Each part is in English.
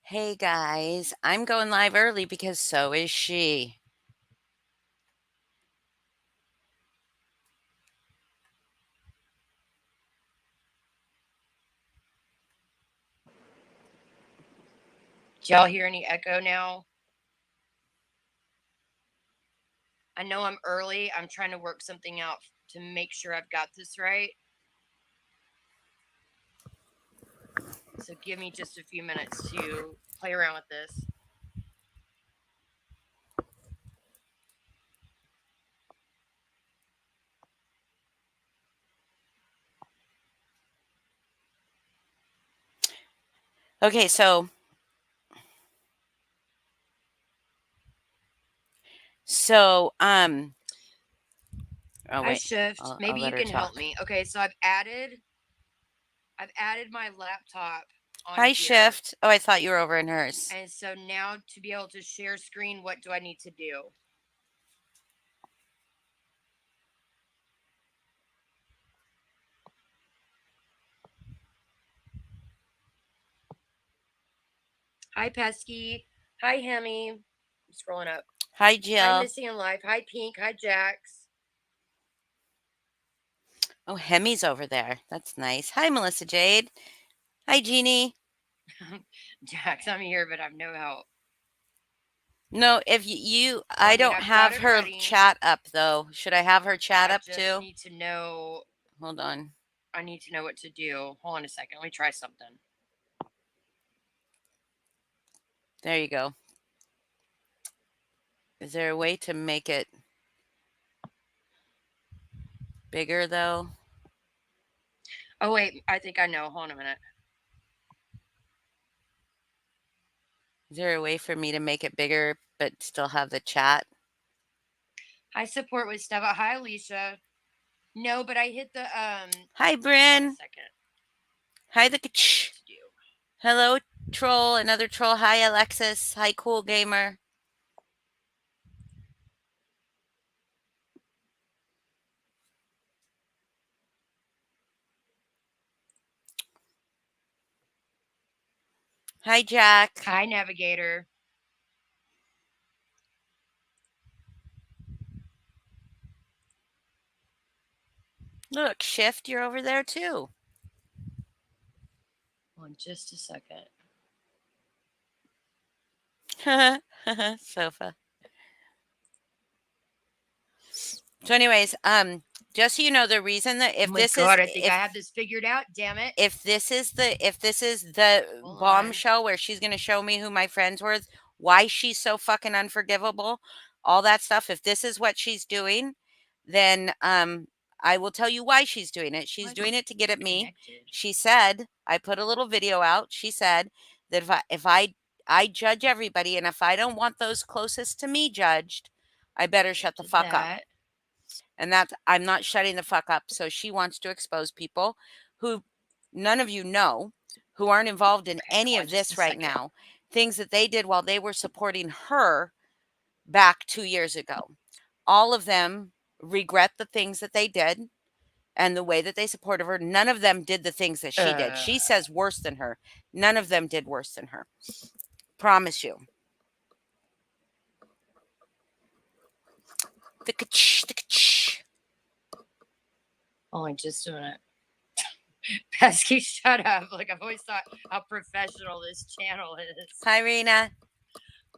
Hey guys, I'm going live early because so is she. Do y'all hear any echo now? I know I'm early. I'm trying to work something out to make sure I've got this right. So give me just a few minutes to play around with this. Okay, so oh Hi, wait, Shift. I'll Maybe let you her can help talk. me. Okay, so I've added my laptop on Hi, here. Shift. Oh, I thought you were over in hers. And so now to be able to share screen, what do I need to do? Hi, Pesky. Hi, Hemi. I'm scrolling up. Hi, Hi, Jill. Missy in Life. Hi, Pink. Hi, Jax. Oh, Hemi's over there. That's nice. Hi, Melissa Jade. Hi, Jeannie. Jax, I'm here, but I've no help. No, if I don't I've got have it her ready. chat up though. Should I have her chat I up just too? need to know. Hold on. I need to know what to do. Hold on a second. Let me try something. There you go. Is there a way to make it bigger though? Oh, wait. I think I know. Hold on a minute. Is there a way for me to make it bigger but still have the chat? Hi, support with Steva. Hi, Alicia. No, but I hit the. Hi, Hold on a Bryn. second. Hi, the What to do. Hello, troll. Another troll. Hi, Alexis. Hi, cool gamer. Hi, Jack. Hi, Navigator. Look, Shift, you're over there too. Hold on just a second. Sofa. So, anyways, just so you know, the reason that Oh my God, I think I have this figured out. Damn it. if this is the Hold on. bombshell where she's gonna show me who my friends were, why she's so fucking unforgivable, all that stuff. If this is what she's doing, then I will tell you why she's doing it. She's doing it to get at me. Connected. She said, I put a little video out. She said that if I judge everybody, and if I don't want those closest to me judged, I better shut the Did fuck up. that. And that's I'm not shutting the fuck up. So she wants to expose people who none of you know, who aren't involved in Okay, any hold on of just a this right second. now, things that they did while they were supporting her back 2 years ago. All of them regret the things that they did and the way that they supported her. None of them did the things that she did. She says worse than her. None of them did worse than her. Promise you. The Hold on just a minute. Pesky, shut up. Like, I've always thought how professional this channel is. Hi, Rena.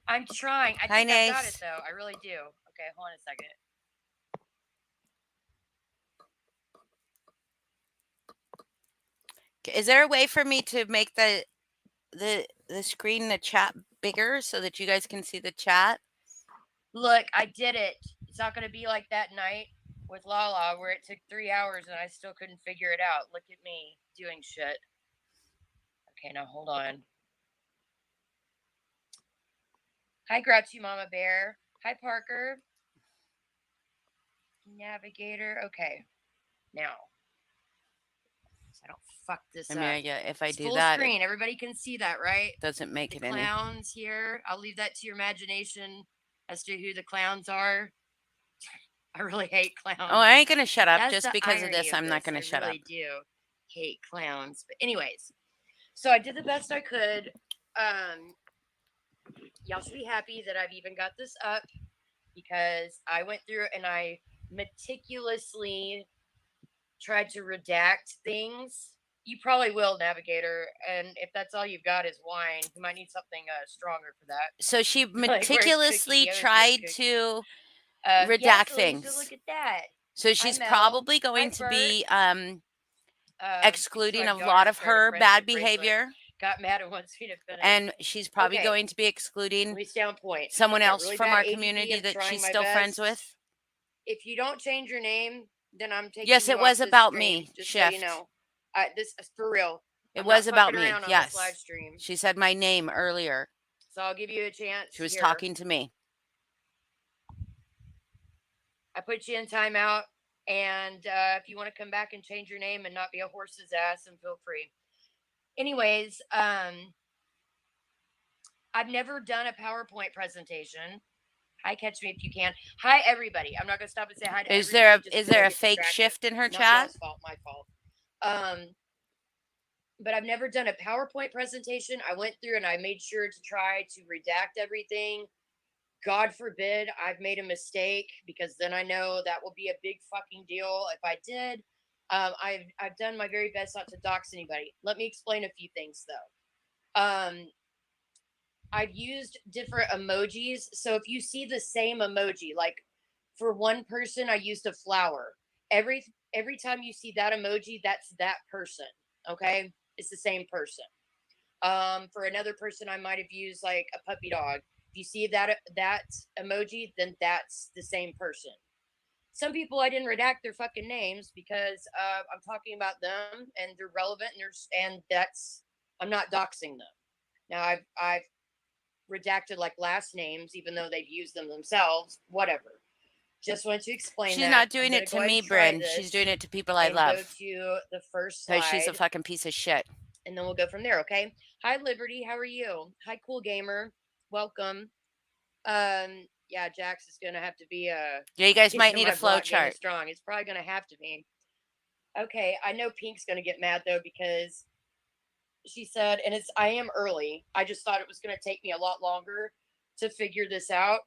I'm trying. I Hi, think I've got Nace. it, though. I really do. Okay, hold on a second. Is there a way for me to make the screen, the chat bigger so that you guys can see the chat? Look, I did it. It's not going to be like that night with Lala where it took 3 hours and I still couldn't figure it out. Look at me doing shit. Okay, now hold on. Hi, Grouchy Mama Bear. Hi, Parker. Navigator. Okay, now. So I don't fuck this I up. mean, if I It's do full that, screen. Everybody can see that, right? it doesn't make The it any. clowns here. I'll leave that to your imagination as to who the clowns are. I really hate clowns. Oh, I ain't gonna shut up That's just the because of irony this. I'm not this. gonna I shut up. really do hate clowns. But anyways, so I did the best I could. Um, y'all should be happy that I've even got this up because I went through and I meticulously tried to redact things. You probably will, Navigator. And if that's all you've got is wine, you might need something stronger for that. So she Like, where's meticulously Cookie? I haven't seen tried Cookie. to Yes, redact Alicia, things. look at that. So Hi, she's Mel. probably Hi, going to Bert. be So my excluding a daughter lot of started a her bad friendship bracelet. behavior, Got mad and wants me to finish. and she's probably Okay, going to be let excluding me stay on point. someone I've got else really from bad our ADD. community I'm that trying she's my still friends best. with. If you don't change your name, then I'm taking Yes, you it off was this about stream. me. Just so you Shift. know. This is for real. It I'm was not about fucking me. around on this live Yes. stream. She said my name earlier. So I'll give you a chance She was here. talking to me. I put you in timeout, and if you want to come back and change your name and not be a horse's ass, then feel free. Anyways, I've never done a PowerPoint presentation. Hi, catch me if you can. Hi, everybody. I'm not gonna stop and say hi to Is everybody just is because I there a get fake distracted. shift in her Not chat? y'all's fault, my fault. But I've never done a PowerPoint presentation. I went through and I made sure to try to redact everything. God forbid I've made a mistake because then I know that will be a big fucking deal if I did. I've done my very best not to dox anybody. Let me explain a few things though. I've used different emojis. So if you see the same emoji, like for one person, I used a flower. Every time you see that emoji, that's that person. Okay, it's the same person. For another person, I might have used like a puppy dog. If you see that emoji, then that's the same person. Some people I didn't redact their fucking names because I'm talking about them and they're relevant and that's I'm not doxing them. Now I've redacted like last names even though they've used them themselves. Whatever. Just wanted to explain She's that. not I'm doing gonna it go to ahead me, and try Bryn. She's this doing it to people I and go love. to the first Because she's a slide fucking piece of shit. and then we'll go from there, okay? Hi Liberty, how are you? Hi Cool Gamer. Welcome. Yeah, Jax is gonna have to be Yeah, you guys might getting need a my flow block game chart. is strong. It's probably gonna have to be. Okay, I know Pink's gonna get mad though because she said, and it's I am early. I just thought it was gonna take me a lot longer to figure this out.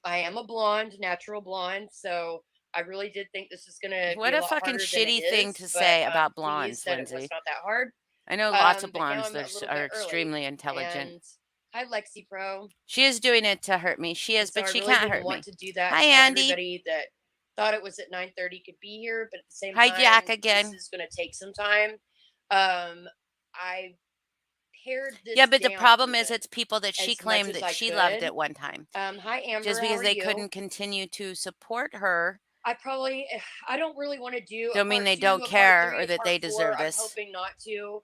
I am a blonde, natural blonde, so I really did think this was gonna be What a a lot fucking harder than it shitty thing is, to but say about please, blondes, that it was Lindsay. not that hard. I know lots of But now blondes I'm a that little are bit early, extremely intelligent. and hi Lexi Pro. She is doing it to hurt me. She is, And so but I she really can't didn't hurt want me. to do that Hi, and tell Andy. everybody that thought it was at 9:30 could be here, but at the same Hi, Jack time, this again. is going to take some time. I pared Yeah, this but the down problem even is it's people that she as much claimed as that I she loved could. at one time. Hi Amber, Just how because are they you? couldn't continue to support her, I don't really want to do a don't mean part they two, don't a part care three, or a that part they four. deserve I'm this. hoping not to.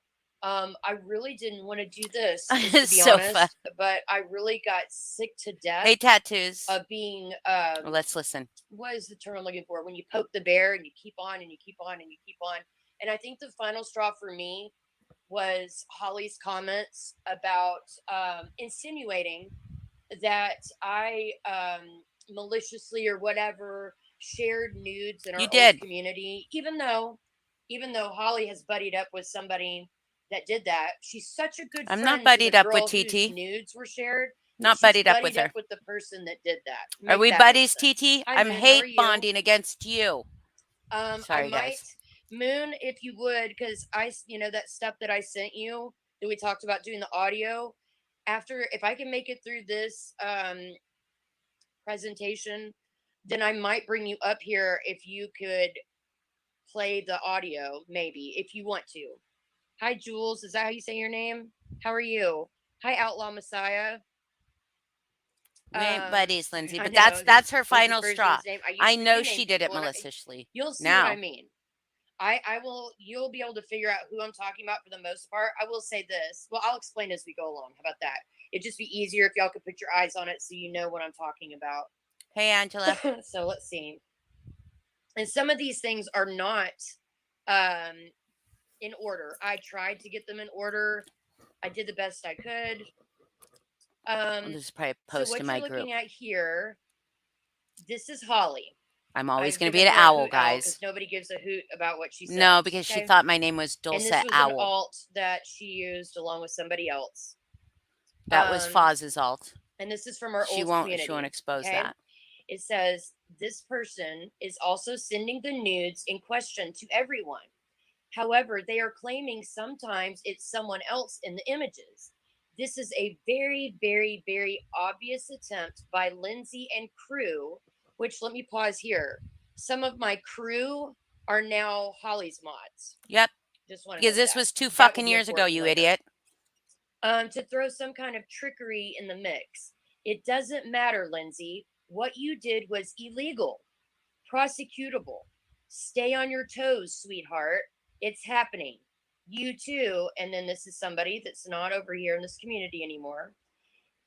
I really didn't want to do this, just to It's be so fun. honest, but I really got sick to death Hey, tattoos. of being Well, let's listen. what is the term I'm looking for? When you poke the bear and you keep on and you keep on and you keep on. And I think the final straw for me was Holly's comments about insinuating that I maliciously or whatever shared nudes in You our old did. community, even though Holly has buddied up with somebody that did that. She's such a good I'm not friend to the buddied up with girl whose TT. nudes were shared that Not she's buddied up with buddied up her. with the person that did that. Are Make we that make buddies, sense. TT? Hi I'm Moon, how are hate you? bonding against you. I Sorry, might guys. Moon if you would, because that stuff that I sent you that we talked about doing the audio. After, if I can make it through this presentation, then I might bring you up here if you could play the audio, maybe if you want to. Hi Jules, is that how you say your name? How are you? Hi Outlaw Messiah. We ain't buddies, Lindsay, I but know that's her this final refers to straw. his name. I I used to know rename she did it people, and maliciously. you'll see what I Now, mean. I will. You'll be able to figure out who I'm talking about for the most part. I will say this. Well, I'll explain as we go along. How about that? It'd just be easier if y'all could put your eyes on it so you know what I'm talking about. hey, Angela. So let's see. And some of these things are not um, in order. I tried to get them in order. I did the best I could. This is probably a So post in what my you're group. looking at here, this is Holly. I'm always I'm going to gonna be an do a owl, hoot owl because guys. nobody gives a hoot about what she No, says. because she Okay. thought my name was And this Dulcet was an Owl. alt that she used along with somebody else. That was Foz's alt. And this is from our She old won't community. expose Okay. that. It says this person is also sending the nudes in question to everyone. However, they are claiming sometimes it's someone else in the images. This is a very, very, very obvious attempt by Lindsay and crew, which let me pause here. Some of my crew are now Holly's mods. Yep. Just want to Because note this that. was 2 That will fucking be years ago, important you later. idiot. To throw some kind of trickery in the mix. It doesn't matter, Lindsay. What you did was illegal, prosecutable. Stay on your toes, sweetheart. It's happening. You too, and then this is somebody that's not over here in this community anymore.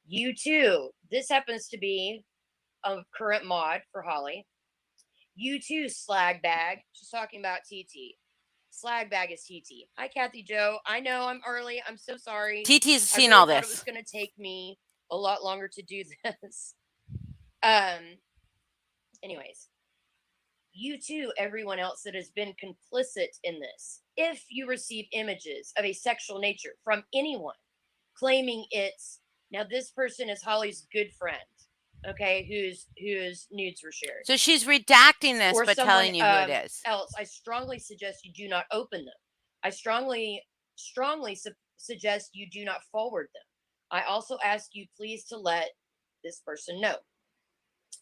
You too. This happens to be a current mod for Holly. You too, slag bag. She's talking about TT. Slag bag is TT. Hi, Kathy Joe. I know I'm early. I'm so sorry. TT's I seen really all thought it was this. going to take me a lot longer to do this. Anyways, you too, everyone else that has been complicit in this, if you receive images of a sexual nature from anyone claiming it's now this person is Holly's good friend, okay, whose nudes were shared, So she's redacting this, or but someone telling you who it is. else, I strongly suggest you do not open them. I strongly suggest you do not forward them. I also ask you please to let this person know.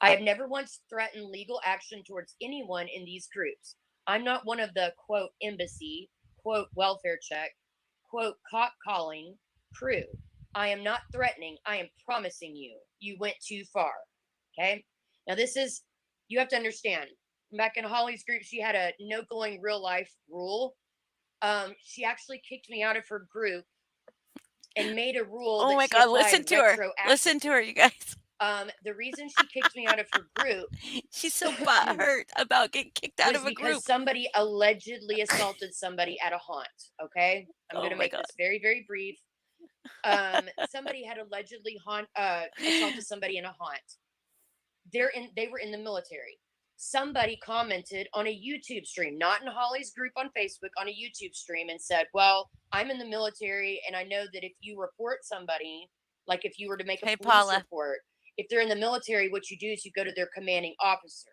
I have never once threatened legal action towards anyone in these groups. I'm not one of the quote embassy, quote welfare check, quote cop calling crew. I am not threatening. I am promising you. You went too far. Okay. Now, this is, you have to understand. Back in Holly's group, she had a no going real life rule. She actually kicked me out of her group and made a rule Oh that my she God, listen applied to her. Listen to her, you guys. The reason she kicked me out of her group She's so butthurt about getting kicked out was of a because group. somebody allegedly assaulted somebody at a haunt. Okay, I'm Oh going to my make God. this very, very brief. Somebody had allegedly assaulted somebody in a haunt. They were in the military. Somebody commented on a YouTube stream, not in Holly's group on Facebook, on a YouTube stream, and said, "Well, I'm in the military, and I know that if you report somebody, like if you were to make a Hey, police Paula. report, if they're in the military, what you do is you go to their commanding officer."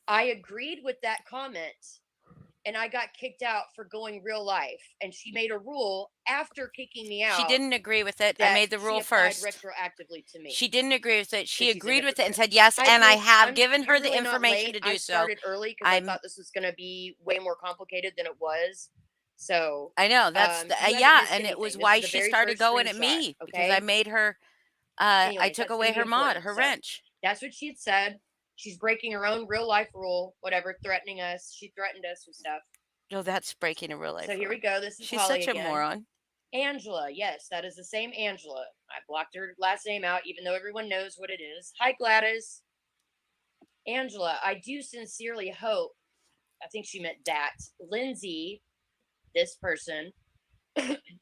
I agreed with that comment, and I got kicked out for going real life. And she made a rule after kicking me She out didn't agree with it. I that made the she rule applied first. retroactively to me. She didn't agree with it. So She she's a agreed with it and hypocrite. said yes, Hi, and I Pink. have given You're her the really not information late. to I do so. started early because I thought this was going to be way more complicated than it was. So I know that's you haven't yeah, missed and it anything. was This why is the she very started first going at screenshot. me because I Okay. made her. I Anyways, took that's away going to be her mod, important. her So wrench. that's what she had said. She's breaking her own real life rule, whatever, threatening us. She threatened us with stuff. No, that's breaking a real life So here rule. we go. This is She's Holly such a again. moron. Angela. Yes, that is the same Angela. I blocked her last name out, even though everyone knows what it is. Hi, Gladys. Angela, I do sincerely hope, I think she meant that, Lindsay, this person,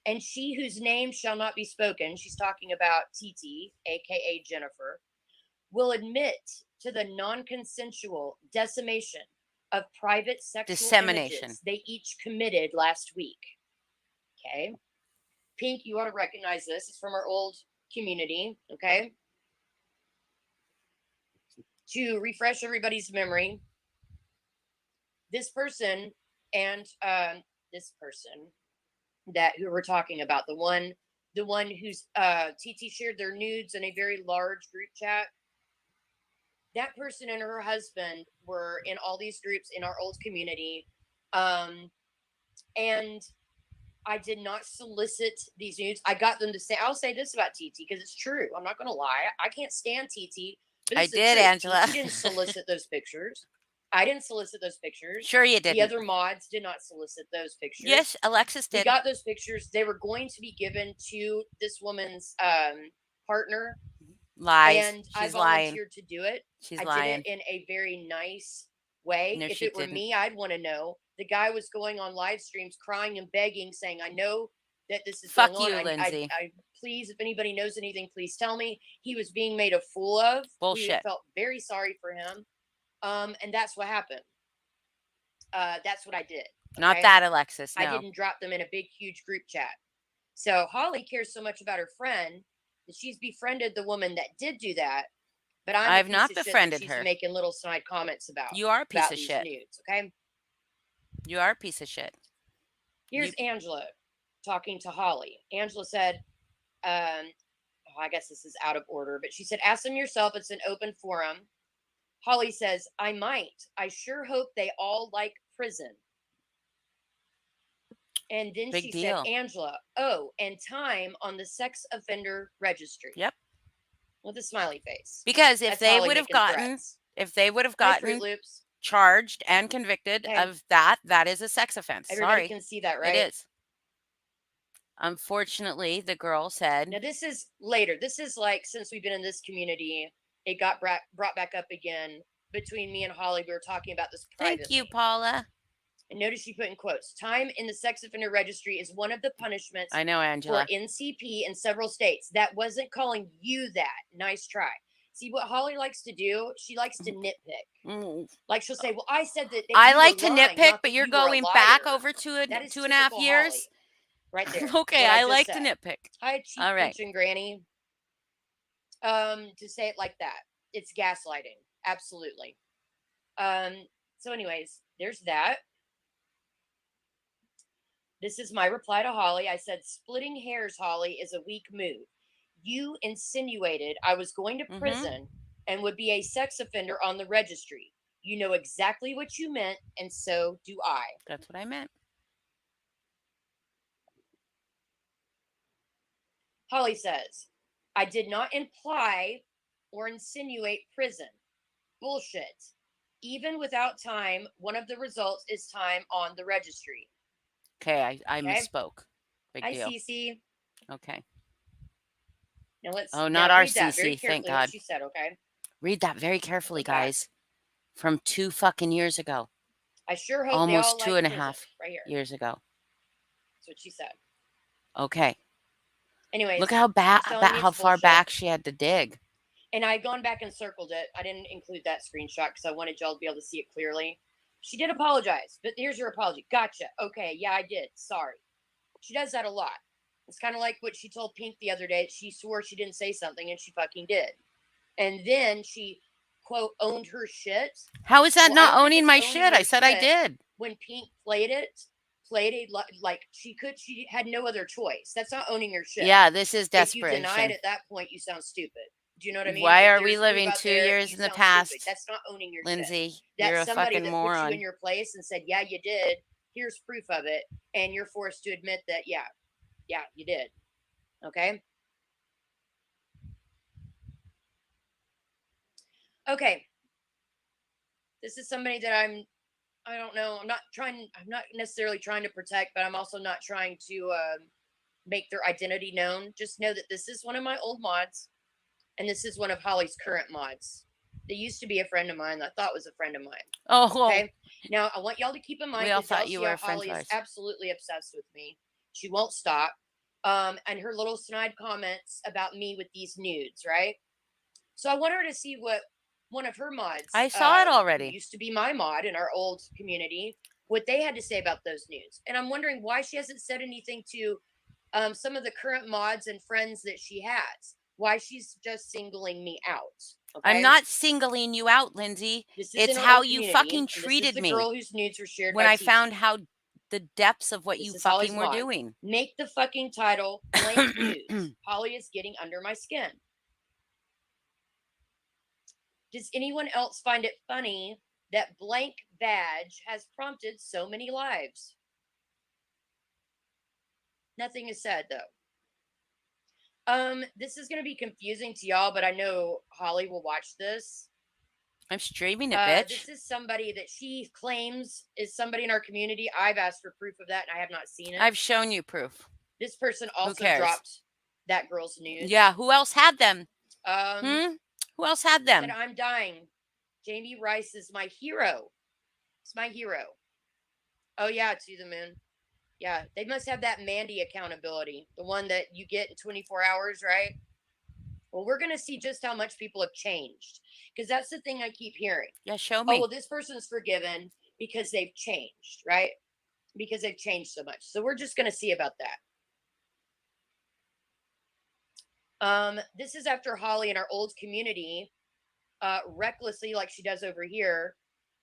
and she whose name shall not be spoken, she's talking about TT, aka Jennifer, will admit to the non consensual decimation of private sexual Dissemination. images they each committed last week. Okay. Pink, you ought to recognize this. It's from our old community. Okay. To refresh everybody's memory, this person and this person that who we're talking about, the one who's TT shared their nudes in a very large group chat. That person and her husband were in all these groups in our old community, and I did not solicit these nudes. I got them to say, I'll say this about TT because it's true. I'm not going to lie. I can't stand TT, but I it's the did, truth. Angela. TT didn't solicit those pictures. I didn't solicit those pictures. Sure you The didn't. other mods did not solicit those pictures. Yes, Alexis We did. got those pictures. They were going to be given to this woman's partner, Lies. and I She's lying. volunteered to do it. She's I lying. did it in a very nice way. No, If she it were didn't. me, I'd want to know. The guy was going on live streams crying and begging, saying, I know that this is Fuck going you, on. Lindsay. I please, if anybody knows anything, please tell me. He was being made a fool of. Bullshit. We felt very sorry for him. And that's what happened. That's what I did. Okay? Not that, Alexis. No. I didn't drop them in a big, huge group chat. So Holly cares so much about her friend that she's befriended the woman that did do that, but I'm a I've piece not of shit that befriended she's her. making little snide comments You are a piece about of these shit. nudes. Okay. You are a piece of shit. Here's Angela talking to Holly. Angela said, I guess this is out of order, but she said, ask them yourself. It's an open forum. Holly says, I might. I sure hope they all like prison. And then Big she said, deal. Angela, oh, and time on the sex offender registry. Yep. With a smiley face. Because if That's they Holly would have making gotten, threats. if they would have Hi, Fruit gotten Loops. charged and convicted Okay. of that, that is a sex offense. Everybody Sorry. can see that, It right? is. Unfortunately, the girl Now, said, this is later. This is like since we've been in this community, it got brought back up again between me and Holly. We were talking about this privately. thank you, Paula. And notice she put in quotes, time in the sex offender registry is one of the punishments I know, for Angela. NCP in several states. That wasn't calling you that. Nice try. See what Holly likes to do? She likes to nitpick. Like she'll say, well, I said that I you like were to lying, nitpick, not but that you're you were a going back liar. over to That is 2.5 typical years. Holly. Right there. Okay, what I just like said. to nitpick. Hi, cheek All right. punching granny. To say it like that, it's gaslighting. Absolutely. So, anyways, there's that. This is my reply to Holly. I said, splitting hairs, Holly, is a weak move. You insinuated I was going to prison and would be a sex offender on the registry. You know exactly what you meant, and so do I. That's what I meant. Holly says, I did not imply or insinuate prison. Bullshit. Even without time, one of the results is time on the registry. Okay, I Okay. misspoke. Big Hi, deal. Cece. Okay. Now let's Oh, not now our read that very Cece, thank carefully. What God. she said, okay? Read that very carefully, Go back. guys. From 2 fucking years ago. I sure hope they Almost all two like and a prison. half Right here. years ago. That's what she said. Okay. Anyways, Look how how far bullshit. back she had to dig. And I had gone back and circled it. I didn't include that screenshot because I wanted y'all to be able to see it clearly. She did apologize, but here's her apology. Gotcha. Okay, yeah, I did. Sorry. She does that a lot. It's kind of like what she told Pink the other day. She swore she didn't say something and she fucking did. And then she, quote, owned her shit. How is that Well, not owning my shit? I said I did. When Pink played a like she had no other choice. That's not owning your shit. Yeah, this is If you desperation. deny it at that point, you sound stupid. Do you know what I mean? Why If are we there's proof living out 2 there, years you in the sound past? stupid. That's not owning your Lindsay, shit. you're That's a somebody fucking that put you moron. in your place and said, yeah, you did. Here's proof of it. And you're forced to admit that, yeah, you did. Okay? Okay. This is somebody that I don't know. I'm not necessarily trying to protect, but I'm also not trying to make their identity known. Just know that this is one of my old mods, and this is one of Holly's current mods. They used to be a friend of mine. I thought was a friend of mine. Oh, okay. Now I want y'all to keep in mind we all because y'all thought you see were how a friend Holly of is ours. absolutely obsessed with me. She won't stop. And her little snide comments about me with these nudes, right? So I want her to see what one of her mods. I saw it who already. used to be my mod in our old community. What they had to say about those nudes, and I'm wondering why she hasn't said anything to some of the current mods and friends that she has. Why she's just singling me out. Okay? I'm not singling you out, Lindsay. This is It's in our how old you community, fucking and this is treated the me girl whose nudes were shared when by I TT. found how the depths of what This you is Holly's fucking were mod. doing. Make the fucking title blank nudes. Holly is getting under my skin. Does anyone else find it funny that blank badge has prompted so many lives? Nothing is said though. This is gonna be confusing to y'all, but I know Holly will watch this. I'm streaming it, bitch. This is somebody that she claims is somebody in our community. I've asked for proof of that, and I have not seen it. I've shown you proof. This person also dropped that girl's nudes. Yeah, who else had them? Who else had them? Said, I'm dying. Jamie Rice is my hero. It's my hero. Oh yeah, to the moon. Yeah, they must have that Mandy accountability, the one that you get in 24 hours, right? Well, we're going to see just how much people have changed because that's the thing I keep hearing. Yeah, show me. Oh, well, this person's forgiven because they've changed, right? Because they've changed so much. So we're just going to see about that. This is after Holly in our old community, recklessly, like she does over here,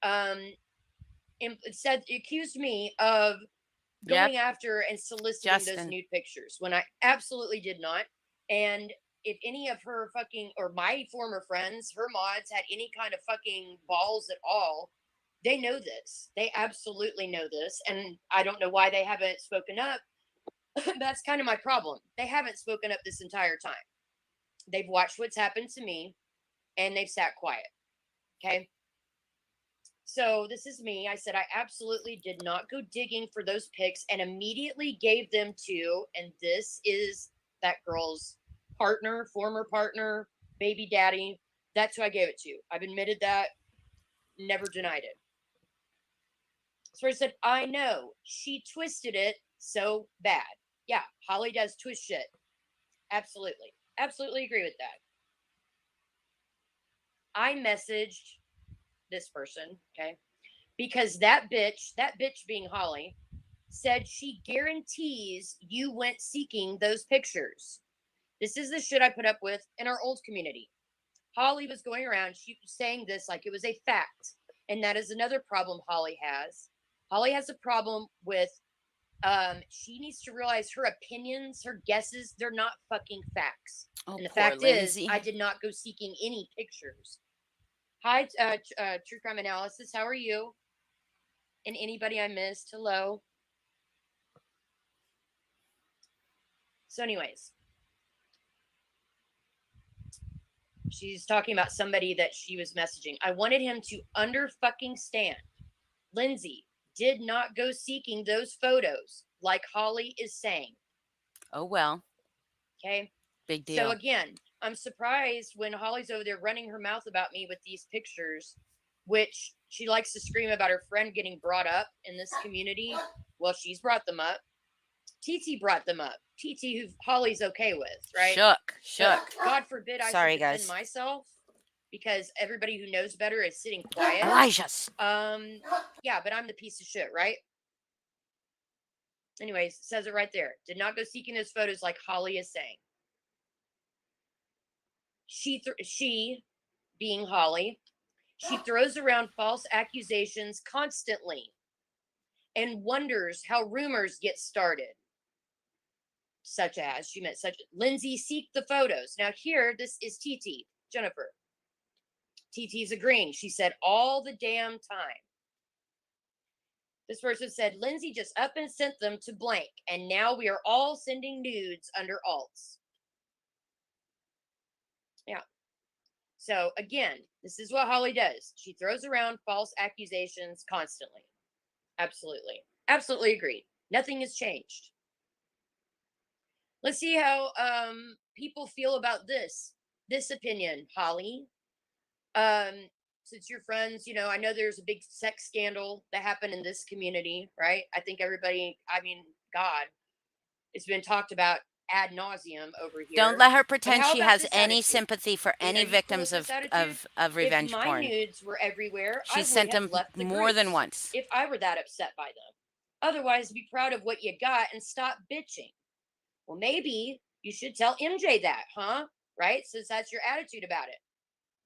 um, said accused me of Yep. going after and soliciting those Justin. nude pictures when I absolutely did not. And if any of her fucking or my former friends, her mods, had any kind of fucking balls at all, they know this. They absolutely know this. And I don't know why they haven't spoken up. That's kind of my problem. They haven't spoken up this entire time. They've watched what's happened to me and they've sat quiet. Okay. So this is me. I said I absolutely did not go digging for those pics and immediately gave them to, and this is that girl's partner, former partner, baby daddy. That's who I gave it to. I've admitted that, never denied it. So I said, I know she twisted it so bad. Yeah, Holly does twist shit. Absolutely. Absolutely agree with that. I messaged this person, okay? Because that bitch being Holly, said she guarantees you went seeking those pictures. This is the shit I put up with in our old community. Holly was going around, she was saying this like it was a fact. And that is another problem Holly has. Holly has a problem with she needs to realize her opinions, her guesses, they're not fucking facts. Oh, And the poor fact is, Lindsay. I did not go seeking any pictures. Hi, True Crime Analysis. How are you? And anybody I missed, hello. So, anyways, she's talking about somebody that she was messaging. I wanted him to under fucking stand. Lindsay did not go seeking those photos like Holly is saying. Oh, well. Okay. Big So deal. again, I'm surprised when Holly's over there running her mouth about me with these pictures, which she likes to scream about her friend getting brought up in this community. Well, she's brought them up. TT brought them up. TT, who Holly's okay with, right? But Shook. God forbid I should Sorry, defend guys. myself because everybody who knows better is sitting quiet. Elijah's. Yeah, but I'm the piece of shit, right? Anyways, says it right there. Did not go seeking those photos like Holly is saying. She being Holly, she throws around false accusations constantly and wonders how rumors get started. Such as she meant such Lindsay seek the photos. Now here, this is TT, Jennifer. TT's agreeing. She said all the damn time. This person said Lindsay just up and sent them to blank, and now we are all sending nudes under alts. Yeah. So again, this is what Holly does. She throws around false accusations constantly. Absolutely. Absolutely agreed. Nothing has changed. Let's see how people feel about this opinion, Holly. Um since you're friends, I know there's a big sex scandal that happened in this community, right? I think everybody, I mean, God, it's been talked about ad nauseum over Don't here. let her But pretend how she about has this any attitude? sympathy for Are any you cool victims with this attitude? of If revenge my porn. nudes were everywhere, She I would sent have them left the more than groups once. if I were that upset by them. Otherwise, be proud of what you got and stop bitching. Well, maybe you should tell MJ that, huh? Right? Since that's your attitude about it,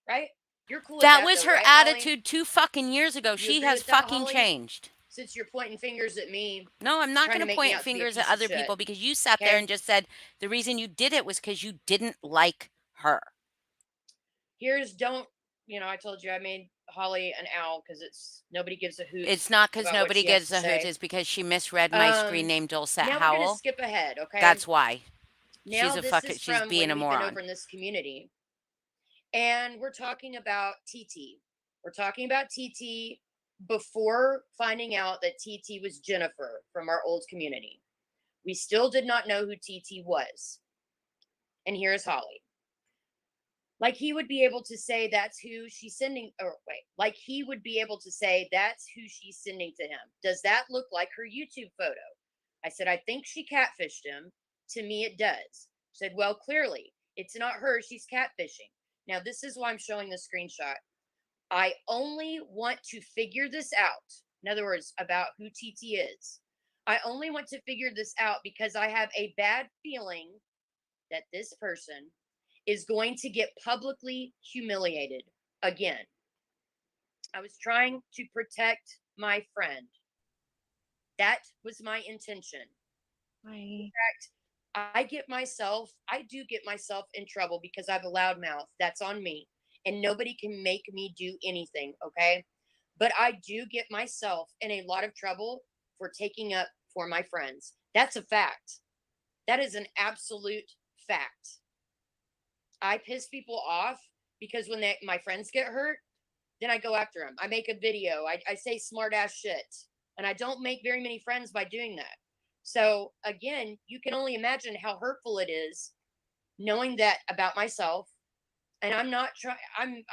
right? You're cool with That that was though, her right, Holly? attitude 2 fucking years ago. You She agree has with that, fucking Holly? changed. Since you're pointing fingers at me, No, I'm not trying going to to make me point out to be a fingers at piece of other shit. people because you sat there Okay? and just said the reason you did it was because you didn't like her. Here's don't, I told you I made Holly an owl because it's nobody gives a hoot It's not because about what nobody she has gives to a hoot. say. It's because she misread my screen name Dulcet Now we're gonna Howell. skip ahead, okay? That's why. Now this is She's from being when a we've been moron. over in this community. And we're talking about TT. We're talking about TT before finding out that TT was Jennifer from our old community. We still did not know who TT was. And here's Holly. Like he would be able to say that's who she's sending, or wait, like he would be able to say that's who she's sending to him. Does that look like her YouTube photo? I said, I think she catfished him. To me, it does. She said, well, clearly, it's not her. She's catfishing. Now, this is why I'm showing the screenshot. I only want to figure this out. In other words, about who TT is. I only want to figure this out because I have a bad feeling that this person is going to get publicly humiliated again. I was trying to protect my friend. That was my intention. In Hi. fact, I do get myself in trouble because I have a loud mouth. That's on me. And nobody can make me do anything, okay? But I do get myself in a lot of trouble for taking up for my friends. That's a fact. That is an absolute fact. I piss people off because when my friends get hurt, then I go after them. I make a video. I say smart ass shit. And I don't make very many friends by doing that. So again, you can only imagine how hurtful it is knowing that about myself. And I'm not trying,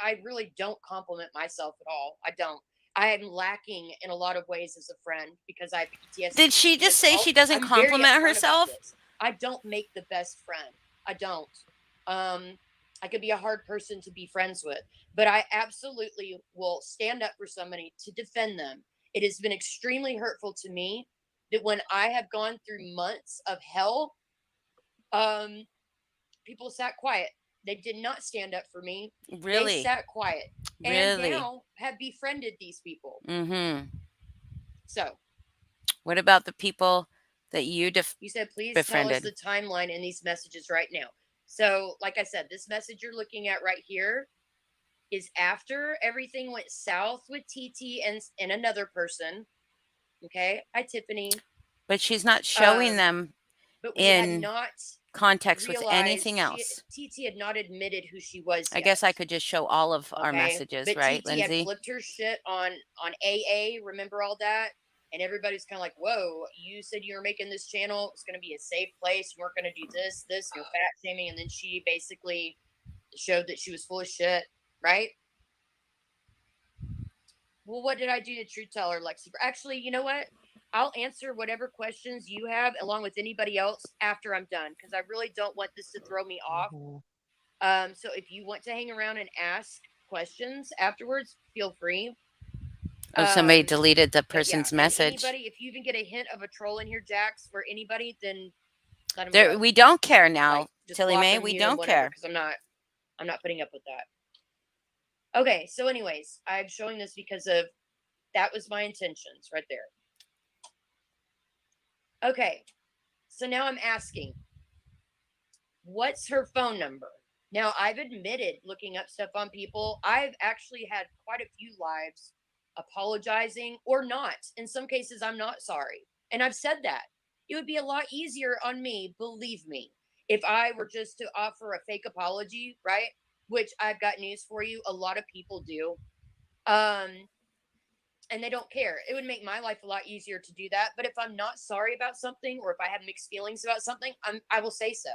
I really don't compliment myself at all. I don't. I am lacking in a lot of ways as a friend because I have Did PTSD she as just say well. she doesn't I'm very compliment upfront about herself? this. I don't make the best friend. I don't. Um, I could be a hard person to be friends with, but I absolutely will stand up for somebody to defend them. It has been extremely hurtful to me that when I have gone through months of hell, um, people sat quiet. They did not stand up for me. They Really? sat quiet and Really? now have befriended these people. Mm-hmm. So What about the people that you you said, please tell us befriended? the timeline in these messages right now. So, like I said, this message you're looking at right here is after everything went south with TT and another person. Okay. Hi, Tiffany. But she's not showing Um, them but we had in not context with realized anything she else. TT had not admitted who she was I guess I yet. could just show all of our Okay. messages, But right, TT had Lindsay? flipped her shit on AA. Remember all that? And everybody's kind of like, "Whoa, you said you were making this channel. It's going to be a safe place. You weren't going to do this. You're fat shaming." And then she basically showed that she was full of shit, right? Well, what did I do to truth teller, Lexi? Actually, you know what? I'll answer whatever questions you have along with anybody else after I'm done because I really don't want this to throw me off. Mhm. So if you want to hang around and ask questions afterwards, feel free. Oh, somebody Um, deleted the but yeah, person's and message. anybody, if you even get a hint of a troll in here, Jax, for anybody, then let them There, go. we don't care now, Like, just Tilly block May. them, We mute them, don't whatever, care. because I'm not putting up with that. Okay, so anyways, I'm showing this because of that was my intentions right there. Okay, so now I'm asking, what's her phone number? Now, I've admitted looking up stuff on people. I've actually had quite a few lives apologizing or not. In some cases, I'm not sorry. And I've said that. It would be a lot easier on me, believe me, if I were just to offer a fake apology, right? Which I've got news for you. A lot of people do. Um, and they don't care. It would make my life a lot easier to do that. But if I'm not sorry about something or if I have mixed feelings about something, I will say so.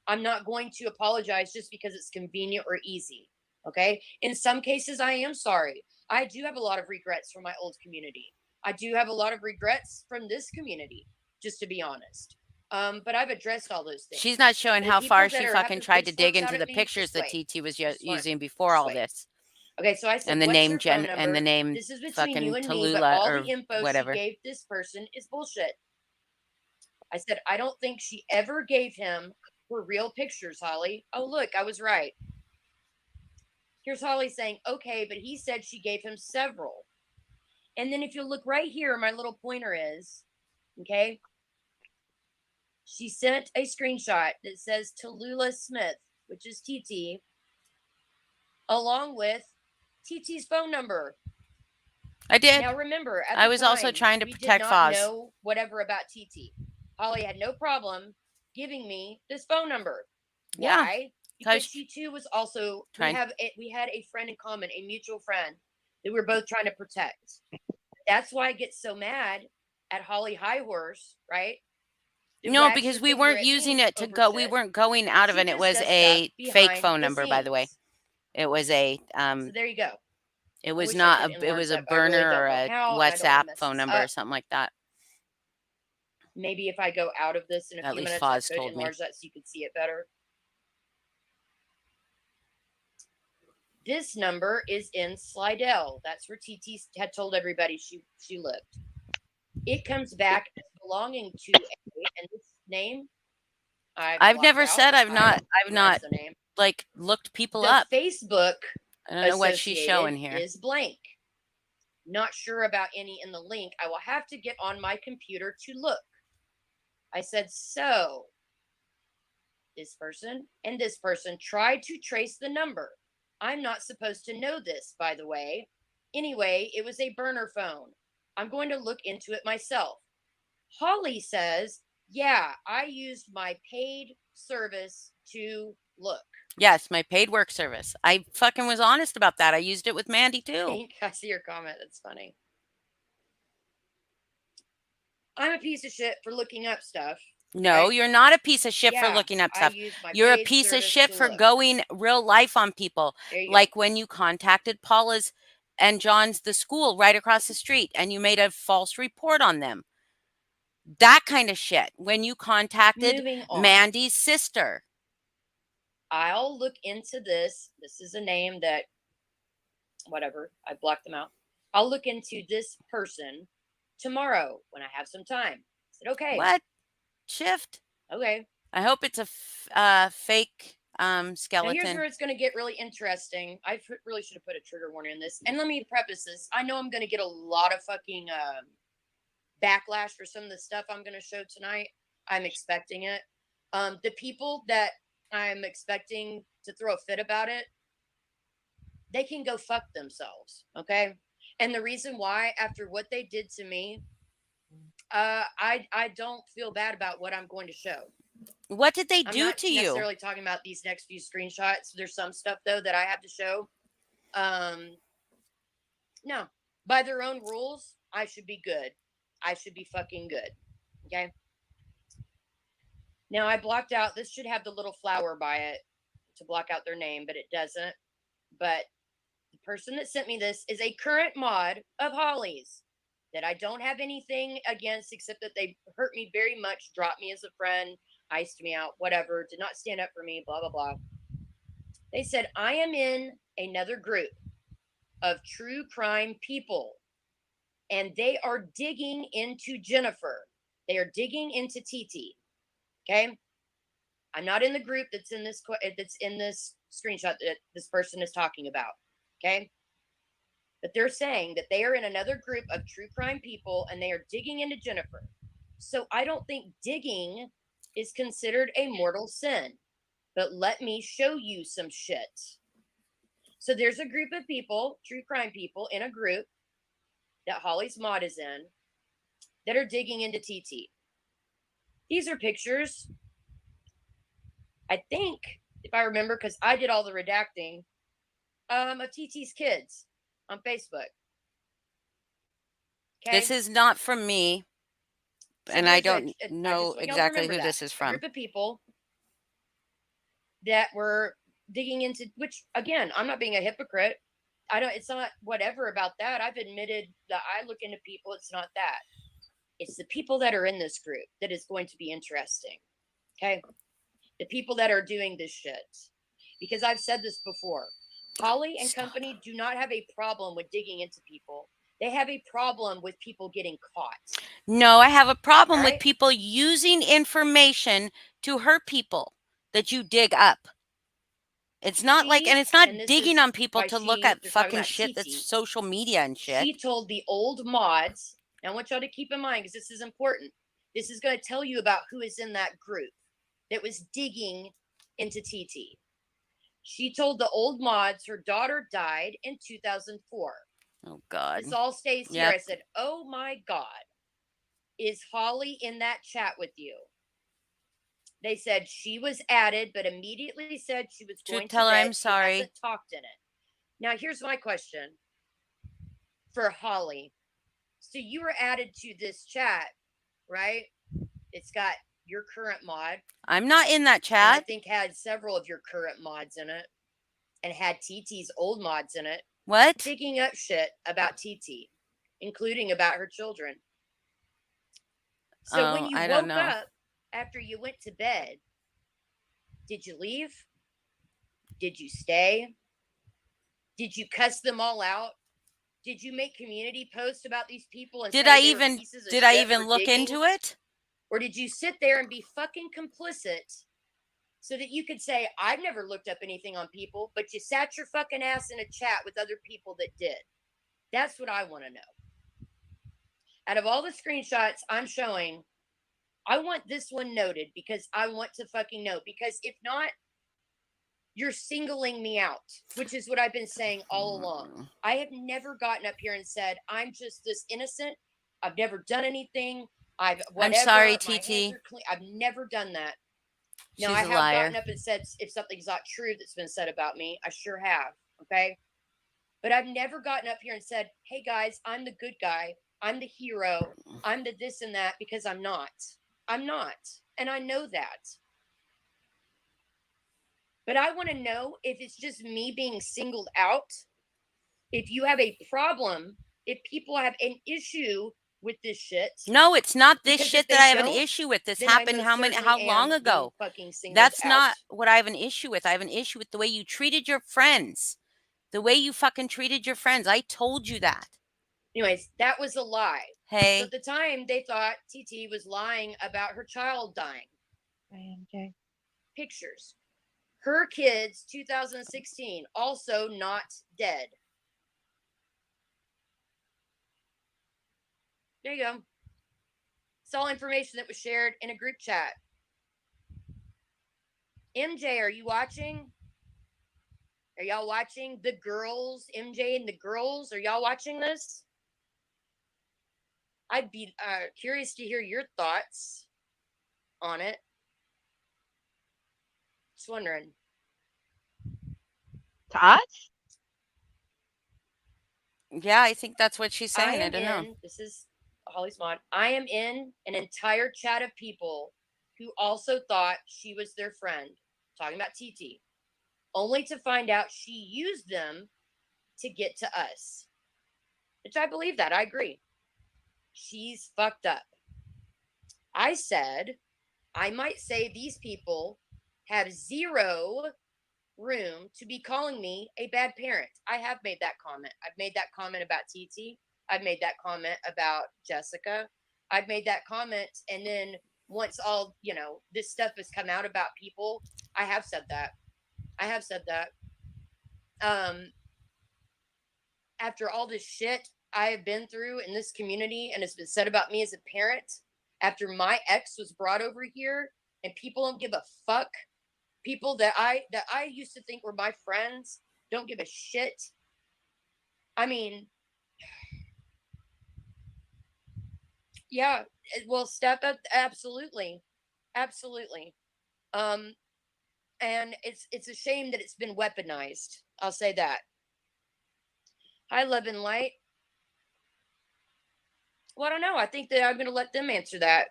I'm not going to apologize just because it's convenient or easy. Okay. In some cases, I am sorry. I do have a lot of regrets from my old community. I do have a lot of regrets from this community, just to be honest. But I've addressed all those She's things. not showing The how far people that she are fucking having tried to dig pitchforks out into at the me, pictures just that wait. TT was Just wait. using before Just all wait. this, Okay, so I said, and the what's name her phone Jen and the number? name This is between you fucking and me, but Tallulah all the or info she whatever. gave this person is bullshit. I said, I don't think she ever gave him her real pictures, Holly. Oh, look, I was right. Here's Holly saying, okay, but he said she gave him several. And then if you look right here, my little pointer is, okay, she sent a screenshot that says Tallulah Smith, which is TT, along with TT's phone number. I did. Now remember, at I the was also time, trying to we did protect not Foz. know whatever about TT. Holly had no problem giving me this phone number. Yeah, Why? I Because was she too was also trying. we had a friend in common, a mutual friend that we were both trying to protect. That's why I get so mad at Holly High Horse, right? That No, wags because her we finger weren't at using me it to over go. We shit. weren't going out of She it. It just was does stuff a fake behind phone the number, by the way. scenes. It was a So there you go. It I was wish I not could a. It enlarge was a that, but I really burner or don't know a how, and I don't want WhatsApp to mess phone this number or up. something like that. Maybe if I go out of this in a At few least minutes, I Foz could told me. enlarge that so you could see it better. This number is in Slidell. That's where TT had told everybody she lived. It comes back as belonging to a, and this name, I've I've blocked never out. said I've not Memorize the name. like looked people The up. Facebook I don't know what she's showing associated here. is blank. Not sure about any in the link. I will have to get on my computer to look. I said, so this person and this person tried to trace the number. I'm not supposed to know this, by the way. Anyway, it was a burner phone. I'm going to look into it myself. Holly says, yeah, I used my paid service to look. Yes, my paid work service. I fucking was honest about that. I used it with Mandy too. I see your comment. That's funny. I'm a piece of shit for looking up stuff. No, Right? you're not a piece of shit for Yeah, looking up I stuff. use my You're a paid piece of service shit to for look. going real life on people. There you Like go. when you contacted Paula's and John's the school right across the street and you made a false report on them. That kind of shit. When you contacted Moving on. Mandy's sister. I'll look into this. This is a name that, whatever, I blocked them out. I'll look into this person tomorrow when I have some time. I said, okay. What? Shift? Okay. I hope it's a fake skeleton. Now here's where it's going to get really interesting. I really should have put a trigger warning in this. And let me preface this. I know I'm going to get a lot of fucking backlash for some of the stuff I'm going to show tonight. I'm expecting it. The people that I'm expecting to throw a fit about it, they can go fuck themselves. Okay. And the reason why, after what they did to me, I don't feel bad about what I'm going to show. What did they I'm do not to you? necessarily talking about these next few screenshots. There's some stuff though that I have to show. No, by their own rules, I should be good. I should be fucking good. Okay. Now I blocked out. This should have the little flower by it to block out their name, but it doesn't. But the person that sent me this is a current mod of Holly's that I don't have anything against except that they hurt me very much, dropped me as a friend, iced me out, whatever, did not stand up for me, blah, blah, blah. They said, I am in another group of true crime people, and they are digging into Jennifer. They are digging into TT. Okay. I'm not in the group that's in this screenshot that this person is talking about. Okay. But they're saying that they are in another group of true crime people and they are digging into Jennifer. So I don't think digging is considered a mortal sin. But let me show you some shit. So there's a group of people, true crime people, in a group that Holly's mod is in that are digging into TT. These are pictures, I think, if I remember, because I did all the redacting, of TT's kids on Facebook. Okay. This is not from me, so and I don't know exactly who this is from. A group of people that were digging into, which again, I'm not being a hypocrite. It's not whatever about that. I've admitted that I look into people. It's not that. It's the people that are in this group that is going to be interesting. Okay. The people that are doing this shit. Because I've said this before. Holly and company do not have a problem with digging into people. They have a problem with people getting caught. No, I have a problem with people using information to hurt people that you dig up. It's not and it's not digging on people to look at fucking shit that's social media and shit. She told the old mods, and I want y'all to keep in mind because this is important. This is going to tell you about who is in that group that was digging into TT. She told the old mods her daughter died in 2004. Oh, God. This all stays here. I said, oh, my God. Is Holly in that chat with you? They said she was added, but immediately said she was going to tell her bed. I'm sorry. She hasn't talked in it. Now, here's my question for Holly. So you were added to this chat, right? It's got your current mod. I'm not in that chat. And I think had several of your current mods in it, and had TT's old mods in it. What? Digging up shit about TT, including about her children. So when you woke up after you went to bed, did you leave? Did you stay? Did you cuss them all out? Did you make community posts about these people? And did I even look into it? Or did you sit there and be fucking complicit so that you could say, I've never looked up anything on people, but you sat your fucking ass in a chat with other people that did. That's what I want to know. Out of all the screenshots I'm showing, I want this one noted because I want to fucking know. Because if not, you're singling me out, which is what I've been saying all along. I have never gotten up here and said, I'm just this innocent. I've never done anything. I've I'm whatever. sorry, My hands TT. are clean. I've never done that. Now, I She's a have gotten liar. up and said if something's not true that's been said about me. I sure have. Okay. But I've never gotten up here and said, hey guys, I'm the good guy. I'm the hero. I'm the this and that, because I'm not. I'm not. And I know that. But I want to know if it's just me being singled out, if you have a problem, if people have an issue with this shit. No, it's not this Because if shit that they I have an don't, issue with. This then I happened most certainly how am long being ago? fucking singled That's out. not what I have an issue with. I have an issue with the way you treated your friends. The way you fucking treated your friends. I told you that. Anyways, that was a lie. So Hey. at the time, they thought TT was lying about her child dying. MJ. Pictures. Her kids, 2016, also not dead. There you go. It's all information that was shared in a group chat. MJ, are you watching? Are y'all watching? The girls, MJ and the girls, are y'all watching this? I'd be curious to hear your thoughts on it. Just wondering. To us? Yeah, I think that's what she's saying. I am don't know. in, this is Holly's mod. I am in an entire chat of people who also thought she was their friend, talking about TT, only to find out she used them to get to us. Which I believe that. I agree. She's fucked up. I said, I might say these people have zero room to be calling me a bad parent. I have made that comment. I've made that comment about TT. I've made that comment about Jessica. I've made that comment. And then once all, this stuff has come out about people, I have said that. I have said that. After all this shit I have been through in this community and has been said about me as a parent, after my ex was brought over here and people don't give a fuck, people that I used to think were my friends don't give a shit. I mean, yeah, well, step up, absolutely, absolutely. And it's a shame that it's been weaponized. I'll say that. Hi, Love and Light. Well, I don't know. I think that I'm going to let them answer that.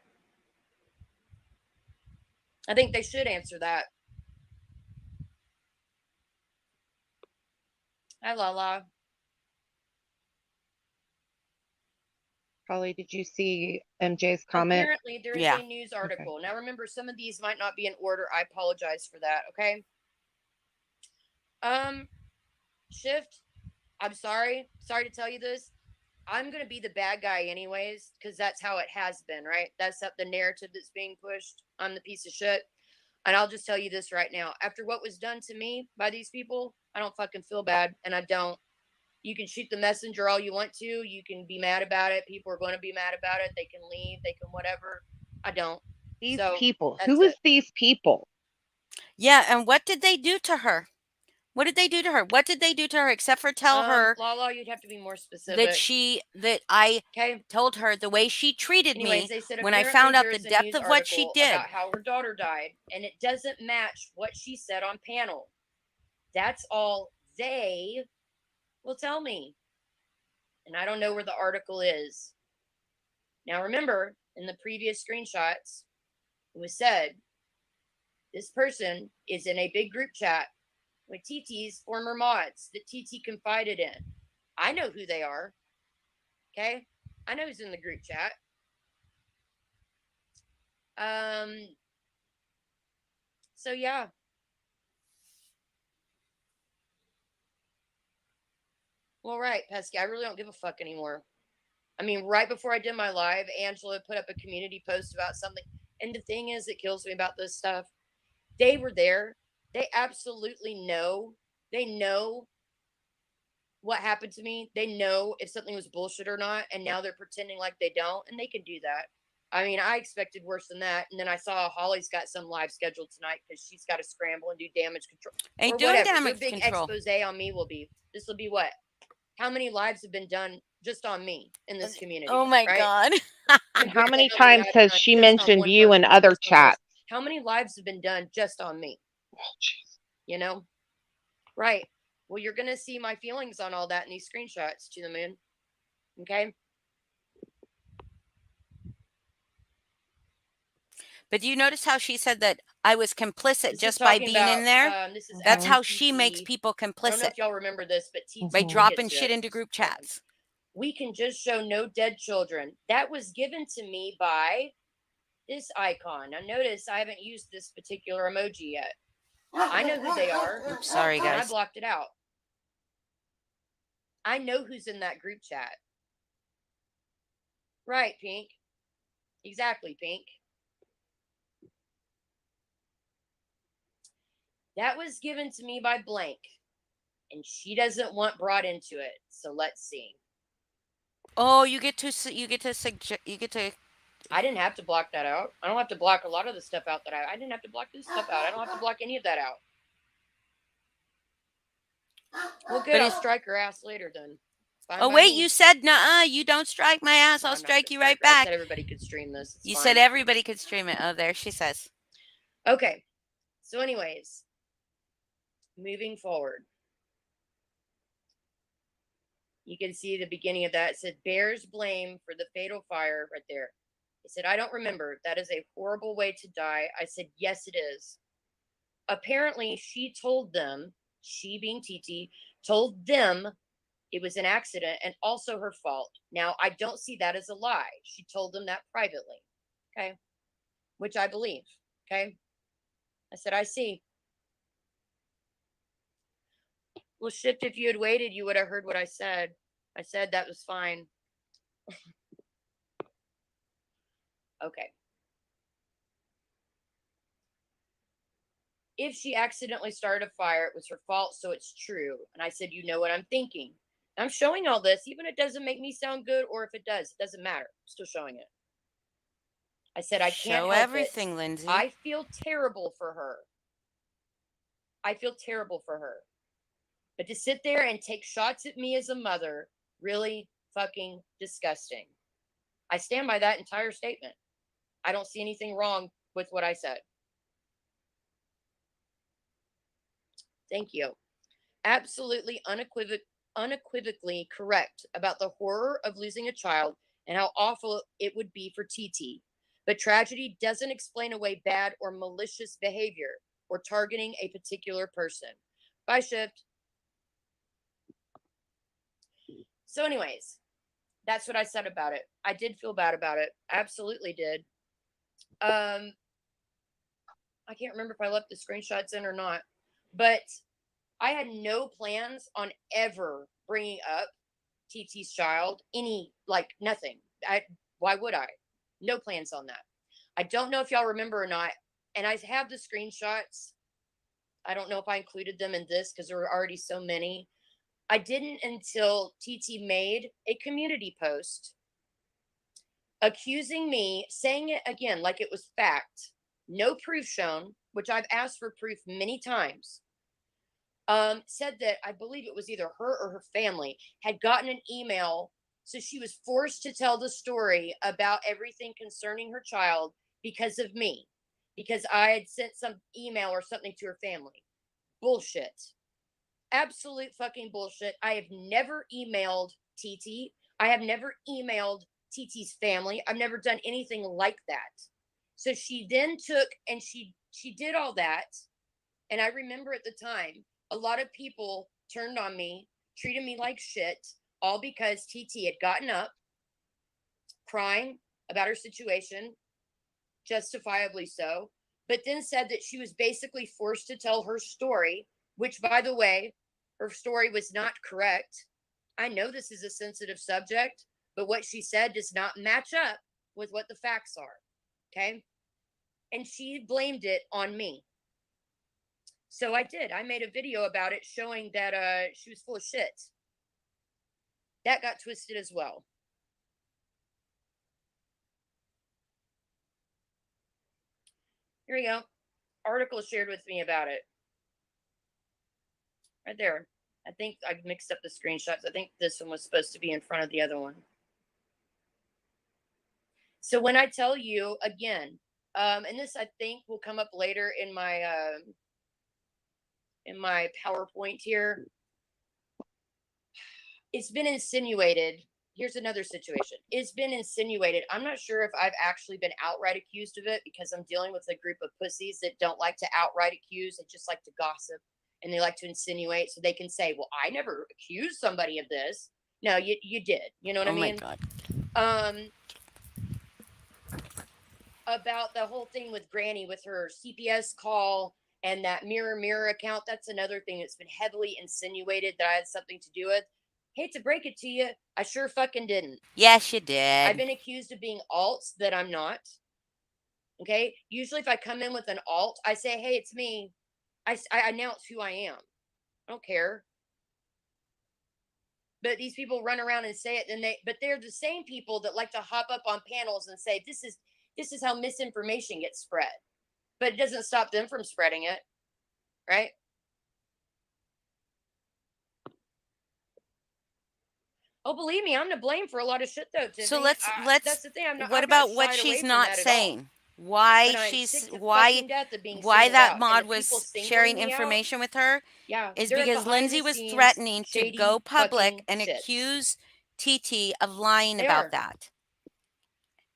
I think they should answer that. Hi, Lala. Holly, did you see MJ's comment? Apparently, there is Yeah. a news article. Okay. Now, remember, some of these might not be in order. I apologize for that. Okay. Shift. I'm sorry. Sorry to tell you this. I'm gonna be the bad guy anyways, because that's how it has been, right? That's the narrative that's being pushed. I'm the piece of shit. And I'll just tell you this right now. After what was done to me by these people, I don't fucking feel bad. And I don't. You can shoot the messenger all you want to. You can be mad about it. People are going to be mad about it. They can leave. They can whatever. I don't. These So, people. that's Who is it. these people? Yeah, and what did they do to her? What did they do to her? What did they do to her except for tell her Lala, you'd have to be more specific. that I Okay. told her the way she treated Anyways, me they said when I found out there the is a depth news of what she article did. about how her daughter died, and it doesn't match what she said on panel. That's all they will tell me. And I don't know where the article is. Now remember, in the previous screenshots, it was said this person is in a big group chat with TT's former mods that TT confided in. I know who they are. Okay? I know who's in the group chat. So yeah. Well, right, Pesky, I really don't give a fuck anymore. I mean, right before I did my live, Angela put up a community post about something. And the thing is, it kills me about this stuff. They were there. They absolutely know. They know what happened to me. They know if something was bullshit or not, and now they're pretending like they don't, and they can do that. I mean, I expected worse than that, and then I saw Holly's got some live scheduled tonight because she's got to scramble and do damage control Ain't or doing whatever. Their damage big control. expose on me will be. This will be what? How many lives have been done just on me in this community? Oh my right? God. And how many times has she mentioned you in other chats? How many lives have been done just on me? Oh, jeez. You know? Right. Well, you're going to see my feelings on all that in these screenshots to the moon. Okay. But do you notice how she said that I was complicit This just is by talking being about, in there? this is That's Mhm. how she makes TT. people I don't know complicit if y'all remember this, but TT by Mhm. dropping gets shit it. into group chats. We can just show no dead children. That was given to me by this icon. Now notice I haven't used this particular emoji yet. I know who they are. Oops, sorry, And I guys. blocked it out. I know who's in that group chat. Right, Pink. Exactly, Pink. That was given to me by Blank, and she doesn't want brought into it. So let's see. Oh, you get to I didn't have to block that out. I don't have to block a lot of the stuff out that I didn't have to block this stuff out. I don't have to block any of that out. Well, good. But I'll strike her ass later then. Fine Oh by wait, me. you said nuh-uh, you don't strike my ass, No, I'll I'm not gonna strike you right strike her. I back. said everybody could stream this. It's You fine. said everybody could stream it. Oh, there she says. Okay. So, anyways, moving forward. You can see the beginning of that. It said, bears blame for the fatal fire right there. It said, I don't remember. That is a horrible way to die. I said, yes, it is. Apparently, she told them, she being TT, told them it was an accident and also her fault. Now, I don't see that as a lie. She told them that privately. Okay. Which I believe. Okay. I said, I see. Well, shit, if you had waited, you would have heard what I said. I said that was fine. Okay. If she accidentally started a fire, it was her fault, so it's true. And I said, you know what I'm thinking. I'm showing all this, even if it doesn't make me sound good, or if it does, it doesn't matter. I'm still showing it. I said, I can't Show help everything, it. Lindsay. I feel terrible for her. I feel terrible for her. But to sit there and take shots at me as a mother, really fucking disgusting. I stand by that entire statement. I don't see anything wrong with what I said. Thank you. Absolutely unequivocally correct about the horror of losing a child and how awful it would be for TT. But tragedy doesn't explain away bad or malicious behavior or targeting a particular person. Bye, Shift. So, anyways, that's what I said about it. I did feel bad about it. I absolutely did. I can't remember if I left the screenshots in or not, but I had no plans on ever bringing up TT's child, nothing. Why would I? No plans on that. I don't know if y'all remember or not, and I have the screenshots. I don't know if I included them in this because there were already so many. I didn't until TT made a community post accusing me, saying it again like it was fact, no proof shown, which I've asked for proof many times. Said that I believe it was either her or her family had gotten an email. So she was forced to tell the story about everything concerning her child because of me, because I had sent some email or something to her family. Bullshit. Absolute fucking bullshit. I have never emailed TT. I have never emailed TT's family. I've never done anything like that. So she then took and she did all that. And I remember at the time, a lot of people turned on me, treated me like shit, all because TT had gotten up, crying about her situation, justifiably so, but then said that she was basically forced to tell her story, which, by the way, her story was not correct. I know this is a sensitive subject, but what she said does not match up with what the facts are. Okay. And she blamed it on me. So I did. I made a video about it showing that she was full of shit. That got twisted as well. Here we go. Article shared with me about it. Right there. I think I mixed up the screenshots. I think this one was supposed to be in front of the other one. So when I tell you again, and this I think will come up later in my PowerPoint here. It's been insinuated. Here's another situation. It's been insinuated. I'm not sure if I've actually been outright accused of it because I'm dealing with a group of pussies that don't like to outright accuse. They just like to gossip and they like to insinuate so they can say, well, I never accused somebody of this. No, you did. You know what I mean? Oh my God. About the whole thing with Granny with her CPS call and that mirror account. That's another thing that's been heavily insinuated that I had something to do with. Hate to break it to you, I sure fucking didn't. Yes, you did. I've been accused of being alt that I'm not. Okay. Usually, if I come in with an alt, I say, hey, it's me. I announce who I am. I don't care. But these people run around and say it, and but they're the same people that like to hop up on panels and say, this is how misinformation gets spread. But it doesn't stop them from spreading it. Right? Oh, believe me, I'm to blame for a lot of shit though, Tiffany. So let's that's the thing. I'm not. What about what she's not saying? Why that mod was sharing information with her? Yeah, is because Lindsay was threatening to go public and accuse TT of lying about that.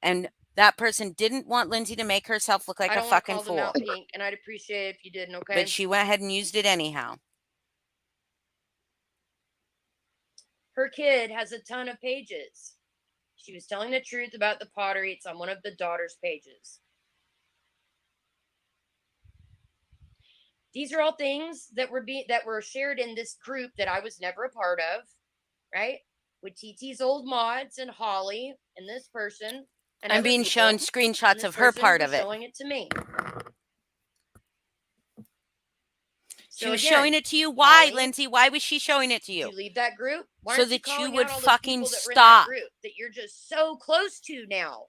And that person didn't want Lindsay to make herself look like a fucking fool. Them out pink, and I'd appreciate it if you didn't, okay? But she went ahead and used it anyhow. Her kid has a ton of pages. She was telling the truth about the pottery. It's on one of the daughter's pages. These are all things that were shared in this group that I was never a part of, right? With TT's old mods and Holly and this person. And I'm being shown screenshots of her part of it. Showing it to me. She was showing it to you. Why, Holly, Lindsay? Why was she showing it to you? Did you leave that group? Why so that you would fucking stop. That you're just so close to now.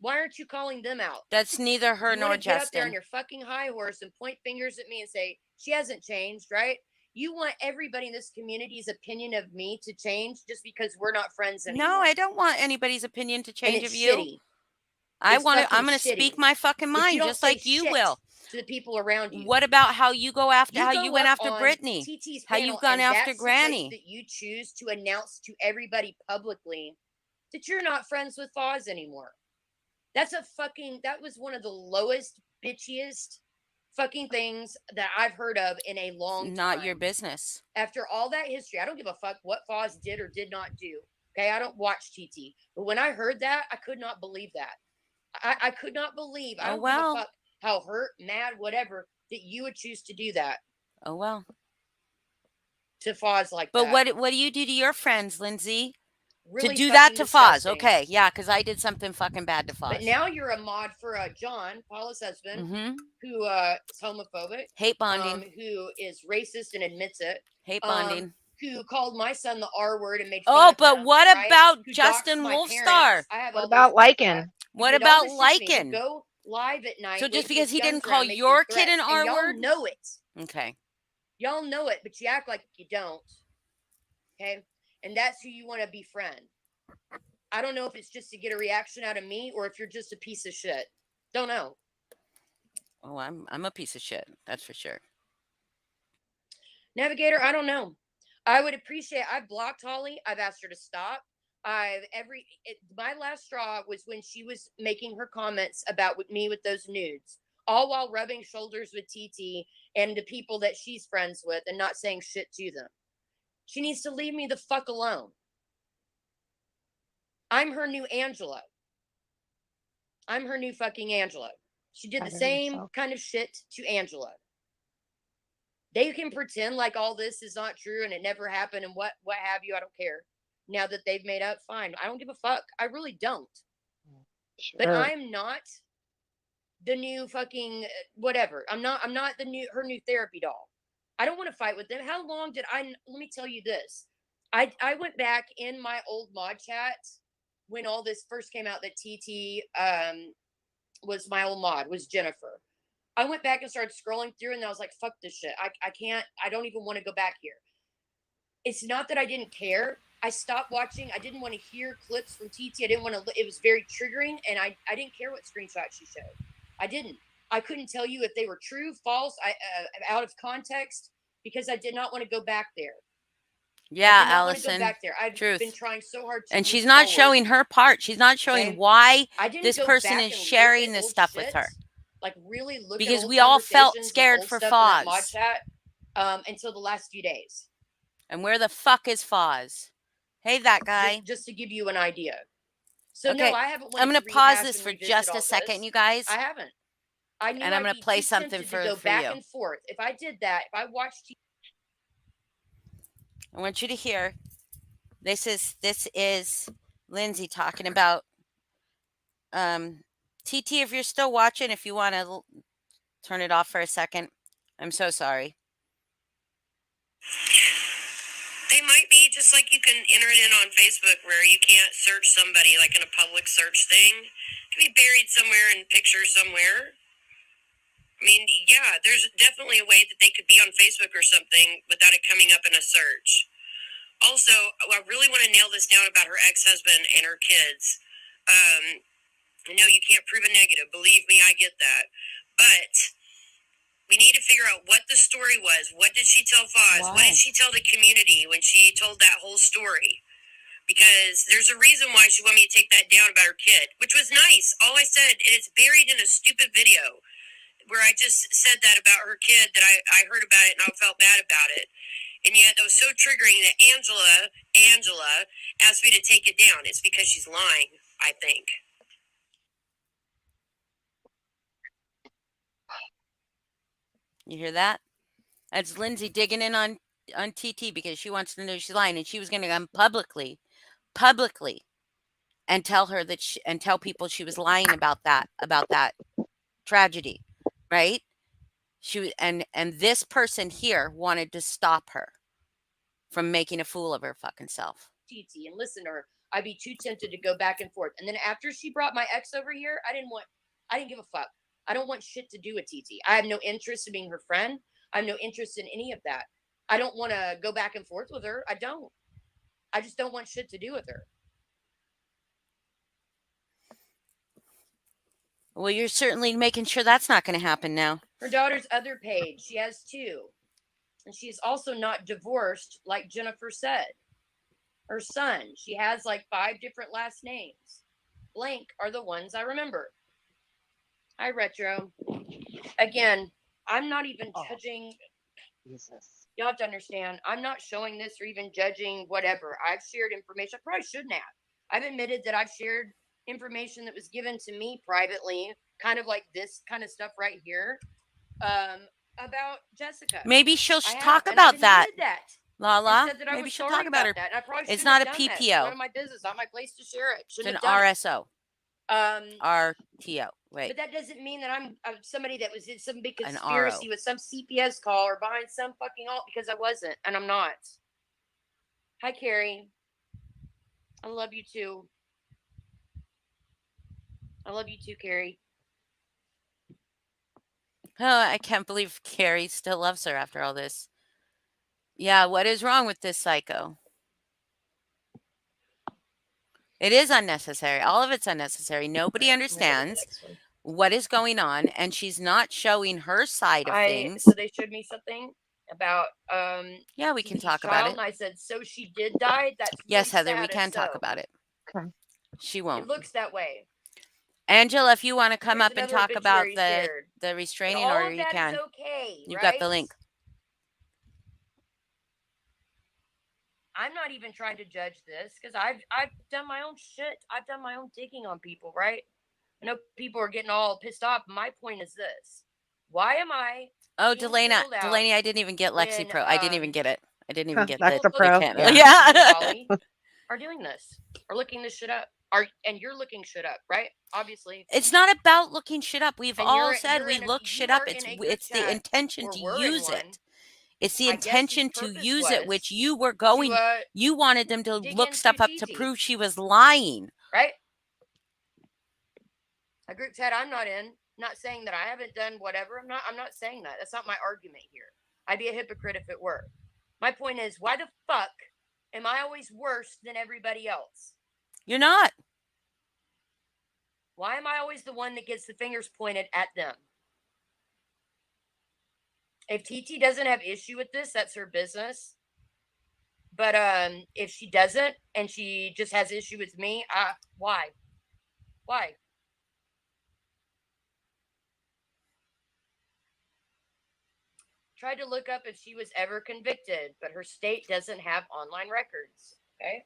Why aren't you calling them out? That's neither her nor Justin. Get up there on your fucking high horse and point fingers at me and say, she hasn't changed, right? You want everybody in this community's opinion of me to change just because we're not friends anymore. No, I don't want anybody's opinion to change of you. Shitty. I'm going to speak my fucking mind just like you will. To the people around you. What about how you go after how you went after Brittany? How you've gone after Granny? That you choose to announce to everybody publicly that you're not friends with Foz anymore. That was one of the lowest, bitchiest fucking things that I've heard of in a long time. Not your business. After all that history, I don't give a fuck what Foz did or did not do. Okay, I don't watch TT. But when I heard that, I could not believe that. I could not believe. I don't give a fuck how hurt, mad, whatever, that you would choose to do that. Oh, well. To Foz like that. But what do you do to your friends, Lindsay? Really to do that to Foz. Okay, yeah, because I did something fucking bad to Foz. But now you're a mod for John, Paula's husband, who is homophobic. Hate bonding. Who is racist and admits it. Hate bonding. Who called my son the R word and made fun of him, what about Justin Wolfstar? What about Lycan? What about Lycan? Go live at night. So just because he didn't call your kid an R word? Y'all know it. Okay. Y'all know it, but you act like you don't. Okay? And that's who you want to befriend. I don't know if it's just to get a reaction out of me or if you're just a piece of shit. Don't know. Oh, I'm a piece of shit. That's for sure. Navigator, I don't know. I would appreciate. I've blocked Holly. I've asked her to stop. My last straw was when she was making her comments about me with those nudes, all while rubbing shoulders with TT and the people that she's friends with and not saying shit to them. She needs to leave me the fuck alone. I'm her new Angela. I'm her new fucking Angela. She did the same kind of shit to Angela. They can pretend like all this is not true and it never happened and what have you. I don't care. Now that they've made up, fine. I don't give a fuck. I really don't. Sure. But I'm not the new fucking whatever. I'm not her new therapy doll. I don't want to fight with them. How long did I? Let me tell you this. I went back in my old mod chat when all this first came out that TT was my old mod, was Jennifer. I went back and started scrolling through, and I was like, fuck this shit. I can't, I don't even want to go back here. It's not that I didn't care. I stopped watching. I didn't want to hear clips from TT. I didn't want to, it was very triggering, and I didn't care what screenshot she showed. I didn't. I couldn't tell you if they were true, false, out of context, because I did not want to go back there. Yeah, I did not want to go Allison. back there. I've Truth. been trying so hard to And she's move not forward. showing her part. She's not showing Okay? why I didn't this go person back is and look sharing at this old stuff with shit, her. like really look Because at old we all felt conversations and scared old for stuff in that mod Foz. chat until the last few days. And where the fuck is Foz? Hey, that guy. Just to give you an idea. So Okay, no, I haven't I'm wanted going to to pause rehash this and for revisit just all a second, this. you guys. I haven't. I knew And I'm I'd going be to play too something tempted for to go back you. and forth. If I did that, if I watched I want you to hear. This is Lindsay talking about TT. If you're still watching, if you want to turn it off for a second, I'm so sorry. They might be just like you can enter it in on Facebook where you can't search somebody like in a public search thing. It could be buried somewhere in pictures somewhere. I mean, yeah, there's definitely a way that they could be on Facebook or something without it coming up in a search. Also, I really want to nail this down about her ex-husband and her kids. No, you can't prove a negative. Believe me, I get that. But we need to figure out what the story was. What did she tell Foz? Why? What did she tell the community when she told that whole story? Because there's a reason why she wanted me to take that down about her kid, which was nice. All I said, and it's buried in a stupid video where I just said that about her kid, that I heard about it and I felt bad about it. And yet that was so triggering that Angela asked me to take it down. It's because she's lying, I think. You hear that? That's Lindsay digging in on TT because she wants to know she's lying, and she was going to come publicly, and tell her that and tell people she was lying about that tragedy, right? And this person here wanted to stop her from making a fool of her fucking self. TT and listen to her, I'd be too tempted to go back and forth. And then after she brought my ex over here, I didn't give a fuck. I don't want shit to do with TT. I have no interest in being her friend. I have no interest in any of that. I don't want to go back and forth with her. I don't. I just don't want shit to do with her. Well, you're certainly making sure that's not going to happen now. Her daughter's other page, she has 2. And she's also not divorced, like Jennifer said. Her son, she has like 5 different last names. Blank are the ones I remember. Hi, Retro. Again, I'm not even judging. Jesus. You'll have to understand, I'm not showing this or even judging whatever. I've shared information. I probably shouldn't have. I've admitted that I've shared information that was given to me privately, kind of like this kind of stuff right here, about Jessica. Maybe she'll talk about that. Lala, said that maybe I was she'll sorry talk about her. that. And I probably It's not a have done that. It's PPO. none of my business. Not my place to share it. It's Shouldn't an have done RSO. it. RTO. Wait. But that doesn't mean that I'm somebody that was in some big An conspiracy RO. with some CPS call or behind some fucking alt, because I wasn't, and I'm not. Hi, Carrie. I love you too. I love you too, Carrie. Oh, I can't believe Carrie still loves her after all this. Yeah, what is wrong with this psycho? It is unnecessary. All of it's unnecessary. Nobody understands what is going on, and she's not showing her side of things. So they showed me something about yeah, we can TT's talk child, about it. and I said, so she did die? That's yes, really Heather, we sad, can if talk so. about it. Okay. She won't. It looks that way. Angela, if you want to come Here's up and another talk about obituary shared. the restraining All order, of you that can. is okay, You've right? got the link. I'm not even trying to judge this because I've done my own shit. I've done my own digging on people, right? I know people are getting all pissed off. My point is this: why am I? Oh, being Delaney, singled out I didn't even get Lexi when, Pro. I didn't even get it. I didn't even get That's the the pro. can- Yeah. Yeah. Holly are doing this or looking this shit up? And you're looking shit up, right? Obviously. It's not about looking shit up. We've And all said we you look shit are up. in a group It's the chat, intention or to were in use one. it. It's the I guess whose intention to purpose use it, which was you were going. to You wanted them to dig look into stuff up to TT. prove she was lying. Right? A group chat I'm not in. Not saying that I haven't done whatever. I'm not saying that. That's not my argument here. I'd be a hypocrite if it were. My point is, why the fuck am I always worse than everybody else? You're not. Why am I always the one that gets the fingers pointed at them? If TT doesn't have issue with this, that's her business. But if she doesn't and she just has issue with me, why? Why? Tried to look up if she was ever convicted, but her state doesn't have online records. Okay.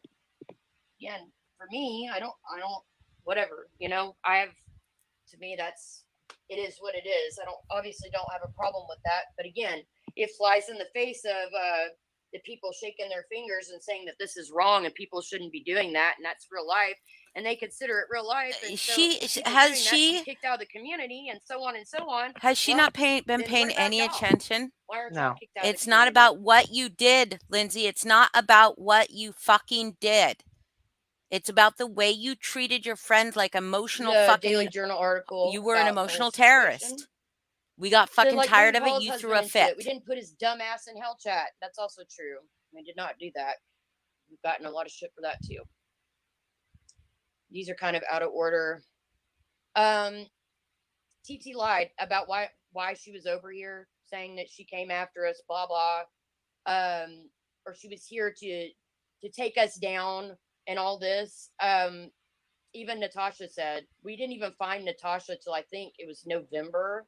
Again, for me, I don't, whatever, I have, to me, it is what it is. I obviously don't have a problem with that. But again, it flies in the face of the people shaking their fingers and saying that this is wrong and people shouldn't be doing that. And that's real life. And they consider it real life. And so she kicked out of the community and so on and so on. Has she not been paying any attention? Why aren't y'all kicked out of the It's not community? about what you did, Lindsay. It's not about what you fucking did. It's about the way you treated your friend like emotional fucking. Daily Journal article. You were an emotional terrorist. We got fucking tired of it. You threw a fit. We didn't put his dumb ass in hell chat. That's also true. We did not do that. We've gotten a lot of shit for that too. These are kind of out of order. TT lied about why she was over here, saying that she came after us, blah blah, or she was here to take us down and all this. Even Natasha said we didn't even find Natasha till I think it was November.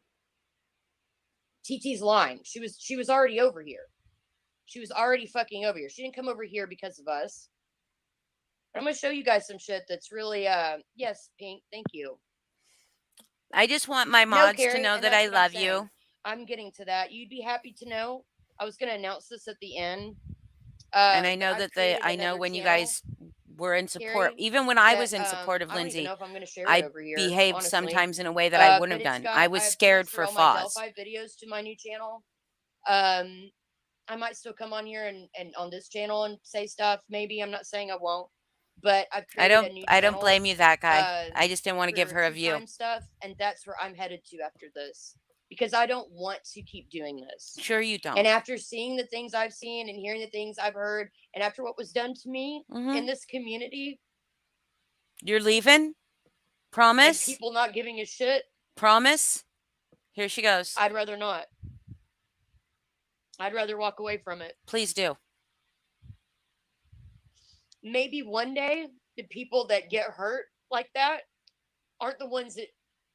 TT's lying. She was already over here. She was already fucking over here. She didn't come over here because of us. I'm gonna show you guys some shit that's really yes, Pink, thank you. I just want my mods Carrie, to know that I love you. I'm getting to that. You'd be happy to know. I was gonna announce this at the end. And I know that I know when you guys were in support, Carrie, even when I was in support of Lindsay, I behaved honestly. Sometimes in a way that I wouldn't have done. I was scared for Foz. My videos to my new channel. I might still come on here and on this channel and say stuff. Maybe I'm not saying I won't, but I've created a new channel. I don't blame you, that guy. I just didn't want to give her a view. Stuff, and that's where I'm headed to after this, because I don't want to keep doing this. Sure you don't. And after seeing the things I've seen and hearing the things I've heard, and after what was done to me in this community, you're leaving? Promise? And people not giving a shit? Promise? Here she goes. I'd rather not. I'd rather walk away from it. Please do. Maybe one day the people that get hurt like that aren't the ones that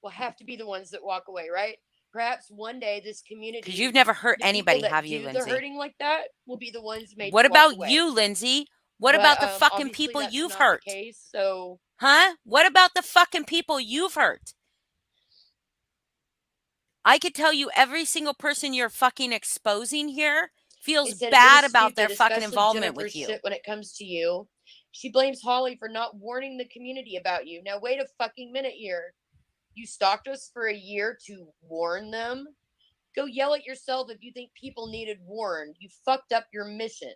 will have to be the ones that walk away, right? Perhaps one day this community, because you've never hurt anybody, have you, Lindsay? The hurting like that will be the ones made. What about you, Lindsay? What about the fucking people you've hurt? So, huh? What about the fucking people you've hurt? I could tell you every single person you're fucking exposing here feels bad about their fucking involvement with you. When it comes to you, she blames Holly for not warning the community about you. Now wait a fucking minute here. You stalked us for a year to warn them? Go yell at yourself if you think people needed warned. You fucked up your mission.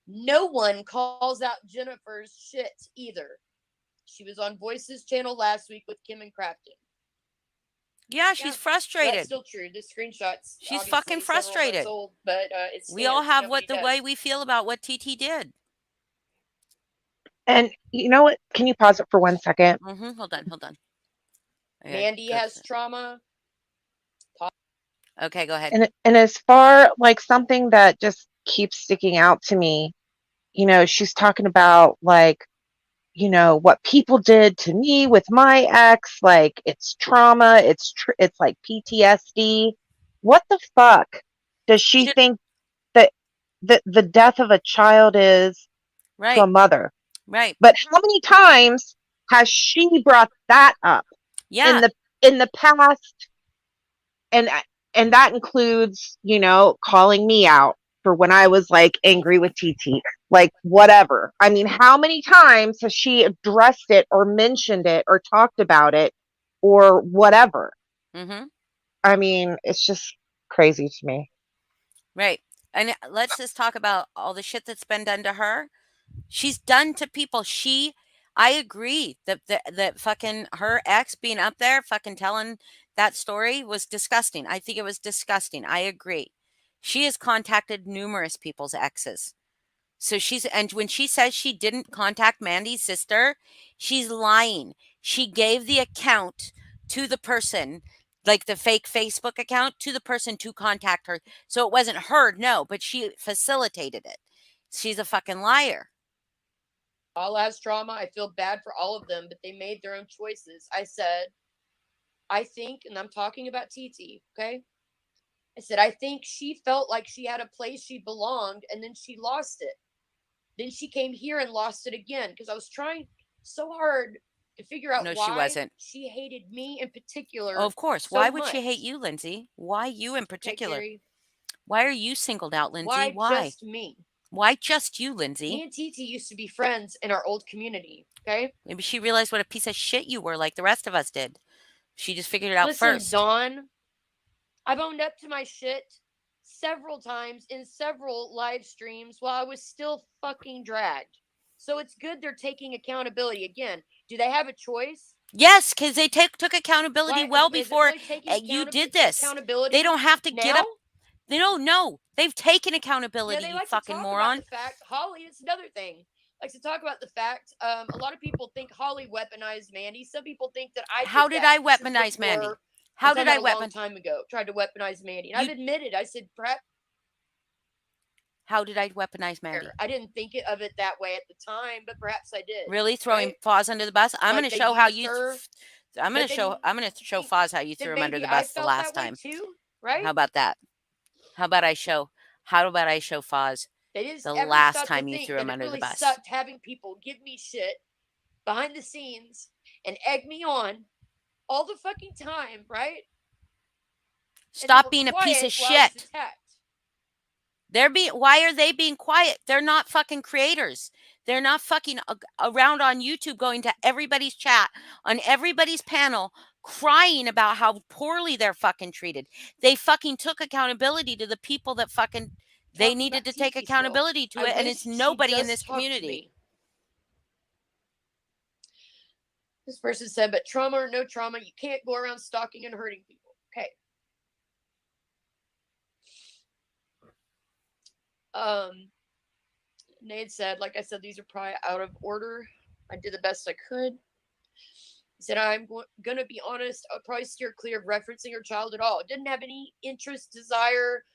No one calls out Jennifer's shit either. She was on Voices channel last week with Kim and Crafton. Yeah, she's frustrated. That's still true. The screenshots. She's fucking frustrated. Old, but we all have the way we feel about what TT did. And you know what? Can you pause it for 1 second? Hold on. Mandy has trauma. Okay, go ahead. And as far like something that just keeps sticking out to me, she's talking about like, what people did to me with my ex, like it's trauma, it's like PTSD. What the fuck does she think that the death of a child is to a mother? Right. But how many times has she brought that up? Yeah. In the past, and that includes, calling me out, for when I was like angry with TT, like whatever. I mean, how many times has she addressed it or mentioned it or talked about it or whatever? Mm-hmm. I mean, it's just crazy to me. Right. And let's just talk about all the shit that's been done to her. She's done to people. I agree that fucking her ex being up there fucking telling that story was disgusting. I think it was disgusting. I agree. She has contacted numerous people's exes. So and when she says she didn't contact Mandy's sister, she's lying. She gave the account to the person, like the fake Facebook account, to the person to contact her. So it wasn't her, no, but she facilitated it. She's a fucking liar. All has trauma. I feel bad for all of them, but they made their own choices. I said, I think, and I'm talking about TT, okay? I said, I think she felt like she had a place she belonged, and then she lost it. Then she came here and lost it again, because I was trying so hard to figure out No, she why wasn't. she hated me in particular. Oh, of course. So Why would she hate much. you, Lindsay? Why you in Okay, particular? Carrie. Why are you singled out, Lindsay? Why just me? Why just you, Me Lindsay? and TT used to be friends in our old community, okay? Maybe she realized what a piece of shit you were, like the rest of us did. She just figured it out Listen, first. Dawn, I've owned up to my shit several times in several live streams while I was still fucking dragged. So it's good they're taking accountability. Again, do they have a choice? Yes, because they took accountability Why well is it before really taking you did this. accountability? They don't have to get now? up. No. They've taken Yeah, accountability, they you like to fucking talk moron. about the fact. Holly, it's another thing. Likes to talk about the fact. A lot of people think Holly weaponized Mandy. Some people think that I did How did that. I This is weaponize Mandy? before. How I'm talking did I about a long weapon? time ago. Tried to weaponize Mandy, and You- I've admitted. I said, perhaps How did I weaponize Mandy? I didn't think of it that way at the time, but perhaps I did. Really throwing right? Foz under the bus? I'm Like going to they show how used you. her, I'm going to show. I'm going to show Foz how you then threw him under maybe the I bus the felt last that way time. too, right? How about that? How about I show? How about I show Foz They just the ever last stop time to you think threw that him it under the really bus? sucked having people give me shit behind the scenes and egg me on all the fucking time, right? Stop being a piece of shit. Why are they being quiet? They're not fucking creators. They're not fucking around on YouTube going to everybody's chat, on everybody's panel, crying about how poorly they're fucking treated. They fucking took accountability to the people that fucking they needed to take accountability to it, and it's nobody in this community. This person said, but trauma or no trauma, you can't go around stalking and hurting people. Okay. Nate said, like I said, these are probably out of order. I did the best I could. He said, I'm going to be honest, I would probably steer clear of referencing her child at all. Didn't have any interest, desire,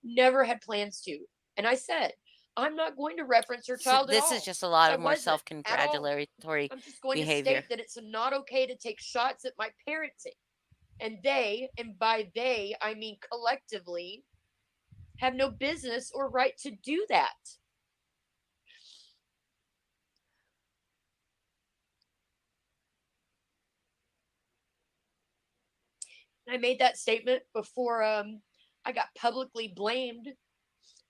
never had plans to. And I said, I'm not going to reference her child at all. This is just a lot of more wasn't at all. self-congratulatory I'm just going behavior. to state that it's not okay to take shots at my parenting. And they, and by they, I mean collectively, have no business or right to do that. I made that statement before I got publicly blamed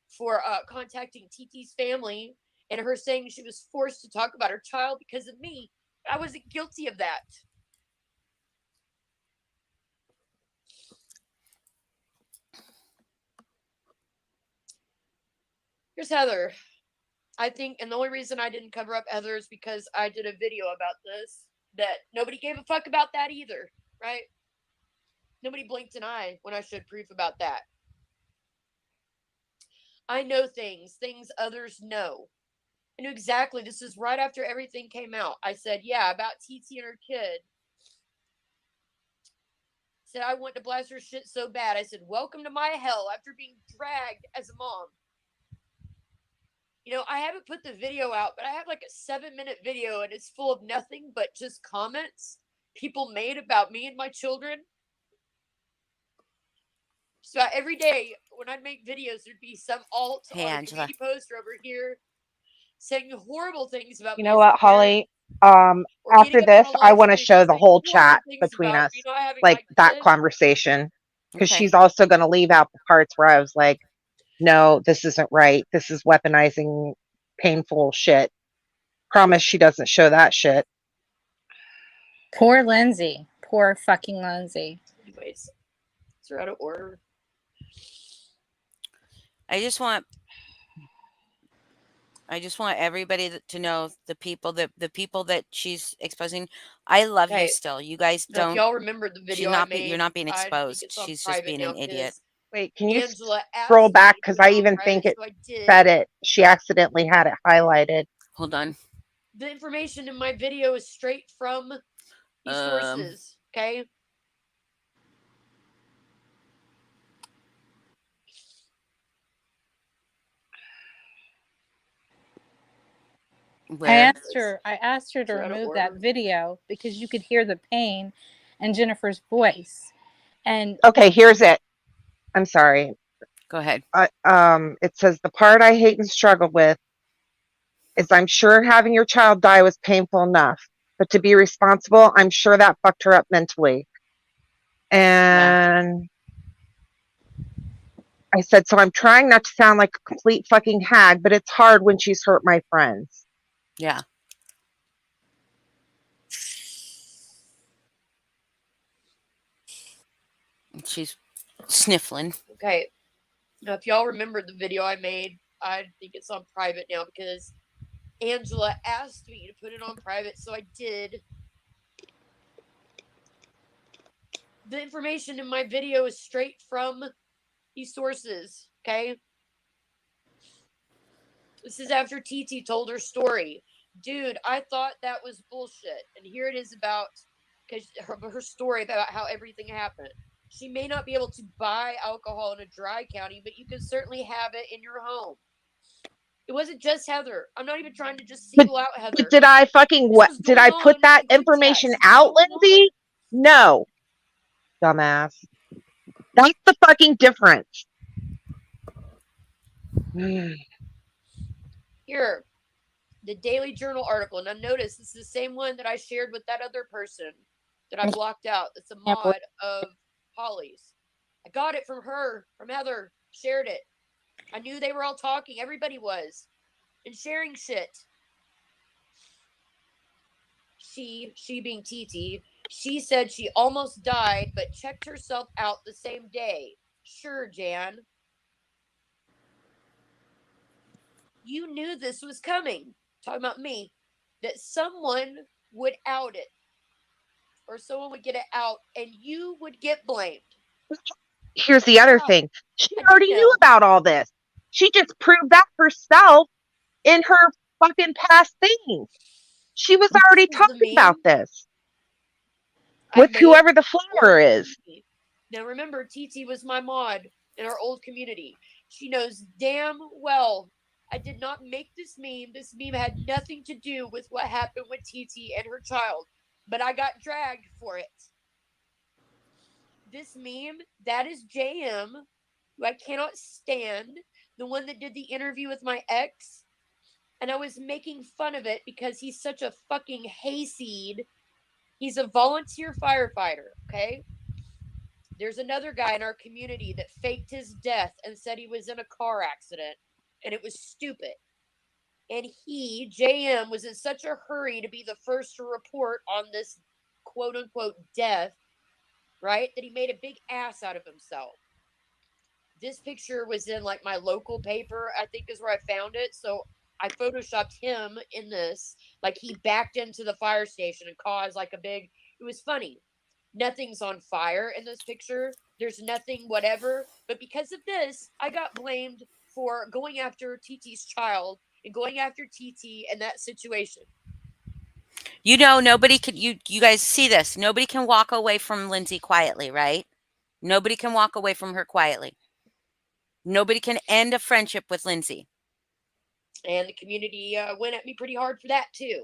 for contacting TT's family and her saying she was forced to talk about her child because of me. I wasn't guilty of that. Here's Heather. I think, and the only reason I didn't cover up Heather is because I did a video about this that nobody gave a fuck about that either, right? Nobody blinked an eye when I showed proof about that. I know things others know. I knew exactly. This is right after everything came out. I said, yeah, about TT and her kid. Said I want to blast her shit so bad. I said, welcome to my hell after being dragged as a mom. You know, I haven't put the video out, but I have like a 7-minute video and it's full of nothing but just comments people made about me and my children. So every day when I'd make videos, there'd be some alt on a community poster over here saying horrible things about you me. know what, Holly? After this, I want to show the whole chat between us, like that conversation, because she's also going to leave out the parts where I was like, no, this isn't right. This is weaponizing painful shit. Promise she doesn't show that shit. Poor Lindsay. Poor fucking Lindsay. Anyways, they're out of order. I just want everybody to know the people that she's exposing. I love you Okay. still. You guys Now, if don't. y'all remember the She's video I not. made, You're not being I think exposed. it's on She's just private being now an idiot. because Wait, can you Angela scroll asked back? me to Because put I it on even private, think it so I did. said it. She accidentally had it highlighted. Hold on. The information in my video is straight from these sources. Okay. Where? I asked her to They're out of remove that order. video because you could hear the pain in Jennifer's voice. And Okay, here's it. I'm sorry. Go ahead. It says the part I hate and struggle with is I'm sure having your child die was painful enough, but to be responsible, I'm sure that fucked her up mentally. And I said, so I'm trying not to sound like a complete fucking hag, but it's hard when she's hurt my friends. Yeah. She's sniffling. Okay. Now, if y'all remember the video I made, I think it's on private now because Angela asked me to put it on private, so I did. The information in my video is straight from these sources, okay? This is after TT told her story. Dude, I thought that was bullshit. And here it is about because her story about how everything happened. She may not be able to buy alcohol in a dry county, but you can certainly have it in your home. It wasn't just Heather. I'm not even trying to just single out Heather. But did I fucking This was did I going put on that in the group information chats. This was out, going Lindsay? on. No. Dumbass. That's the fucking difference. Here, the Daily Journal article. Now, notice this is the same one that I shared with that other person that I blocked out. It's a mod of Holly's. I got it from her, from Heather. Shared it. I knew they were all talking. Everybody was. And sharing shit. She being TT, she said she almost died, but checked herself out the same day. Sure, Jan. You knew this was coming. Talking about me. That someone would out it. Or someone would get it out and you would get blamed. Here's the other thing. She I already didn't knew know. about all this. She just proved that herself in her fucking past things. She was already This is the talking about meme this I with made whoever the old flower is. community. Now remember, TT was my mod in our old community. She knows damn well I did not make this meme. This meme had nothing to do with what happened with TT and her child, but I got dragged for it. This meme, that is JM, who I cannot stand, the one that did the interview with my ex, and I was making fun of it because he's such a fucking hayseed. He's a volunteer firefighter, okay? There's another guy in our community that faked his death and said he was in a car accident, and it was stupid. And he, JM, was in such a hurry to be the first to report on this quote unquote death, right? That he made a big ass out of himself. This picture was in like my local paper, I think is where I found it. So I photoshopped him in this. Like he backed into the fire station and caused like a big, it was funny. Nothing's on fire in this picture. There's nothing, whatever. But because of this, I got blamed for going after TT's child and going after TT in that situation. You know, nobody can. You guys see this. Nobody can walk away from Lindsay quietly, right? Nobody can walk away from her quietly. Nobody can end a friendship with Lindsay. And the community went at me pretty hard for that too.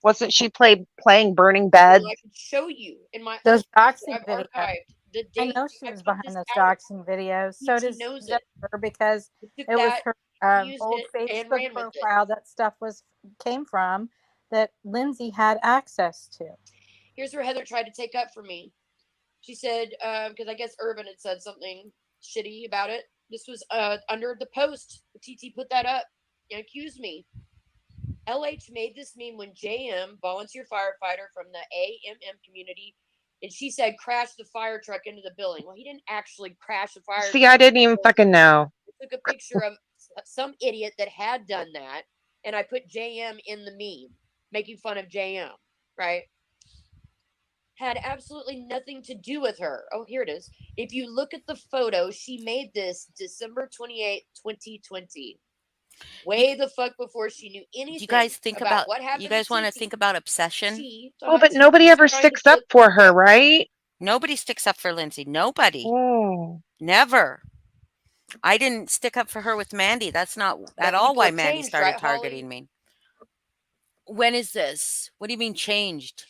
Wasn't she playing Burning Beds? Well, I could show you in my those doxing I've videos. archived the I date. know she I was put behind this those out. doxing videos. So TT does knows it. Jennifer because Took it was that, her used old it, and Facebook ran with it. profile that stuff came from that Lindsay had access to. Here's where Heather tried to take up for me. She said, because I guess Urban had said something shitty about it. This was under the post. TT put that up and accused me. LH made this meme when JM, volunteer firefighter from the AMM community, and she said crash the fire truck into the building. Well, he didn't actually crash the fire See, truck. I didn't even fucking know. I took a picture of some idiot that had done that, and I put JM in the meme, making fun of JM, right? Had absolutely nothing to do with her. Oh, here it is. If you look at the photo, she made this December 28th, 2020. Way the fuck before she knew Do anything you guys think about about? what You happened guys to want to TT. think about obsession? She, Oh, but nobody ever sticks up for her, right? Nobody sticks up for Lindsay. Nobody. Oh. Never. I didn't stick up for her with Mandy. That's not at But all people why have Mandy changed, started right, Holly? targeting me. When is this? What do you mean changed?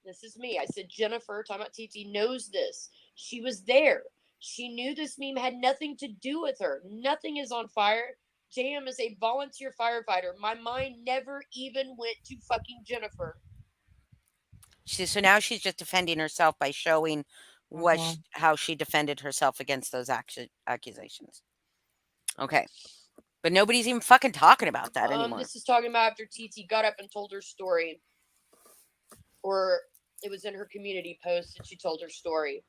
This is me. I said Jennifer, talking about TT, knows this. She was there. She knew this meme had nothing to do with her. Nothing is on fire. JM is a volunteer firefighter. My mind never even went to fucking Jennifer. So now she's just defending herself by showing how she defended herself against those accusations. Okay. But nobody's even fucking talking about that anymore. This is talking about after TT got up and told her story. Or it was in her community post that she told her story.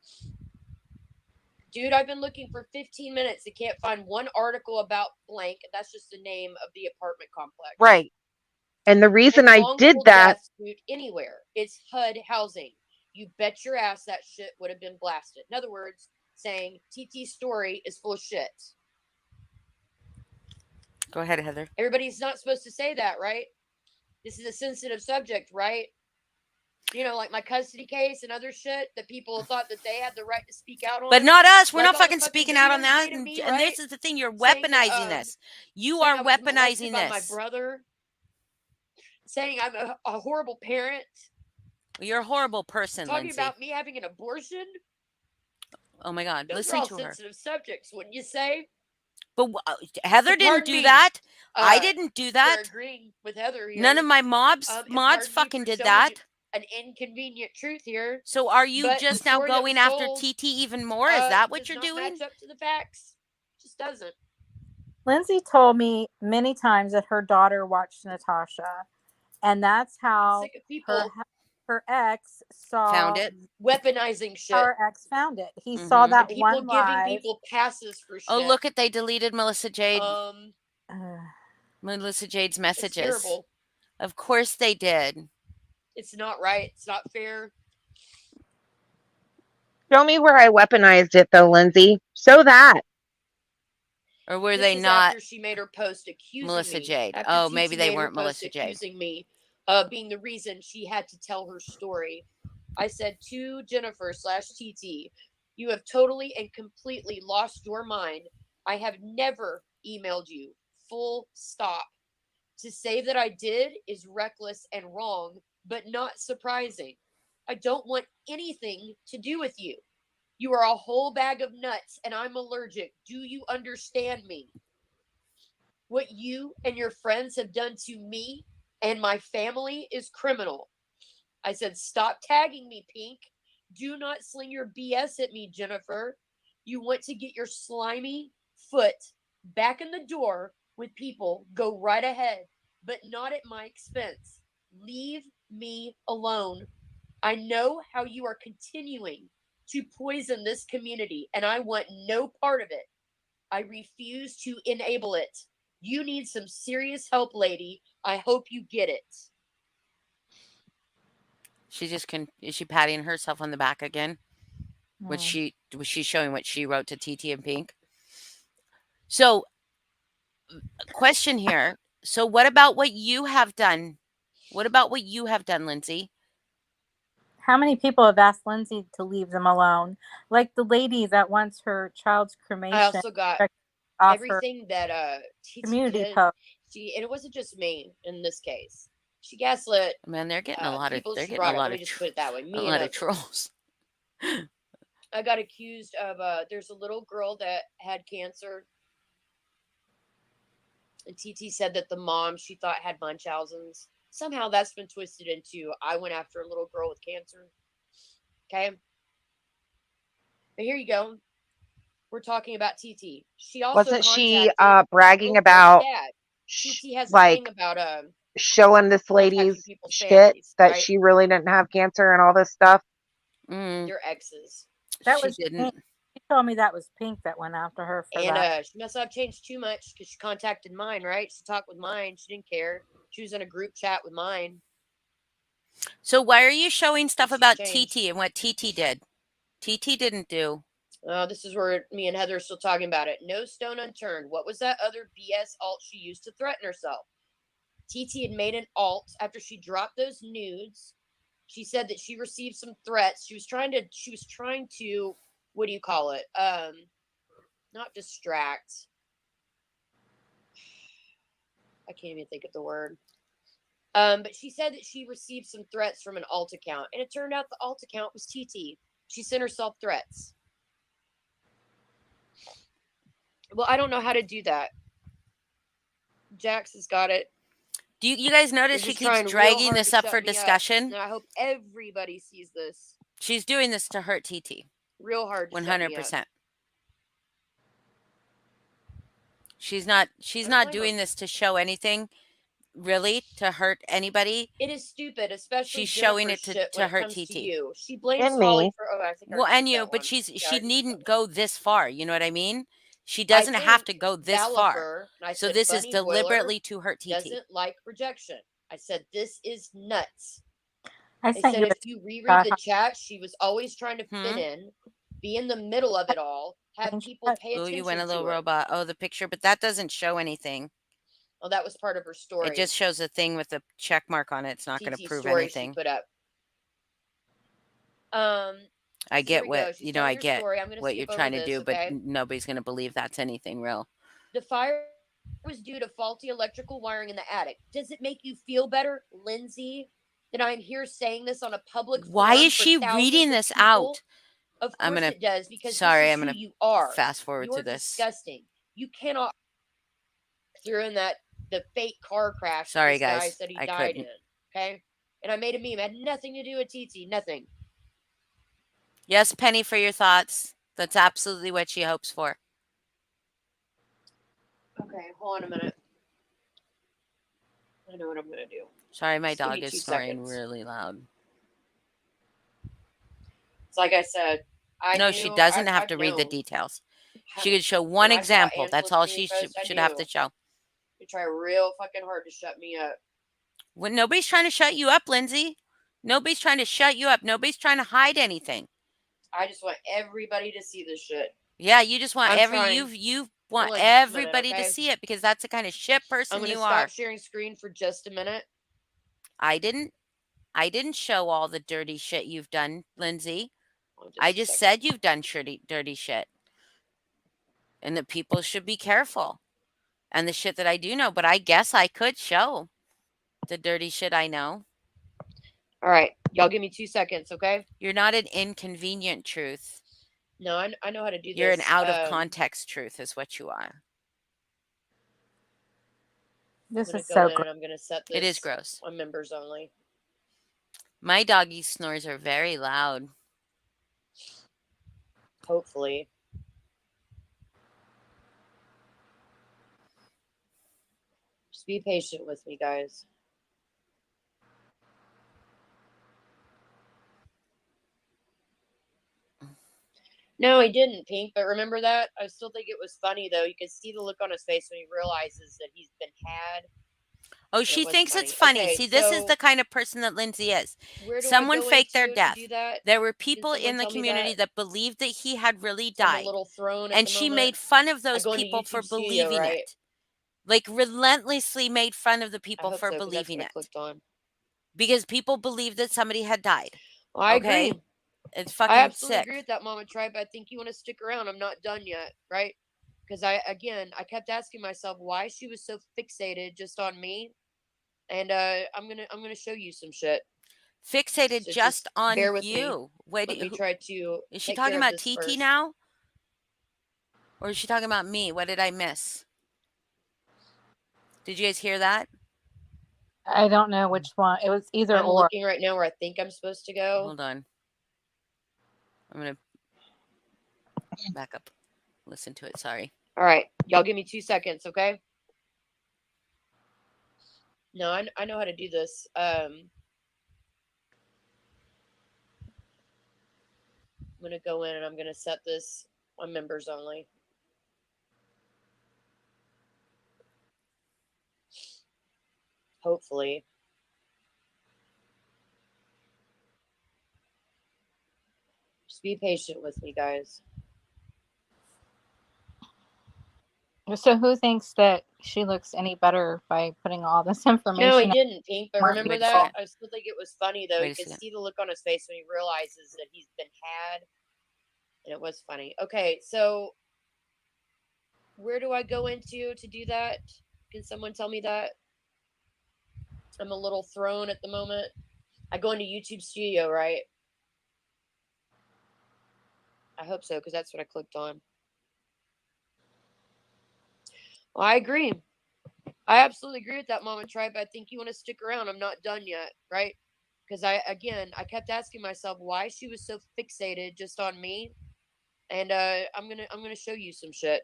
Dude, I've been looking for 15 minutes and can't find one article about blank. That's just the name of the apartment complex. Right. And the reason I did that. Anywhere. It's HUD housing. You bet your ass that shit would have been blasted. In other words, saying TT's story is full of shit. Go ahead, Heather. Everybody's not supposed to say that, right? This is a sensitive subject, right? You know, like my custody case and other shit that people thought that they had the right to speak out on. But not us. We're Like not fucking speaking out on that. And, me, and this is the thing. You're weaponizing this. You are weaponizing by this. my brother. Saying I'm a horrible parent. Well, you're a horrible person, Talking Lindsay. about me having an abortion. Oh my God. Those listen are all to her. sensitive subjects, wouldn't you say? But Heather didn't do that. I didn't do that. Agreeing with Heather here. None of my mods fucking did that. An inconvenient truth here. So are you just now going after TT even more? Is that what you're doing? Match up to the facts. Just doesn't. Lindsay told me many times that her daughter watched Natasha, and that's how her ex found it. Weaponizing shit. Her ex found it. He saw that people one live. Giving people passes for shit. Oh, look at, they deleted Melissa Jade. Melissa Jade's messages. It's terrible. Of course they did. It's not right. It's not fair. Show me where I weaponized it, though, Lindsay. Show that. Or were they not? After she made her post accusing Melissa me. Jade. After maybe they weren't Melissa Jade. Accusing me of being the reason she had to tell her story. I said to Jennifer/TT, you have totally and completely lost your mind. I have never emailed you. Full stop. To say that I did is reckless and wrong, but not surprising. I don't want anything to do with you. You are a whole bag of nuts and I'm allergic. Do you understand me? What you and your friends have done to me and my family is criminal. I said, stop tagging me, Pink. Do not sling your BS at me, Jennifer. You want to get your slimy foot back in the door with people, go right ahead, but not at my expense. Leave me alone. I know how you are continuing to poison this community, and I want no part of it. I refuse to enable it. You need some serious help, lady. I hope you get it. She just is she patting herself on the back again? Was she showing what she wrote to TT and Pink? So, question here. So, what about what you have done? What about what you have done, Lindsay? How many people have asked Lindsay to leave them alone? Like the lady that wants her child's cremation. I also got everything that TT community did. post. And it wasn't just me in this case. She gaslit. Man, they're getting a lot of. They're getting a lot of. Let me just put it that way. A lot of trolls. I got accused of. There's a little girl that had cancer, and TT said that the mom she thought had Munchausen's. Somehow that's been twisted into I went after a little girl with cancer. Okay, but here you go. We're talking about TT. She also Wasn't she contacted bragging Will Clark's about dad. TT has a like thing about showing this contacting lady's people's shit families, that right? she really didn't have cancer and all this stuff? Mm, Their exes. That she was didn't. Pink. She told me that was Pink that went after her for And that. she must not have changed too much because she contacted mine, right? She talked with mine. She didn't care. She was in a group chat with mine. So why are you showing stuff she's about changed. TT and what TT did? TT didn't do. This is where me and Heather are still talking about it. No stone unturned. What was that other BS alt she used to threaten herself? TT had made an alt after she dropped those nudes. She said that she received some threats. She was trying to what do you call it? Not distract. I can't even think of the word. But she said that she received some threats from an alt account, and it turned out the alt account was TT. She sent herself threats. Well, I don't know how to do that. Jax has got it. Do you guys notice she keeps dragging this up for discussion? And I hope everybody sees this. She's doing this to hurt TT. Real hard to 100%. She's not doing this to show anything, really, to hurt anybody. It is stupid, especially she's showing it to hurt TT. To you. She blames And Holly me. for I think Well, and you, but she needn't go this far. You know what I mean? She doesn't have to go this far. So this is deliberately to hurt TT. Doesn't like rejection. I said this is nuts. I They sent said you if you reread the chat, she was always trying to fit in, be in the middle of it all, have people pay attention. Oh, you went a little robot. Oh, the picture, but that doesn't show anything. Oh, that was part of her story. It just shows a thing with a check mark on it. It's not going to prove anything. She put up. I get what I get what you're trying to do, but nobody's going to believe that's anything real. The fire was due to faulty electrical wiring in the attic. Does it make you feel better, Lindsay, that I'm here saying this on a public forum? Why is she reading this out? Of course it does, because sorry, this is I'm gonna who you are. Fast forward You're to this. Disgusting. You cannot through in the fake car crash. Sorry, this guys. Guy said he died in. Okay, and I made a meme. It had nothing to do with TT. Nothing. Yes, Penny, for your thoughts. That's absolutely what she hopes for. Okay, hold on a minute. I know what I'm gonna do. Sorry, my dog is snoring really loud. It's like I said. She doesn't have to read the details. She could show one example. That's all she should have to show. You try real fucking hard to shut me up. Well, nobody's trying to shut you up, Lindsay. Nobody's trying to shut you up. Nobody's trying to hide anything. I just want everybody to see this shit. Yeah, you just want you want everybody to see it because that's the kind of shit person you are. I'm gonna stop sharing screen for just a minute. I didn't show all the dirty shit you've done, Lindsay. I just said you've done dirty shit. And that people should be careful. And the shit that I do know, but I guess I could show the dirty shit I know. All right. Y'all give me 2 seconds, okay? You're not an inconvenient truth. No, I know how to do this. You're an out of context truth is what you are. This is so gross. I'm going to set this. It is gross. On members only. My doggy snores are very loud. Hopefully. Just be patient with me, guys. No, he didn't, Pink. But remember that? I still think it was funny, though. You could see the look on his face when he realizes that he's been had. Oh, she thinks it's funny. Okay, see, this is the kind of person that Lindsay is. Someone faked their death. There were people in the community that believed that he had really died. And she made fun of those people for believing it. Like, relentlessly made fun of the people for believing it. Because people believed that somebody had died. Well, I agree. It's fucking I absolutely sick. agree with that, Mama Tribe. I think you want to stick around. I'm not done yet, right? Because I kept asking myself why she was so fixated just on me, and I'm gonna show you some shit. Fixated so just on you. Wait, let me try to. Is she talking about TT now, or is she talking about me? What did I miss? Did you guys hear that? I don't know which one. It was either I'm looking right now where I think I'm supposed to go. Hold on. I'm going to back up a listen to it. Sorry. All right, y'all give me 2 seconds, okay? No, I know how to do this. I'm gonna go in and I'm gonna set this on members only. Hopefully. Just be patient with me, guys. So who thinks that she looks any better by putting all this information? No, he out? didn't, Pink. But More remember Wait a that? second. I still think it was funny, though. Wait You a could second. see the look on his face when he realizes that he's been had. And it was funny. Okay, so where do I go into to do that? Can someone tell me that? I'm a little thrown at the moment. I go into YouTube Studio, right? I hope so, because that's what I clicked on. Well, I agree. I absolutely agree with that, Mama Tribe. I think you want to stick around. I'm not done yet, right? Because I kept asking myself why she was so fixated just on me, and I'm gonna show you some shit.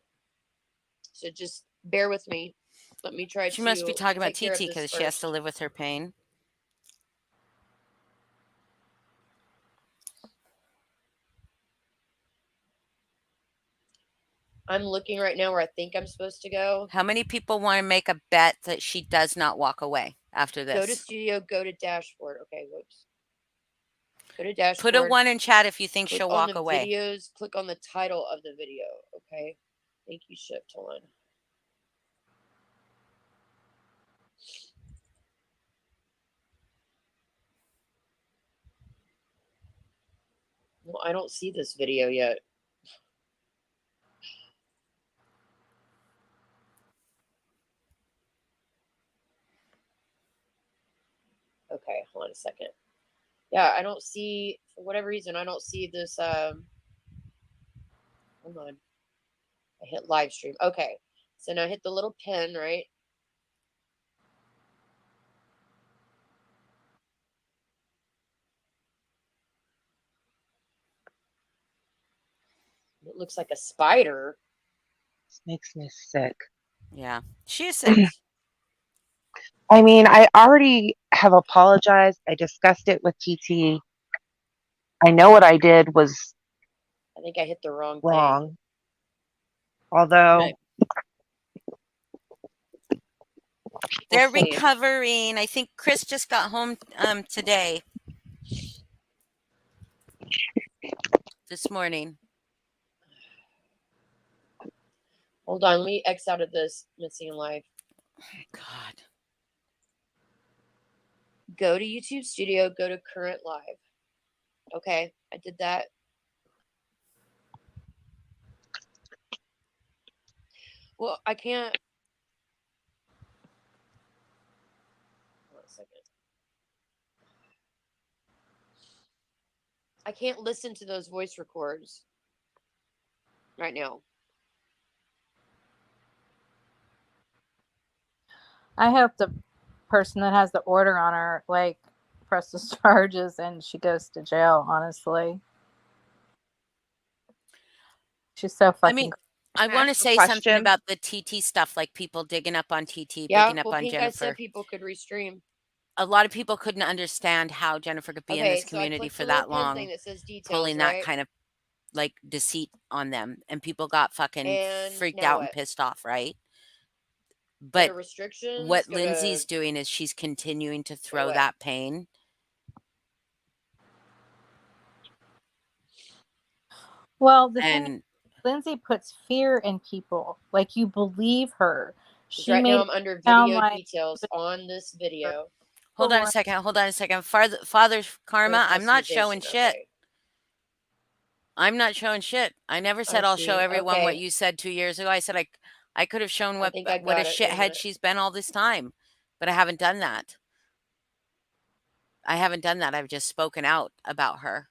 So just bear with me. Let me try She must be to talking about take care TT of this because she has to first. live with her pain. I'm looking right now where I think I'm supposed to go. How many people want to make a bet that she does not walk away after this? Go to Studio. Go to Dashboard. Okay, whoops. Go to Dashboard. Put a 1 in chat if you think Click she'll on walk the away. videos. Click on the title of the video. Okay. Thank you, Shift. Hold on. Well, I don't see this video yet. Okay, hold on a second. Yeah, I don't see, for whatever reason, I don't see this. Hold on. I hit live stream. Okay. So now I hit the little pen, right? It looks like a spider. This makes me sick. Yeah, she is sick. I mean, I already have apologized. I discussed it with TT. I know what I did was I think I hit the wrong thing. wrong. Although Right. They're recovering. I think Chris just got home today. This morning. Hold on, let me X out of this missing life. God. Go to YouTube Studio, go to current live. Okay, I did that. Well, I can't. Hold on a second. I can't listen to those voice records right now. I hope the person that has the order on her like presses charges and she goes to jail. Honestly, she's so fucking. I mean, I want to say something about the TT stuff, like people digging up on TT, Yeah, digging up well, on Pink, I Jennifer. said people could restream. A lot of people couldn't understand how Jennifer could be in this So I community clicked for the little that pen long, thing that says details, pulling right? that kind of like deceit on them, and people got fucking And freaked now out and what? pissed off, right? Go But to restrictions. what Go Lindsay's to doing is she's continuing to throw what? that pain. Well, the thing is, And Lindsay puts fear in people. Like you believe her. She right made now it I'm under sound video like details on this video. hold on a second. Father Karma, I'm not showing shit. Okay. I'm not showing shit. I never said I'll show see. everyone what Okay. you said 2 years ago. I said I could have shown I think I what a got it. Wait a shithead minute. she's been all this time, but I haven't done that. I've just spoken out about her.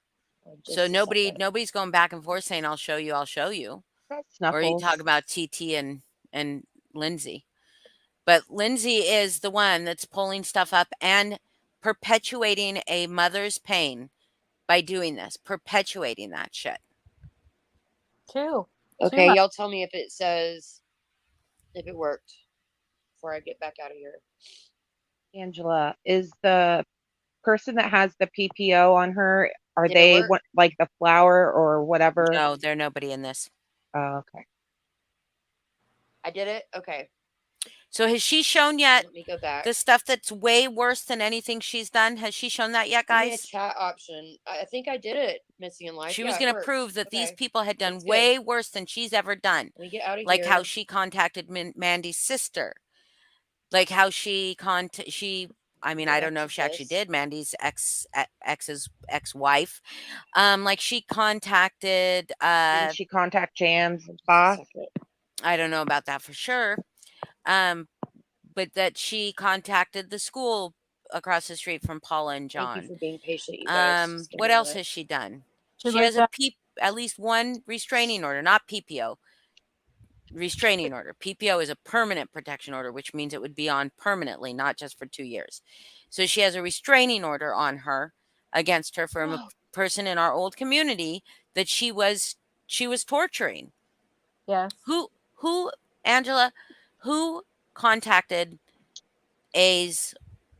Just So a second. nobody's going back and forth saying I'll show you. Or you talk about TT and Lindsay. But Lindsay is the one that's pulling stuff up and perpetuating a mother's pain by doing this, perpetuating that shit. True. Okay, y'all tell me if it says if it worked before I get back out of here. Angela, is the person that has the PPO on her, are Did it they work? like the flower or whatever? No, they're nobody in this. Oh, okay. I did it? Okay. So has she shown yet Let me go back. the stuff that's way worse than anything she's done? Has she shown that yet, Give me a guys? chat option. I think I did it, Missy in Life. She Yeah, was it going to worked. prove that these Okay. people had done That's good. way worse than she's ever done. Let me get out of Like here. how she contacted Mandy's sister. Like how I mean, Go I back don't know to if she actually this. did, Mandy's ex's ex-wife. Like she contacted Didn't she contact Jam's Just a boss? second. I don't know about that for sure. But that she contacted the school across the street from Paula and Thank you John. for being patient, you guys. Just give What me a else minute. has she done? She She has looked at least one restraining order, not PPO. Restraining order. PPO is a permanent protection order, which means it would be on permanently, not just for 2 years. So she has a restraining order on her against her from a person in our old community that she was torturing. Yes. Who Angela, who contacted A's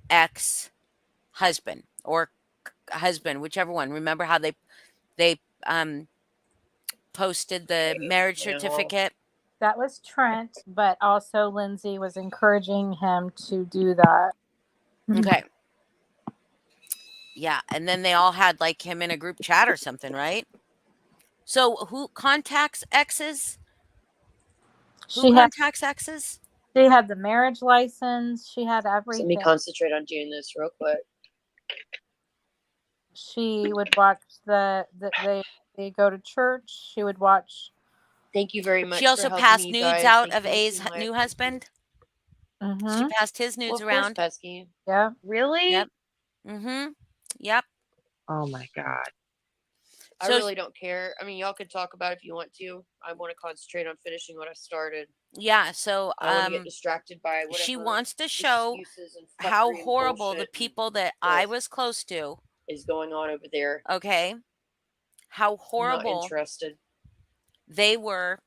ex-husband or husband, whichever one? Remember how they posted the marriage certificate? That was Trent, but also Lindsay was encouraging him to do that. Okay. Yeah, and then they all had like him in a group chat or something, right? So who contacts exes? Who She contacts exes? had the marriage license. She had everything. Let me concentrate on doing this real quick. She would watch they go to church. She would watch. Thank you very much. She also passed nudes out of A's new husband. She passed his nudes around. Pesky. Yeah. Really? Yep. Mm-hmm. Yep. Oh my God. I really don't care. I mean, y'all could talk about it if you want to. I want to concentrate on finishing what I started. Yeah, so I want to get distracted by whatever. She wants to show how horrible the people that I was close to is going on over there. Okay. How horrible I'm not interested. They were.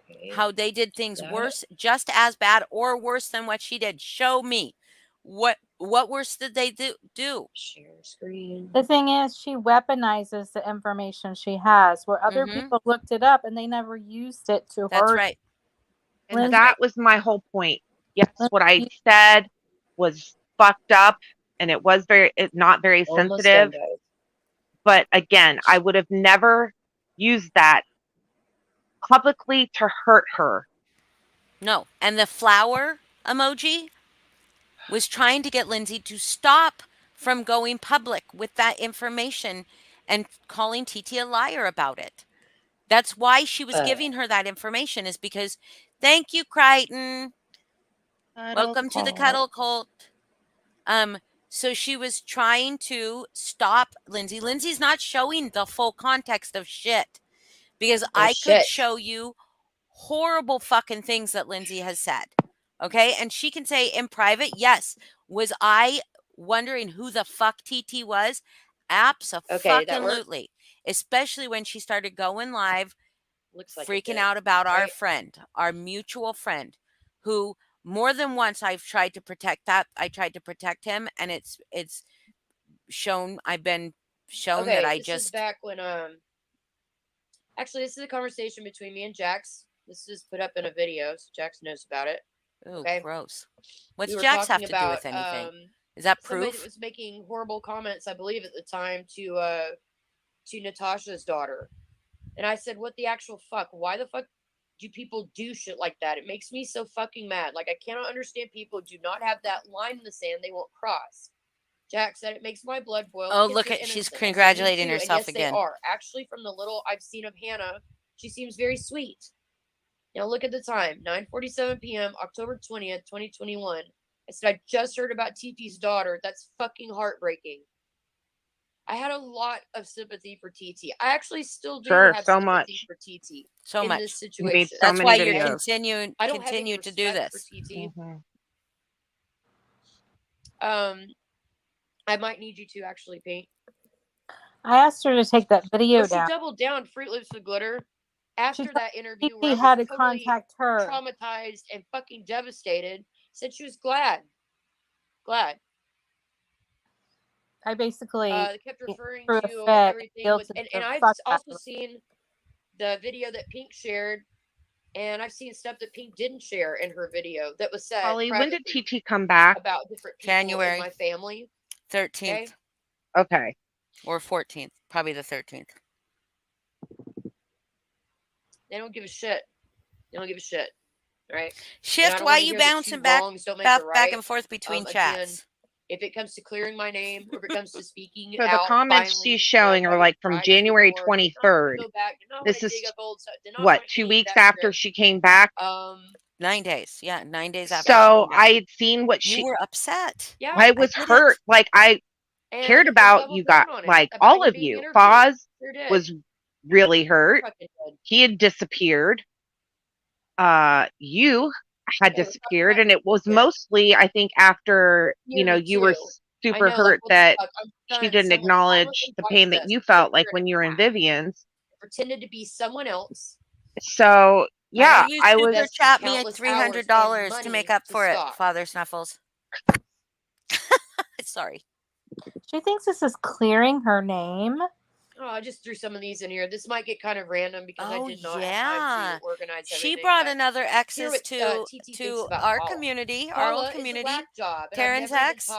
Okay. How they did things worse, just as bad or worse than what she did. Show me. What worse did they do? Share screen. The thing is, she weaponizes the information she has, where other people looked it up and they never used it to hurt. That's right. And that was my whole point. Yes, what I said was fucked up, and it was not very sensitive. But again, I would have never used that publicly to hurt her. No, and the flower emoji was trying to get Lindsay to stop from going public with that information and calling TT a liar about it. That's why she was giving her that information, is because, thank you, Crichton. Welcome to the Cuddle Cult. So she was trying to stop Lindsay. Lindsay's not showing the full context of shit, because I could show you horrible fucking things that Lindsay has said. Okay. And she can say in private, yes, was I wondering who the fuck TT was? Absolutely. Especially when she started going live, freaking out about our friend, our mutual friend, who more than once I've tried to protect that. I tried to protect him, and it's shown. I've been shown that I this is back when actually, this is a conversation between me and Jax. This is put up in a video, so Jax knows about it. Oh, gross. What's Jax have to do with anything? Is that proof? Somebody was making horrible comments, I believe, at the time to Natasha's daughter. And I said, what the actual fuck? Why the fuck do people do shit like that? It makes me so fucking mad. Like, I cannot understand people who do not have that line in the sand they won't cross. Jack said it makes my blood boil. Oh, look at, she's congratulating herself and yes, again. They are. Actually, from the little I've seen of Hannah, she seems very sweet. Now look at the time, 9:47 p.m., October 20th, 2021. I said, I just heard about TT's daughter. That's fucking heartbreaking. I had a lot of sympathy for TT. I actually still do have sympathy for TT so in much. this situation. That's why you're continue to do this. For TT. I might need you to actually paint. I asked her to take that video down. She doubled down. Fruit Loops with glitter. after that interview where He I had was to totally contact her. traumatized and fucking devastated, said she was glad. I basically Kept referring threw a to fit, everything with, guilted and the I've fuck out also of her. seen the video that Pink shared, and I've seen stuff that Pink didn't share in her video that was said Holly, when did privately TT come back? about different people January in my family. 13th Okay. or 14th, probably the 13th. They don't give a shit. Right? Shift, why you bouncing back and forth between chats? If it comes to clearing my name, or if it comes to speaking So out, the comments finally, she's showing are like from January 23rd. This is what, 2 weeks after she came back? 9 days. Yeah, 9 days after. So I had seen what you were upset. Yeah, I was hurt. Like I cared about you got like all of you. Foz was really hurt. He had disappeared. You had disappeared, and it was mostly, I think, after you were super hurt that she didn't acknowledge the pain that you felt like when you were in Vivian's. Pretended to be someone else. So yeah, I was super chat me at $300 to make up for it, Father Snuffles. Sorry. She thinks this is clearing her name. Oh, I just threw some of these in here. This might get kind of random because I did not have time to organize everything. She brought another exes to our community, our old community. Taryn's ex.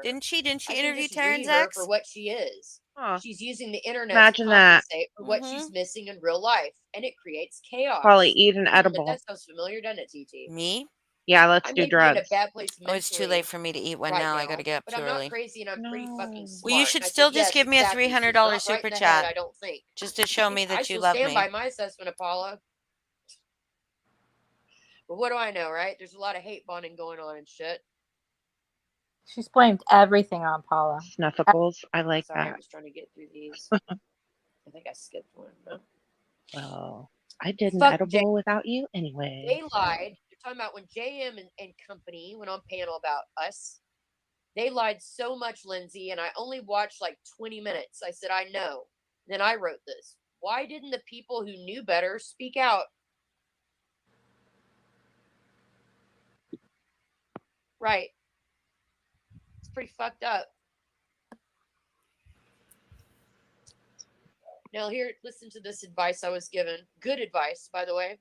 Didn't she interview Taryn's ex? For what she is. Huh. She's using the internet Imagine to compensate for what she's missing in real life, and it creates chaos. Probably eat an edible. That sounds familiar, doesn't it, TT? Me? Yeah, let's do drugs. In a bad place it's too late for me to eat one now. I gotta get up too early. I'm not crazy, and I'm pretty fucking smart. Well, you should still just give me a $300 super chat. I don't think. Just to show me that you love me. I me. stand by my assessment of Paula. But what do I know, right? There's a lot of hate bonding going on and shit. She's blamed everything on Paula. Snuffles, I like Sorry, that. I was trying to get through these. I think I skipped one. No? Well, I did an edible without you anyway. They lied. You're talking about when JM and company went on panel about us. They lied so much, Lindsay, and I only watched like 20 minutes. I said, I know. Then I wrote this. Why didn't the people who knew better speak out? Right. It's pretty fucked up. Now here, listen to this advice I was given. Good advice, by the way.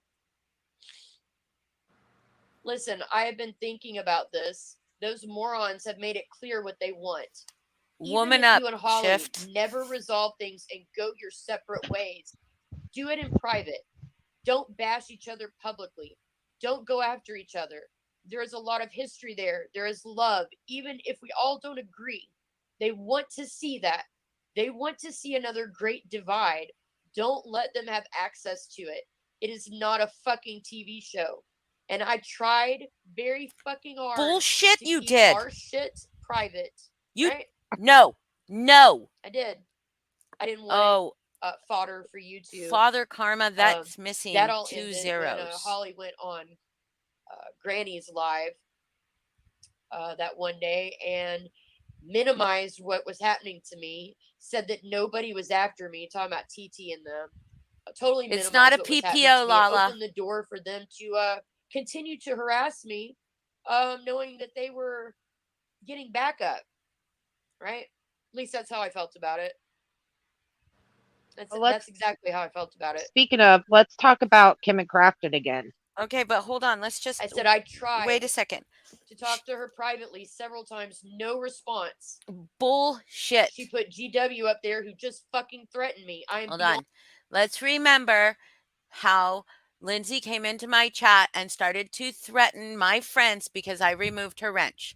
Listen, I have been thinking about this. Those morons have made it clear what they want. Woman up, you and Holly Shift. Never resolve things and go your separate ways. Do it in private. Don't bash each other publicly. Don't go after each other. There is a lot of history there. There is love. Even if we all don't agree, they want to see that. They want to see another great divide. Don't let them have access to it. It is not a fucking TV show. And I tried very fucking hard. Bullshit, to you keep did. Our shit private. You right? No. I did. I didn't want fodder for you to. Father Karma, that's missing that all 2 zeros. When Holly went on Granny's live that one day and minimized what was happening to me. Said that nobody was after me. Talking about TT and them. Totally minimized. It's not a PPO, Lala. Opened the door for them to continue to harass me, knowing that they were getting backup. Right? At least that's how I felt about it. That's exactly how I felt about it. Speaking of, let's talk about Kim and Crafton again. Okay, but hold on. Let's just. I said I tried. Wait a second. To talk to her privately several times, no response. Bullshit. She put GW up there who just fucking threatened me. Hold on. Let's remember how Lindsay came into my chat and started to threaten my friends because I removed her wrench.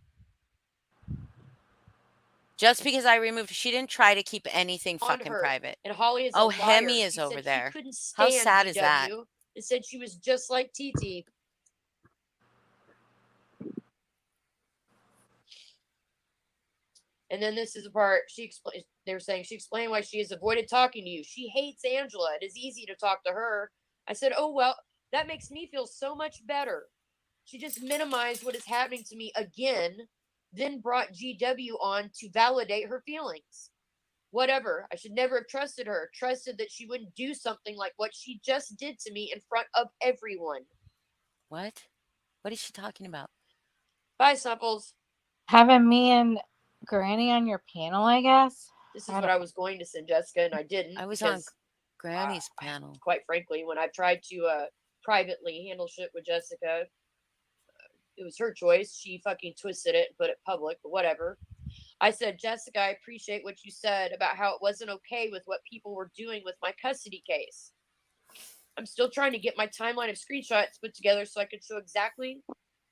Just because I removed, she didn't try to keep anything fucking private. And Holly is Hemi is over there. How sad is that? And said she was just like TT. And then this is the part she explained. They were saying she explained why she has avoided talking to you. She hates Angela. It is easy to talk to her. I said, oh, well, that makes me feel so much better. She just minimized what is happening to me again, then brought GW on to validate her feelings. whatever. I should never have trusted her. Trusted that she wouldn't do something like what she just did to me in front of everyone. What? What is she talking about? Bye, Snuffles. Having me and Granny on your panel, I guess. This is what I was going to send Jessica, and I didn't. I was on Granny's panel. Quite frankly, when I've tried to privately handle shit with Jessica, it was her choice. She fucking twisted it and put it public, but whatever. I said, Jessica, I appreciate what you said about how it wasn't okay with what people were doing with my custody case. I'm still trying to get my timeline of screenshots put together so I could show exactly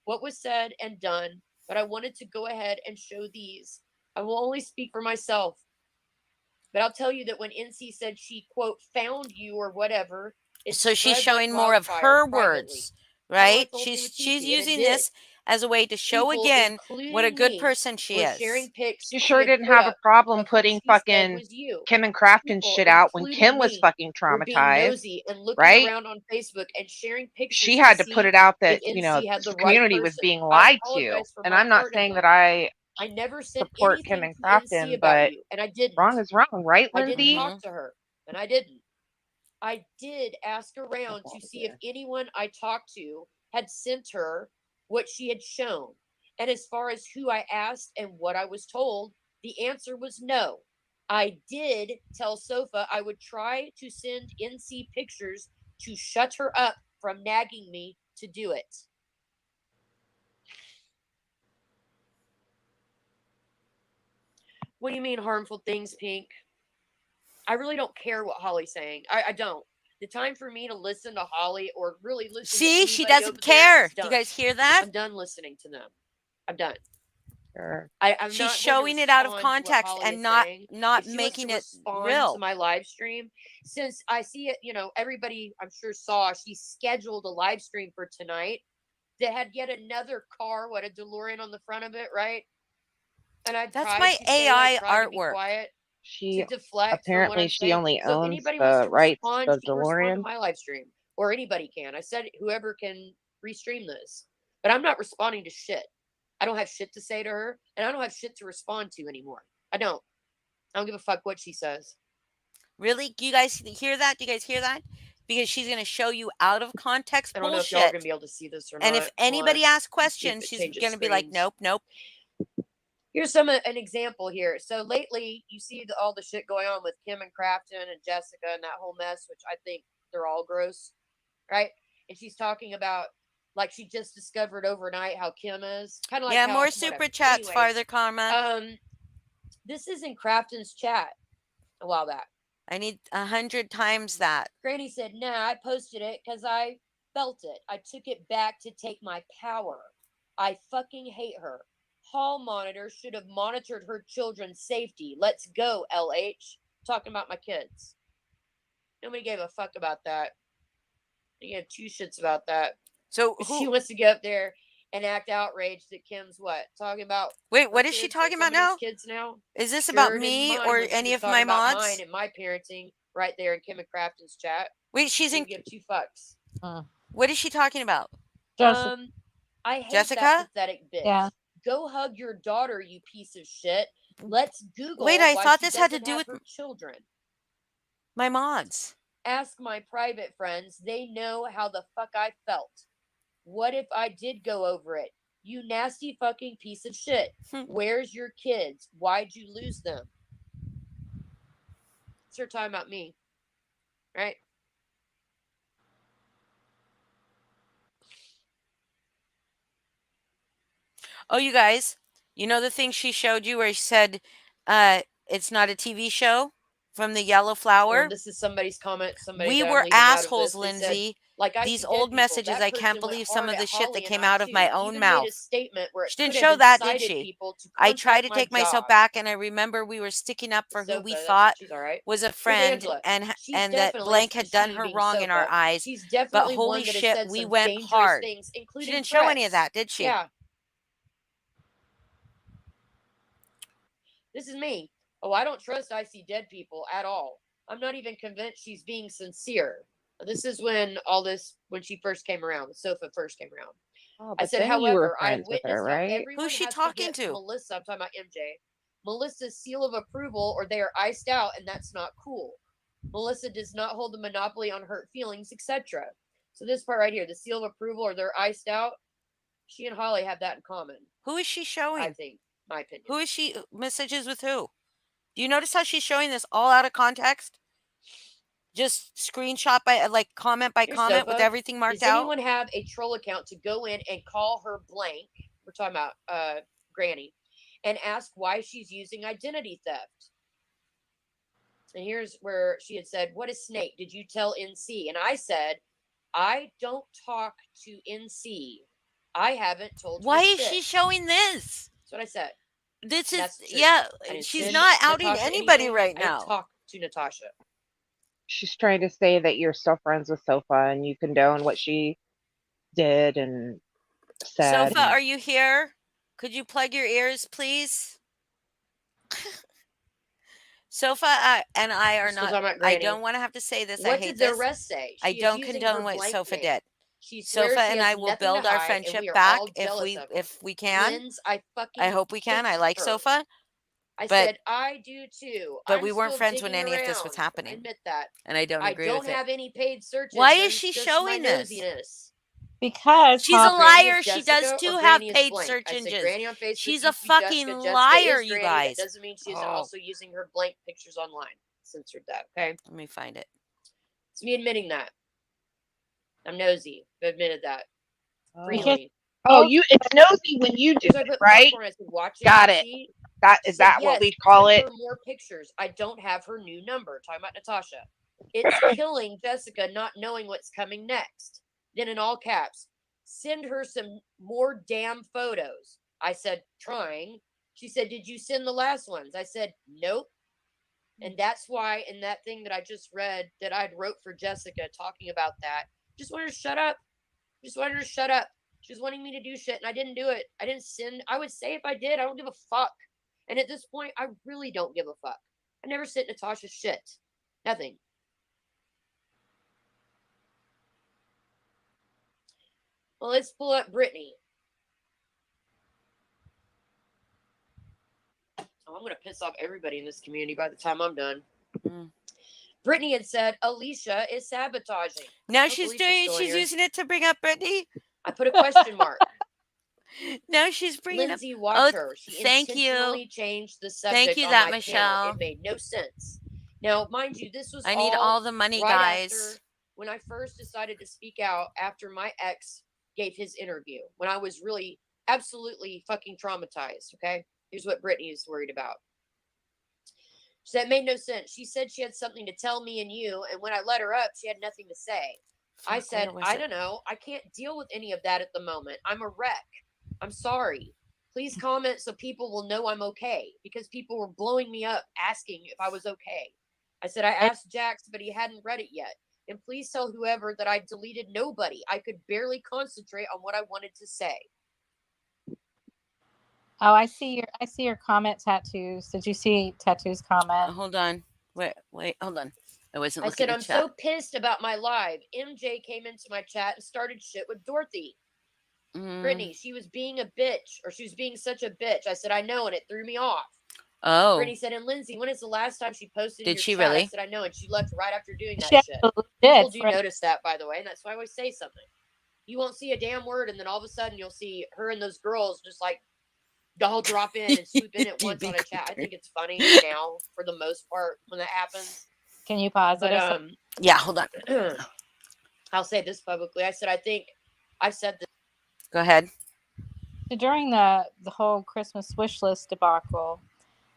what was said and done, but I wanted to go ahead and show these. I will only speak for myself. But I'll tell you that when NC said she, quote, found you or whatever, so she's showing more of her words, right? She's using this as a way to show again what a good person she is. Sharing pics She sure didn't have a problem putting fucking Kim and Crafton shit out when Kim was fucking traumatized, and looking right? around on Facebook and sharing pictures. She had to put it out that, you know, the community was being lied to. And I'm not saying that I never sent support Kim and Crafton, but and I didn't. Wrong is wrong, right, I Lindsay? didn't talk to her, and I didn't. I did ask around to see if anyone I talked to had sent her what she had shown. And as far as who I asked and what I was told, the answer was no. I did tell Sofa I would try to send NC pictures to shut her up from nagging me to do it. What do you mean harmful things, Pink? I really don't care what Holly's saying. I don't. The time for me to listen to Holly or really listen to anybody she doesn't over there care. is Do done. you guys hear that? I'm done listening to them. I'm done. Sure. I'm She's not showing it out of context and not making it real. To my live stream, since I see it, you know, everybody I'm sure saw she scheduled a live stream for tonight that had yet another car, what, a DeLorean on the front of it, right? And I That's my AI artwork. She to deflect apparently she saying. only So if owns anybody the wants to rights respond, to she can respond to DeLorean. my live stream, or anybody can. I said whoever can restream this, but I'm not responding to shit. I don't have shit to say to her, and I don't have shit to respond to anymore. I don't give a fuck what she says. Really? Do you guys hear that? Do you guys hear that? Because she's going to show you out of context I don't know if bullshit. y'all are going to be able to see this or not. And if anybody asks questions, she's going to be like, nope, nope. Here's an example here. So lately, you see all the shit going on with Kim and Crafton and Jessica and that whole mess, which I think they're all gross, right? And she's talking about, like, she just discovered overnight how Kim is. Kind of like more super chats, farther karma. This is in Crafton's chat a while back. I need 100 times that. Granny said, nah, I posted it because I felt it. I took it back to take my power. I fucking hate her. Hall monitor should have monitored her children's safety. Let's go, LH. Talking about my kids. Nobody gave a fuck about that. They gave two shits about that. So she wants to get up there and act outraged that Kim's what? Talking about. Wait, what is she talking about now? Kids now? Is this about me or any of my mods? Mine and my parenting right there in Kim and Crafton's chat. Wait, she's in. Give two fucks. What is she talking about? I hate that pathetic bitch. Yeah. Go hug your daughter, you piece of shit. Let's Google. Wait, I thought this had to do with her children. My mods. Ask my private friends. They know how the fuck I felt. What if I did go over it? You nasty fucking piece of shit. Where's your kids? Why'd you lose them? It's her talking about me. Right? Oh, you guys, you know the thing she showed you where she said it's not a TV show from the Yellow Flower? This is somebody's comment. We were assholes, Lindsay. Like these old messages, I can't believe some of the shit that came out of my own mouth. She didn't show that, did she? I tried to take myself back, and I remember we were sticking up for who we thought was a friend, and that blank had done her wrong in our eyes. But holy shit, we went hard. She didn't show any of that, did she? Yeah. This is me. Oh, I don't trust I see dead people at all. I'm not even convinced she's being sincere. This is when she first came around, when Sofa first came around. Oh, I said, however, I witnessed her, right? Who's she talking to? Melissa, I'm talking about MJ. Melissa's seal of approval or they are iced out, and that's not cool. Melissa does not hold the monopoly on hurt feelings, etc. So this part right here, the seal of approval or they're iced out, she and Holly have that in common. Who is she showing? I think, my opinion. Who is she? Messages with who? Do you notice how she's showing this all out of context? Just screenshot by comment by comment with everything marked out. Does anyone have a troll account to go in and call her blank? We're talking about Granny, and ask why she's using identity theft. And here's where she had said, "What is Snake? Did you tell NC?" And I said, "I don't talk to NC. I haven't told Why her is shit." she showing this? That's what I said. This is she's not outing Natasha anybody anything. right I didn't now. talk to Natasha. She's trying to say that you're still friends with Sofa and you condone what she did and said. Sofa, are you here? Could you plug your ears, please? Sofa and I are not. I don't want to have to say this. What I hate did the this. arrest say? I don't condone what Sofa did. Sofa and I will build our friendship back if we can. Linz, I hope we can. I like Sofa. I said I do too. But we weren't friends when any of this was happening. I admit that. And I don't agree with it. I don't have any paid searches. Why is she showing this? Because she's a liar. She does too have paid search engines. She's a fucking liar, you guys. That doesn't mean she isn't also using her blank pictures online. Censored that, okay? Let me find it. It's me admitting that. I'm nosy. I admitted that. Freely. It's nosy when you do it, right? Got it. Is that what we call it? More pictures. I don't have her new number. Talking about Natasha. It's killing Jessica not knowing what's coming next. Then in all caps, send her some more damn photos. I said, trying. She said, did you send the last ones? I said, nope. And that's why in that thing that I just read that I'd wrote for Jessica talking about that, just wanted her to shut up. Just wanted her to shut up. She was wanting me to do shit and I didn't do it. I didn't send. I would say if I did, I don't give a fuck. And at this point, I really don't give a fuck. I never sent Natasha shit. Nothing. Well, let's pull up Brittany. Oh, I'm going to piss off everybody in this community by the time I'm done. Brittany had said Alicia is sabotaging. Now she's using it to bring up Brittany. I put a question mark. Now she's bringing Lindsay, up. watch her. She thank intentionally changed the subject. Thank you, on that my Michelle. Panel. It made no sense. Now, mind you, this was. I need all the money, guys. After, when I first decided to speak out after my ex gave his interview, when I was really absolutely fucking traumatized. Okay, here's what Brittany is worried about. So that made no sense. She said she had something to tell me and you, and when I let her up, she had nothing to say. I said, I don't know. I can't deal with any of that at the moment. I'm a wreck. I'm sorry. Please comment so people will know I'm okay, because people were blowing me up asking if I was okay. I said, I asked Jax, but he hadn't read it yet. And please tell whoever that I deleted nobody. I could barely concentrate on what I wanted to say. Oh, I see your comment, Tattoos. Did you see Tattoos' comment? Hold on. Wait, hold on. I said, I'm so pissed about my live. MJ came into my chat and started shit with Dorothy. Brittany, she was being a bitch, or she was being such a bitch. I said, I know, and it threw me off. Oh. Brittany said, and Lindsay, when is the last time she posted Did she chat? really? I said, I know, and she left right after doing that shit. People do notice that, by the way, and that's why I always say something. You won't see a damn word, and then all of a sudden you'll see her and those girls just like all drop in and swoop in at once on a chat. I think it's funny now, for the most part, when that happens. Can you pause it? Yeah, hold on. I'll say this publicly. I said, I think I said this. Go ahead. During the whole Christmas wish list debacle,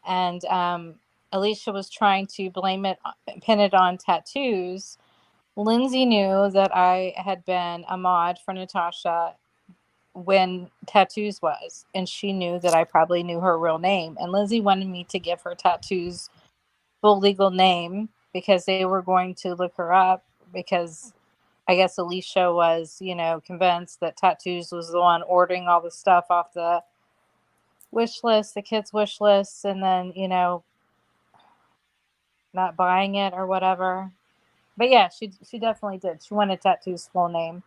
and Alicia was trying to pin it on Tattoos, Lindsay knew that I had been a mod for Natasha when Tattoos was, and she knew that I probably knew her real name, and Lindsay wanted me to give her Tattoos' full legal name because they were going to look her up, because I guess Alicia was, convinced that Tattoos was the one ordering all the stuff off the wish list, the kids' wish lists, and then, not buying it or whatever. But yeah, she definitely did. She wanted Tattoos' full name,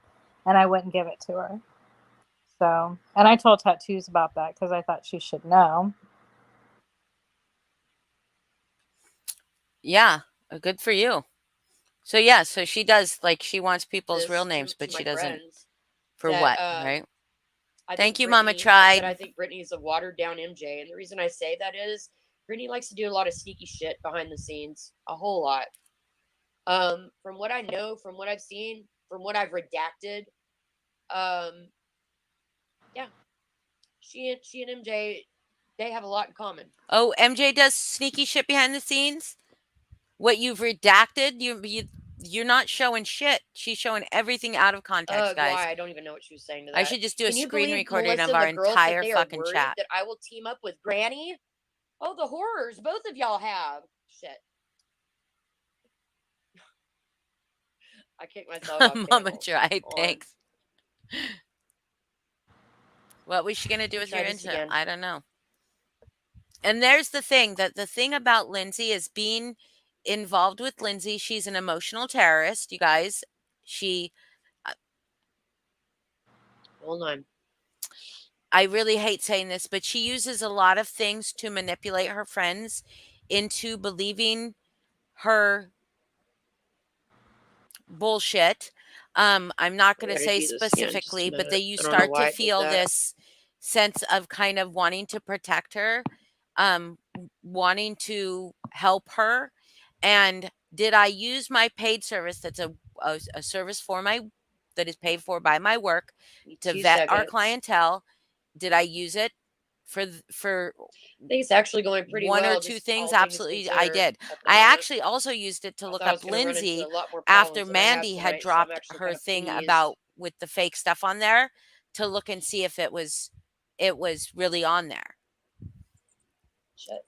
and I wouldn't give it to her. So, and I told Tattoos about that because I thought she should know. Yeah, good for you. So yeah, so she does, like, she wants people's real This names, to but my she doesn't. friends For that what, right? I Thank think you, Mama Brittany. I said Tried. I think Brittany's a watered down MJ, and the reason I say that is Brittany likes to do a lot of sneaky shit behind the scenes, a whole lot. From what I know, from what I've seen, from what I've redacted, um, yeah, she and MJ, they have a lot in common. Oh, MJ does sneaky shit behind the scenes. What you've redacted, you're not showing shit. She's showing everything out of context, guys. Why? I don't even know what she was saying to I that. should just do a Can you screen believe recording of Melissa and our the girls that entire they are fucking worried chat. that I will team up with Granny? Oh, the horrors both of y'all have. Shit. I kicked myself off Mama camel. Tried, Hold on. thanks. What was she gonna do Let me with try your this intern? again. I don't know. And there's the thing, that the thing about Lindsay is being involved with Lindsay. She's an emotional terrorist, you guys. She, Hold on. I really hate saying this, but she uses a lot of things to manipulate her friends into believing her bullshit. I'm not I going to gotta say do this again. Just specifically, a but minute. then you I don't know start to why it did feel that. this sense of kind of wanting to protect her, wanting to help her. And did I use my paid service, that's a service for my, that is paid for by my work, Give me to 2 vet our seconds. clientele? Did I use it for I think it's actually going pretty one or well. two Just things? all things Absolutely, I considered did. at the I moment. actually also used it to I look thought I was up going to run into Lindsay a lot more after problems than I have Mandy had tonight, so I'm dropped actually her kind of thing pleased. about with the fake stuff on there, to look and see if it was really on there. Shit.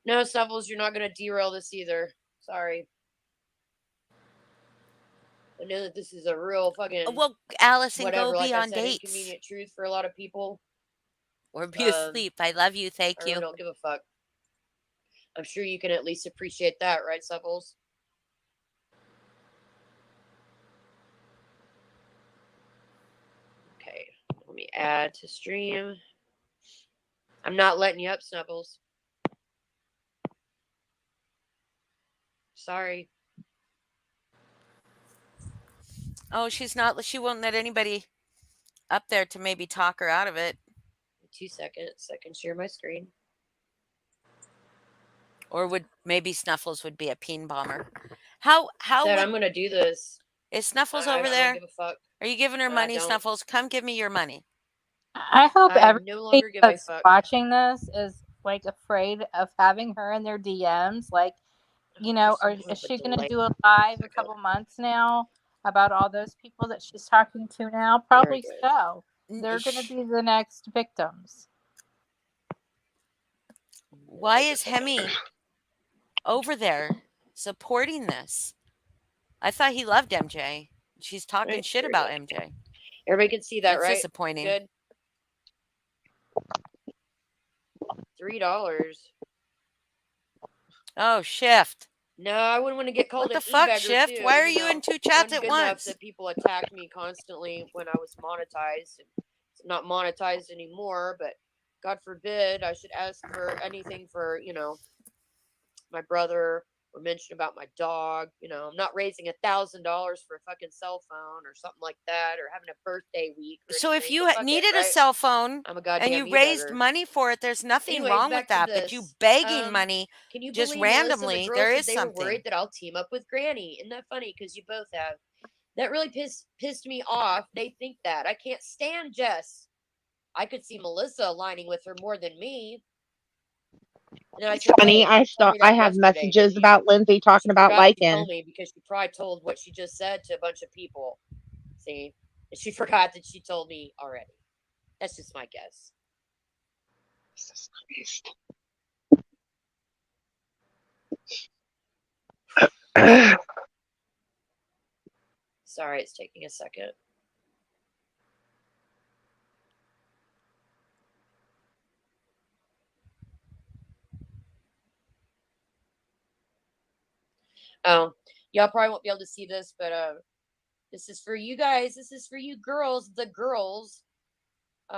No, Snuffles, you're not going to derail this either. Sorry. I know that this is a real fucking Well, Allison, whatever. go be Like I on said, dates inconvenient truth for a lot of people. or be asleep. I love you. I Thank really you. don't give a fuck. I'm sure you can at least appreciate that, right, Snuffles? Okay, let me add to stream. I'm not letting you up, Snuffles. Sorry. Oh, she's not. She won't let anybody up there to maybe talk her out of it. 2 seconds. I can share my screen. Or would maybe Snuffles would be a peen bomber? How Said would I'm gonna do this. is Snuffles I over don't there? give a fuck. Are you giving her I money, don't. Snuffles? Come give me your money. I hope I everybody no longer give a that's fuck. watching this is like afraid of having her in their DMs. Like, you know, or is she going to do a live a couple months now about all those people that she's talking to now? Probably so. They're going to be the next victims. Why is Hemi over there supporting this? I thought he loved MJ. She's talking Right, shit very about good. MJ. Everybody can see that, That's right? disappointing. Good. $3. Oh, Shift. No, I wouldn't want to get called What the an fuck, e-beggar Shift? too. Why are You you know, in two chats wasn't at good enough once? that people attacked me constantly when I was monetized. It's not monetized anymore, but God forbid I should ask for anything for, you know, my brother or mention about my dog. You know, I'm not raising $1,000 for a fucking cell phone or something like that, or having a birthday week or So if anything. you But fuck it, needed a right? cell phone I'm a and goddamn you raised e-beggar. money for it, there's nothing Anyways, wrong with back to that. But you this. begging money Can you just believe Melissa and the randomly, girls there said is they were worried something. that I'll team up with Granny? Isn't that funny? Because you both have. That really pissed me off. They think that. I can't stand Jess. I could see Melissa aligning with her more than me. And I said, Funny. hey, you told me I that have yesterday, didn't messages you? about Lindsay She talking about forgot to tell liking. me because she probably told what she just said to a bunch of people. See? And she forgot that she told me already. That's just my guess. Jesus Christ. Sorry, it's taking a second. Oh, y'all probably won't be able to see this, but this is for you guys. This is for you girls, the girls.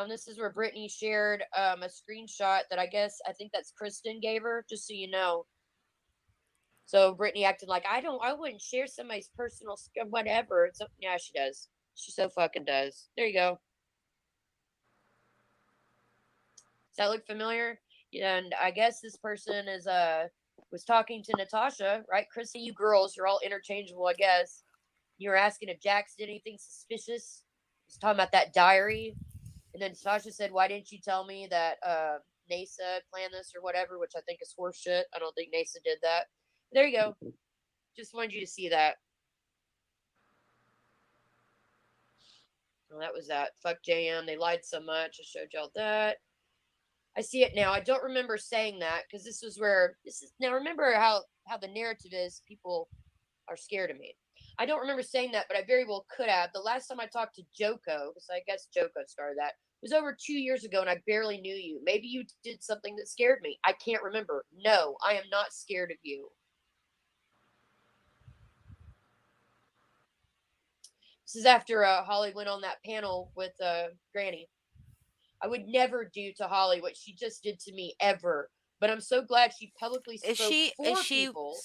This is where Brittany shared a screenshot that I think that's Kristen gave her, just so you know. So Brittany acted like I wouldn't share somebody's personal whatever. So yeah, she does. She so fucking does. There you go. Does that look familiar? Yeah, and I guess this person is was talking to Natasha, right? Chrissy, you girls, you're all interchangeable, I guess. You were asking if Jax did anything suspicious. He's talking about that diary. And then Natasha said, why didn't you tell me that NASA planned this or whatever, which I think is horseshit. I don't think NASA did that. There you go. Just wanted you to see that. Well, that was that. Fuck JM. They lied so much. I showed y'all that. I see it now. I don't remember saying that because this was where this is now. Remember how the narrative is. People are scared of me. I don't remember saying that, but I very well could have. The last time I talked to Joko, because I guess Joko started that, was over 2 years ago, and I barely knew you. Maybe you did something that scared me. I can't remember. No, I am not scared of you. This is after Holly went on that panel with Granny. I would never do to Holly what she just did to me ever. But I'm so glad she publicly spoke for people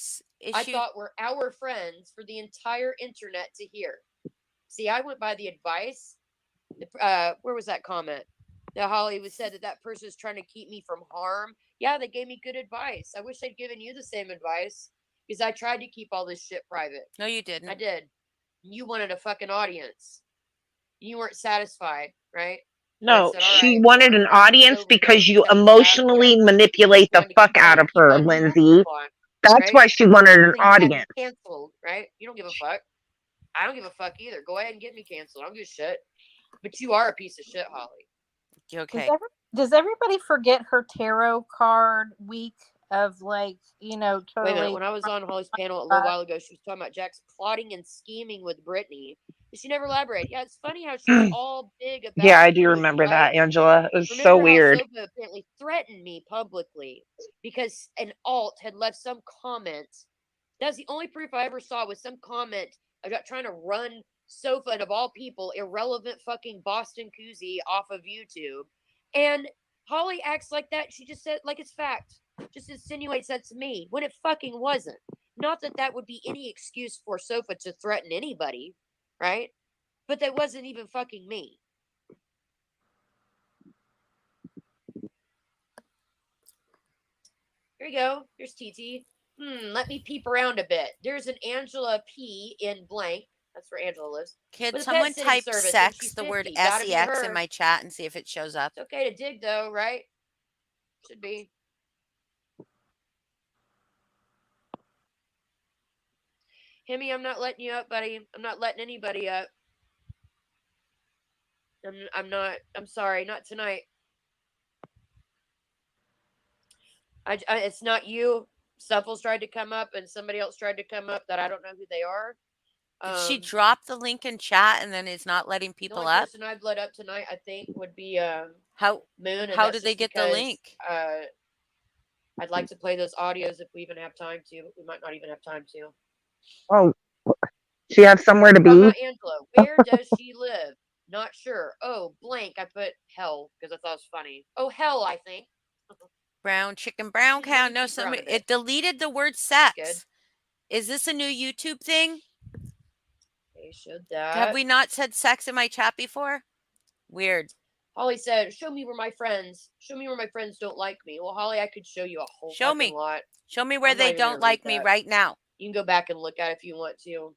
I thought were our friends for the entire internet to hear. See, I went by the advice. Where was that comment? That Holly was said that person is trying to keep me from harm. Yeah, they gave me good advice. I wish they'd given you the same advice because I tried to keep all this shit private. No, you didn't. I did. You wanted a fucking audience. You weren't satisfied, right? No, said, she right, wanted an audience because you emotionally manipulate the fuck out of her, Lindsay. That's right? Why she wanted an audience. Canceled, right? You don't give a fuck. I don't give a fuck either. Go ahead and get me canceled. I don't give a shit. But you are a piece of shit, Holly. Okay. Does everybody forget her tarot card week of like, totally? Wait a minute. When I was on Holly's panel a little while ago, she was talking about Jack's plotting and scheming with Brittany. But she never elaborated. Yeah, it's funny how she was all big about Yeah, I do remember that, Angela. It was so weird. Sophia apparently threatened me publicly because an alt had left some comment. That's the only proof I ever saw was some comment about trying to run Sofa and of all people, irrelevant fucking Boston koozie off of YouTube. And Holly acts like that. She just said like it's fact. Just insinuates that to me when it fucking wasn't. Not that that would be any excuse for Sofa to threaten anybody, right? But that wasn't even fucking me. Here you go. Here's TT. Let me peep around a bit. There's an Angela P in blank. That's where Angela lives. Can someone type sex, the word SEX, in my chat and see if it shows up? It's okay to dig, though, right? Should be. Himmy, I'm not letting you up, buddy. I'm not letting anybody up. I'm not. I'm sorry. Not tonight. It's not you. Snuffles tried to come up, and somebody else tried to come up that I don't know who they are. Did she drop the link in chat and then is not letting people the only person I'd let up tonight, I think, would be how Moon. How did they get the link? I'd like to play those audios if we even have time to, but we might not even have time to. Oh, she has somewhere to be. Angela, where does she live? Not sure. Oh, blank. I put hell because I thought it was funny. Oh, hell, I think. Brown chicken, brown cow. No, it deleted the word sex. Good. Is this a new YouTube thing? Okay, showed that. Have we not said sex in my chat before? Weird. Holly said, show me where my friends don't like me. Well, Holly, I could show you a whole lot. Show me where they don't like me right now. You can go back and look at it if you want to.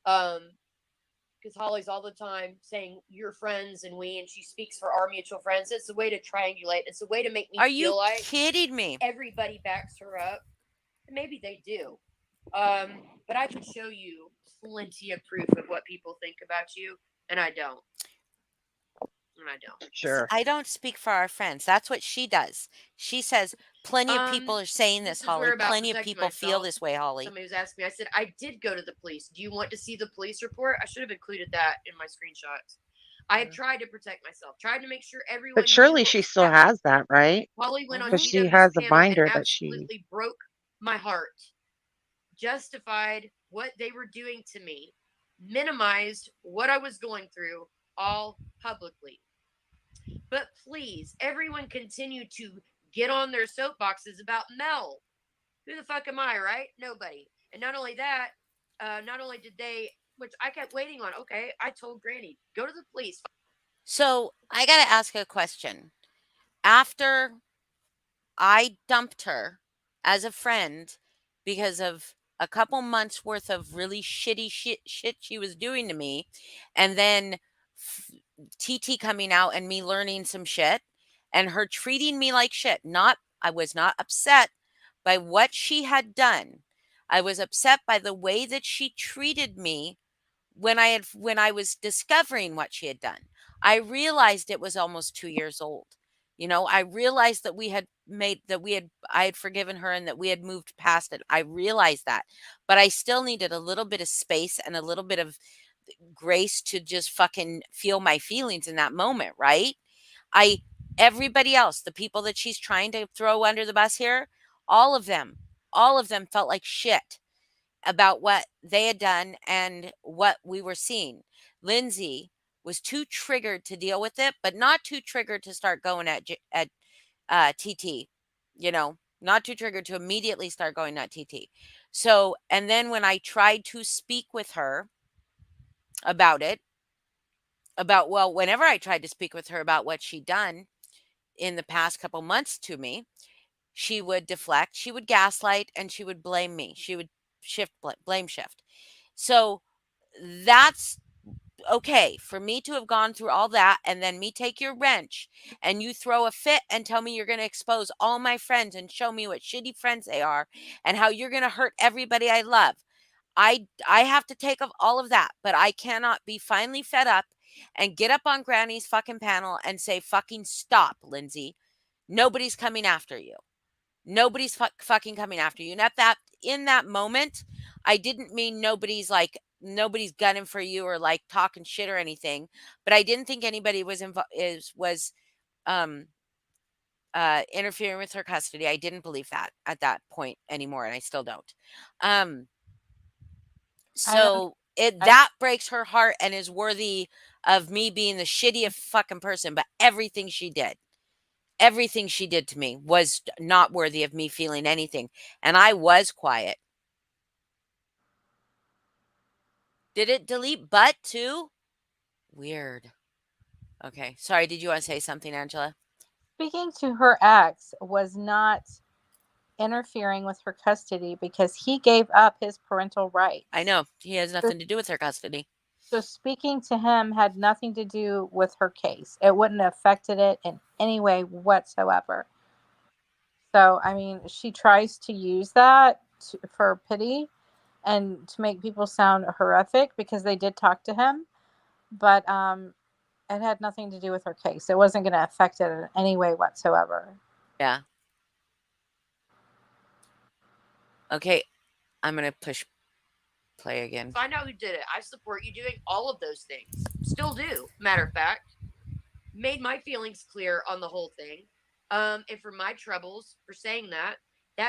Because Holly's all the time saying your friends and we, and she speaks for our mutual friends. It's a way to triangulate. It's a way to make me feel like. Are you kidding me? Everybody backs her up. Maybe they do. But I can show you plenty of proof of what people think about you, and I don't. Sure. I don't speak for our friends. That's what she does. She says plenty of people are saying this, Holly. Plenty of people feel this way, Holly. Somebody was asking me. I said, I did go to the police. Do you want to see the police report? I should have included that in my screenshots. I have tried to protect myself. Tried to make sure everyone. But surely she still has that, right? Holly went on because she has a binder that she absolutely broke my heart. Justified what they were doing to me. Minimized what I was going through, all publicly. But please, everyone continue to get on their soapboxes about Mel. Who the fuck am I, right? Nobody. And not only that, not only did they, which I kept waiting on. Okay, I told Granny, go to the police. So I got to ask a question. After I dumped her as a friend because of a couple months worth of really shitty shit she was doing to me, and then f- TT coming out and me learning some shit and her treating me like shit. Not I was not upset by what she had done. I was upset by the way that she treated me when I was discovering what she had done. I realized it was almost 2 years old. I realized that I had forgiven her and that we had moved past it. I realized that. But I still needed a little bit of space and a little bit of grace to just fucking feel my feelings in that moment, right? I Everybody else, the people that she's trying to throw under the bus here, all of them, all of them felt like shit about what they had done and what we were seeing. Lindsay was too triggered to deal with it, but not too triggered to start going at TT. Not too triggered to immediately start going at TT. So, and then when I tried to speak with her about it, whenever I tried to speak with her about what she'd done in the past couple months to me, she would deflect, she would gaslight, and she would blame me. She would blame shift. So that's okay for me to have gone through all that and then me take your wrench and you throw a fit and tell me you're going to expose all my friends and show me what shitty friends they are and how you're going to hurt everybody I love. I have to take of all of that, but I cannot be finally fed up and get up on Granny's fucking panel and say fucking stop, Lindsay. Nobody's coming after you. Nobody's fucking coming after you. And in that moment, I didn't mean nobody's gunning for you or like talking shit or anything, but I didn't think anybody was um interfering with her custody. I didn't believe that at that point anymore, and I still don't. Um I don't. so it I, that breaks her heart and is worthy of me being the shittiest fucking person, but everything she did to me was not worthy of me feeling anything. And I was quiet. Did it delete butt too? Weird. Okay. Sorry. Did you want to say something, Angela? Speaking to her ex was not interfering with her custody because he gave up his parental rights. I know. He has nothing to do with her custody. So speaking to him had nothing to do with her case. It wouldn't have affected it in any way whatsoever. So, I mean, she tries to use that for pity and to make people sound horrific because they did talk to him, but it had nothing to do with her case. It wasn't going to affect it in any way whatsoever. Yeah. Okay. I'm going to push play again. Find out who did it. I support you doing all of those things. Still do. Matter of fact, made my feelings clear on the whole thing. And for my troubles for saying that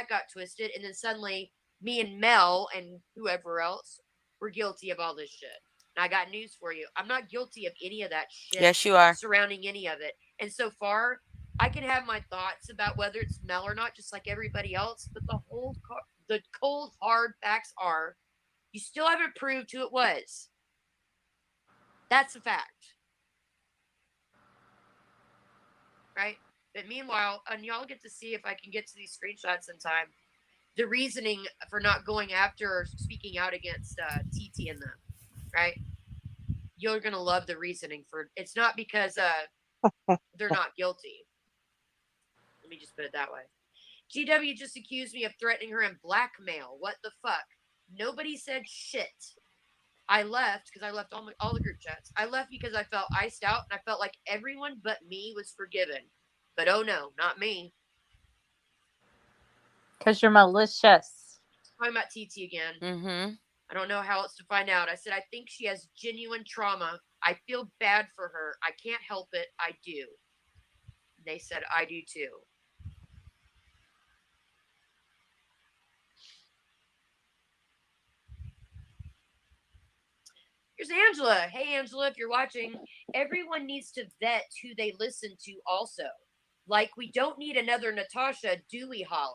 got twisted, and then suddenly me and Mel and whoever else were guilty of all this shit. And I got news for you. I'm not guilty of any of that shit. Yes, you are. Surrounding any of it. And so far, I can have my thoughts about whether it's Mel or not, just like everybody else. But the cold hard facts are, you still haven't proved who it was. That's a fact. Right? But meanwhile, and y'all get to see if I can get to these screenshots in time, the reasoning for not going after or speaking out against TT and them, right? You're gonna love the reasoning for it's not because they're not guilty. Let me just put it that way. GW just accused me of threatening her and blackmail. What the fuck? Nobody said shit. I left because I left all the group chats. I left because I felt iced out and I felt like everyone but me was forgiven. But oh no, not me. Because you're malicious. Talking about TT again. Mm-hmm. I don't know how else to find out. I said, I think she has genuine trauma. I feel bad for her. I can't help it. I do. They said, I do too. Here's Angela. Hey, Angela, if you're watching, everyone needs to vet who they listen to also. Like, we don't need another Natasha, do we, Holly?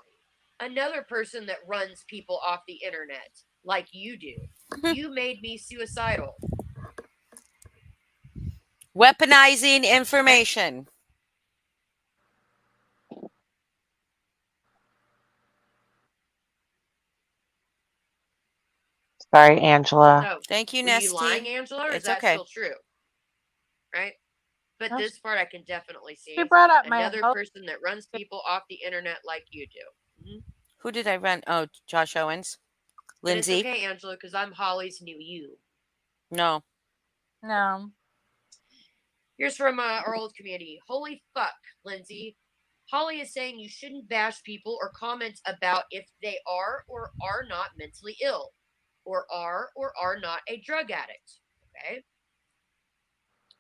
another person that runs people off the internet like you do. You made me suicidal. Weaponizing information. Sorry, Angela. So, Thank you, were you lying, Nesty. Angela, or is It's that okay. still true? Right? But No, this part I can definitely She see. brought up my Another health. person that runs people off the internet like you do. Who did I run? Oh, Josh Owens. But it's Lindsay. okay, Angela, because I'm Holly's new you. No. No. Here's from our old community. Holy fuck, Lindsay. Holly is saying you shouldn't bash people or comment about if they are or are not mentally ill, or are not a drug addict. Okay?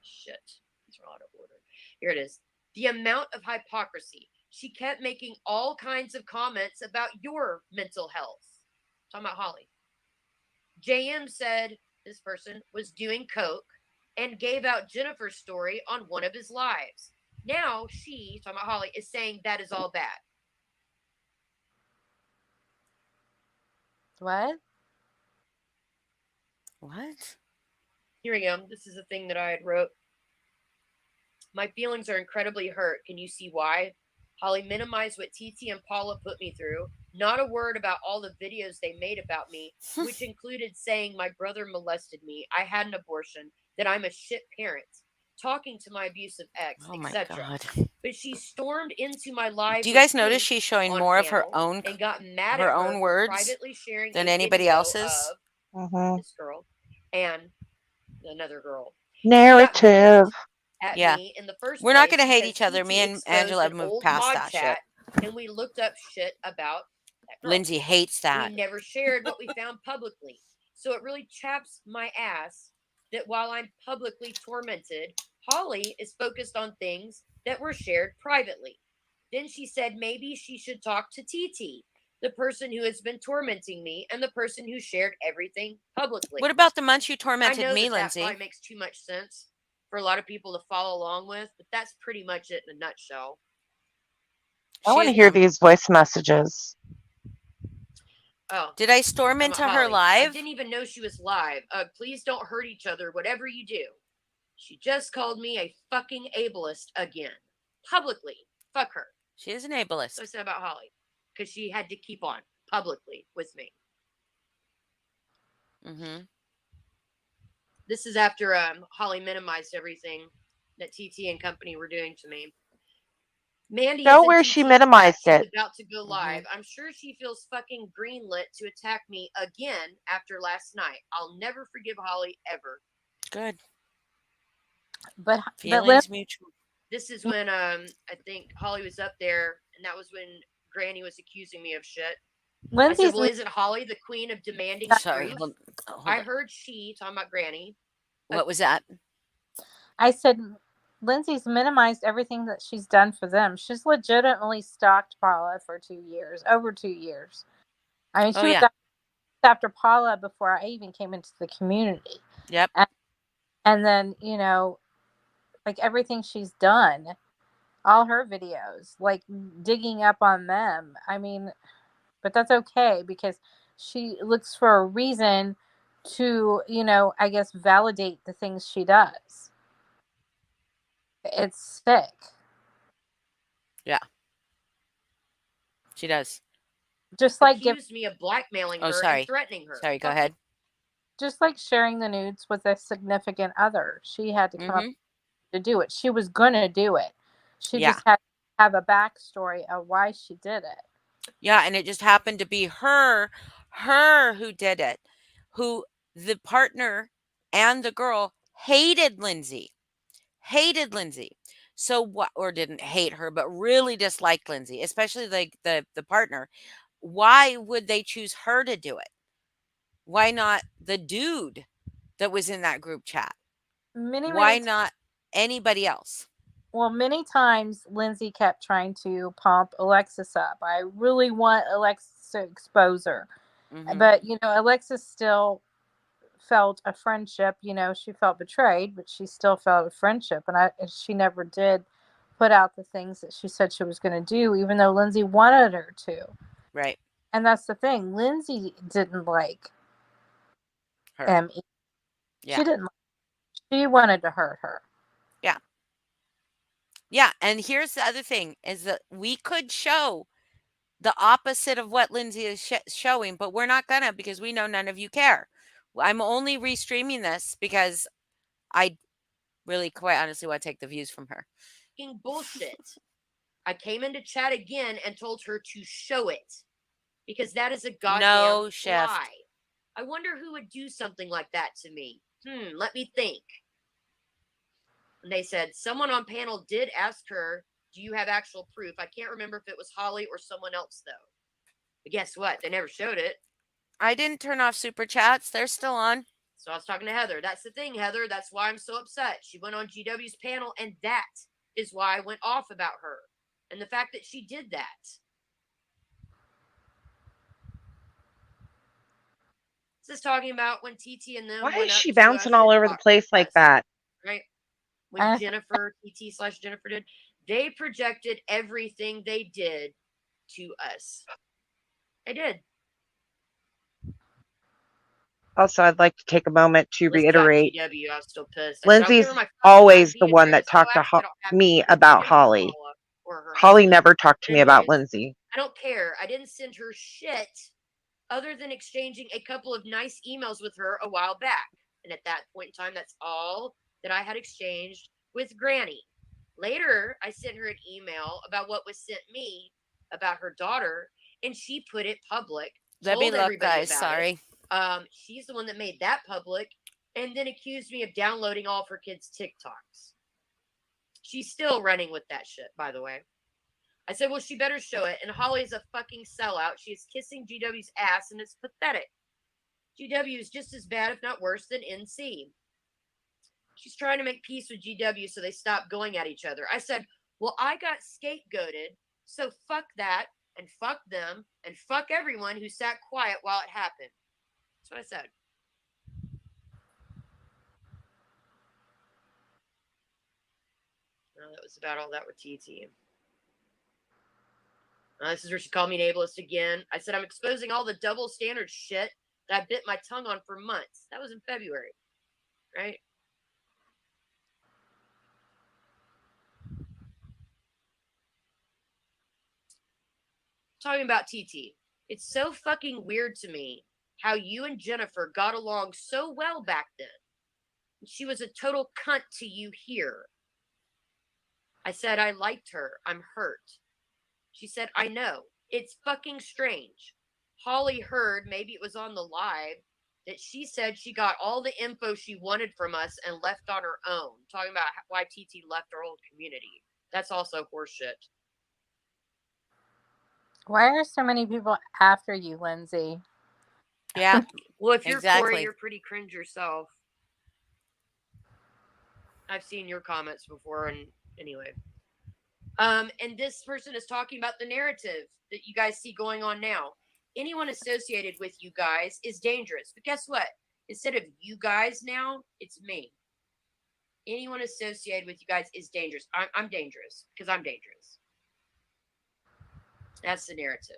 Shit. These are out of order. Here it is. The amount of hypocrisy. She kept making all kinds of comments about your mental health. Talking about Holly. JM said this person was doing coke and gave out Jennifer's story on one of his lives. Now she, talking about Holly, is saying that is all bad. What? What? Here we go. This is a thing that I had wrote. My feelings are incredibly hurt. Can you see why? Holly minimized what TT and Paula put me through. Not a word about all the videos they made about me, which included saying my brother molested me, I had an abortion, that I'm a shit parent, talking to my abusive ex, Oh my etc. God. But she stormed into my live. Do you guys notice she's showing more of her own and got mad her at own her words for privately sharing than a anybody video else's? of Mm-hmm. this girl and another girl. Narrative. At Yeah. me in the first We're not place gonna hate because each other. Me TT and exposed Angela have an moved old past mod that chat, shit. and we looked up shit about that girl. Lindsay hates that. We never shared what we found publicly. So it really chaps my ass that while I'm publicly tormented, Holly is focused on things that were shared privately. Then she said maybe she should talk to TT, the person who has been tormenting me and the person who shared everything publicly. What about the months you I tormented know me, that Lindsay? probably makes too much sense for a lot of people to follow along with, but that's pretty much it in a nutshell. I want to hear these voice messages. Oh, Did I storm into her Holly, I live? didn't even know she was live. Please don't hurt each other, whatever you do. She just called me a fucking ableist again. Publicly. Fuck her. She is an That's what I ableist. said about Holly. Because she had to keep on publicly with me. Mm-hmm. This is after Holly minimized everything that TT and company were doing to me. Mandy Show is where in she TT's minimized chat. it. She's about to go live. I'm sure she feels fucking greenlit to attack me again after last night. I'll never forgive Holly ever. Good. But Feelings mutual. This is when I think Holly was up there, and that was when Granny was accusing me of shit. I said, Lindsay's well, isn't Holly the queen of demanding Sorry, truth? hold I on. heard she, talking about Granny. What was that? I said Lindsay's minimized everything that she's done for them. She's legitimately stalked Paula for 2 years, over 2 years. I mean, she Oh, was yeah. after Paula before I even came into the community. Yep. And then, you know, like everything she's done, all her videos, like digging up on them. I mean, but that's okay because she looks for a reason to, you know, I guess validate the things she does. It's sick. Yeah. She does. Just like accused me of blackmailing Oh, her sorry. and threatening her. Sorry, go ahead. just like sharing the nudes with a significant other. She had to come up to do it. She was gonna do it. She Yeah. just had to have a backstory of why she did it. Yeah, and it just happened to be her who did it. Who the partner and the girl hated Lindsay. Hated Lindsay. So what, or didn't hate her, but really disliked Lindsay, especially like the partner. Why would they choose her to do it? Why not the dude that was in that group chat? Why not anybody else? Well, many times Lindsay kept trying to pump Alexis up. I really want Alexis to expose her. Mhm. But, you know, Alexis still felt a friendship. You know, she felt betrayed, but she still felt a friendship. And she never did put out the things that she said she was going to do, even though Lindsay wanted her to. Right. And that's the thing. Lindsay didn't like Her. Emmy. Yeah. She didn't. She wanted to hurt her. Yeah. Yeah. And here's the other thing is that we could show the opposite of what Lindsay is showing, but we're not gonna because we know none of you care. I'm only restreaming this because I really, quite honestly, want to take the views from her. Bullshit. I came into chat again and told her to show it because that is a goddamn No shift. lie. I wonder who would do something like that to me. Let me think. And they said someone on panel did ask her, do you have actual proof? I can't remember if it was Holly or someone else, though. But guess what? They never showed it. I didn't turn off super chats. They're still on. So I was talking to Heather. That's the thing, Heather. That's why I'm so upset. She went on GW's panel, and that is why I went off about her. And the fact that she did that. This is talking about when TT and them Why went is up she to bouncing all shit over the talk place like us, that? right? When Jennifer, TT/Jennifer did, they projected everything they did to us. They did. Also, I'd like to take a moment to Let's got reiterate GW. I was still pissed. I said, I'll Lindsay's give her my always the IP one that address. So talked to actually, I don't have me to about give it to Holly. Paula or her Holly husband. never talked to But me about anyways, Lindsay. I don't care. I didn't send her shit other than exchanging a couple of nice emails with her a while back. And at that point in time, that's all that I had exchanged with Granny. Later, I sent her an email about what was sent me about her daughter, and she put it public. Let me Told look, everybody guys. about Sorry. it. She's the one that made that public, and then accused me of downloading all of her kids' TikToks. She's still running with that shit, by the way. I said, well, she better show it. And Holly is a fucking sellout. She is kissing GW's ass, and it's pathetic. GW is just as bad, if not worse, than NC. She's trying to make peace with GW so they stop going at each other. I said, well, I got scapegoated, so fuck that, and fuck them, and fuck everyone who sat quiet while it happened. That's what I said. That was about all that with TT. This is where she called me an ableist again. I said, I'm exposing all the double standard shit that I bit my tongue on for months. That was in February, right? Talking about TT. It's so fucking weird to me how you and Jennifer got along so well back then. She was a total cunt to you here. I said, I liked her. I'm hurt. She said, I know. It's fucking strange. Holly heard, maybe it was on the live, that she said she got all the info she wanted from us and left on her own. Talking about why TT left our old community. That's also horseshit. Why are so many people after you, Lindsay? Yeah. Well, if you're exactly. Corey, you're pretty cringe yourself. I've seen your comments before, and anyway. And this person is talking about the narrative that you guys see going on now. Anyone associated with you guys is dangerous. But guess what? Instead of you guys now, it's me. Anyone associated with you guys is dangerous. I'm dangerous because I'm dangerous. That's the narrative.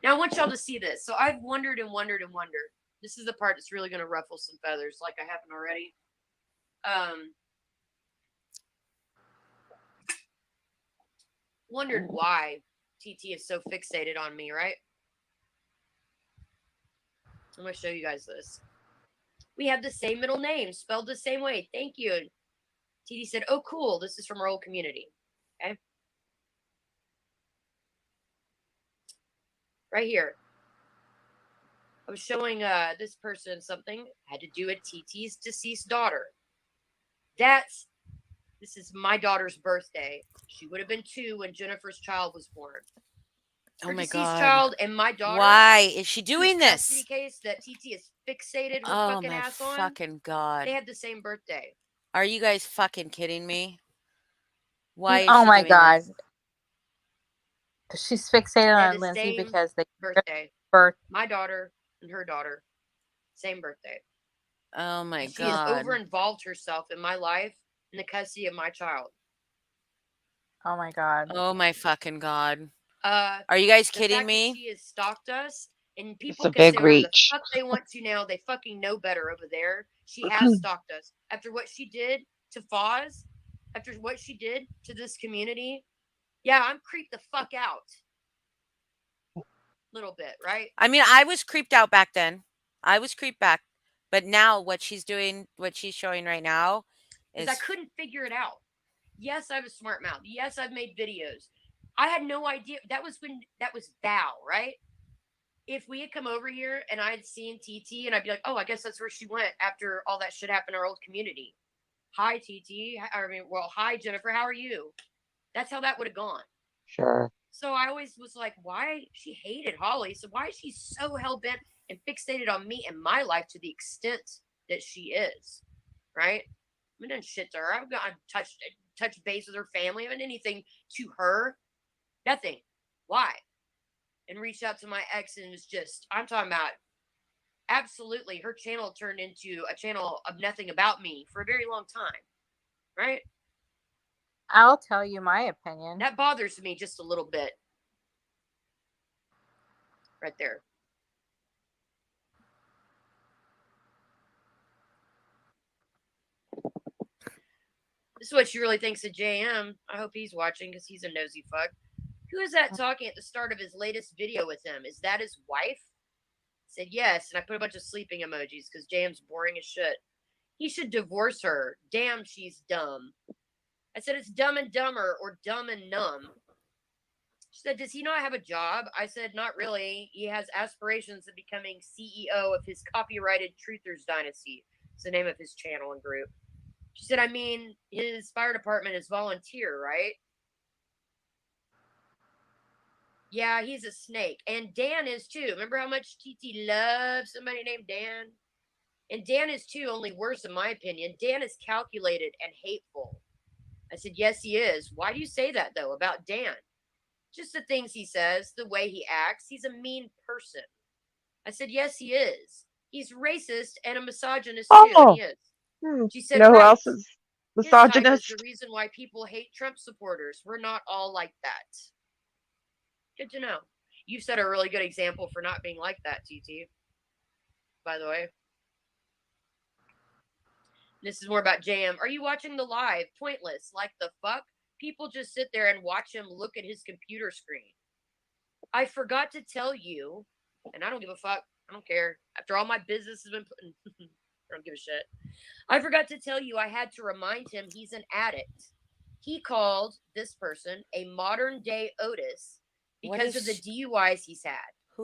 Now, I want y'all to see this. So I've wondered and wondered and wondered. This is the part that's really going to ruffle some feathers like I haven't already. Wondered why TT is so fixated on me, right? I'm going to show you guys this. We have the same middle name, spelled the same way. Thank you. And TT said, oh, cool. This is from our old community. Okay. Right here. I was showing this person something. Had to do with TT's deceased daughter. This is my daughter's birthday. She would have been 2 when Jennifer's child was born. Her Oh my deceased God. child and my daughter. Why is she doing whose this? custody case that TT is fixated her Oh fucking my ass on. fucking God. They had the same birthday. Are you guys fucking kidding me? Why is Oh she my doing God. this? She's fixated They had on the Lindsay same because they birthday. birth. My daughter and her daughter, same birthday. Oh my She has God. over-involved herself in my life in the custody of my child. Oh my God. Oh my fucking God. Are you guys The kidding fact that me? she has stalked us, and people a can say big whatever the reach. fuck they want to now. They fucking know better over there. She has stalked us after what she did to Foz, after what she did to this community. Yeah, I'm creeped the fuck out. Little bit, right? I mean, I was creeped out back then. I was creeped back. But now what she's doing, what she's showing right now Because I is couldn't figure it out. Yes, I have a smart mouth. Yes, I've made videos. I had no idea. That was when that was Val, right? If we had come over here and I had seen TT and I'd be like, oh, I guess that's where she went after all that shit happened in our old community. Hi, TT. I mean, well, hi, Jennifer. How are you? That's how that would have gone. Sure. So I always was like, why? She hated Holly. So why is she so hell bent and fixated on me and my life to the extent that she is? Right? I done shit to her. I've gotten touched base with her family. I haven't done anything to her. Nothing. Why? And reached out to my ex and was just, I'm talking about absolutely her channel turned into a channel of nothing about me for a very long time. Right? I'll tell you my opinion. That bothers me just a little bit. Right there. This is what she really thinks of JM. I hope he's watching because he's a nosy fuck. Who is that talking at the start of his latest video with him? Is that his wife? I said yes, and I put a bunch of sleeping emojis because JM's boring as shit. He should divorce her. Damn, she's dumb. I said it's Dumb and Dumber or Dumb and Numb. She said, does he not have a job? I said, not really. He has aspirations of becoming CEO of his copyrighted Truthers Dynasty. It's the name of his channel and group. She said, I mean, his fire department is volunteer, right? Yeah, he's a snake. And Dan is too. Remember how much TT loves somebody named Dan? And Dan is too, only worse in my opinion. Dan is calculated and hateful. I said, yes, he is. Why do you say that, though, about Dan? Just the things he says, the way he acts. He's a mean person. I said, yes, he is. He's racist and a misogynist, too, and Oh, he is. She you said, know who right. else is His type is the misogynist? reason why people hate Trump supporters. We're not all like that. Good to know. You set a really good example for not being like that, TT. By the way. This is more about JM. Are you watching the live? Pointless. Like the fuck? People just sit there and watch him look at his computer screen. I forgot to tell you, and I don't give a fuck. I don't care. After all my business has been put in, I don't give a shit. I forgot to tell you I had to remind him he's an addict. He called this person a modern day Otis because of the DUIs he's had.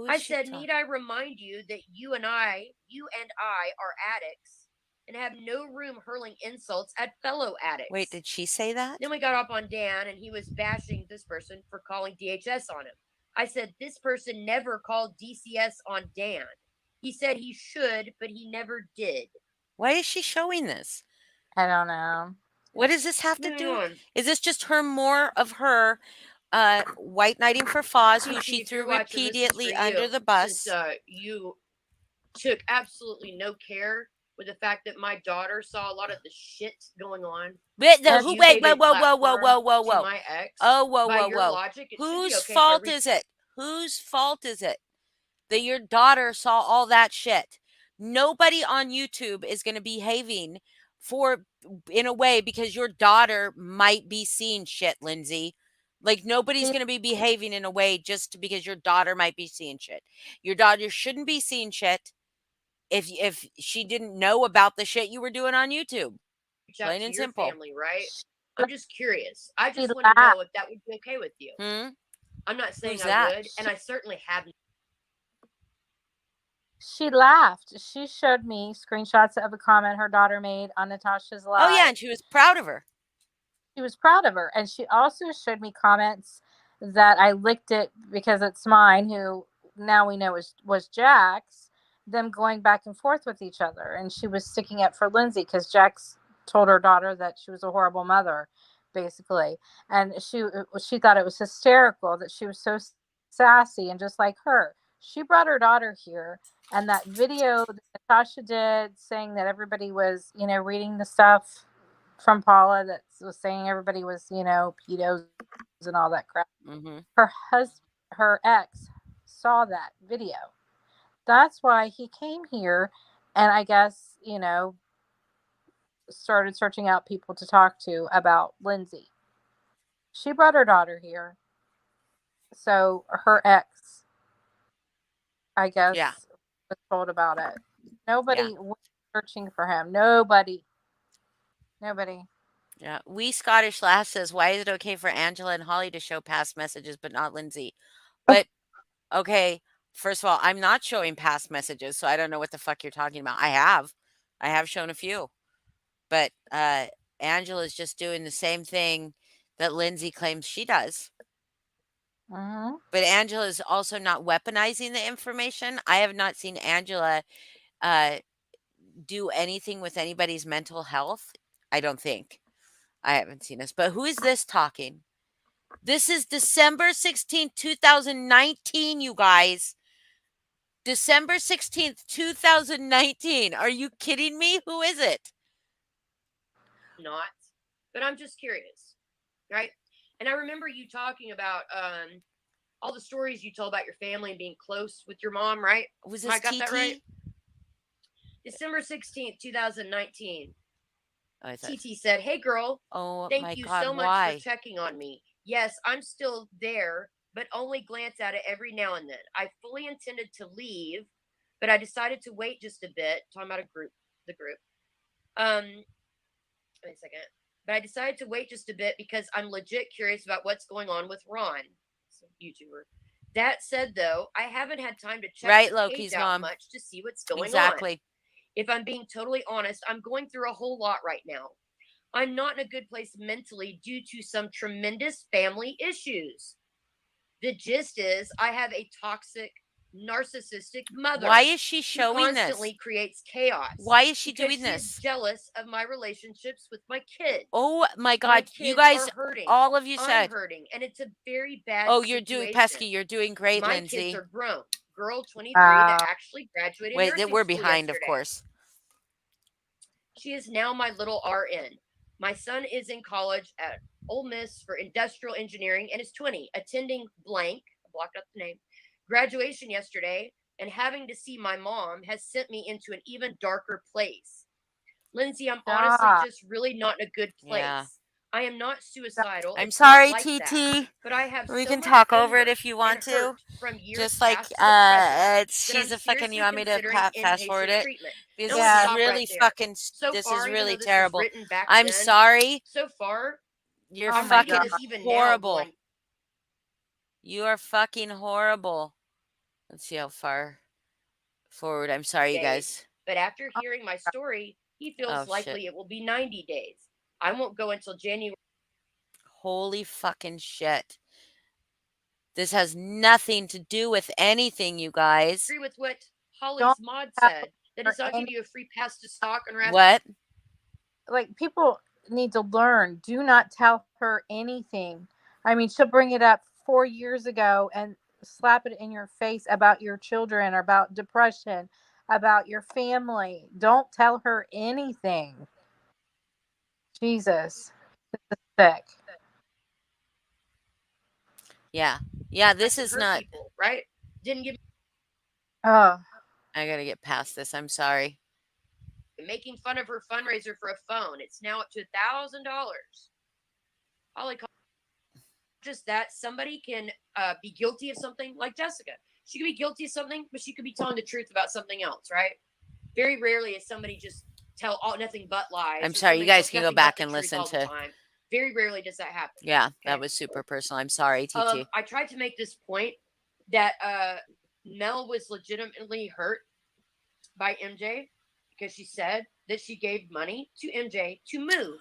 I said, need I remind you that you and I are addicts and have no room hurling insults at fellow addicts. Wait, did she say that? Then we got up on Dan and he was bashing this person for calling DHS on him. I said, this person never called DCS on Dan. He said he should, but he never did. Why is she showing this? I don't know. What does this have to Moving do? on. Is this just her more of her white knighting for Foz, who she If you're threw watching, this is repeatedly for under you, the bus? Since you took absolutely no care with the fact that my daughter saw a lot of the shit going on. Wait, Because who? you Wait, gave a whoa, whoa, whoa, whoa, platform whoa, to whoa. my ex. Oh, whoa, By whoa, your whoa. logic, it should Whose be okay if I fault is it? Whose fault is it that your daughter saw all that shit? Nobody on YouTube is going to be behaving in a way because your daughter might be seeing shit, Lindsay. Like nobody's going to be behaving in a way just because your daughter might be seeing shit. Your daughter shouldn't be seeing shit if she didn't know about the shit you were doing on YouTube. reach out Plain to and your simple. family, right? I'm just curious. I She just want to know laughed. if that would be okay with you. I'm not saying Who's I that? would, and I certainly haven't. She laughed. She showed me screenshots of a comment her daughter made on Natasha's live. Oh, yeah, and she was proud of her. She was proud of her. And she also showed me comments that I licked it because it's mine, who now we know was Jack's, them going back and forth with each other. And she was sticking up for Lindsay because Jax told her daughter that she was a horrible mother, basically. And she thought it was hysterical that she was so sassy and just like her. She brought her daughter here. And that video that Natasha did saying that everybody was, reading the stuff from Paula that was saying everybody was, pedos and all that crap. Mm-hmm. Her husband her ex saw that video. That's why he came here, and I guess, started searching out people to talk to about Lindsay. She brought her daughter here. So her ex, I Yeah. guess, was told about it. Yeah. Nobody was searching for him. Nobody. Yeah. We Scottish Lass says, why is it okay for Angela and Holly to show past messages but not Lindsay? But okay, first of all, I'm not showing past messages, so I don't know what the fuck you're talking about. I have shown a few. But Angela's just doing the same thing that Lindsay claims she does. Mm-hmm. But Angela is also not weaponizing the information. I have not seen Angela uh, do anything with anybody's mental health. I don't think. I haven't seen this. But who is this talking? This is December 16th, 2019, you guys. December 16th, 2019. Are you kidding me? Who is it? Not, but I'm just curious, right? And I remember you talking about all the stories you told about your family and being close with your mom, right? Was I this got that TT? right? December 16th, 2019. Oh, I thought. TT said, "Hey girl, Oh my thank you God, so much why? for checking on me. Yes, I'm still there, but only glance at it every now and then. I fully intended to leave, but I decided to wait just a bit." Talking about the group. Wait a second. But I decided to wait just a bit because I'm legit curious about what's going on with Ron, some YouTuber. That said, though, I haven't had time to check Right, the Loki's page out mom. much to see what's going on. Exactly. If I'm being totally honest, I'm going through a whole lot right now. I'm not in a good place mentally due to some tremendous family issues. The gist is, I have a toxic, narcissistic mother. Why is she who showing this? constantly creates chaos. Why is she because doing she this? is jealous of my relationships with my kids. Oh my My God, kids you guys, are hurting. all of you I'm said. hurting, and it's a very bad Oh, you're doing situation. pesky. You're doing great, My Lindsay. kids are grown. Girl 23 that actually graduated Wait, nursing we're school behind, yesterday. of course. She is now my little RN. My son is in college at Ole Miss for industrial engineering and is 20, attending blank, I blocked up the name, graduation yesterday, and having to see my mom has sent me into an even darker place. Lindsay, I'm honestly just really not in a good place. Yeah. I am not suicidal. I'm It's sorry, not like TT. that, but I have We so can much talk over it anger if you want and to. hurt from years Just like past to the present she's that I'm a fucking. You seriously want me to considering fast forward inpatient it? treatment. This No, is let's stop really right there. fucking. So This far, is even really though this was terrible. written back I'm then, sorry. so far, You're I'm fucking reading this even now horrible. going, You are fucking horrible. Let's see how far forward. I'm sorry, you days. guys. But after hearing my story, he feels Oh, likely shit. it will be 90 days. I won't go until January. Holy fucking shit. This has nothing to do with anything, you guys. Agree with what Holly's Don't mod tell said. That her does not give you a free pass to stalk and harass. What? Like, people need to learn. Do not tell her anything. I mean, she'll bring it up 4 years ago and slap it in your face about your children, or about depression, about your family. Don't tell her anything. Jesus, this is sick. Yeah. Yeah, this And is hurt not. people, right? Didn't give Oh, I gotta get past this. I'm sorry. making fun of her fundraiser for a phone. It's now up to $1,000. Holly called just that somebody can be guilty of something, like Jessica. She could be guilty of something, but she could be telling the truth about something else, right? Very rarely is somebody just tell all nothing but lies. I'm or sorry. You somebody guys tells can go nothing but back the and truth listen all the to. time. Very rarely does that happen. Yeah, Okay. that was super personal. I'm sorry, TT. I tried to make this point that Mel was legitimately hurt by MJ because she said that she gave money to MJ to move.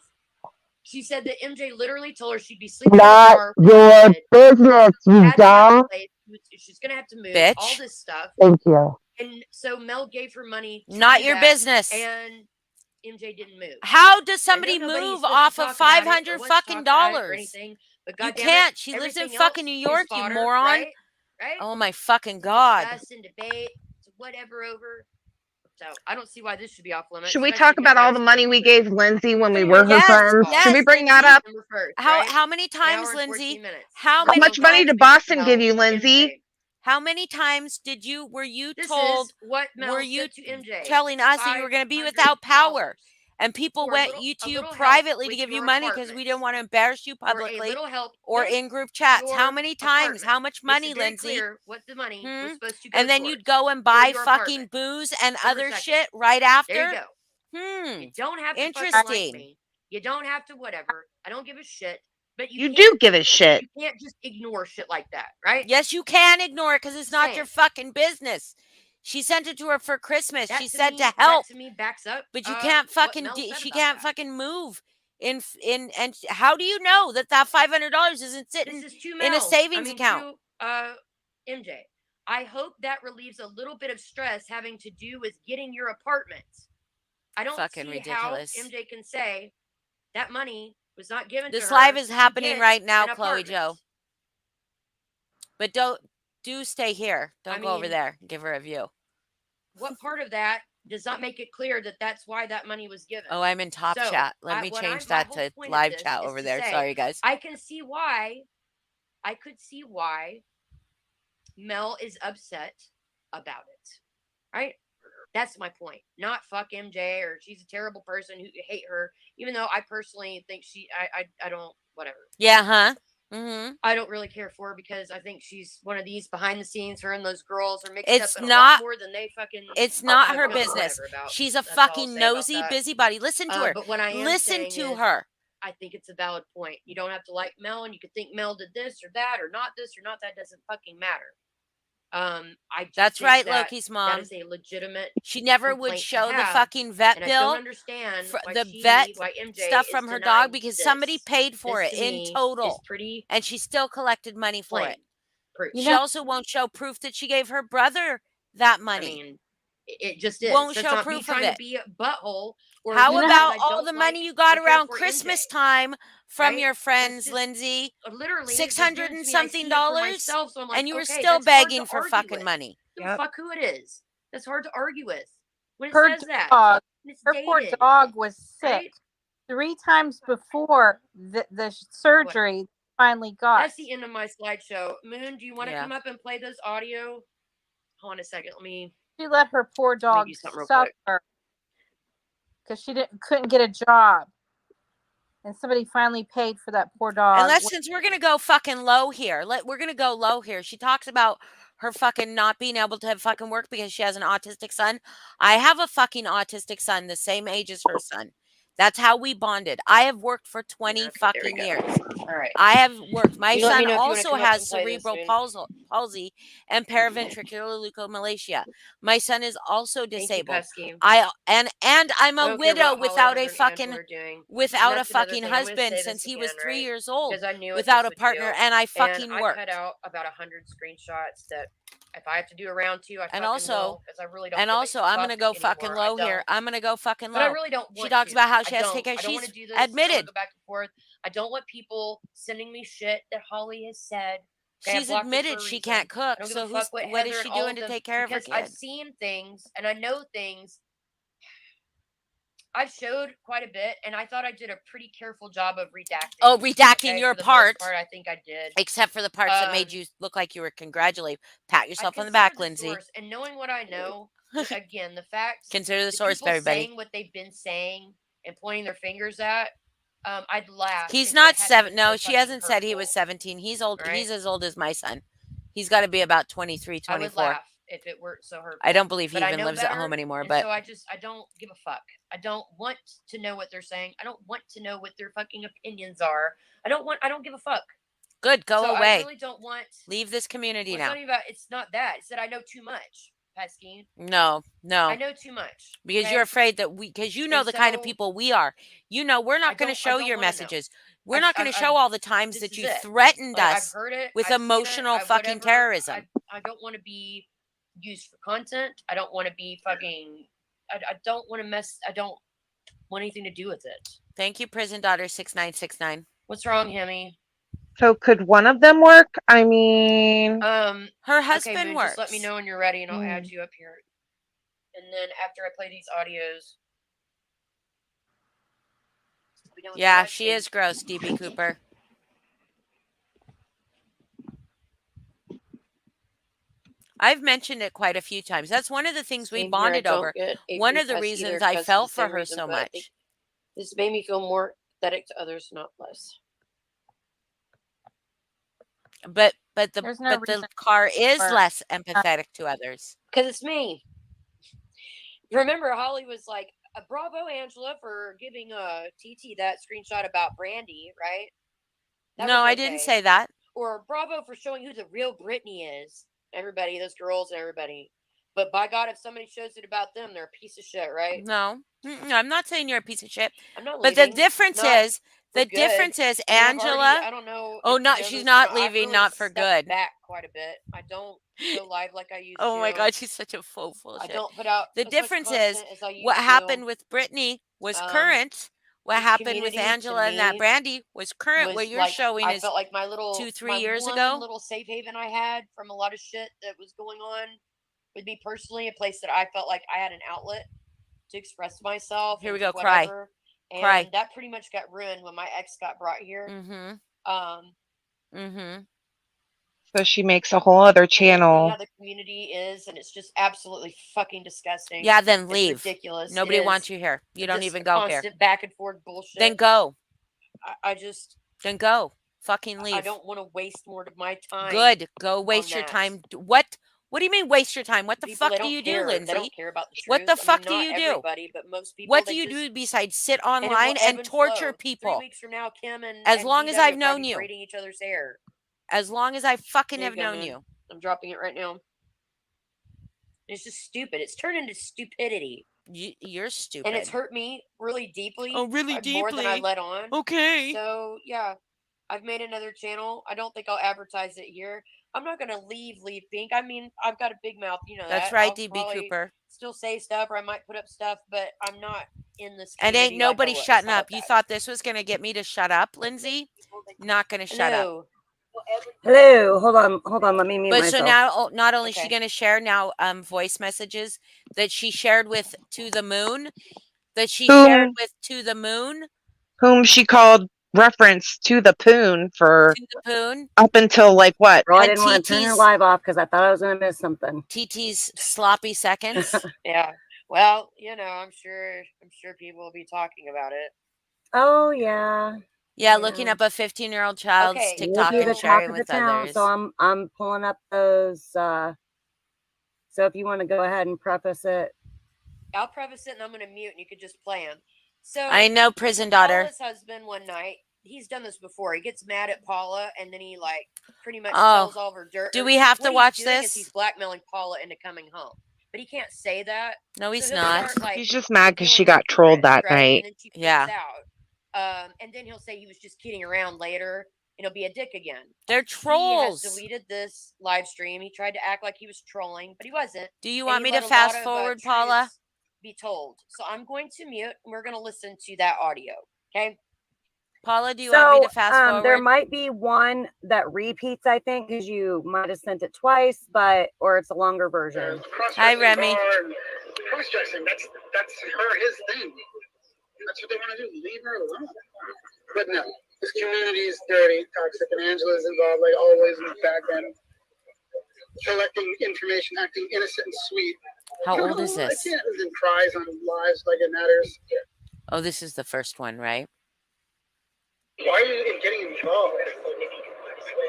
She said that MJ literally told her she'd be sleeping in the car. Your business, you dumb. She's gonna have to move. Bitch. All this stuff. Thank you. And so Mel gave her money. To Not do your that, business. And MJ didn't move. How does I know somebody nobody's move supposed off to of talk about it or 500 wants to fucking talk about it or dollars? anything, but You goddamn can't. it, She lives in everything fucking else New is York, you fodder, moron. Right? Oh my fucking God. Discuss and debate, whatever over. So I don't see why this should be off limits. Should we especially talk if you have about all to the go money to we church. gave Lindsay when we So were anyway, her Yes, friends? call. Should we yes, bring that Lindsay. up? December 1st, How right? how many An times, hour and Lindsay? 14 minutes. How How many much money did Boston give you, Lindsay? how many times were you This told is what Mel were you said to MJ. telling us that you were going to be without power? $500 And people for a went little- you a to you little help privately to with give you your money because we didn't apartments. want to embarrass you For a publicly little help or with in group chats. How your many times? apartment. How much Makes money, it very Lindsay? clear what the money was supposed to go And then you'd towards go and for buy your fucking apartment. booze and December other 2nd. shit right There you after. go. You don't have to fucking Interesting. like me. You don't have to whatever. I don't give a shit. But You do give a shit. You can't just ignore shit like that, right? Yes, you can ignore it because it's not your Saying. fucking business. She sent it to her for Christmas. That she to said me, to help, That to me backs up. but you can't what fucking. Mel said She about can't that. fucking move. And how do you know that $500 isn't sitting This is to in Mel. a savings account? To MJ. I hope that relieves a little bit of stress having to do with getting your apartment. I don't Fucking see ridiculous. how MJ can say that money was not given to her. This live is to happening get right now, an Chloe apartment. Joe. But do stay here. Don't go over mean, there. Give her a view. What part of that does not make it clear that that's why that money was given? Oh, I'm in top So, chat. Let me what change my that whole to point of live this chat is over to there. say, Sorry, guys. I could see why Mel is upset about it. Right? That's my point. Not fuck MJ or she's a terrible person who hate her. Even though I personally think I don't, whatever. Yeah, huh? Mm-hmm. I don't really care for her because I think she's one of these behind the scenes. Her and those girls are mixed It's up in not- a lot more than they fucking. It's not I her feel business. whatever about. She's a That's all I'll fucking say about nosy that. busybody. Listen to her. But what I am Listen saying to is, her. I think it's a valid point. You don't have to like Mel, and you could think Mel did this or that or not this or not that. Doesn't fucking matter. I just That's think right, that Loki's mom. That is a legitimate. She never would complaint to show the have, fucking vet and I bill, don't understand why the she, vet why MJ stuff is from her denying dog because this. somebody paid for This it to in me is total, pretty and she still collected money for plain it. proof. You She know- also won't show proof that she gave her brother that I money. mean, it just is. Won't So show it's not proof me of trying it. to be a butthole. Or How You know about because I all don't the like money you got or care around for Christmas MJ, time from right? your It's friends, just Lindsay? literally was 600 given and to me. I something see it for dollars, myself, so I'm like, and you were okay, still that's hard begging to for argue fucking with. money. Give a fuck who it is. That's hard to argue with when it Her says that. dog, And it's her poor dated, dog was sick right? 3 times before the surgery finally got. That's the end of my slideshow. Moon, do you want to Yeah. come up and play those audio? Hold on a second. Let me. She let her poor dog do something real quick. suffer because she couldn't get a job, and somebody finally paid for that poor dog. Unless, since we're gonna go fucking low here, we're gonna go low here. She talks about her fucking not being able to have fucking work because she has an autistic son. I have a fucking autistic son the same age as her son. That's how we bonded. I have worked for 20 Okay, there we fucking go. years. All right. I have worked. My You let me son know if you wanna also come up has and play this, cerebral Moon. palsy and paraventricular leukomalacia. My son is also Thank you, disabled. Pesky. And I'm I a don't care widow what without Holly a and fucking Angela are doing. without a That's another fucking thing. I'm gonna husband say since this he was again, 3 right? years old Because I knew without a this would partner, do. and I And fucking I worked. cut out about 100 screenshots that if I have to do a round 2, I And fucking also- will. Because I really don't. And give a also, I'm gonna fuck go fucking anymore. I low here. don't. I'm gonna go fucking But I low. really don't She want talks to. about how I she has to take don't. care. I don't want She's to do this. I don't wanna admitted. go back and forth. I don't want people sending me shit that Holly has said. Okay, I She's blocked her for admitted a she reason. can't cook. I don't give So a fuck what what is Heather she and all doing of to them, take care of her because I've kid? seen things and I know things. I've showed quite a bit, and I thought I did a pretty careful job of redacting. Oh, redacting okay? your For the part. most part, I think I did. Except for the parts that made you look like you were congratulating. Pat yourself on the back, Lindsay. Source, and knowing what I know, again, the facts. Consider the source, people everybody. saying what they've been saying and pointing their fingers at. I'd laugh. He's if not it hadn't 7. been No, so she fucking hasn't said he was hurtful. 17. He's old. Right? He's as old as my son. He's got to be about 23, I would 24. laugh if it weren't so hurtful. I don't believe he But I even know lives at better, home anymore. and But so I don't give a fuck. I don't want to know what they're saying. I don't want to know what their fucking opinions are. I don't give a fuck. good, go So away. I really don't want. Leave this community Well, now. it's not that. It's that I know too much, Pesky. No. I know too much. Because okay? you're afraid that because you know And the kind of so, people we are. You know, we're not going to show don't your wanna know. messages. We're not going to show all the times This that is you it. threatened Like, I've us heard it. with I've seen it, emotional fucking whatever. terrorism. I don't want to be used for content. I don't want to be fucking. I don't want to mess. I don't want anything to do with it. Thank you, Prison Daughter 6969. What's wrong, Hemi? So could one of them work? I mean, Her husband okay, Moon, works. just let me know when you're ready, and I'll add you up here And then after I play these audios, we'll be done with the Yeah, live she stream. is gross, DB Cooper. I've mentioned it quite a few times. That's one of the things we Same here. I bonded don't over. get a One free of the pass reasons either I because of felt the for same her reason, so but I think much. this made me feel more empathetic to others, not less. But There's no the reason car is for less empathetic to others. Because it's me. Remember, Holly was like, "Bravo, Angela, for giving TT that screenshot about Brandy, right?" That No, was I didn't okay. say that. Or bravo for showing who the real Brittany is. Everybody, those girls and everybody. But by God, if somebody shows it about them, they're a piece of shit, right? No, I'm not saying you're a piece of shit. I'm not But leaving. the difference Not is, for good. I mean, Angela. I don't know. Oh, If not you know she's this or not I've leaving, really not for stepped good. back quite a bit. I don't go live like I used to. Oh my God, she's such a full I shit. don't put out The as much difference is content as I used what to. happened with Brittany was current. What this happened with community, to Angela and that me, Brandy was current. was What you're like, showing I is felt like my little 2-3 years one ago. little safe haven I had from a lot of shit that was going on with me personally, a place that I felt like I had an outlet to express myself. Here we and go, whatever. cry. And that pretty much got ruined when my ex got brought here. So she makes a whole other And channel. how the community is, and it's just absolutely fucking disgusting. Yeah, then leave. It's ridiculous. Nobody wants you here. You don't even go here. Constant back and forth bullshit. Then go. I just. Then go. Fucking leave. I don't want to waste more of my time. Good. Go waste your time. What? What do you mean waste your time? What the People, fuck do you do, Lindsay? They don't care about the truth. What the fuck do not you do? Everybody, but most people. What do you do besides sit online and torture people? 3 weeks from now, Kim and as long as I've known you, braiding each other's hair. As long as I fucking have known you. I'm dropping it right now. It's just stupid. It's turned into stupidity. You're stupid. And it's hurt me really deeply. Oh, really deeply? More than I let on. Okay. So, yeah. I've made another channel. I don't think I'll advertise it here. I'm not going to leave Pink. I mean, I've got a big mouth. You know That's that. right, I'll DB Cooper. Still say stuff, or I might put up stuff, but I'm not in this And community. ain't nobody shutting up. You thought this was going to get me to shut up, Lindsay? Not going to shut up. Hello, hold on. Let me mute myself. So now, not only is she going to share now voice messages that she shared with To the Moon, shared with To the Moon, whom she called reference to the poon for To the Poon up until like what? Girl, I didn't want to turn her live off because I thought I was going to miss something. TT's sloppy seconds. Yeah. Well, you know, I'm sure people will be talking about it. Oh yeah. Yeah, looking up a 15-year-old child's TikTok and sharing with others. So I'm pulling up those. So if you want to go ahead and preface it, I'll preface it, and I'm going to mute, and you could just play them. So I know, prison daughter. Paula's husband one night, he's done this before. He gets mad at Paula, and then he like pretty much tells all of her dirt. Do we have to watch this? He's blackmailing Paula into coming home, but he can't say that. No, he's not. He's just mad because she got trolled that night. And then she freaks out. And then he'll say he was just kidding around later, and he'll be a dick again. They're trolls. He has deleted this live stream. He tried to act like he was trolling, but he wasn't. Do you want me to fast forward, Paula? Be told. So I'm going to mute, and we're going to listen to that audio. Okay. Paula, do you want me to fast forward? There might be one that repeats, I think, because you might have sent it twice, or it's a longer version. Hi, Remy. Cross-dressing, that's his thing. That's what they want to do. Leave her alone. But no, this community is dirty, toxic, and Angela's involved, like always, in the back end, collecting information, acting innocent and sweet. How old is this? And then cries on lives like it matters. Oh, this is the first one, right? Why are you getting involved?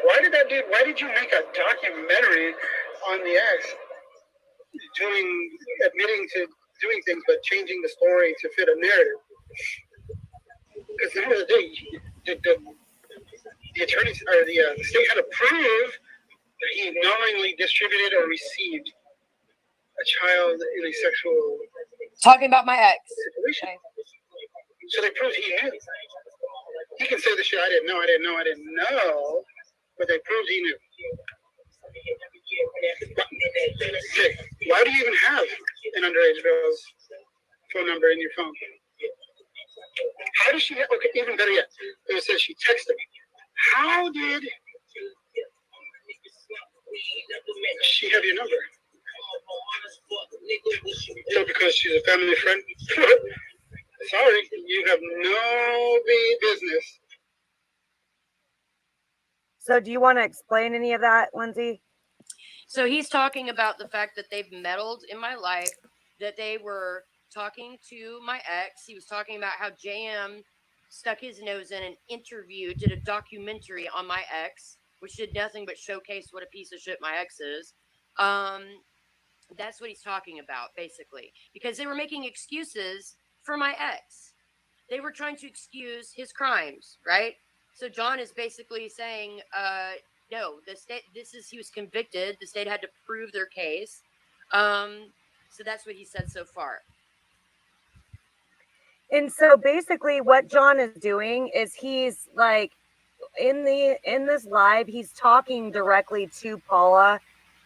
Why did you make a documentary on the ex, admitting to doing things, but changing the story to fit a narrative? Because at the end of the day, the attorneys or the state had to prove that he knowingly distributed or received a child in a sexual. Talking about my ex. Situation. Okay. So they proved he knew. He can say the shit, I didn't know, but they proved he knew. Okay, why do you even have an underage girl's phone number in your phone? How does she have, okay, even better yet, it says she texted me. How did she have your number? So because she's a family friend? Sorry, you have no business. So do you want to explain any of that, Lindsay? So he's talking about the fact that they've meddled in my life, that they were talking to my ex. He was talking about how JM stuck his nose in an interview, did a documentary on my ex, which did nothing but showcase what a piece of shit my ex is. That's what he's talking about, basically, because they were making excuses for my ex. They were trying to excuse his crimes, right? So John is basically saying, no, the state, he was convicted. The state had to prove their case. So that's what he said so far. And so basically what John is doing is he's like in this live, he's talking directly to Paula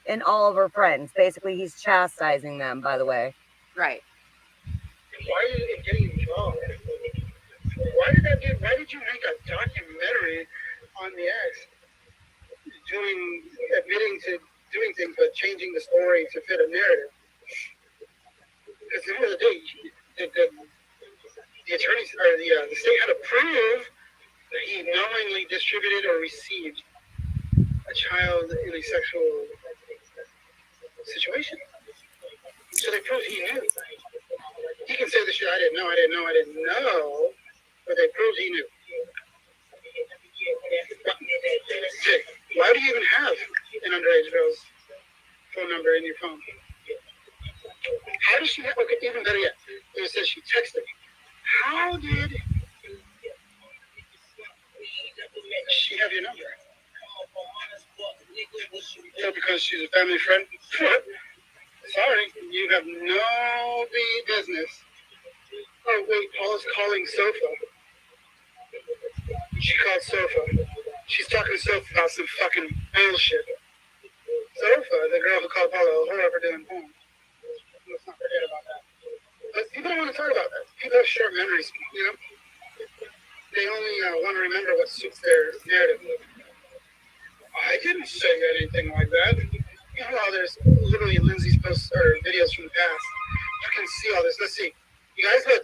and all of her friends. Basically, he's chastising them, by the way. Right. Why is it getting involved? Why did you make a documentary on the ex? Admitting to doing things, but changing the story to fit a narrative. Because at the end of the day, the attorneys or the state had to prove that he knowingly distributed or received a child in a sexual situation. So they proved he knew. He can say the shit, I didn't know, but they proved he knew. Why do you even have an underage girl's phone number in your phone? How does she have, okay, even better yet, it says she texted. How did she have your number? So because she's a family friend? Sorry, you have no business. Oh wait, Paul's calling Sofa. She called Sofa. She's talking to Sofa about some fucking bullshit. Sofa, the girl who called Paula a whore for doing porn. Let's not forget about that. But people don't want to talk about that. People have short memories, you know? They only want to remember what suits their narrative. I didn't say anything like that. You know, there's literally Lindsay's posts or videos from the past. You can see all this. Let's see. You guys look.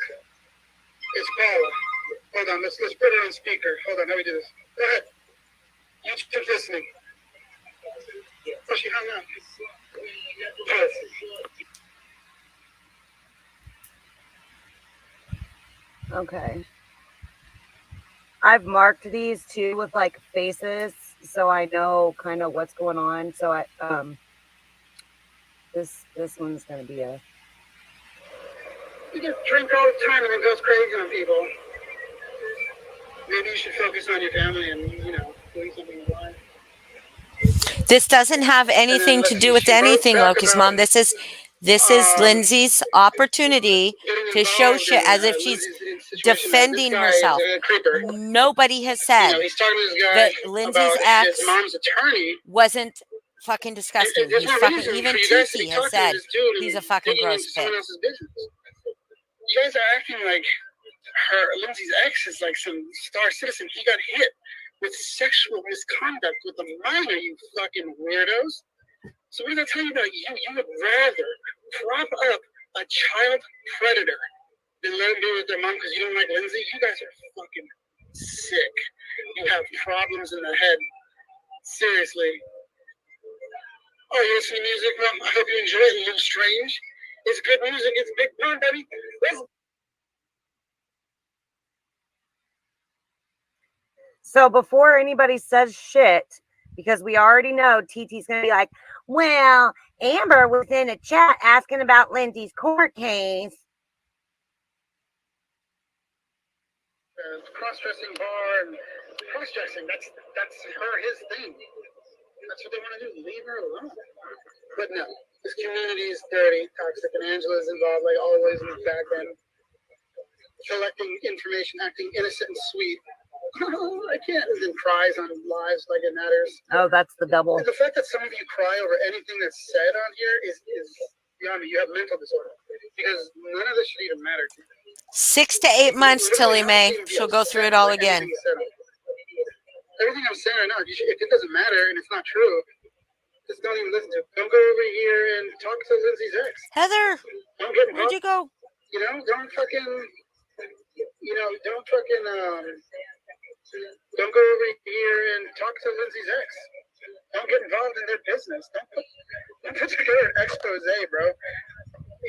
It's Paula. Hold on. Let's put her on speaker. Hold on. How do we do this? Go ahead. You keep listening. Oh, she hung up. Okay. I've marked these too with like faces, so I know kind of what's going on. So I this one's gonna be a. You just drink all the time and it goes crazy on people. Maybe you should focus on your family and, you know, doing something in life. This doesn't have anything to do with anything, Loki's mom. This is Lindsay's opportunity to show shit as if she's defending herself. Nobody has said that Lindsay's ex wasn't fucking disgusting. He's fucking, even TT has said he's a fucking gross bitch. You guys are acting like Lindsay's ex is like some star citizen. He got hit with sexual misconduct with a minor, you fucking weirdos. So what does that tell you about you? You would rather prop up a child predator than let him be with their mom because you don't like Lindsay? You guys are fucking sick. You have problems in the head. Seriously. Oh, you listen to music? Well, I hope you enjoy it. A little strange. It's good music. It's big fun, baby. Let's. So before anybody says shit, because we already know TT's going to be like, well, Amber was in a chat asking about Lindsay's court case. Cross-dressing bar and cross-dressing, that's his thing. That's what they want to do. Leave her alone. But no, this community is dirty, toxic, and Angela's involved like always in the back end. Collecting information, acting innocent and sweet. I can't, and then cries on lives like it matters. Oh, that's the double. And the fact that some of you cry over anything that's said on here is beyond me. You have mental disorder because none of this should even matter to you. 6 to 8 months, Tilly May. She'll go through it all again. Everything I'm saying right now, if it doesn't matter and it's not true, Just don't even listen to it. Don't go over here and talk to Lindsay's ex. Heather, Don't get where'd involved. you go? You know, don't fucking, don't go over here and talk to Lindsay's ex. Don't get involved in their business. Don't put together an expose, bro.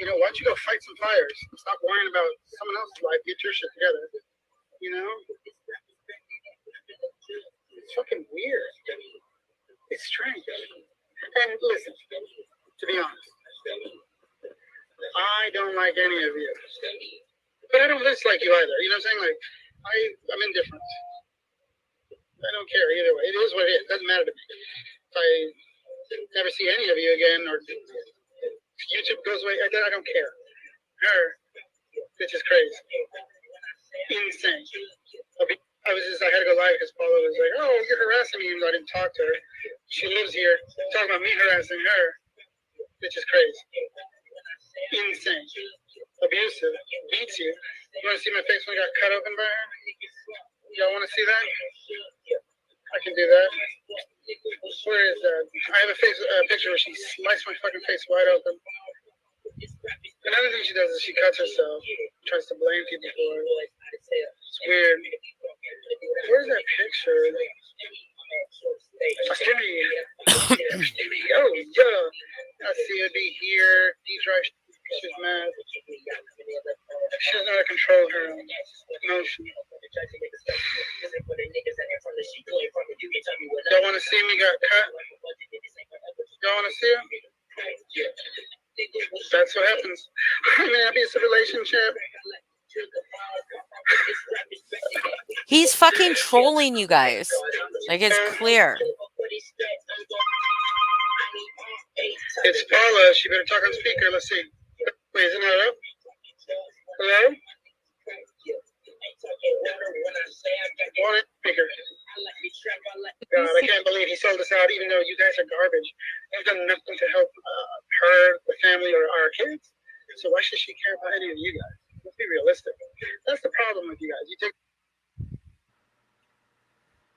You know, why don't you go fight some fires? Stop worrying about someone else's life. Get your shit together. You know? It's fucking weird. It's strange. And listen, to be honest, I don't like any of you. But I don't dislike you either. You know what I'm saying? Like, I'm indifferent. I don't care either way. It is what it is. It doesn't matter to me. If I never see any of you again or YouTube goes away, I don't care. Her, bitch is crazy. Insane. I had to go live because Paula was like, oh, you're harassing me even though I didn't talk to her. She lives here. Talking about me harassing her. Bitch is crazy. Insane. Abusive. Beats you. You want to see my face when I got cut open by her? Y'all want to see that? I can do that. Where is that? I have a picture where she sliced my fucking face wide open. Another thing she does is she cuts herself. Tries to blame people for it. It's weird. Where's that picture? Jimmy. Oh, yeah. I see it be here. He's right. She's mad. She doesn't know how to control her emotion. Y'all want to see me got cut? Y'all want to see it? That's what happens. I'm in an abusive relationship. He's fucking trolling you guys. Like, it's clear. It's Paula. She better talk on speaker. Let's see. Wait, isn't that up? Hello? One speaker. God, I can't believe he sold us out even though you guys are garbage. You've done nothing to help her, the family, or our kids. So why should she care about any of you guys? Let's be realistic. That's the problem with you guys. You take.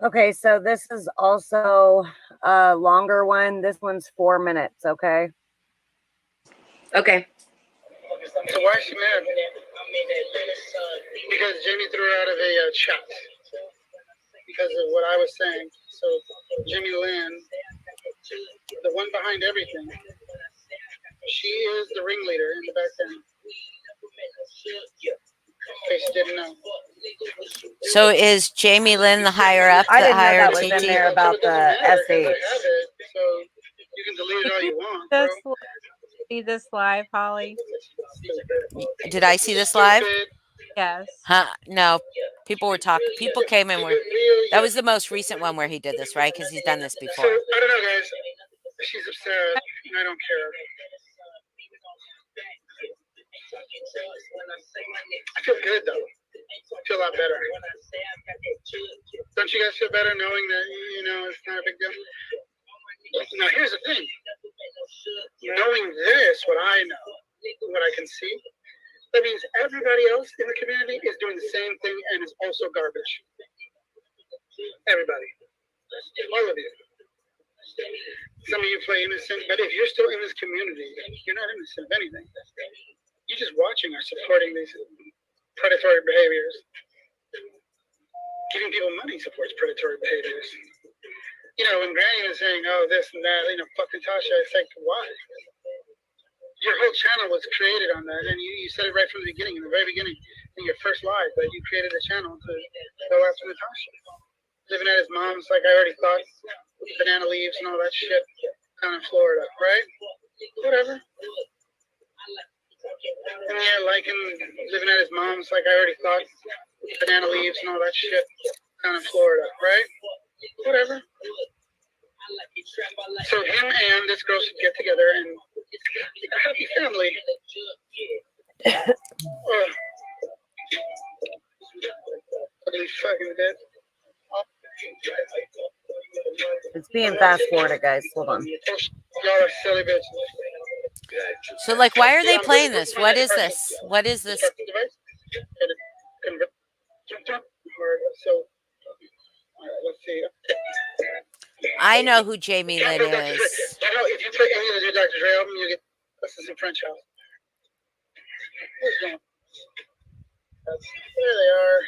Okay, so this is also a longer one. This one's 4 minutes, okay? Okay. So why is she mad? Because Jamie threw her out of a chat. Because of what I was saying. So Jimmy Lynn, the one behind everything, she is the ringleader in the back end. In case you didn't know. So is Jamie Lynn the higher up I that didn't know hired that was in TT? there about the SH. So you can delete it all you want, bro. Just see this live, Holly? Did I see this live? Yes. Huh? No. People were talking. People came and were. That was the most recent one where he did this, right? Because he's done this So before. I don't know, guys. She's upset, and I don't care. I feel good though. I feel a lot better. Don't you guys feel better knowing that it's not a big deal? Now here's the thing. Knowing this, what I know, what I can see, that means everybody else in the community is doing the same thing and is also garbage. Everybody. All of you. Some of you play innocent, but if you're still in this community, you're not innocent of anything. You're just watching or supporting these predatory behaviors. Giving people money supports predatory behaviors. When Granny was saying, oh, this and that, fuck Natasha, it's like, why? Your whole channel was created on that, and you said it right from the beginning, in the very beginning, in your first live, that you created a channel to go after Natasha. Living at his mom's, like I already thought, with banana leaves and all that shit down in Florida, right? Whatever. And yeah, living at his mom's, like I already thought, with banana leaves and all that shit down in Florida, right? Whatever. So him and this girl should get together and a happy family. Ugly fucking dead. It's being fast forwarded, guys. Hold on. Y'all are silly bitches. So, like, why are they playing this? What is this? What is this? So, let's see. I know who Jamie Lynn is. I know Dre album, you get this is in French house. Where's going? There they are.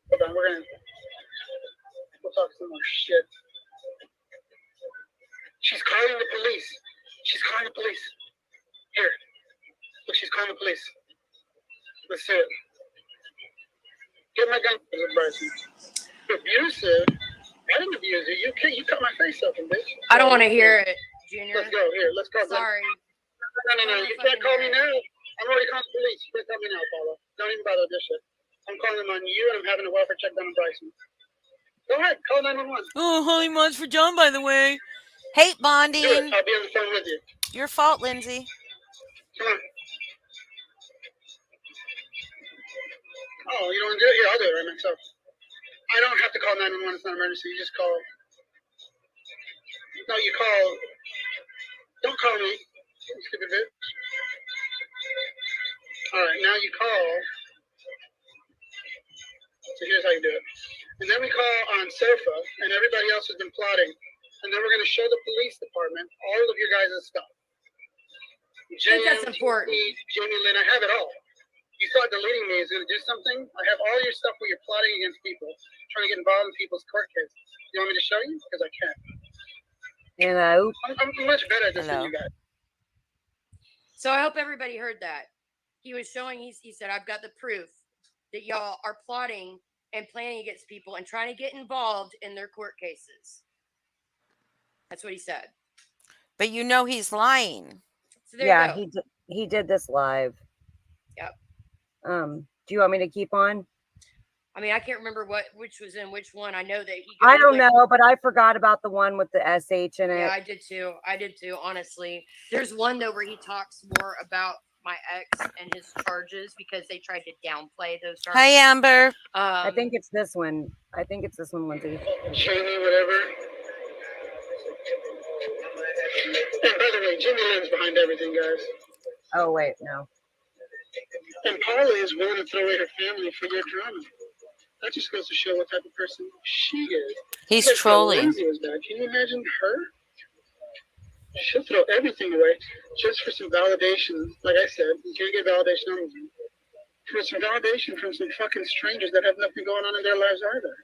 Hold on, we'll talk some more shit. She's calling the police. She's calling the police. Here. Look, she's calling the police. Let's see it. Get my gun, Bryson. Abusive? I didn't abuse you. You cut my face open, bitch. I don't want to hear it, Junior. Let's go. Here, let's call. Sorry. No. You can't call me now. I'm already calling the police. You can't call me now, Paula. Don't even bother with this shit. I'm calling them on you, and I'm having a welfare check done on Bryson. Go ahead. Call 911. Oh, holy much for John, by the way. Hate Do it. bonding. I'll be on the phone with you. Your fault, Lindsay. Come on. Oh, you don't want to do it? Here, I'll do it right myself. I don't have to call 911. It's not an emergency. You just call. No, you call. Don't call me. You stupid bitch. All right, now you call. So here's how you do it. And then we call on SOFA, and everybody else has been plotting. And then we're going to show the police department all of your guys' stuff. That's important. Jamie Lynn, I have it all. You thought deleting me is going to do something? I have all your stuff where you're plotting against people, trying to get involved in people's court cases. You want me to show you? Because I can. Hello. I'm much better at this than you guys. So I hope everybody heard that. He was showing, he said, I've got the proof that y'all are plotting and planning against people and trying to get involved in their court cases. That's what he said. But you know he's lying. So there you go. he did this live. Yep. Do you want me to keep on? I mean, I can't remember which was in which one. I know that he. I don't know, but I forgot about the one with the SH in it. Yeah, I did too. Honestly, there's one though where he talks more about my ex and his charges because they tried to downplay those charges. Hi, Amber. I think it's this one. Lindsay. Jamie, whatever. And by the way, Jimmy Lynn's behind everything, guys. Oh wait, no. And Paula is willing to throw away her family for your drama. That just goes to show what type of person she is. He's trolling. Lindsay was bad. Can you imagine her? She'll throw everything away just for some validation. Like I said, you can't get validation on them. For some validation from some fucking strangers that have nothing going on in their lives either.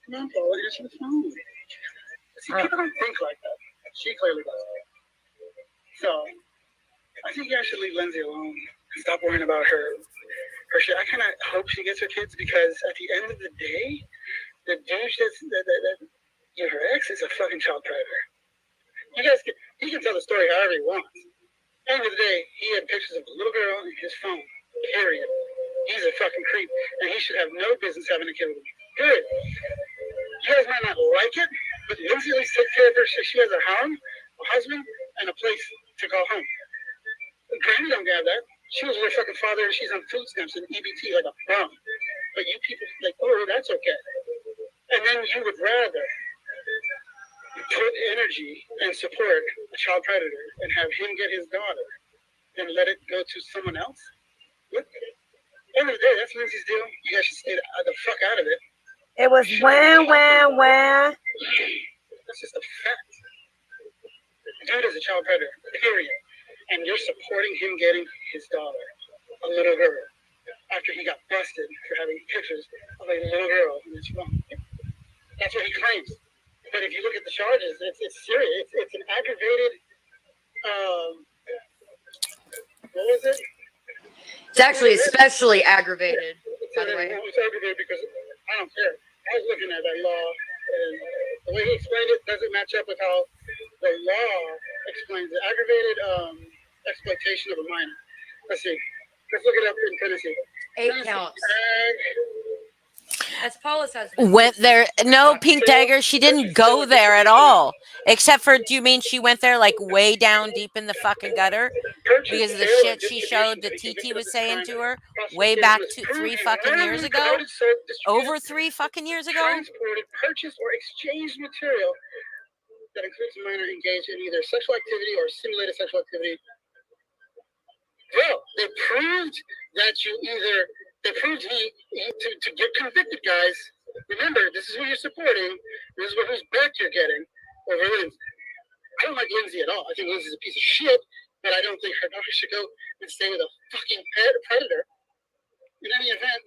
Come on, Paula, answer the phone. See, people don't think like that. She clearly does. So, I think you guys should leave Lindsay alone and stop worrying about her shit. I kind of hope she gets her kids because at the end of the day, the douche that her ex is a fucking child predator. He can tell the story however he wants. At the end of the day, he had pictures of a little girl in his phone. Period. He's a fucking creep, and he should have no business having a kid with him. Period. You guys might not like it, but Lindsay at least takes care of her. She has a home, a husband, and a place to call home. Granny don't have that. She was with her fucking father, and she's on food stamps and EBT like a bum. But you people like, oh, that's okay. And then you would rather put energy and support a child predator and have him get his daughter than let it go to someone else? Look, at the end of the day, that's Lindsay's deal. You guys should stay the fuck out of it. It was wah. That's just a fact. Dude is a child predator, period. And you're supporting him getting his daughter, a little girl, after he got busted for having pictures of a little girl in his phone. That's what he claims. But if you look at the charges, it's serious. It's an aggravated, what was it? It's actually especially aggravated, by the way. It's aggravated because I don't care. I was looking at that law, and the way he explained it doesn't match up with how the law explains it. Aggravated exploitation of a minor. Let's see. Let's look it up in Tennessee. 8 counts. That's Paula's husband. Went there. No, Pink Dagger, she didn't go there at all. Except for, do you mean she went there like way down deep in the fucking gutter? Because of the shit she showed that TT was saying to her way back 3 fucking years ago? Over 3 fucking years ago? Transported, purchased, or exchanged material that includes a minor engaged in either sexual activity or simulated sexual activity. Well, they proved that they proved to get convicted, guys. Remember, this is who you're supporting. This is whose back you're getting. over Lindsay. I don't like Lindsay at all. I think Lindsay's a piece of shit, but I don't think her daughter should go and stay with a fucking predator. In any event,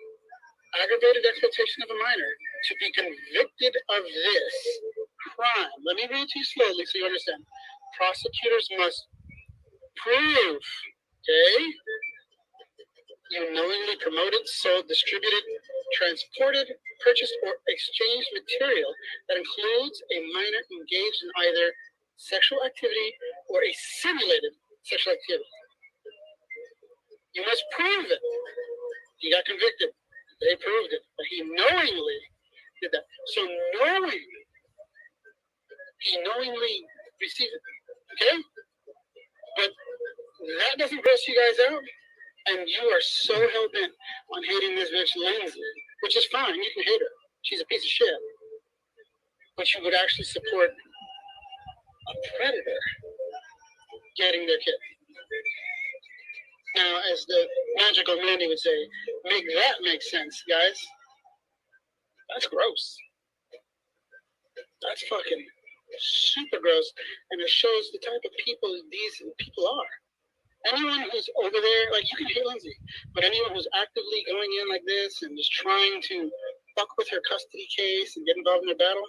aggravated exploitation of a minor to be convicted of this crime. Let me read to you slowly so you understand. Prosecutors must prove, okay? You knowingly promoted, sold, distributed, transported, purchased, or exchanged material that includes a minor engaged in either sexual activity or a simulated sexual activity. You must prove it. He got convicted. They proved it. But he knowingly did that. So he knowingly received it. Okay? But that doesn't gross you guys out. And you are so hell-bent on hating this bitch Lindsay, which is fine. You can hate her. She's a piece of shit. But you would actually support a predator getting their kid. Now, as the magical Mandy would say, make that make sense, guys. That's gross. That's fucking super gross. And it shows the type of people these people are. Anyone who's over there, like, you can hate Lindsay, but anyone who's actively going in like this and just trying to fuck with her custody case and get involved in the battle,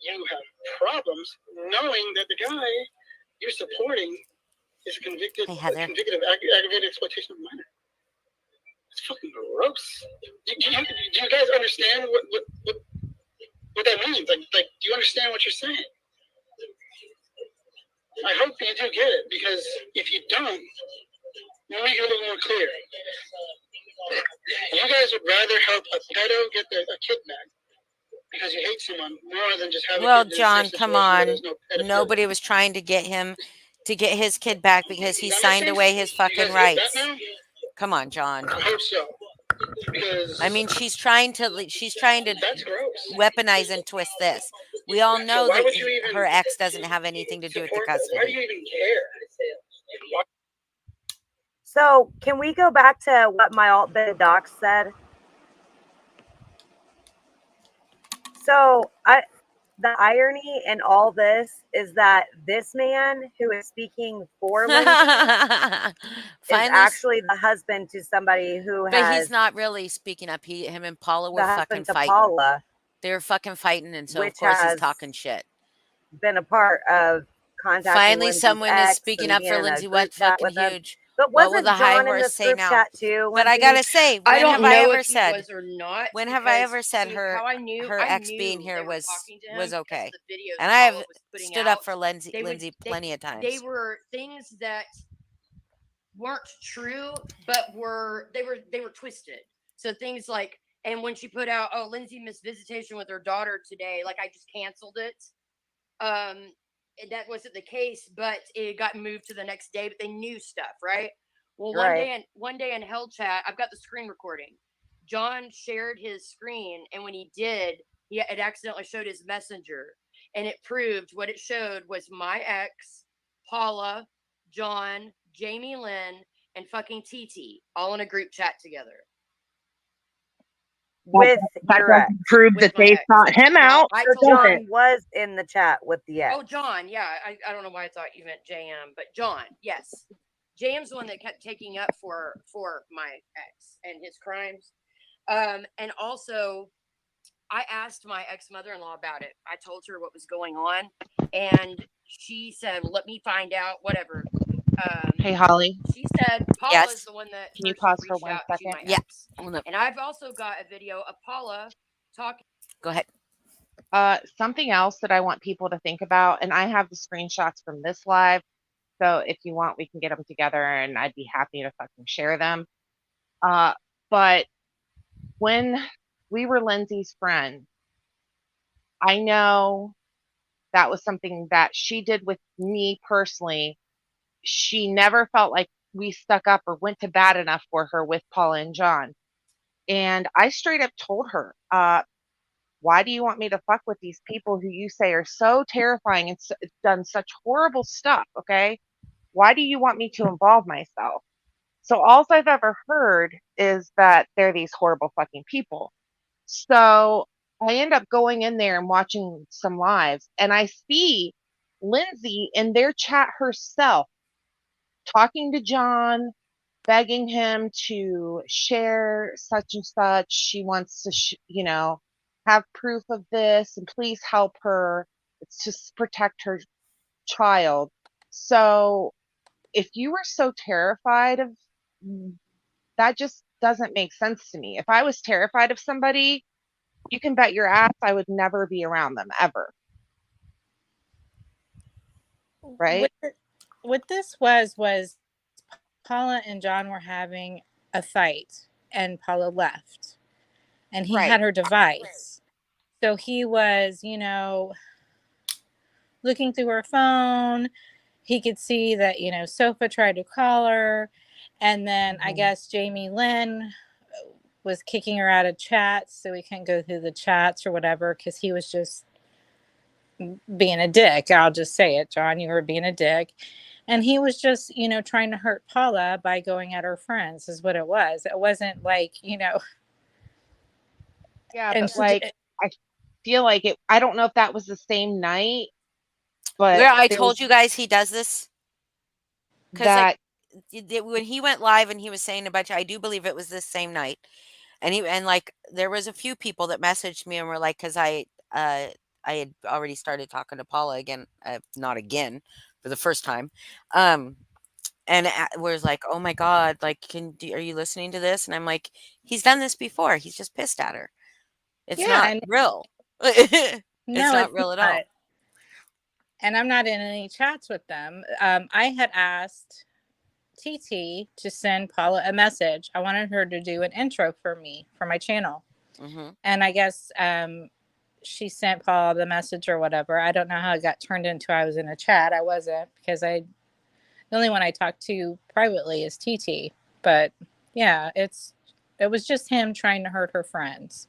you have problems knowing that the guy you're supporting is convicted of aggravated exploitation of a minor. It's fucking gross. Do you guys understand what that means? Like, do you understand what you're saying? I hope you do get it, because if you don't, let me make it a little more clear. You guys would rather help a pedo get a kid back because you hate someone more than just have a Well, kid in a John, safe come situation where on. there's no pedophilia. Nobody was trying to get him to get his kid back because he Does that make signed sense? away his You fucking guys get that rights. now? Come on, John. I hope so. Because I mean, she's trying to that's gross. weaponize and twist this. We all So know why that would you even her ex doesn't have anything to do with the support that? Why do custody. you even care? So can we go back to what my alt beta doc said? So the irony in all this is that this man who is speaking for Lindsay is actually the husband to somebody who But has he's not really speaking up. Him and Paula were the fucking husband to fighting. Paula, They were fucking fighting, and so of which course he's has talking shit. been a part of contacting Finally, Lindsay's someone is ex speaking and up being for in a Lindsay. group What chat fucking with them. huge? But What will wasn't the high John in horse this say group now? chat too, But I Lindsay? gotta say, I when don't have I know ever if he said? was or not. When have I ever because, said see, her how I knew ex they being here were was talking to him because okay? of the videos And I Paula have was putting stood out. up for Lindsay plenty of They times. were things that weren't true, but they were twisted. So things like, and when she put out, oh, Lindsay missed visitation with her daughter today, like I just canceled it. That wasn't the case, but it got moved to the next day. But they knew stuff, right? Well, one day in Hell Chat, I've got the screen recording. John shared his screen, and when he did, it accidentally showed his messenger, and it proved what it showed was my ex, Paula, John, Jamie Lynn, and fucking TT all in a group chat together. With that your ex. doesn't prove that they sought him out. So John was in the chat with the ex. Oh, John, yeah. I don't know why I thought you meant JM, but John, yes. JM's the one that kept taking up for my ex and his crimes. And also, I asked my ex-mother-in-law about it. I told her what was going on, and she said, let me find out, whatever. Hey, Holly. She said Paula's the one that Can you pause for 1 second? to my ex. And I've also got a video of Paula talking. Go ahead. Something else that I want people to think about, and I have the screenshots from this live, so if you want, we can get them together, and I'd be happy to fucking share them. But when we were Lindsay's friends, I know that was something that she did with me personally. She never felt like we stuck up or went to bat enough for her with Paula and John. And I straight up told her, why do you want me to fuck with these people who you say are so terrifying and done such horrible stuff? Okay. Why do you want me to involve myself? So all I've ever heard is that they're these horrible fucking people. So I end up going in there and watching some lives, and I see Lindsay in their chat herself talking to John, begging him to share such and such. She wants to, have proof of this and please help her. It's to protect her child. So if you were so terrified of that, just doesn't make sense to me. If I was terrified of somebody, you can bet your ass I would never be around them ever. Right? What this was Paula and John were having a fight, and Paula left, and he Right. had her device. So he was, looking through her phone. He could see that, Sofa tried to call her. And then I guess Jamie Lynn was kicking her out of chats, so we couldn't go through the chats or whatever, because he was just being a dick. I'll just say it, John, you were being a dick. And he was just, trying to hurt Paula by going at her friends, is what it was. It wasn't like, Yeah, and but like I feel like it, I don't know if that was the same night, but Yeah, I there told was you guys he does this because, like, that. when he went live and he was saying a bunch, I do believe it was this same night, and like there was a few people that messaged me and were like, because I had already started talking to Paula again, not again, for the first time, um, and was like, oh my god, like, are you listening to this? And I'm like, he's done this before. He's just pissed at her. It's Yeah. not and real. It's no, not it's real at all. not. And I'm not in any chats with them. I had asked TT to send Paula a message. I wanted her to do an intro for me for my channel. Hmm. And I guess she sent Paula the message or whatever. I don't know how it got turned into I was in a chat. I wasn't, because the only one I talked to privately is TT. But yeah, it was just him trying to hurt her friends.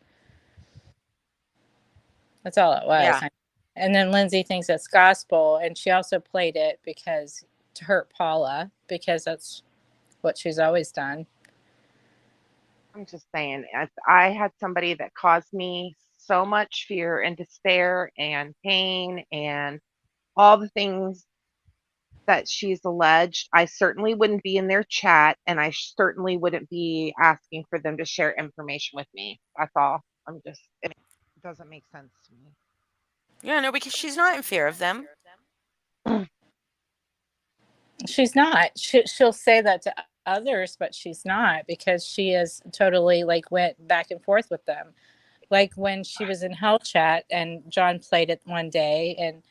That's all it was. Yeah. And then Lindsay thinks it's gospel, and she also played it because to hurt Paula, because that's what she's always done. I'm just saying, if I had somebody that caused me so much fear and despair and pain and all the things that she's alleged, I certainly wouldn't be in their chat, and I certainly wouldn't be asking for them to share information with me. That's all. It doesn't make sense to me. Yeah, no, because she's not in fear of them. She's not. She'll say that to others, but she's not, because she is totally like went back and forth with them. Like when she was in Hell Chat and John played it one day, and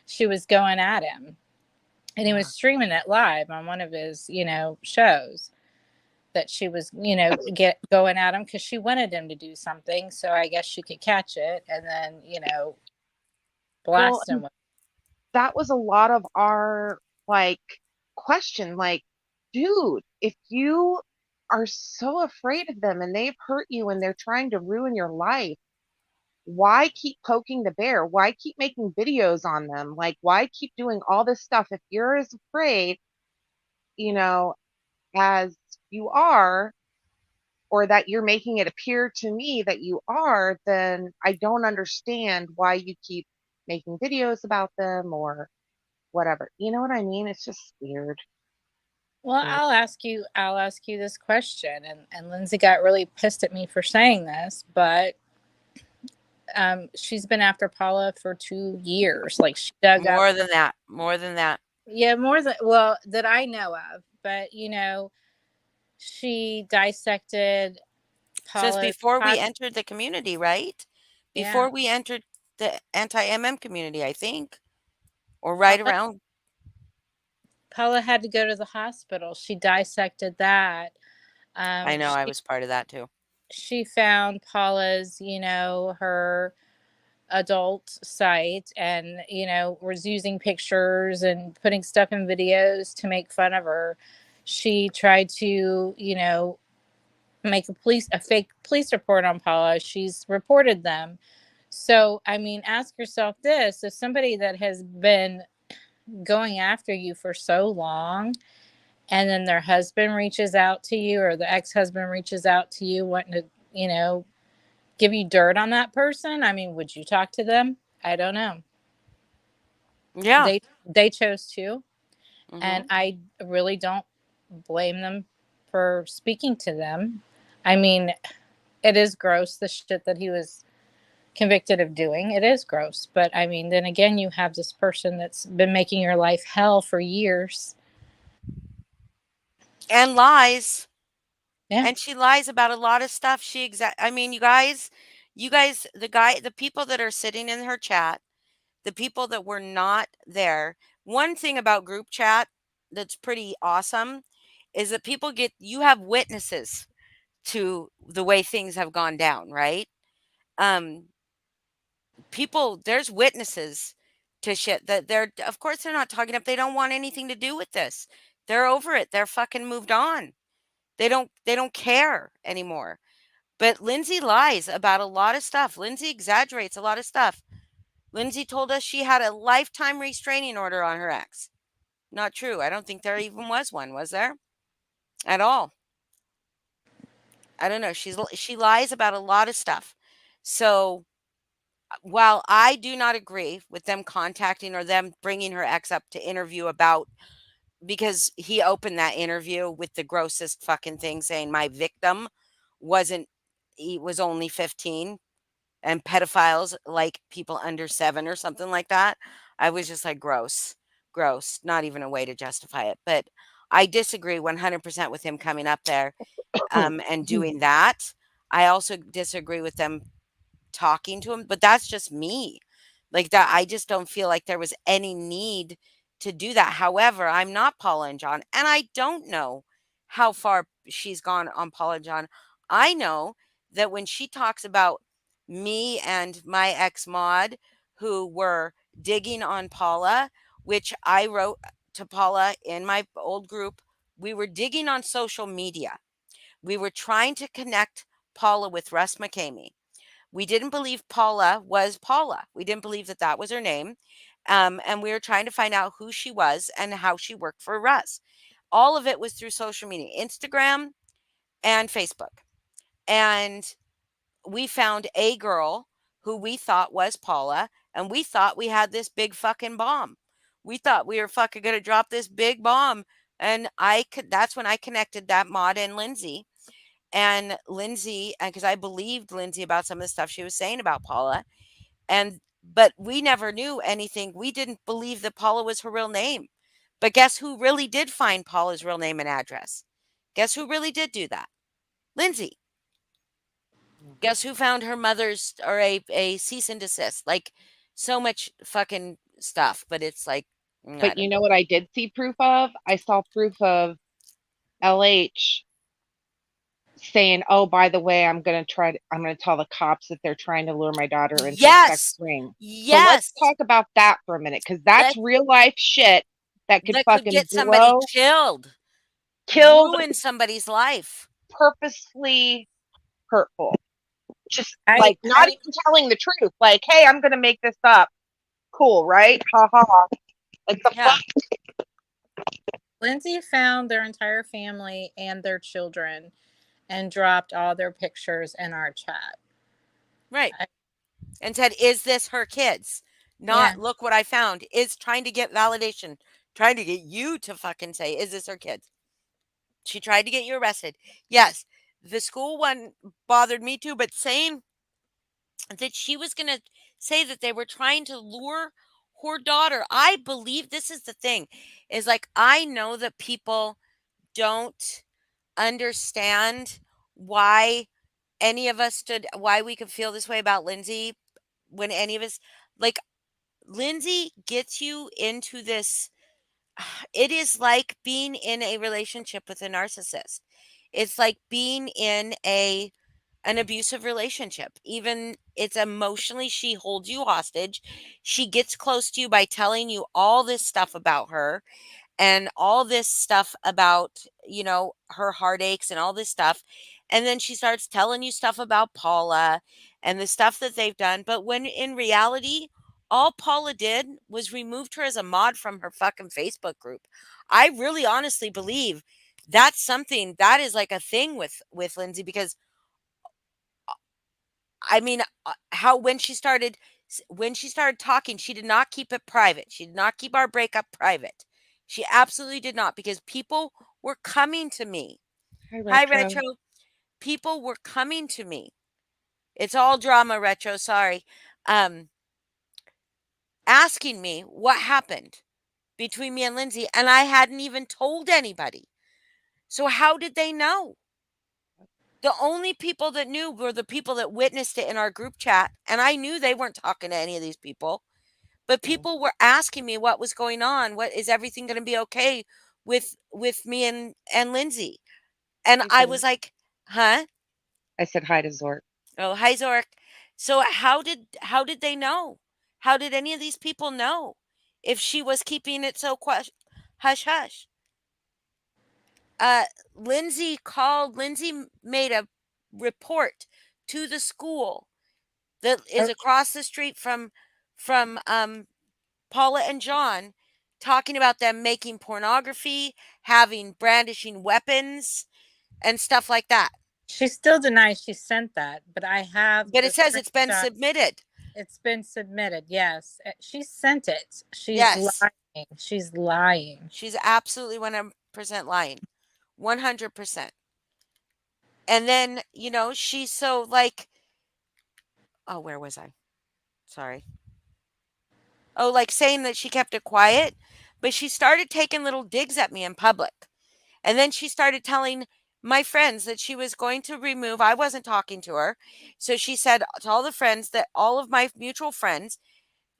she was going at him, and he was streaming it live on one of his, shows, that she was, going at him because she wanted him to do something. So I guess she could catch it and then, Well, blast him with. that was a lot of our like question. Like, dude, if you are so afraid of them and they've hurt you and they're trying to ruin your life, why keep poking the bear? Why keep making videos on them? Like, why keep doing all this stuff if you're as afraid, you know, as you are, or that you're making it appear to me that you are? Then I don't understand why you keep making videos about them or whatever. You know what I mean? It's just weird. Well, Weird. I'll ask you this question, and Lindsay got really pissed at me for saying this, but she's been after Paula for 2 years. Like, she dug up. More than that. More than that. Yeah, more than, well, that I know of. But she dissected Since Paula's before we entered the community, right? yeah. Before we entered the anti-MM community, I think. Or right Paula, around. Paula had to go to the hospital. She dissected that. I know, I She was part of that too. she found Paula's, her adult site, and was using pictures and putting stuff in videos to make fun of her. She tried to make a fake police report on Paula. She's reported them. So I mean, ask yourself this: if somebody that has been going after you for so long, and then their husband reaches out to you, or the ex-husband reaches out to you wanting to give you dirt on that person, I mean, would you talk to them? I don't know. Yeah. They chose to, and Hmm. I really don't blame them for speaking to them. I mean, it is gross, the shit that he was convicted of doing. It is gross, but I mean, then again, you have this person that's been making your life hell for years. And lies. Yeah. And she lies about a lot of stuff. I mean, you guys, the people that are sitting in her chat, the people that were not there. One thing about group chat that's pretty awesome is that you have witnesses to the way things have gone down, right? Um, there's witnesses to shit that of course, they're not talking up. They don't want anything to do with this. They're over it. They're fucking moved on. They don't care anymore. But Lindsay lies about a lot of stuff. Lindsay exaggerates a lot of stuff. Lindsay told us she had a lifetime restraining order on her ex. Not true. I don't think there even was there? At all. I don't know. She lies about a lot of stuff. So while I do not agree with them contacting or them bringing her ex up to interview about, because he opened that interview with the grossest fucking thing saying my victim wasn't he was only 15 and pedophiles like people under 7 or something like that. I was just like, gross, gross. Not even a way to justify it. But I disagree 100% with him coming up there and doing that. I also disagree with them talking to him, but that's just me. Like that, I just don't feel like there was any need to do that. However, I'm not Paula and John, and I don't know how far she's gone on Paula and John. I know that when she talks about me and my ex Maud, who were digging on Paula, which I wrote to Paula in my old group, we were digging on social media. We were trying to connect Paula with Russ McCamey. We didn't believe Paula was Paula. We didn't believe that that was her name. And we were trying to find out who she was and how she worked for Russ. All of it was through social media, Instagram and Facebook. And we found a girl who we thought was Paula, and we thought we had this big fucking bomb. We thought we were fucking going to drop this big bomb. And that's when I connected that Maud and Lindsay. And Lindsay, because I believed Lindsay about some of the stuff she was saying about Paula. But we never knew anything. We didn't believe that Paula was her real name. But guess who really did find Paula's real name and address? Guess who really did do that? Lindsay. Guess who found her mother's or a cease and desist? Like so much fucking stuff. But it's like, I But you don't know know. what I did see proof of? I saw proof of LH saying, "Oh, by the way, I'm going to tell the cops that they're trying to lure my daughter into a sex Yes. ring." So let's Yes. talk about that for a minute, because that's That real life shit that could that could fucking get somebody killed. killed, Ruin somebody's life. purposely hurtful. Just I like not I even telling the truth. Like, hey, I'm going to make this up. Cool, right? Ha ha. Like the Yeah. fuck. Lindsay found their entire family and their children and dropped all their pictures in our chat. Right. I, And said, is this her kids? yeah. Not look what I found. Is trying to get validation, trying to get you to fucking say, is this her kids? She tried to get you arrested. Yes. The school one bothered me too, but saying that she was going to say that they were trying to lure her daughter. I believe this is the thing is like, I know that people don't understand why any of us why we could feel this way about Lindsay when any of us, like, Lindsay gets you into this. It is like being in a relationship with a narcissist. It's like being in an abusive relationship. Even it's emotionally, she holds you hostage. She gets close to you by telling you all this stuff about her and all this stuff about, her heartaches and all this stuff. And then she starts telling you stuff about Paula and the stuff that they've done. But when in reality, all Paula did was removed her as a mod from her fucking Facebook group. I really honestly believe that's something that is like a thing with Lindsay, because I mean, how when she started talking, she did not keep it private. She did not keep our breakup private. She absolutely did not, because people were coming to me. Hi, Hi, Retro. Retro. People were coming to me. It's all drama, Retro. Sorry. Um, Asking me what happened between me and Lindsay, and I hadn't even told anybody. So how did they know? The only people that knew were the people that witnessed it in our group chat, and I knew they weren't talking to any of these people. But Oh, people were asking me what was going on. What is everything going to be okay with me and Lindsay? And hi, I Zork. was like, "Huh? I said hi to Zork. Oh, hi Zork." So how did they know? How did any of these people know if she was keeping it so hush hush? Uh, Lindsay made a report to the school that is Oh, across the street from Paula and John, talking about them making pornography, having brandishing weapons and stuff like that. she still denies she sent that, but I have But the it says it's been screenshot. submitted. It's been submitted. Yes, she sent it. She's Yes. lying. She's lying. She's absolutely 100% lying. 100%. And then, she's so like, oh, where was I? Sorry. Oh, like saying that she kept it quiet, but she started taking little digs at me in public. And then she started telling my friends that she was going to remove, I wasn't talking to her. So she said to all the friends, that all of my mutual friends,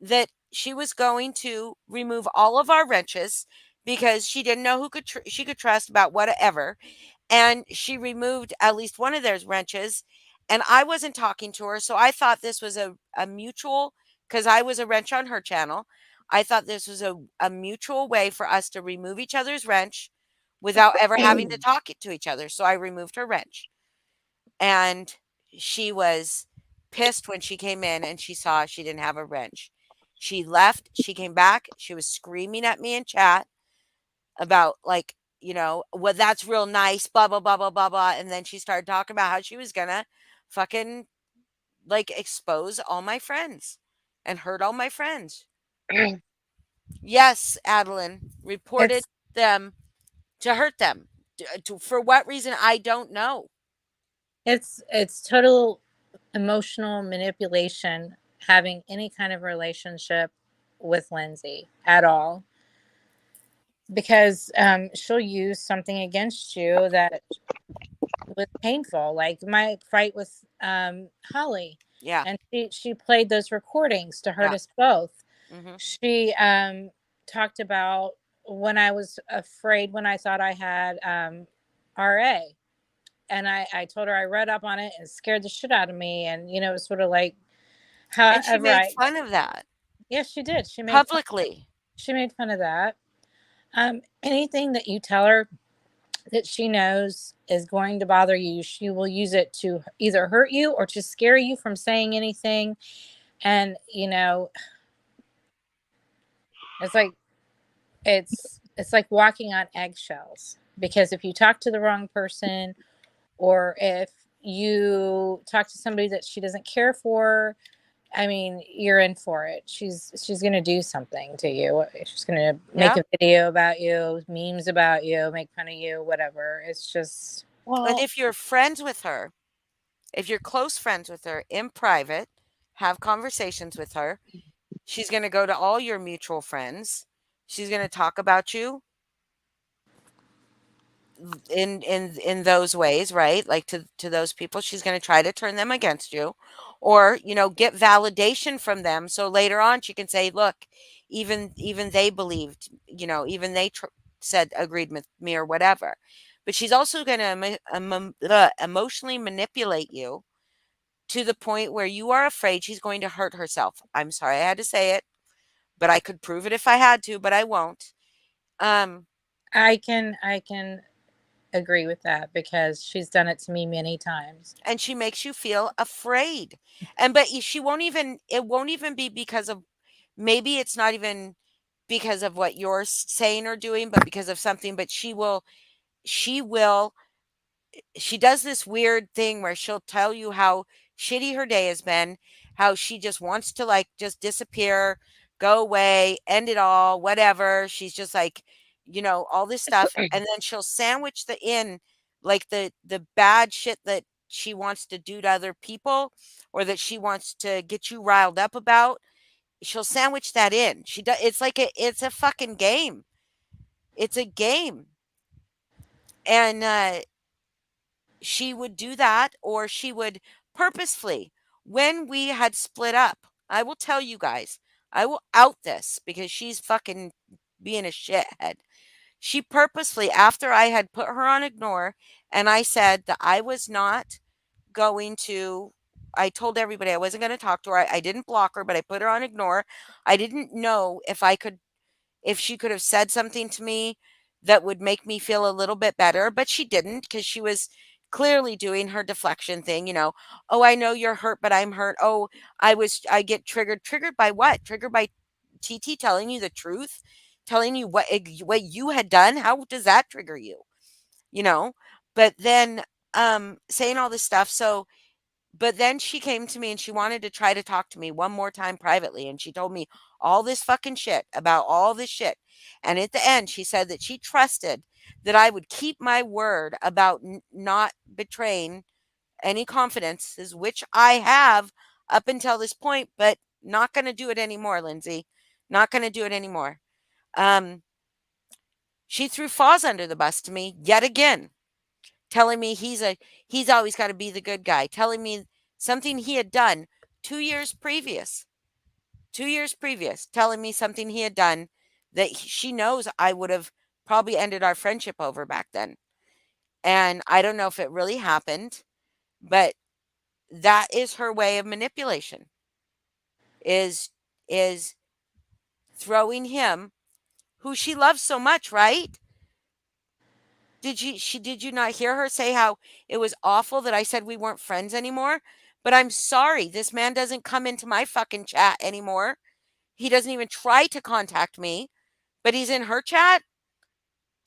that she was going to remove all of our wrenches because she didn't know who she could trust about whatever. And she removed at least one of those wrenches, and I wasn't talking to her, so I thought this was a mutual, because I was a wrench on her channel. I thought this was a mutual way for us to remove each other's wrench without ever having to talk it to each other. So I removed her wrench, and she was pissed when she came in and she saw she didn't have a wrench. She left, she came back, she was screaming at me in chat about, like, well, that's real nice, blah blah blah blah blah blah. And then she started talking about how she was gonna fucking, like, expose all my friends and hurt all my friends. Yes, Adeline reported It's them to hurt them. For what reason, I don't know. it's total emotional manipulation having any kind of relationship with Lindsay at all, because she'll use something against you that was painful, like my fight with Holly, Yeah. and she played those recordings to hurt Yeah. us both. Hmm. She talked about when I was afraid, when I thought I had RA, and I told her I read up on it and it scared the shit out of me, and it was sort of like, And she however, made I fun of that yes, she did, publicly. she made fun of that. Anything that you tell her that she knows is going to bother you, she will use it to either hurt you or to scare you from saying anything. And it's like it's like walking on eggshells, because if you talk to the wrong person, or if you talk to somebody that she doesn't care for, I mean, you're in for it. She's gonna do something to you. She's gonna make Yeah. a video about you, memes about you, make fun of you, whatever. It's just But Well, if you're friends with her, if you're close friends with her in private, have conversations with her, she's going to go to all your mutual friends. She's going to talk about you in those ways, right? Like, to those people, she's going to try to turn them against you, or get validation from them, so later on she can say, look, even they believed, even they said, agreed with me, or whatever. But she's also going to emotionally manipulate you to the point where you are afraid she's going to hurt herself. I'm sorry I had to say it, but I could prove it if I had to, but I won't. Um, I can agree with that, because she's done it to me many times. and she makes you feel afraid. But she won't even, it won't even be because of, maybe it's not even because of what you're saying or doing, but because of something. But she will, she does this weird thing where she'll tell you how shitty her day has been, how she just wants to like just disappear, go away, end it all, whatever. She's just like, all this stuff. And then she'll sandwich like the bad shit that she wants to do to other people or that she wants to get you riled up about. She'll sandwich that in. She does. It's a fucking game. It's a game. And she would do that, or she would purposefully, when we had split up, I will tell you guys, I will out this because she's fucking being a shithead. She purposefully, after I had put her on ignore and I said that I was not going to, I told everybody I wasn't going to talk to her. I didn't block her, but I put her on ignore. I didn't know if she could have said something to me that would make me feel a little bit better, but she didn't because she was clearly doing her deflection thing. Oh, I know you're hurt, but I'm hurt. Oh, I get triggered. Triggered by what? Triggered by TT telling you the truth, telling you what you had done. How does that trigger you? You know, but then saying all this stuff. But then she came to me and she wanted to try to talk to me one more time privately. And she told me all this fucking shit about all this shit. And at the end, she said that she trusted that I would keep my word about not betraying any confidences, which I have up until this point, but not going to do it anymore, Lindsay. Not going to do it anymore. Um, she threw Foz under the bus to me yet again, telling me he's always got to be the good guy, telling me something he had done 2 years previous. 2 years previous, telling me something he had done that she knows I would have probably ended our friendship over back then. And I don't know if it really happened, but that is her way of manipulation. Is throwing him, who she loves so much, right? Did you not hear her say how it was awful that I said we weren't friends anymore? But I'm sorry, this man doesn't come into my fucking chat anymore. He doesn't even try to contact me, but he's in her chat.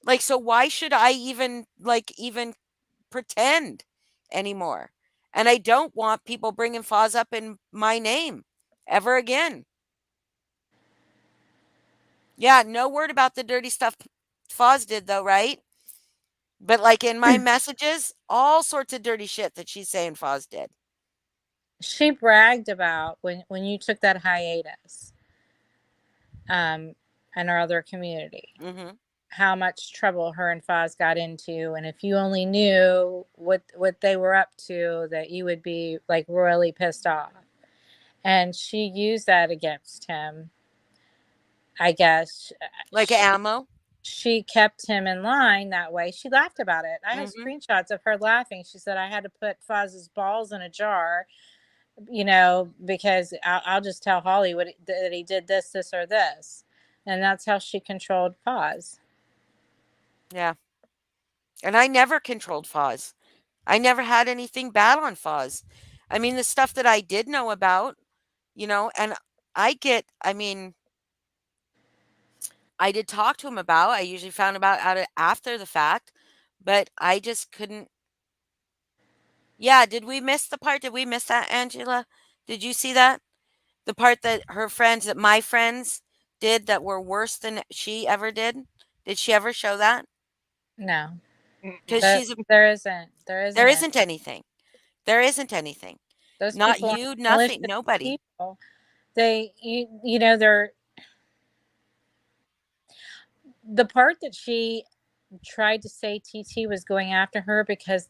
Like, so why should I even pretend anymore? And I don't want people bringing Foz up in my name ever again. Yeah, no word about the dirty stuff Foz did though, right? But like in my messages, all sorts of dirty shit that she's saying Foz did. She bragged about when you took that hiatus, in our other community, Mm-hmm. how much trouble her and Foz got into, and if you only knew what they were up to, that you would be like royally pissed off. And she used that against him, I guess. Like ammo. She kept him in line that way. She laughed about it. I have Mm-hmm. screenshots of her laughing. She said, I had to put Foz's balls in a jar, because I'll just tell Hollywood that he did this, or this. And that's how she controlled Foz. Yeah. And I never controlled Foz. I never had anything bad on Foz. I mean, the stuff that I did know about, and I mean, I did talk to him about, I usually found about after the fact, but I just couldn't. Yeah, did we miss the part? Did we miss that, Angela? Did you see that? The part that my friends did that were worse than she ever did? Did she ever show that? No, Because there isn't. there isn't anything. There isn't anything. Those Not people you, are malicious nothing, nobody. people. They're the part that she tried to say TT was going after her because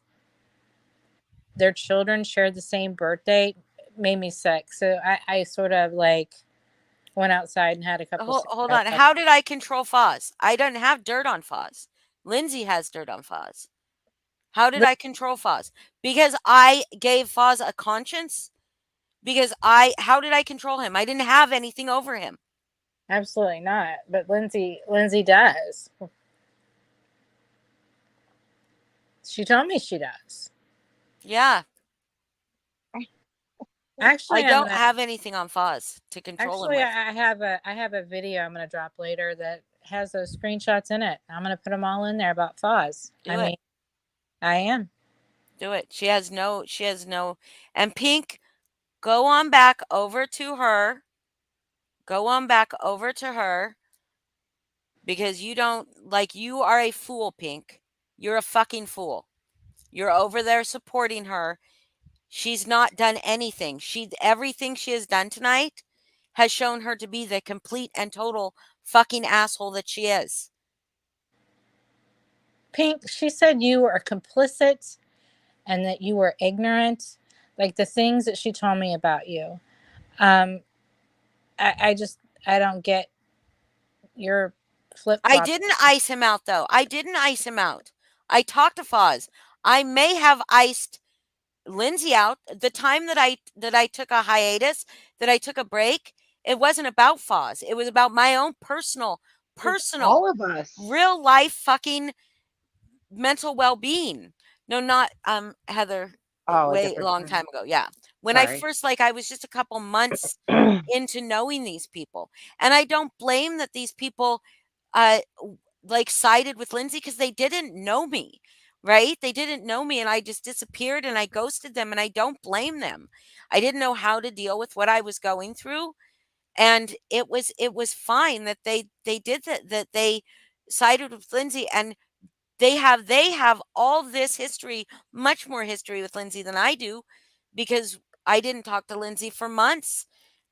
their children shared the same birthday made me sick. So I sort of like went outside and had a couple Hold on. cigarettes. How did I control Foz? I don't have dirt on Foz. Lindsay has dirt on Foz. How did I control Foz? Because I gave Foz a conscience? How did I control him? I didn't have anything over him. Absolutely not. But Lindsay does. She told me she does. Yeah. Actually, I don't have anything on Foz to control him with. I have a video I'm going to drop later that has those screenshots in it. I'm going to put them all in there about Foz. Do it. I am. Do it. She has no and Pink, go on back over to her. Go on back over to her because you don't like you are a fool, Pink. You're a fucking fool. You're over there supporting her. She's not done anything. Everything she has done tonight has shown her to be the complete and total fucking asshole that she is. Pink, she said you were complicit and that you were ignorant, like the things that she told me about you. Um, I just I don't get your flip I flop. didn't ice him out though. I didn't ice him out. I talked to Foz. I may have iced Lindsay out. The time that I took a hiatus, that I took a break, it wasn't about Foz. It was about my own It's personal, all of us. real life fucking mental well-being. No, not Heather, Oh, a way different long time. time ago. Yeah. When I Sorry. first I was just a couple months into knowing these people. And I don't blame that these people sided with Lindsay because they didn't know me. Right? They didn't know me and I just disappeared and I ghosted them and I don't blame them. I didn't know how to deal with what I was going through and it was fine that they did that they sided with Lindsay and they have all this history, much more history with Lindsay than I do, because I didn't talk to Lindsay for months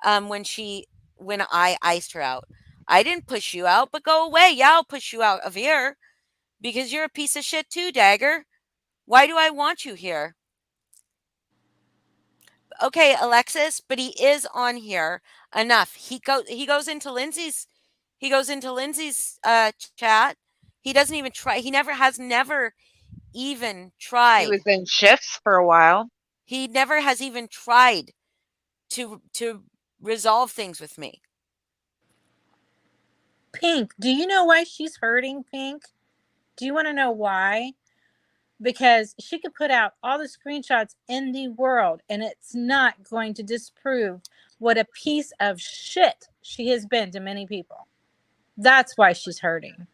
when I iced her out. I didn't push you out, but go away. Yeah, I'll push you out of here because you're a piece of shit too, Dagger. Why do I want you here? Okay, Alexis, but he is on here enough. He goes into Lindsay's chat. He doesn't even try. He never even He was tried. in shifts for a while. He never has even tried to resolve things with me. Pink, do you know why she's hurting, Pink? Do you want to know why? Because she could put out all the screenshots in the world and it's not going to disprove what a piece of shit she has been to many people. That's why she's hurting.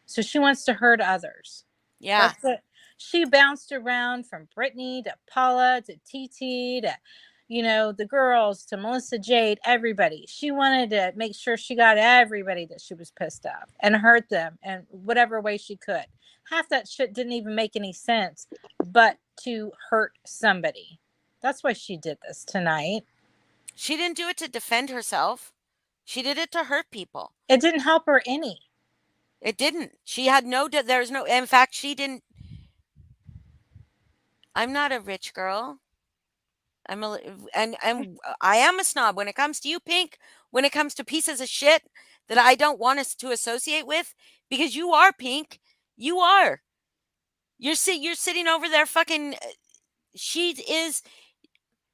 So she wants to hurt others. Yeah. That's it. She bounced around from Brittany to Paula to TT to, the girls to Melissa Jade, everybody. She wanted to make sure she got everybody that she was pissed off and hurt them in whatever way she could. Half that shit didn't even make any sense, but to hurt somebody. That's why she did this tonight. She didn't do it to defend herself. She did it to hurt people. It didn't help her any. It didn't. She had there's no, in fact, she didn't. I'm not a rich girl. And I am a snob when it comes to you, Pink. When it comes to pieces of shit that I don't want us to associate with, because you are Pink. You are. You're sitting over there fucking. She is.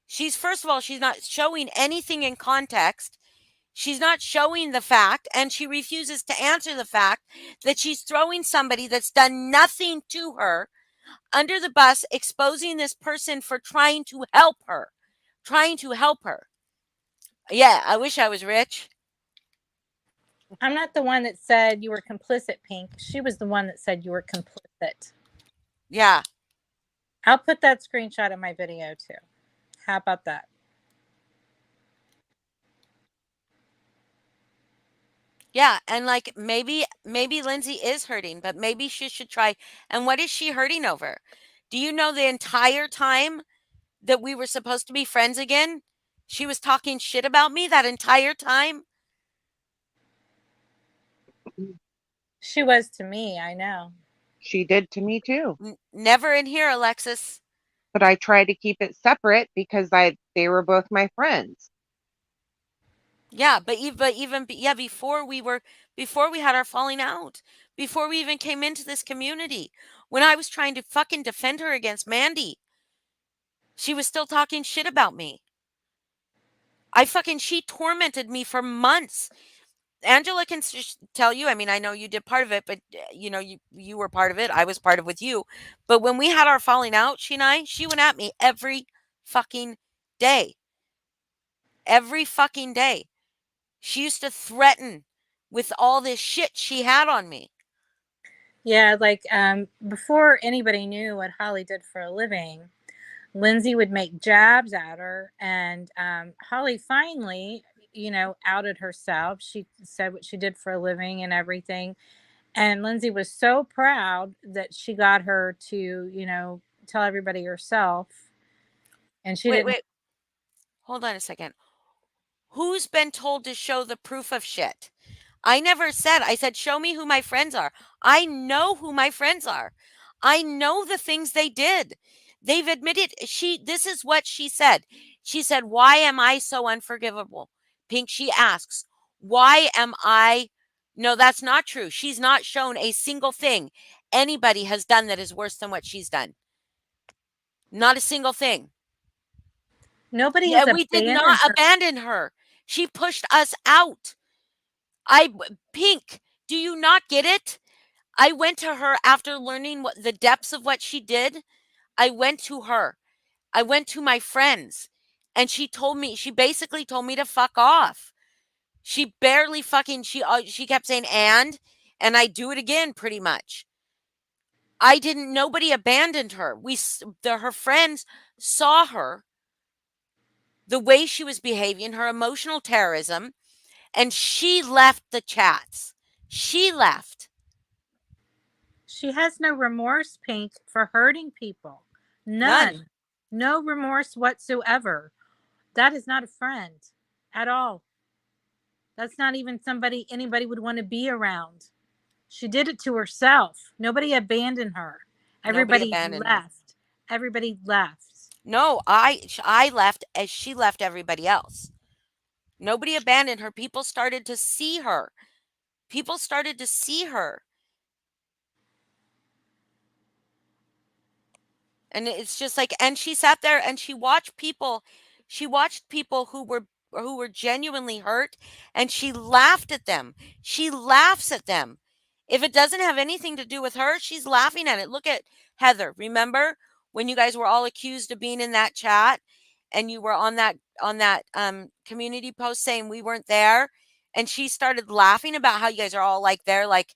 She's first of all, she's not showing anything in context. She's not showing the fact, and she refuses to answer the fact that she's throwing somebody that's done nothing to her under the bus, exposing this person for trying to help her. Trying to help her. Yeah, I wish I was rich. I'm not the one that said you were complicit, Pink. She was the one that said you were complicit. Yeah. I'll put that screenshot in my video too. How about that? Yeah, and maybe Lindsay is hurting, but maybe she should try. And what is she hurting over? Do you know the entire time that we were supposed to be friends again, she was talking shit about me that entire time? She was to me, I know. She did to me too. Never in here, Alexis. But I tried to keep it separate because they were both my friends. Yeah, but before we had our falling out, before we even came into this community, when I was trying to fucking defend her against Mandy, she was still talking shit about me. She tormented me for months. Angela can tell you. I mean, I know you did part of it, but you were part of it. I was part of with you. But when we had our falling out, she went at me every fucking day. Every fucking day. She used to threaten with all this shit she had on me. Yeah, like before anybody knew what Holly did for a living, Lindsay would make jabs at her, and Holly finally, outed herself. She said what she did for a living and everything. And Lindsay was so proud that she got her to, tell everybody herself. And she Wait, didn't. wait. Hold on a second. Who's been told to show the proof of shit? I never said, I said, show me who my friends are. I know who my friends are. I know the things they did. They've admitted this is what she said. She said, why am I so unforgivable? Pink, she asks, why am I? No, that's not true. She's not shown a single thing anybody has done that is worse than what she's done. Not a single thing. Nobody Yeah, has we did not abandoned her. abandon her. She pushed us out. I Pink, do you not get it? I went to her after learning what the depths of what she did. I went to her. I went to my friends, and she basically told me to fuck off. She barely fucking she kept saying and I do it again pretty much. I didn't nobody abandoned her. Her friends saw her, the way she was behaving, her emotional terrorism, and she left the chats. She left. She has no remorse, Pink, for hurting people. None. None. No remorse whatsoever. That is not a friend at all. That's not even somebody anybody would want to be around. She did it to herself. Nobody abandoned her. Nobody Everybody abandoned her. left. Everybody left. No, I left as she left everybody else. Nobody abandoned her. People started to see her. People started to see her. And it's just like, and she sat there and she watched people who were genuinely hurt, and she laughed at them. She laughs at them. If it doesn't have anything to do with her, she's laughing at it. Look at Heather. Remember when you guys were all accused of being in that chat, and you were on that community post saying we weren't there, and she started laughing about how you guys are all like there, like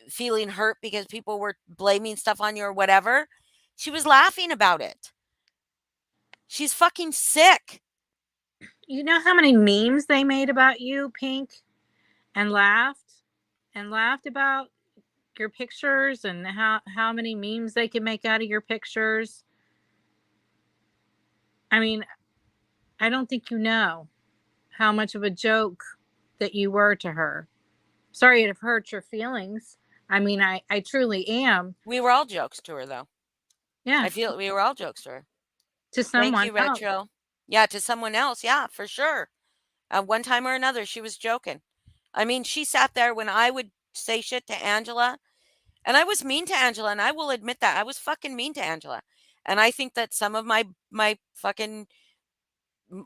feeling hurt because people were blaming stuff on you or whatever. She was laughing about it. She's fucking sick. You know how many memes they made about you, Pink? And laughed? And laughed about your pictures and how many memes they can make out of your pictures? I mean, I don't think you know how much of a joke that you were to her. Sorry it hurt your feelings. I mean, I truly am. We were all jokes to her, though. Yeah, I feel we were all jokes to her. to Thank someone you, else. Retro. Yeah, to someone else. Yeah, for sure. One time or another, she was joking. I mean, she sat there when I would say shit to Angela, and I was mean to Angela, and I will admit that I was fucking mean to Angela. And I think that some of my fucking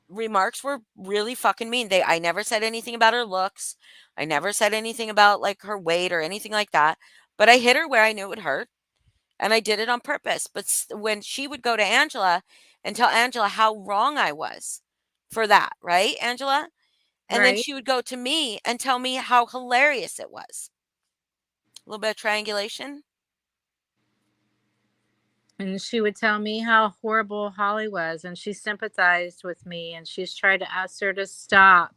remarks were really fucking mean. I never said anything about her looks. I never said anything about like her weight or anything like that. But I hit her where I knew it would hurt, and I did it on purpose. But when she would go to Angela and tell Angela how wrong I was for that, right, Angela? And then Right? she would go to me and tell me how hilarious it was. A little bit of triangulation. And she would tell me how horrible Holly was, and she sympathized with me, and she's tried to ask her to stop.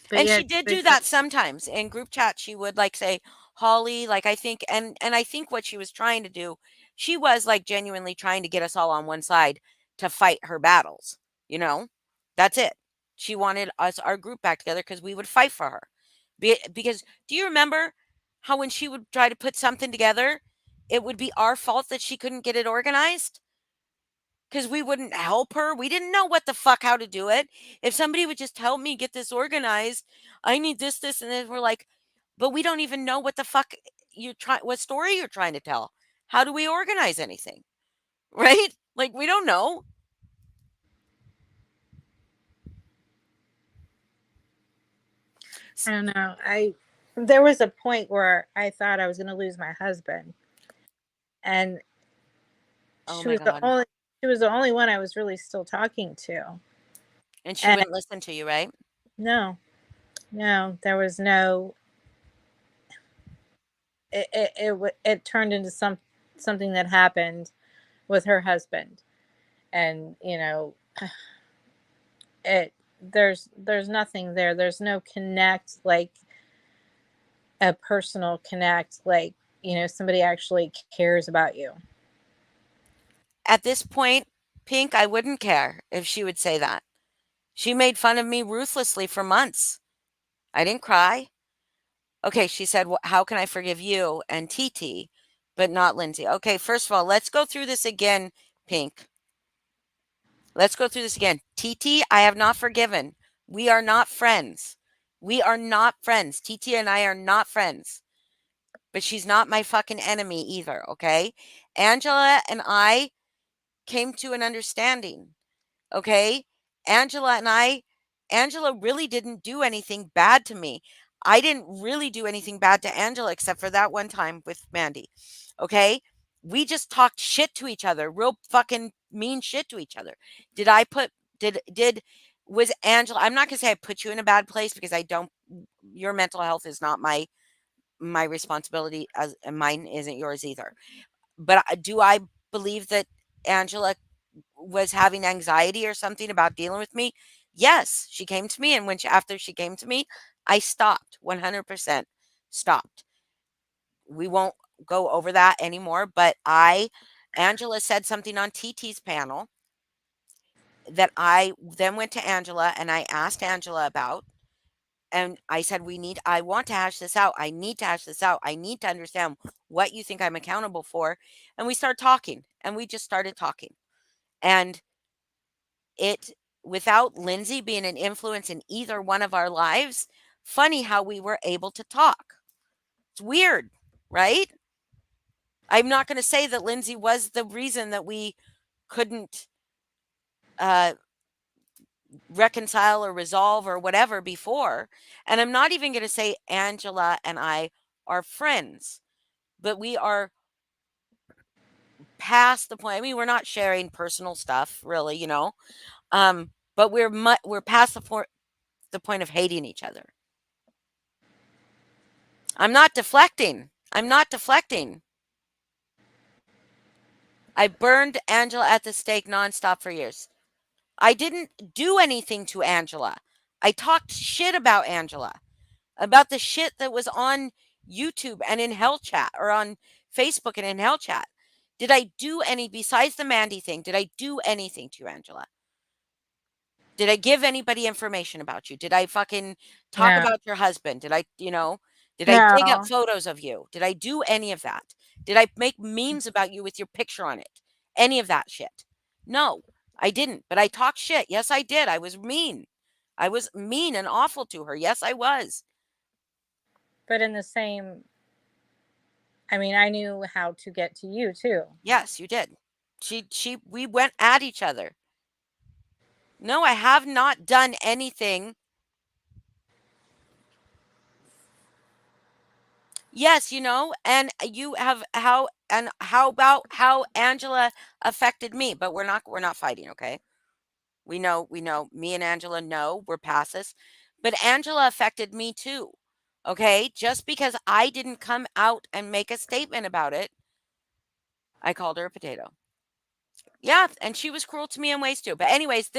But And she yet, did do that sometimes in group chat. She would like say, Holly, like I think, and I think what she was trying to do, she was like genuinely trying to get us all on one side to fight her battles. You know, that's it. She wanted us, our group, back together because we would fight for her. Because do you remember how when she would try to put something together, it would be our fault that she couldn't get it organized? Because we wouldn't help her. We didn't know what the fuck how to do it. If somebody would just help me get this organized, I need this, and then we're like, but we don't even know what the fuck what story you're trying to tell. How do we organize anything? Right? Like we don't know. I don't know. There was a point where I thought I was going to lose my husband, and Oh she my was the god. only she was the only one I was really still talking to. And she And wouldn't listen to you, right? no, no, there was no. it turned into something that happened with her husband. And it there's nothing there. There's no connect, like a personal connect, like somebody actually cares about you. At this point, Pink, I wouldn't care if she would say that. She made fun of me ruthlessly for months. I didn't cry. Okay, she said, well, how can I forgive you and TT, but not Lindsay? Okay, first of all, let's go through this again, Pink. Let's go through this again. TT, I have not forgiven. We are not friends. We are not friends. TT and I are not friends. But she's not my fucking enemy either, okay? Angela and I came to an understanding, okay? Angela and I, Angela really didn't do anything bad to me. I didn't really do anything bad to Angela except for that one time with Mandy, okay? We just talked shit to each other, real fucking mean shit to each other. Did I put, did, was Angela, I'm not gonna say I put you in a bad place because I don't, your mental health is not my responsibility as and mine isn't yours either. But do I believe that Angela was having anxiety or something about dealing with me? Yes, she came to me, and after she came to me, I stopped 100%. Stopped. We won't go over that anymore. But Angela said something on TT's panel that I then went to Angela and I asked Angela about. And I said, I want to hash this out. I need to hash this out. I need to understand what you think I'm accountable for. And we started talking, and we just started talking. And it, without Lindsay being an influence in either one of our lives, funny how we were able to talk. It's weird, right? I'm not going to say that Lindsay was the reason that we couldn't uh, reconcile or resolve or whatever before. And I'm not even going to say Angela and I are friends, but we are past the point. I mean, we're not sharing personal stuff really, but we're past the point of hating each other. I'm not deflecting. I'm not deflecting. I burned Angela at the stake nonstop for years. I didn't do anything to Angela. I talked shit about Angela, about the shit that was on YouTube and in Hell Chat or on Facebook and in Hell Chat. Did I do any, besides the Mandy thing, did I do anything to you, Angela? Did I give anybody information about you? Did I fucking talk No. about your husband? Did I dig up No. photos of you? Did I do any of that? Did I make memes about you with your picture on it? Any of that shit? No, I didn't. But I talked shit. Yes, I did. I was mean. I was mean and awful to her. Yes, I was. But in the same, I mean, I knew how to get to you too. Yes, you did. We went at each other. No, I have not done anything. Yes, and you have how about how Angela affected me? But we're not fighting, okay? We know me and Angela know we're past this. But Angela affected me too. Okay? Just because I didn't come out and make a statement about it, I called her a potato. Yeah, and she was cruel to me in ways too. But anyways,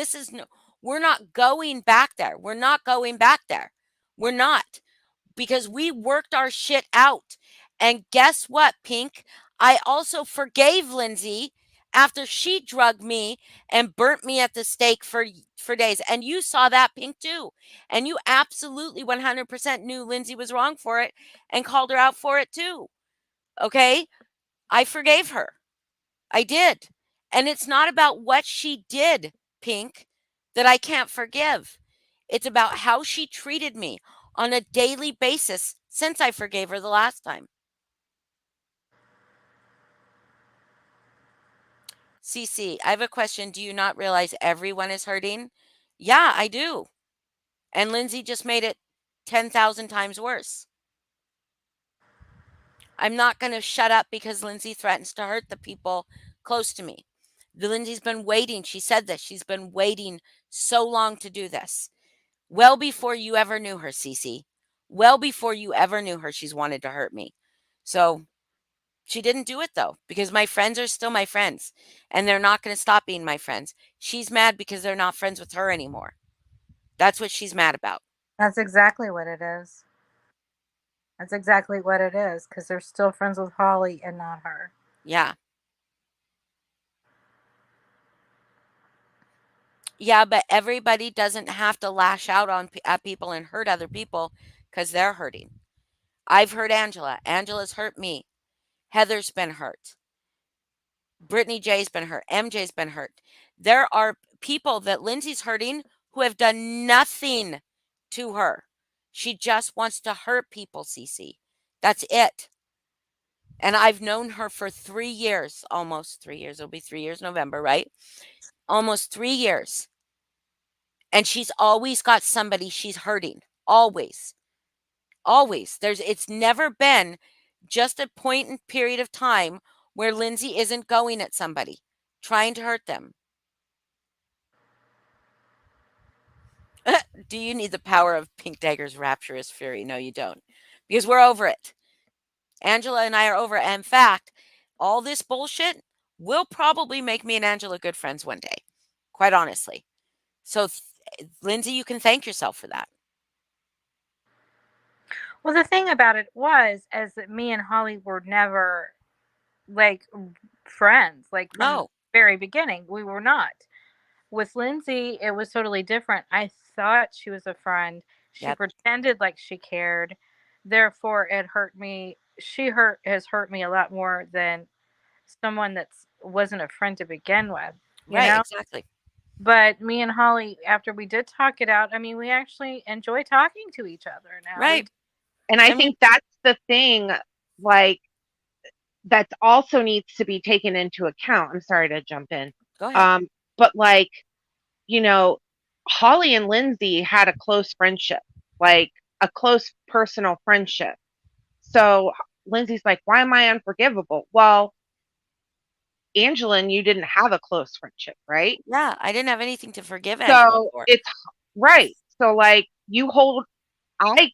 we're not going back there. We're not going back there. We're not. Because we worked our shit out. And guess what, Pink? I also forgave Lindsay after she drugged me and burnt me at the stake for days. And you saw that, Pink, too. And you absolutely 100% knew Lindsay was wrong for it and called her out for it too. Okay? I forgave her. I did. And it's not about what she did, Pink, that I can't forgive. It's about how she treated me on a daily basis since I forgave her the last time. CC, I have a question. Do you not realize everyone is hurting? Yeah, I do. And Lindsay just made it 10,000 times worse. I'm not going to shut up because Lindsay threatens to hurt the people close to me. Lindsay's been waiting. She said this. She's been waiting so long to do this. Well before you ever knew her, Cece. Well before you ever knew her, she's wanted to hurt me. So she didn't do it though, because my friends are still my friends and they're not going to stop being my friends. She's mad because they're not friends with her anymore. That's what she's mad about. That's exactly what it is. That's exactly what it is because they're still friends with Holly and not her. Yeah. Yeah, but everybody doesn't have to lash out at people and hurt other people because they're hurting. I've hurt Angela. Angela's hurt me. Heather's been hurt. Brittany J's been hurt. MJ's been hurt. There are people that Lindsay's hurting who have done nothing to her. She just wants to hurt people, Cece. That's it. And I've known her for 3 years, almost 3 years. It'll be 3 years November, right? Almost 3 years. And she's always got somebody she's hurting. Always. Always. It's never been just a point in period of time where Lindsay isn't going at somebody, trying to hurt them. Do you need the power of Pink Dagger's rapturous fury? No, you don't. Because we're over it. Angela and I are over it. In fact, all this bullshit will probably make me and Angela good friends one day. Quite honestly. So, Lindsay, you can thank yourself for that. Well, the thing about it was, is that me and Holly were never like friends, like from the No. very beginning. We were not. With Lindsay, it was totally different. I thought she was a friend. She Yep. pretended like she cared. Therefore, it hurt me. Has hurt me a lot more than someone that's wasn't a friend to begin with, you Right, know? exactly. But me and Holly, after we did talk it out, I mean, we actually enjoy talking to each other now. Right. And I I mean, think that's the thing, like, that also needs to be taken into account. I'm sorry to jump in. go ahead. But like, you know, Holly and Lindsay had a close friendship, like a close personal friendship. So Lindsay's like, why am I unforgivable? Well, Angela and you didn't have a close friendship, right? Yeah, I didn't have anything to forgive Angela So for. it's right. So like you hold, I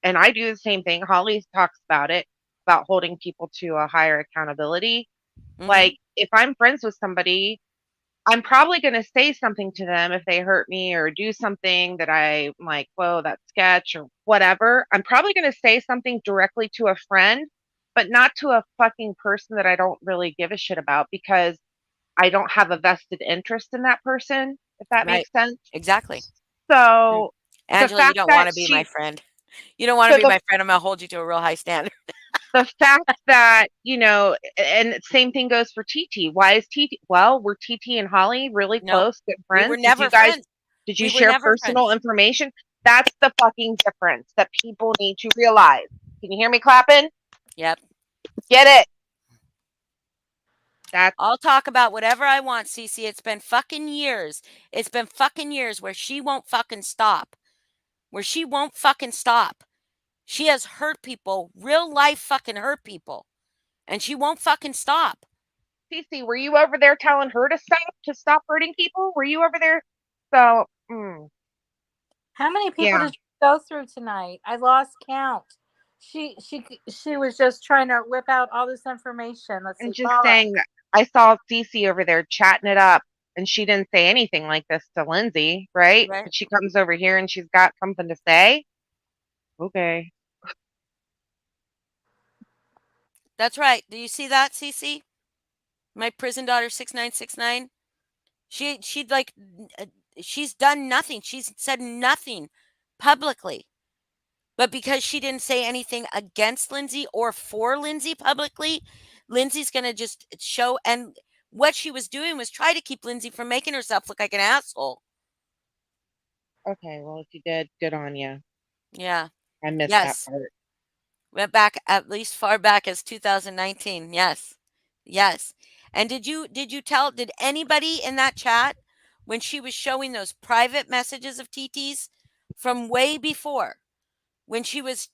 and I do the same thing. Holly talks about it, about holding people to a higher accountability. Mm-hmm. Like if I'm friends with somebody, I'm probably going to say something to them if they hurt me or do something that I'm like, whoa, that sketch or whatever. I'm probably going to say something directly to a friend, but not to a fucking person that I don't really give a shit about because I don't have a vested interest in that person, if that Right. makes sense. Exactly. Mm. So the Angela, you fact don't want that to be my she, friend. You don't want to so be my friend. I'm going to hold you to a real high standard. the fact that, and same thing goes for TT. Why is TT? Well, were TT and Holly really No, close, good we were friends? never friends. Did you We were share never personal friends. information? That's the fucking difference that people need to realize. Can you hear me clapping? Yep. Get it? That's I'll talk about whatever I want, Cece. It's been fucking years. It's been fucking years where she won't fucking stop. Where she won't fucking stop. She has hurt people, real life fucking hurt people. And she won't fucking stop. Cece. Were you over there telling her to stop hurting people? Were you over there? So, How many people yeah. did you go through tonight? I lost count. She was just trying to whip out all this information. Let's And see, just Paula. saying, I saw Cece over there chatting it up, and she didn't say anything like this to Lindsay, right? Right. But she comes over here and she's got something to say. Okay. That's right. Do you see that, Cece? My prison daughter 6969. She'd like she's done nothing. She's said nothing publicly. But because she didn't say anything against Lindsay or for Lindsay publicly, Lindsay's going to just show. And what she was doing was try to keep Lindsay from making herself look like an asshole. Okay. Well, if you did, good on you. Yeah. I missed that Yes. part. Went back at least far back as 2019. Yes. Yes. And did anybody in that chat when she was showing those private messages of TT's from way before, when she was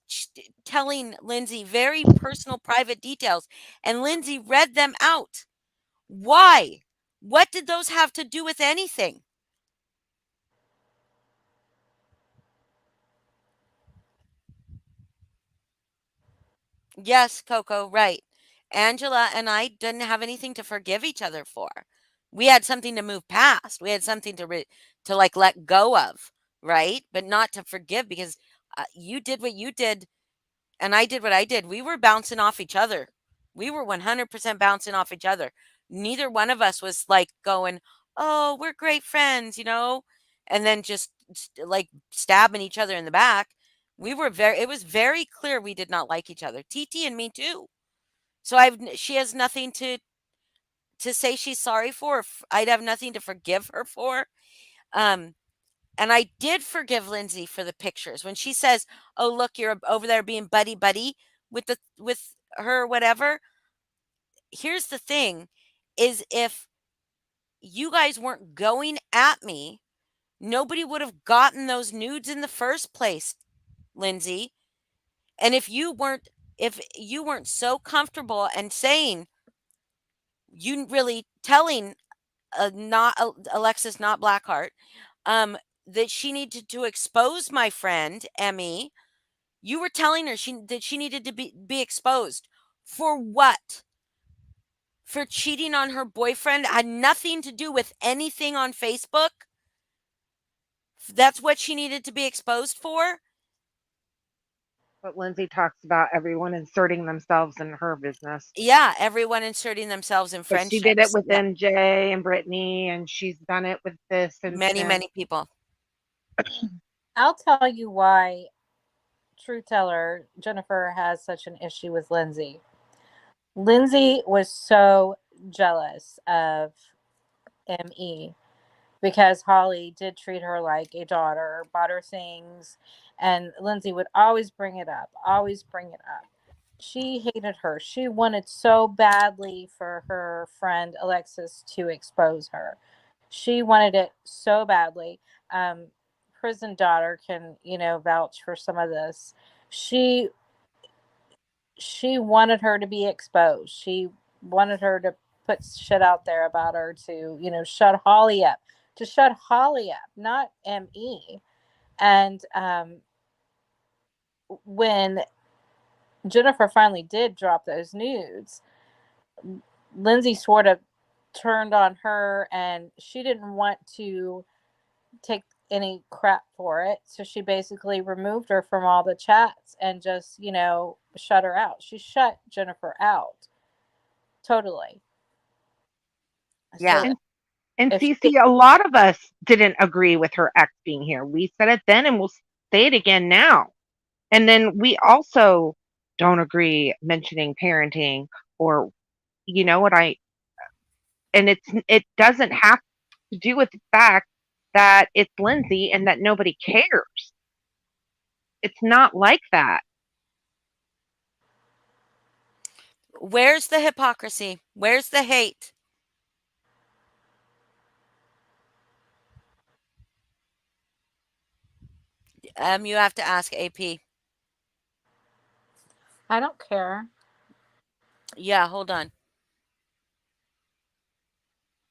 telling Lindsay very personal private details and Lindsay read them out? Why? What did those have to do with anything? Yes, Coco, right. Angela and I didn't have anything to forgive each other for. We had something to move past. We had something to like let go of, right? But not to forgive because you did what you did and I did what I did. We were bouncing off each other. We were 100% bouncing off each other. Neither one of us was like going, "Oh, we're great friends," and then just like stabbing each other in the back. It was very clear we did not like each other. TT and me too. So she has nothing to say she's sorry for. I'd have nothing to forgive her for. Um, and I did forgive Lindsay for the pictures when she says, "Oh, look, you're over there being buddy buddy with her, whatever." Here's the thing: is if you guys weren't going at me, nobody would have gotten those nudes in the first place, Lindsay. And if you weren't so comfortable and saying you really telling not Alexis, not Blackheart, um, that she needed to expose my friend Emmy. You were telling her that she needed to be exposed for what? For cheating on her boyfriend had nothing to do with anything on Facebook. That's what she needed to be exposed for. But Lindsay talks about everyone inserting themselves in her business. Yeah, everyone inserting themselves in But she did it friendships. with Yeah, MJ and Brittany, and she's done it with this incident. many people. I'll tell you why Truth Teller Jennifer has such an issue with Lindsay. Lindsay was so jealous of ME because Holly did treat her like a daughter, bought her things, and Lindsay would always bring it up, always bring it up. She hated her. She wanted so badly for her friend Alexis to expose her. She wanted it so badly. Um, Prison daughter can, vouch for some of this. She she wanted her to be exposed. She wanted her to put shit out there about her to, shut Holly up, not ME. And when Jennifer finally did drop those nudes, Lindsay sort of turned on her and she didn't want to take any crap for it. So she basically removed her from all the chats and just, shut her out. She shut Jennifer out totally. Yeah. So And if Cece, a lot of us didn't agree with her ex being here. We said it then and we'll say it again now. And then we also don't agree mentioning parenting or you know what I and it doesn't have to do with the fact that it's Lindsay and that nobody cares. It's not like that. Where's the hypocrisy? Where's the hate? You have to ask AP. I don't care. Yeah, hold on.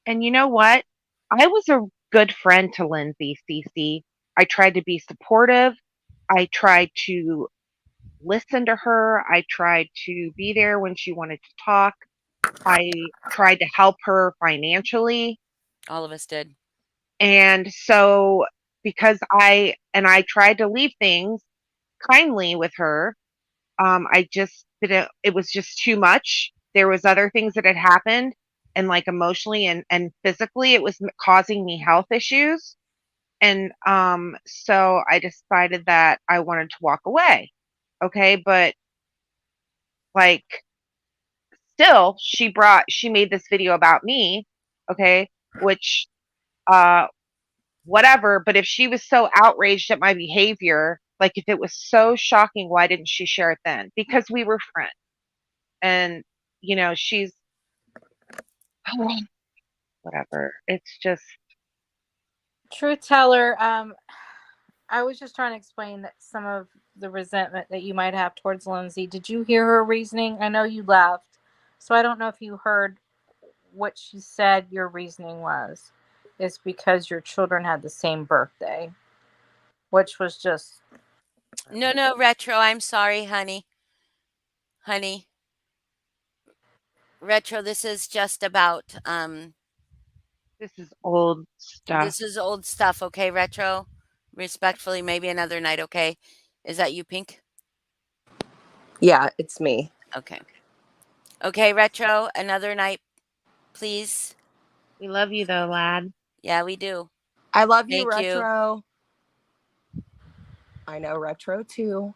And you know what? I was a good friend to Lindsay, Cece. I tried to be supportive. I tried to listen to her. I tried to be there when she wanted to talk. I tried to help her financially. All of us did. And so because I tried to leave things kindly with her, I just didn't it was just too much. There was other things that had happened and like emotionally and physically it was causing me health issues. And so I decided that I wanted to walk away. Okay, but like still she made this video about me, okay, which uh whatever, but if she was so outraged at my behavior, like if it was so shocking, why didn't she share it then? Because we were friends. And she's whatever. It's just Truth teller, I was just trying to explain that some of the resentment that you might have towards Lindsay. Did you hear her reasoning? I know you left, so I don't know if you heard what she said your reasoning was. It's because your children had the same birthday, which was just No, retro. I'm sorry, honey. honey, Retro, this is just about This is old stuff. this is old stuff, okay, Retro? Respectfully, maybe another night, okay? Is that you, Pink? Yeah, it's me. Okay. Okay, Retro, another night, please. We love you though, lad. Yeah, we do. I love you, Thank you. Retro. I know Retro too.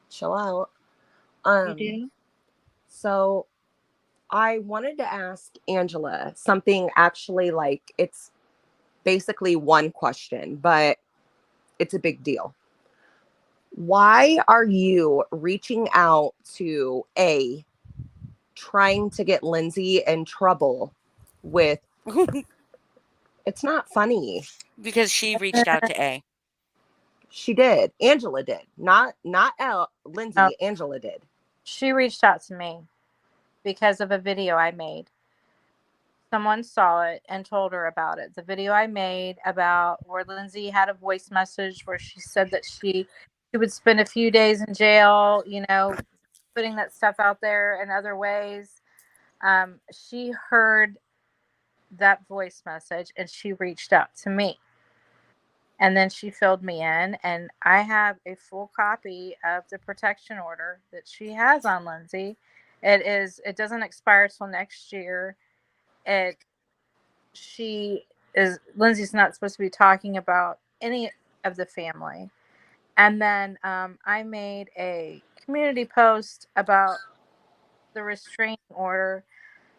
Chill out. You do? So I wanted to ask Angela something, actually, like, it's basically one question, but it's a big deal. Why are you reaching out to trying to get Lindsay in trouble with it's not funny. Because she reached out to A. She did. Angela did. Not Lindsay. Oh. Angela did. She reached out to me because of a video I made. Someone saw it and told her about it. The video I made about where Lindsay had a voice message where she said that she would spend a few days in jail, you know, putting that stuff out there in other ways. She heard that voice message and she reached out to me. And then she filled me in, and I have a full copy of the protection order that she has on Lindsay. It doesn't expire till next year. Lindsay's not supposed to be talking about any of the family. And then I made a community post about the restraining order,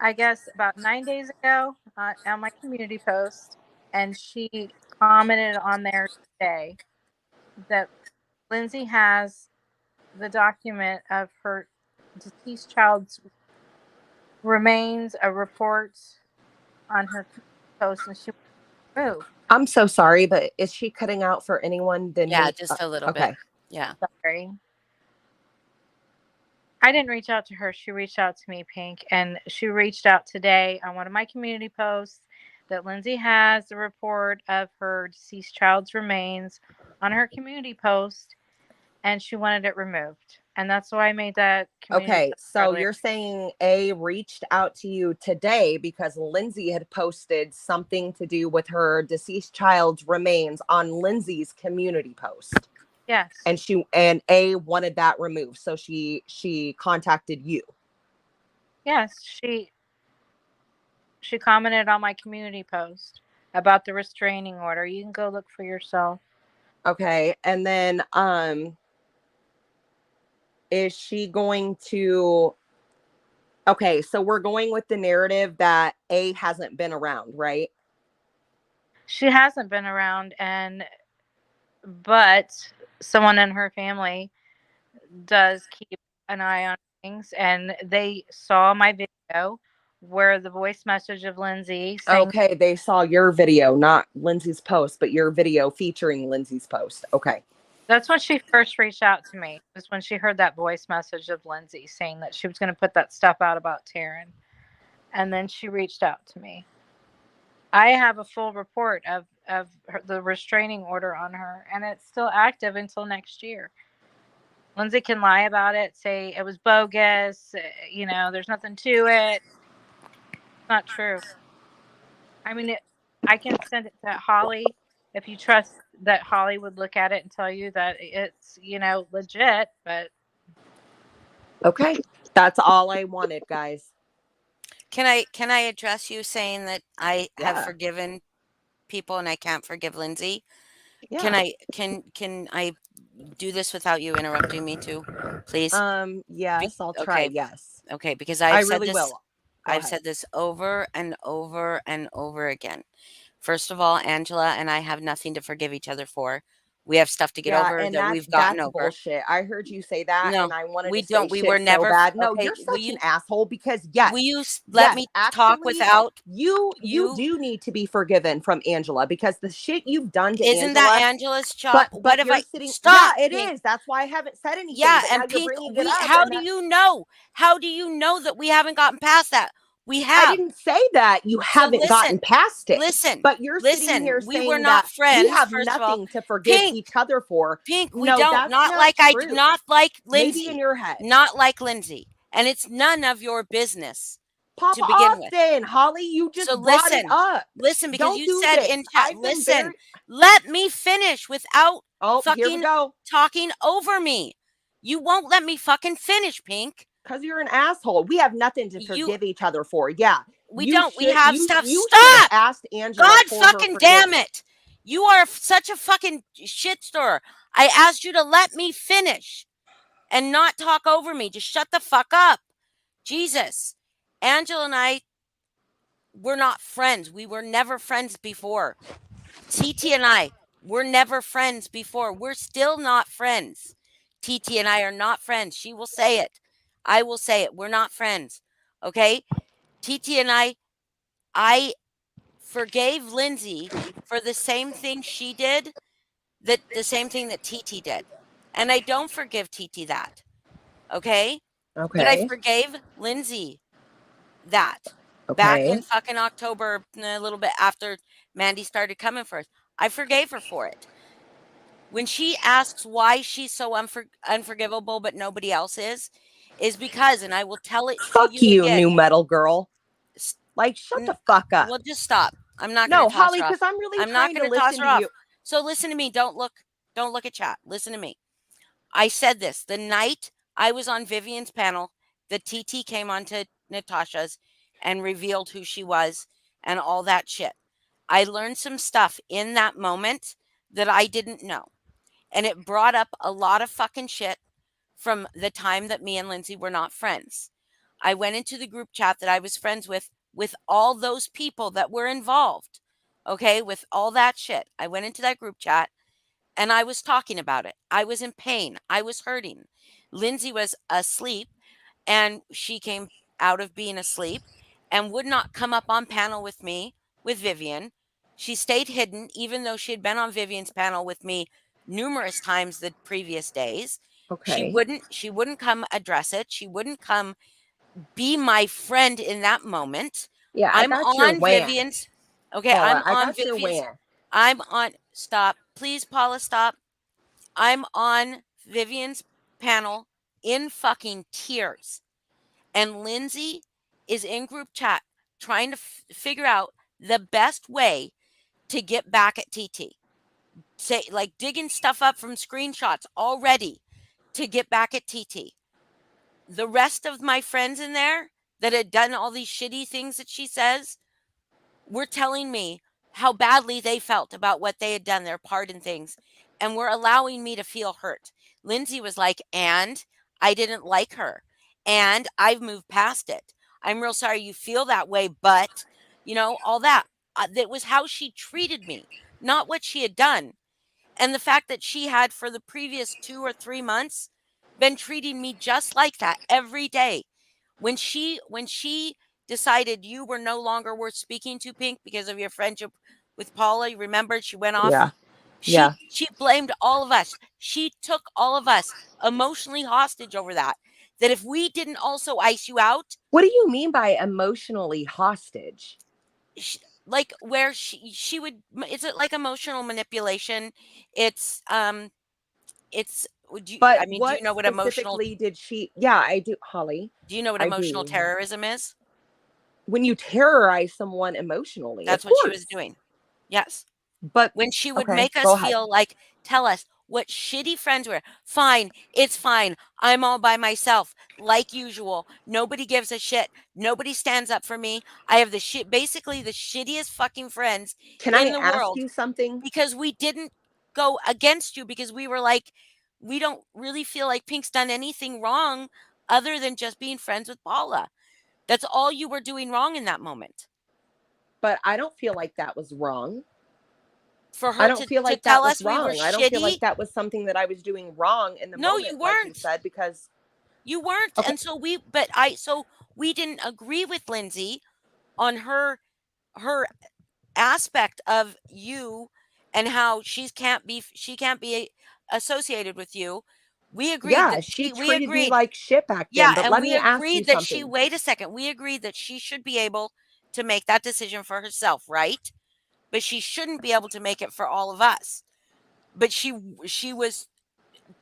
I guess about 9 days ago, on my community post, and she commented on there today that Lindsay has the document of her deceased child's remains, a report on her post, and she moved. I'm so sorry, but is she cutting out for anyone? Then Yeah, just a little okay. bit. Yeah. Sorry. I didn't reach out to her. She reached out to me, Pink, and she reached out today on one of my community posts that Lindsay has the report of her deceased child's remains on her community post, and she wanted it removed. And that's why I made that community Okay, post so earlier. you're saying A reached out to you today because Lindsay had posted something to do with her deceased child's remains on Lindsay's community post. Yes. And A wanted that removed, so she contacted you. Yes, she commented on my community post about the restraining order. You can go look for yourself. Okay, and then is she going to... Okay, so we're going with the narrative that A hasn't been around, right? She hasn't been around, but someone in her family does keep an eye on things, and they saw my video where the voice message of Lindsay saying, okay, they saw your video, not Lindsay's post, but your video featuring Lindsay's post. Okay. That's when she first reached out to me, was when she heard that voice message of Lindsay saying that she was going to put that stuff out about Taryn. And then she reached out to me. I have a full report of the restraining order on her, and it's still active until next year. Lindsay can lie about it, say it was bogus, there's nothing to it. It's not true. I mean, I can send it to Holly if you trust that Holly would look at it and tell you that it's, legit, but... Okay. That's all I wanted, guys. Can I address you saying that I have forgiven people and I can't forgive Lindsay? Yeah. Can I do this without you interrupting me too, please? Yes, I'll try. Okay. Yes. Okay, because I I've said really this. will. I've said this over and over and over again. First of all, Angela and I have nothing to forgive each other for. We have stuff to get over and that we've gotten that's over. bullshit. I heard you say that, No, and I wanted we to don't. say We shit were so never bad. No, okay. you're Will such you, an asshole because yes, will you let me talk actually, without you do need to be forgiven from Angela because the shit you've done to Isn't Angela. that Angela's job? But What if you're I sitting? stop? Yeah, it Pink. is. That's why I haven't said anything. Yeah, but and now you're Pink, bringing it up. how do you know? How do you know that we haven't gotten past that? We have. I didn't say that you haven't gotten past it. Listen, but you're sitting here we saying were not that friends. we have first of all. nothing to forgive Pink, each other for. Pink, we No, don't. that's Not like true. not like Lindsay. Maybe in your head. Not like Lindsay. and it's none of your business Pop to begin off with. then, Holly. You just So brought it up. listen, because Don't you do said this. in chat, I've been listen, very. let me finish without Oh, here we fucking go. talking over me. You won't let me fucking finish, Pink. Because you're an asshole. We have nothing to You- forgive each other for. Yeah. We You don't. We should- have you, stuff. You should have Stop! asked Angela God for her fucking damn forgiveness. it! You are such a fucking shit stirrer. I asked you to let me finish and not talk over me. Just shut the fuck up. Jesus. Angela and I were not friends. We were never friends before. TT and I were never friends before. We're still not friends. TT and I are not friends. She will say it. I will say it. We're not friends. Okay? TT and I forgave Lindsay for the same thing she did, that the same thing that TT did. And I don't forgive TT that. Okay? But I Okay. forgave Lindsay that back Okay. in fucking October, a little bit after Mandy started coming for us. I forgave her for it. When she asks why she's so unforgivable, but nobody else is because, and I will tell it to Fuck you you, again. new metal girl. Like, shut the fuck up. Well, just stop. I'm not No, going to toss Holly, her off. because I'm really I'm not trying going to to toss listen her to off. you. So listen to me. Don't look at chat. Listen to me. I said this the night I was on Vivian's panel. The TT came onto Natasha's and revealed who she was and all that shit. I learned some stuff in that moment that I didn't know. And it brought up a lot of fucking shit from the time that me and Lindsay were not friends. I went into the group chat that I was friends with all those people that were involved. Okay, with all that shit. I went into that group chat and I was talking about it. I was in pain. I was hurting. Lindsay was asleep and she came out of being asleep and would not come up on panel with me with Vivian. She stayed hidden even though she had been on Vivian's panel with me numerous times the previous days. Okay. She wouldn't come address it. She wouldn't come be my friend in that moment. Yeah, I I'm got your on win. Vivian's. Okay, Paula, I'm I on got your Vivian's. win. I'm on stop. Please, Paula, stop. I'm on Vivian's panel in fucking tears. And Lindsay is in group chat trying to figure out the best way to get back at TT. Say, like digging stuff up from screenshots already to get back at TT. The rest of my friends in there that had done all these shitty things that she says were telling me how badly they felt about what they had done, their part in things, and were allowing me to feel hurt. Lindsay was like, and I didn't like her, and I've moved past it. I'm real sorry you feel that way, but all that. That was how she treated me, not what she had done. And the fact that she had, for the previous 2 or 3 months, been treating me just like that every day. When she decided you were no longer worth speaking to, Pink, because of your friendship with Paula, you remembered she went off. Yeah. She Yeah. she blamed all of us. She took all of us emotionally hostage over that. That if we didn't also ice you out, What do you mean by emotionally hostage? like where she would, it's like emotional manipulation. It's But I mean, do what you know what emotional specifically did she? Yeah, I do, Holly. do you know what I emotional do. terrorism is? When you terrorize someone emotionally, of That's what she was course. doing. Yes. But When she would okay, make us go ahead. feel like, tell us what shitty friends we're. Fine, it's fine. I'm all by myself, like usual. Nobody gives a shit. Nobody stands up for me. I have basically the shittiest fucking friends Can I in the ask world you something? because we didn't go against you because we were like, we don't really feel like Pink's done anything wrong other than just being friends with Paula. That's all you were doing wrong in that moment. But I don't feel like that was wrong. For I her don't feel to like that tell was us we were wrong. I don't feel shitty. like that was something that I was doing wrong in the No, moment, you like you weren't. said, because You weren't. okay. And so we didn't agree with Lindsay on her aspect of you and how she can't be associated with you. We agreed Yeah, that she we treated me agreed. like shit back Yeah, then. But and let we me ask you agreed that something. wait a second. We agreed that she should be able to make that decision for herself, right? But she shouldn't be able to make it for all of us. But she was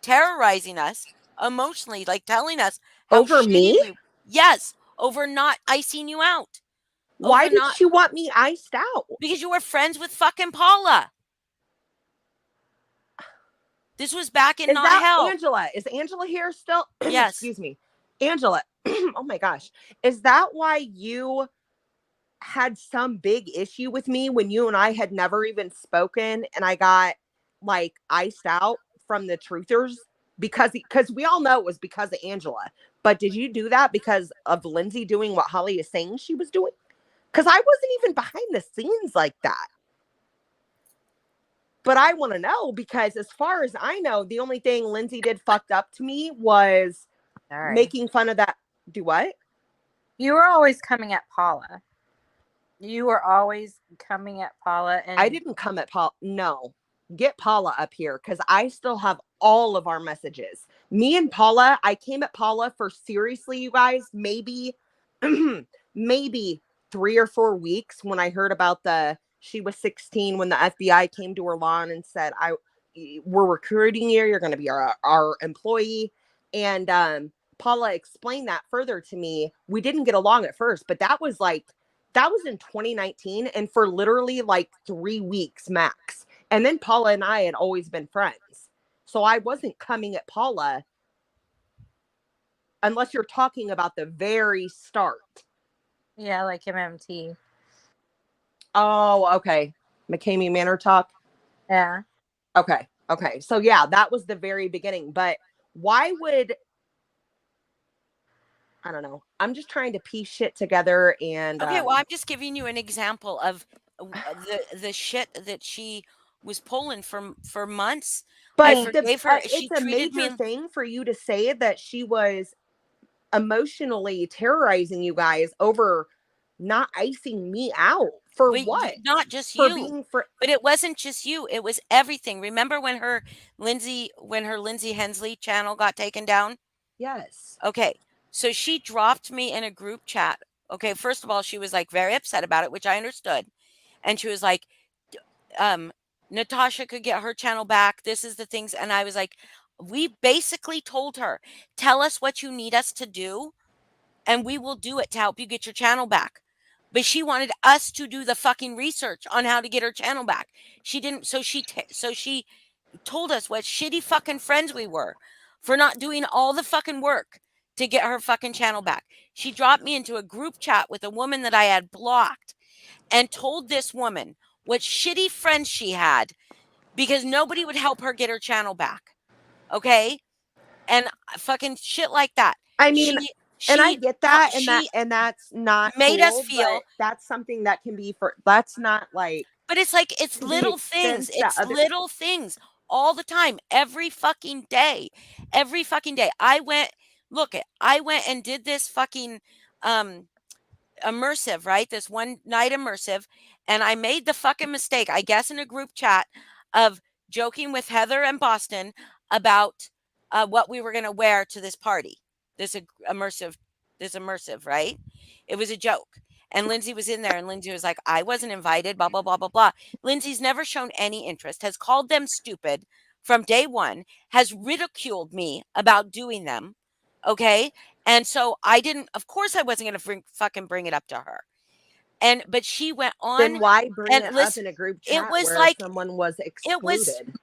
terrorizing us emotionally, like telling us how Over shitty me? we Yes, over not icing you out. Why Over did not she want me iced out? Because you were friends with fucking Paula. This was back in Is Not that Hell. Angela? Is Angela here still? Yes. Excuse me. Angela. Oh my gosh. Is that why you had some big issue with me when you and I had never even spoken and I got like iced out from the truthers? Because we all know it was because of Angela. But did you do that because of Lindsay doing what Holly is saying she was doing? Because I wasn't even behind the scenes like that. But I want to know because as far as I know, the only thing Lindsay did fucked up to me was making fun of that. Do what? You were always coming at Paula. You were always coming at Paula, and I didn't come at Paula. No, get Paula up here because I still have all of our messages. Me and Paula, I came at Paula for seriously, you guys, maybe, maybe 3 or 4 weeks when I heard about she was 16 when the FBI came to her lawn and said, we're recruiting you. You're going to be our employee. And Paula explained that further to me. We didn't get along at first, but that was in 2019 and for literally like 3 weeks max. And then Paula and I had always been friends. So I wasn't coming at Paula unless you're talking about the very start. yeah, like MMT. Oh, okay. McCamey Manor talk. Yeah. Okay. Okay. So yeah, that was the very beginning. But why would I don't know. I'm just trying to piece shit together and Okay, well, I'm just giving you an example of the shit that she was pulling for months. I but forgave her. She it's a treated me, major thing for you to say that she was emotionally terrorizing you guys over not icing me out for but what? not just For you. being for But it wasn't just you. It was everything. Remember when her Lindsay Hensley channel got taken down? yes. Okay. So she dropped me in a group chat. Okay, first of all, she was like very upset about it, which I understood. And she was like, um, Natasha could get her channel back. This is the things. And I was like, we basically told her, tell us what you need us to do, and we will do it to help you get your channel back. But she wanted us to do the fucking research on how to get her channel back. She didn't. So she told us what shitty fucking friends we were for not doing all the fucking work to get her fucking channel back. She dropped me into a group chat with a woman that I had blocked and told this woman what shitty friends she had because nobody would help her get her channel back. Okay? And fucking shit like that. I mean, and I She get that she and that's not made us cool, but feel, that's something that can be that's not like but it's like it's to the little things. extent that It's other little things all the time, every fucking day. Every fucking day. I went and did this fucking um immersive, right? This one night immersive. And I made the fucking mistake, I guess, in a group chat of joking with Heather and Boston about what we were going to wear to this party, this immersive, right? It was a joke. And Lindsay was in there, and Lindsay was like, I wasn't invited, blah, blah, blah, blah, blah. Lindsay's never shown any interest, has called them stupid from day one, has ridiculed me about doing them. Okay. And so I didn't, of course, I wasn't going to fucking bring it up to her. But she went then on why bring and it up listen, in a group it chat was where like, someone was it was, excluded?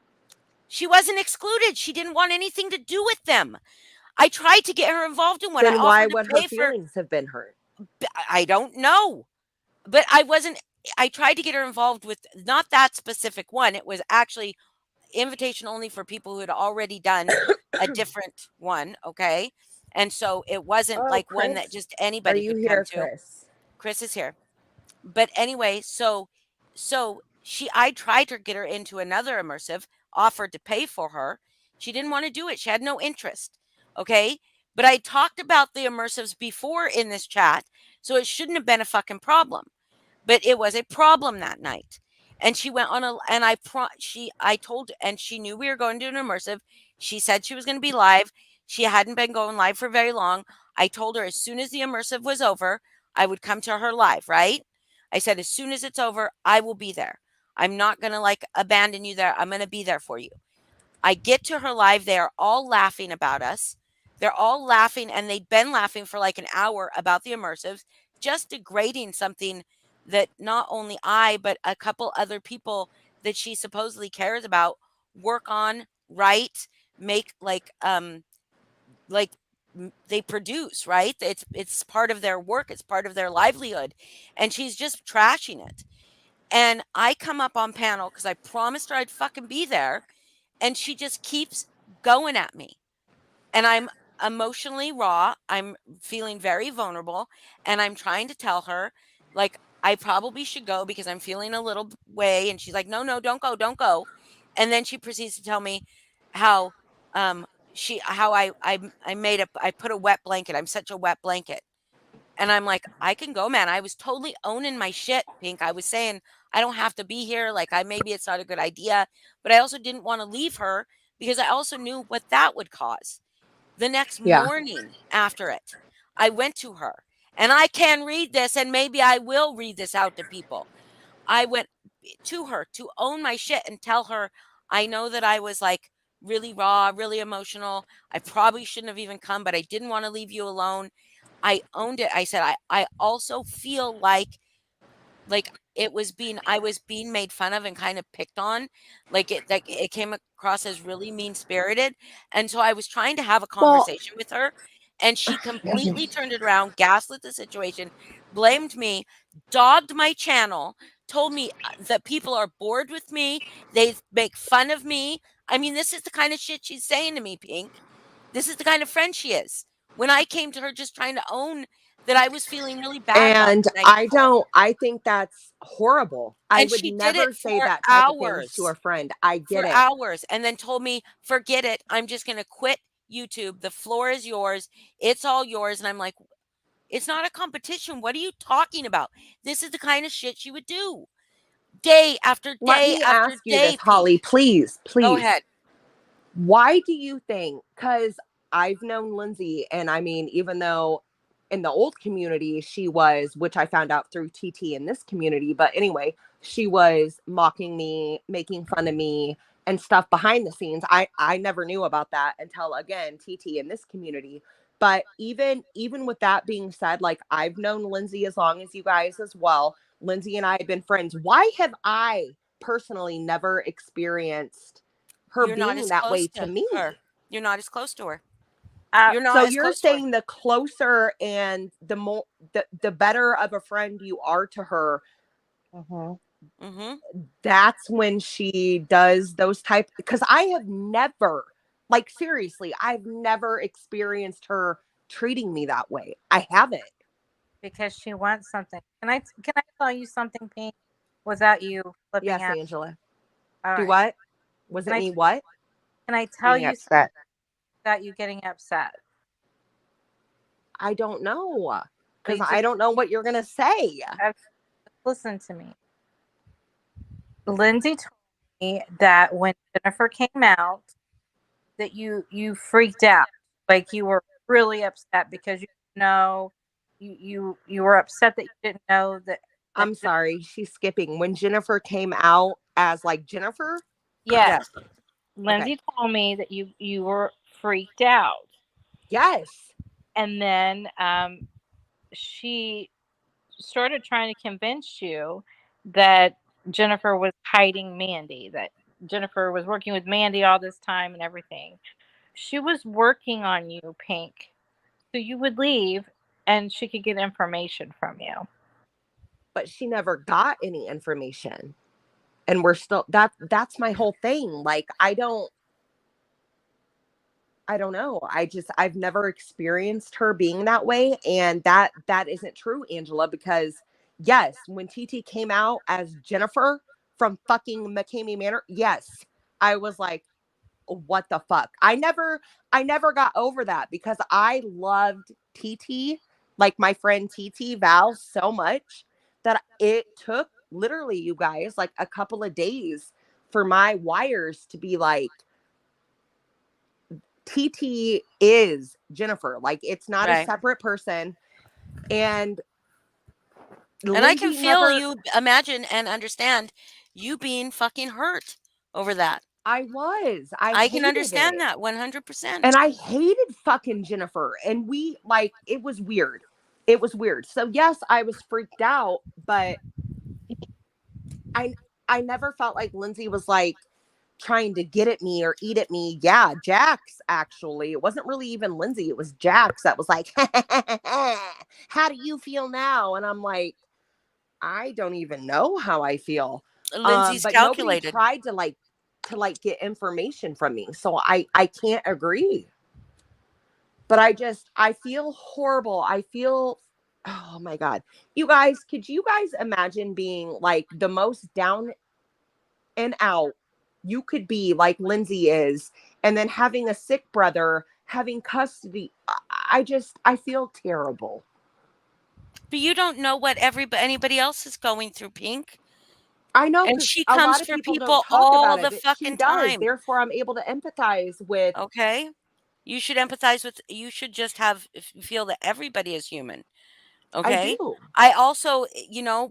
she wasn't excluded. She didn't want anything to do with them. I tried to get her involved in one. I Then why offered to would her pay for, feelings have been hurt? I don't know, but I tried to get her involved with not that specific one. It was actually invitation only for people who had already done a different one. Okay. And so it wasn't Oh, like one that Chris, just are anybody you could come here, to. Chris? Chris is here. But anyway, so I tried to get her into another immersive, offered to pay for her. She didn't want to do it. She had no interest. Okay? But I talked about the immersives before in this chat, so it shouldn't have been a fucking problem. But it was a problem that night. And she went on and I told, and she knew we were going to an immersive. She said she was going to be live. She hadn't been going live for very long. I told her as soon as the immersive was over, I would come to her live, right? I said, as soon as it's over, I will be there. I'm not going to like abandon you there. I'm going to be there for you. I get to her live. They are all laughing about us. They're all laughing, and they'd been laughing for like an hour about the immersives, just degrading something that not only I, but a couple other people that she supposedly cares about work on, write, make like they produce, right? It's part of their work, it's part of their livelihood, and she's just trashing it. And I come up on panel because I promised her I'd fucking be there, and she just keeps going at me. And I'm emotionally raw. I'm feeling very vulnerable, and I'm trying to tell her, like, I probably should go because I'm feeling a little way. And she's like, no, no, don't go, don't go. And then she proceeds to tell me how how I made I put a wet blanket. I'm such a wet blanket. And I'm like, I can go, man. I was totally owning my shit, Pink. I was saying I don't have to be here. Like, I maybe it's not a good idea, but I also didn't want to leave her because I also knew what that would cause. The next Yeah. morning after it, I went to her, and I can read this, and maybe I will read this out to people. I went to her to own my shit and tell her, I know that I was like really raw, really emotional. I probably shouldn't have even come, but I didn't want to leave you alone. I owned it. I said, I also feel like I was being made fun of and kind of picked on. Like it came across as really mean spirited. And so I was trying to have a Well, conversation with her, and she completely turned it around, gaslit the situation, blamed me, dogged my channel, told me that people are bored with me, they make fun of me. I mean, this is the kind of shit she's saying to me, Pink. This is the kind of friend she is. When I came to her just trying to own that I was feeling really bad about and the night before. I think that's horrible. I And would she did never it say for that type of things to a hours, friend. I for get it. hours, and then told me, forget it. I'm just going to quit YouTube. The floor is yours. It's all yours. And I'm like, it's not a competition. What are you talking about? This is the kind of shit she would do day after Let day me after ask you this, day, Pink. Holly, please, Go please. ahead. Why do you think? Because I've known Lindsay, and I mean, even though in the old community she was, which I found out through TT in this community, but anyway, she was mocking me, making fun of me, and stuff behind the scenes. I never knew about that until again TT in this community. But even with that being said, like I've known Lindsay as long as you guys as well. Lindsay and I have been friends. Why have I personally never experienced her You're not being as that way close to to me? her. You're not as close to her. Uh, You're So not as you're close to her. saying the closer and the more the better of a friend you are to her, Mhm. Mm-hmm. that's when she does those type, because I have never, like seriously, I've never experienced her treating me that way. I haven't. because she wants something. Can I tell you something, Pink, without you flipping Yes, out? Angela. All Do right. what? Was Can it I me what? can I tell Being you something upset. without you getting upset? I don't know. Because Wait, I just don't know what you're gonna say. listen to me. Lindsay told me that when Jennifer came out, that you freaked out, like you were really upset because you didn't know you were upset that you didn't know that I'm sorry, she's skipping. When Jennifer came out as like Jennifer? yes, Yes. Lindsay told me that you were freaked out, Yes. and then she started trying to convince you that Jennifer was hiding Mandy, that Jennifer was working with Mandy all this time and everything. She was working on you, Pink, so you would leave and she could get information from you. But she never got any information. And we're still that's my whole thing. Like I don't know. I've never experienced her being that way, and that isn't true, Angela, because yes, when TT came out as Jennifer from fucking McCamey Manor, yes, I was like, what the fuck? I never got over that because I loved TT, like my friend TT Val, so much that it took literally, you guys, like a couple of days for my wires to be like, TT is Jennifer. Like it's not a Right. separate person. And And I can Lindsay feel never, you, imagine and understand you being fucking hurt over that. I was. I can hated understand it. that 100%. And I hated fucking Jennifer. And we like it was weird. It was weird. So yes, I was freaked out, but I I never felt like Lindsay was like trying to get at me or eat at me. Yeah, Jax actually. It wasn't really even Lindsay. It was Jax that was like, how do you feel now? And I'm like, I don't even know how I feel. Lindsay's But nobody calculated. tried to get information from me. So I can't agree. But I feel horrible. I feel, oh my God. You guys, could you guys imagine being like the most down and out you could be like Lindsay is, and then having a sick brother, having custody? I feel terrible. But you don't know what anybody else is going through, Pink. I know, And because she a comes lot of for people don't people talk all about it, the but she fucking does. time. Therefore, I'm able to empathize with. Okay? You should empathize with, you should just feel that everybody is human. I Okay? do. I also,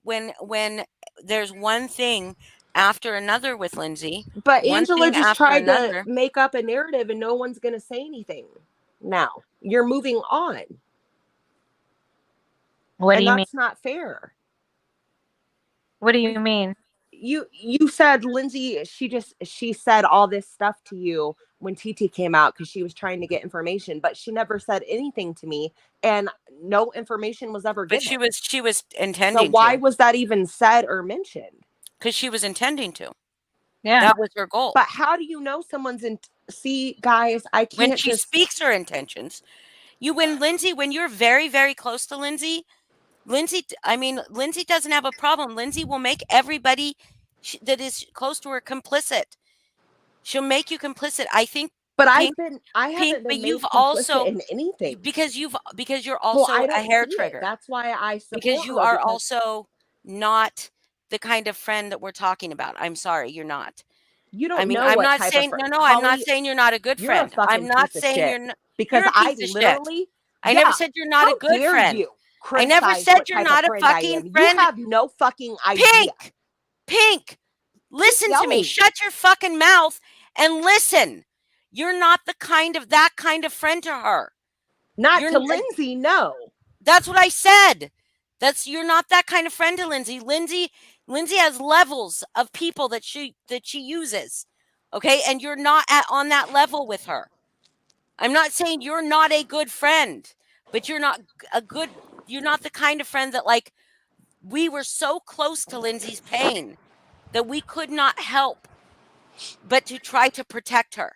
when there's one thing after another with Lindsay, But one Angela thing just after tried to another. make up a narrative and no one's going to say anything. Now, you're moving on. What do And you mean? that's not fair. What do you mean? You said Lindsay, she said all this stuff to you when TT came out because she was trying to get information, but she never said anything to me, and no information was ever But given. she was So intending why to. was that even said or mentioned? Because she was intending to. Yeah. That was her goal. But how do you know someone's in? See, guys, I When can't she just. speaks her intentions, when you're very, very close to Lindsay, Lindsay doesn't have a problem. Lindsay will make everybody that is close to her complicit. She'll make you complicit. I think, But Pink, I haven't but been you've made complicit also in anything. because you're Well, also I a don't hair see it. trigger. That's why I Because support you her. are Because also not the kind of friend that we're talking about. I'm sorry, you're not. you I don't mean, know I'm what not type of saying friend. no, I'm not Holly, saying you're not a good you're a friend. I'm fucking not piece of saying shit. you're Because a I piece of shit. literally, I never yeah. said you're not a How good dare friend. you I never criticize said what you're type of not a friend I fucking am? You friend. have no fucking idea. Pink, listen to me. yelling. Shut your fucking mouth and listen. You're not that kind of friend to her. Not You're to Lindsay, no. That's what I said. You're not that kind of friend to Lindsay. Lindsay has levels of people that she uses. Okay? And you're not on that level with her. I'm not saying you're not a good friend, but you're not the kind of friend that, like, we were so close to Lindsay's pain that we could not help but to try to protect her.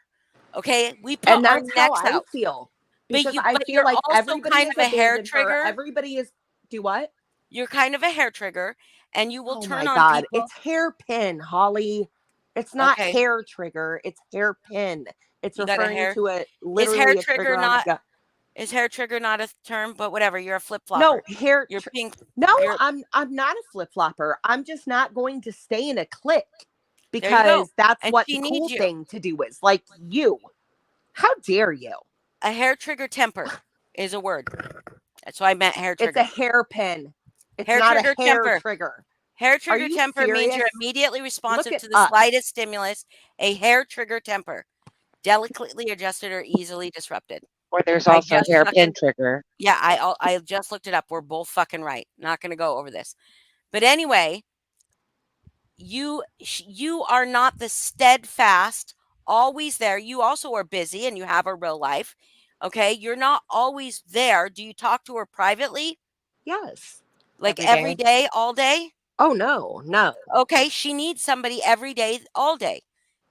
Okay? We put And our that's how necks I out. feel. But Because I feel you're like also everybody kind has of a hair abandoned her. trigger. Everybody is. Do what? You're kind of a hair trigger, and you will Oh turn my on God. people. It's hairpin, Holly. It's not Okay. hair trigger. It's hairpin. It's You got a referring hair. to Is hair literally a trigger trigger on the not gut. is hair trigger not a term? But whatever, you're a flip No, flopper. You're pink. No, You're I'm not a flip flopper. I'm just not going to stay in a clique there you go. because that's And what she the cool needs you. thing to do is. Like you. How dare you? A hair trigger temper is a word. That's why I meant hair It's trigger. a hairpin. It's Hair not trigger a hair temper. trigger. Hair Are trigger you temper means you're serious? immediately responsive it to the up. slightest stimulus. A hair trigger temper. Delicately adjusted or easily disrupted. Or there's I also just hairpin fucking trigger. Yeah, I just looked it up. We're both fucking right. Not going to go over this. But anyway, you are not the steadfast, always there. You also are busy and you have a real life. Okay? You're not always there. Do you talk to her privately? Yes. Like every day, all day? Oh no. Okay, she needs somebody every day, all day.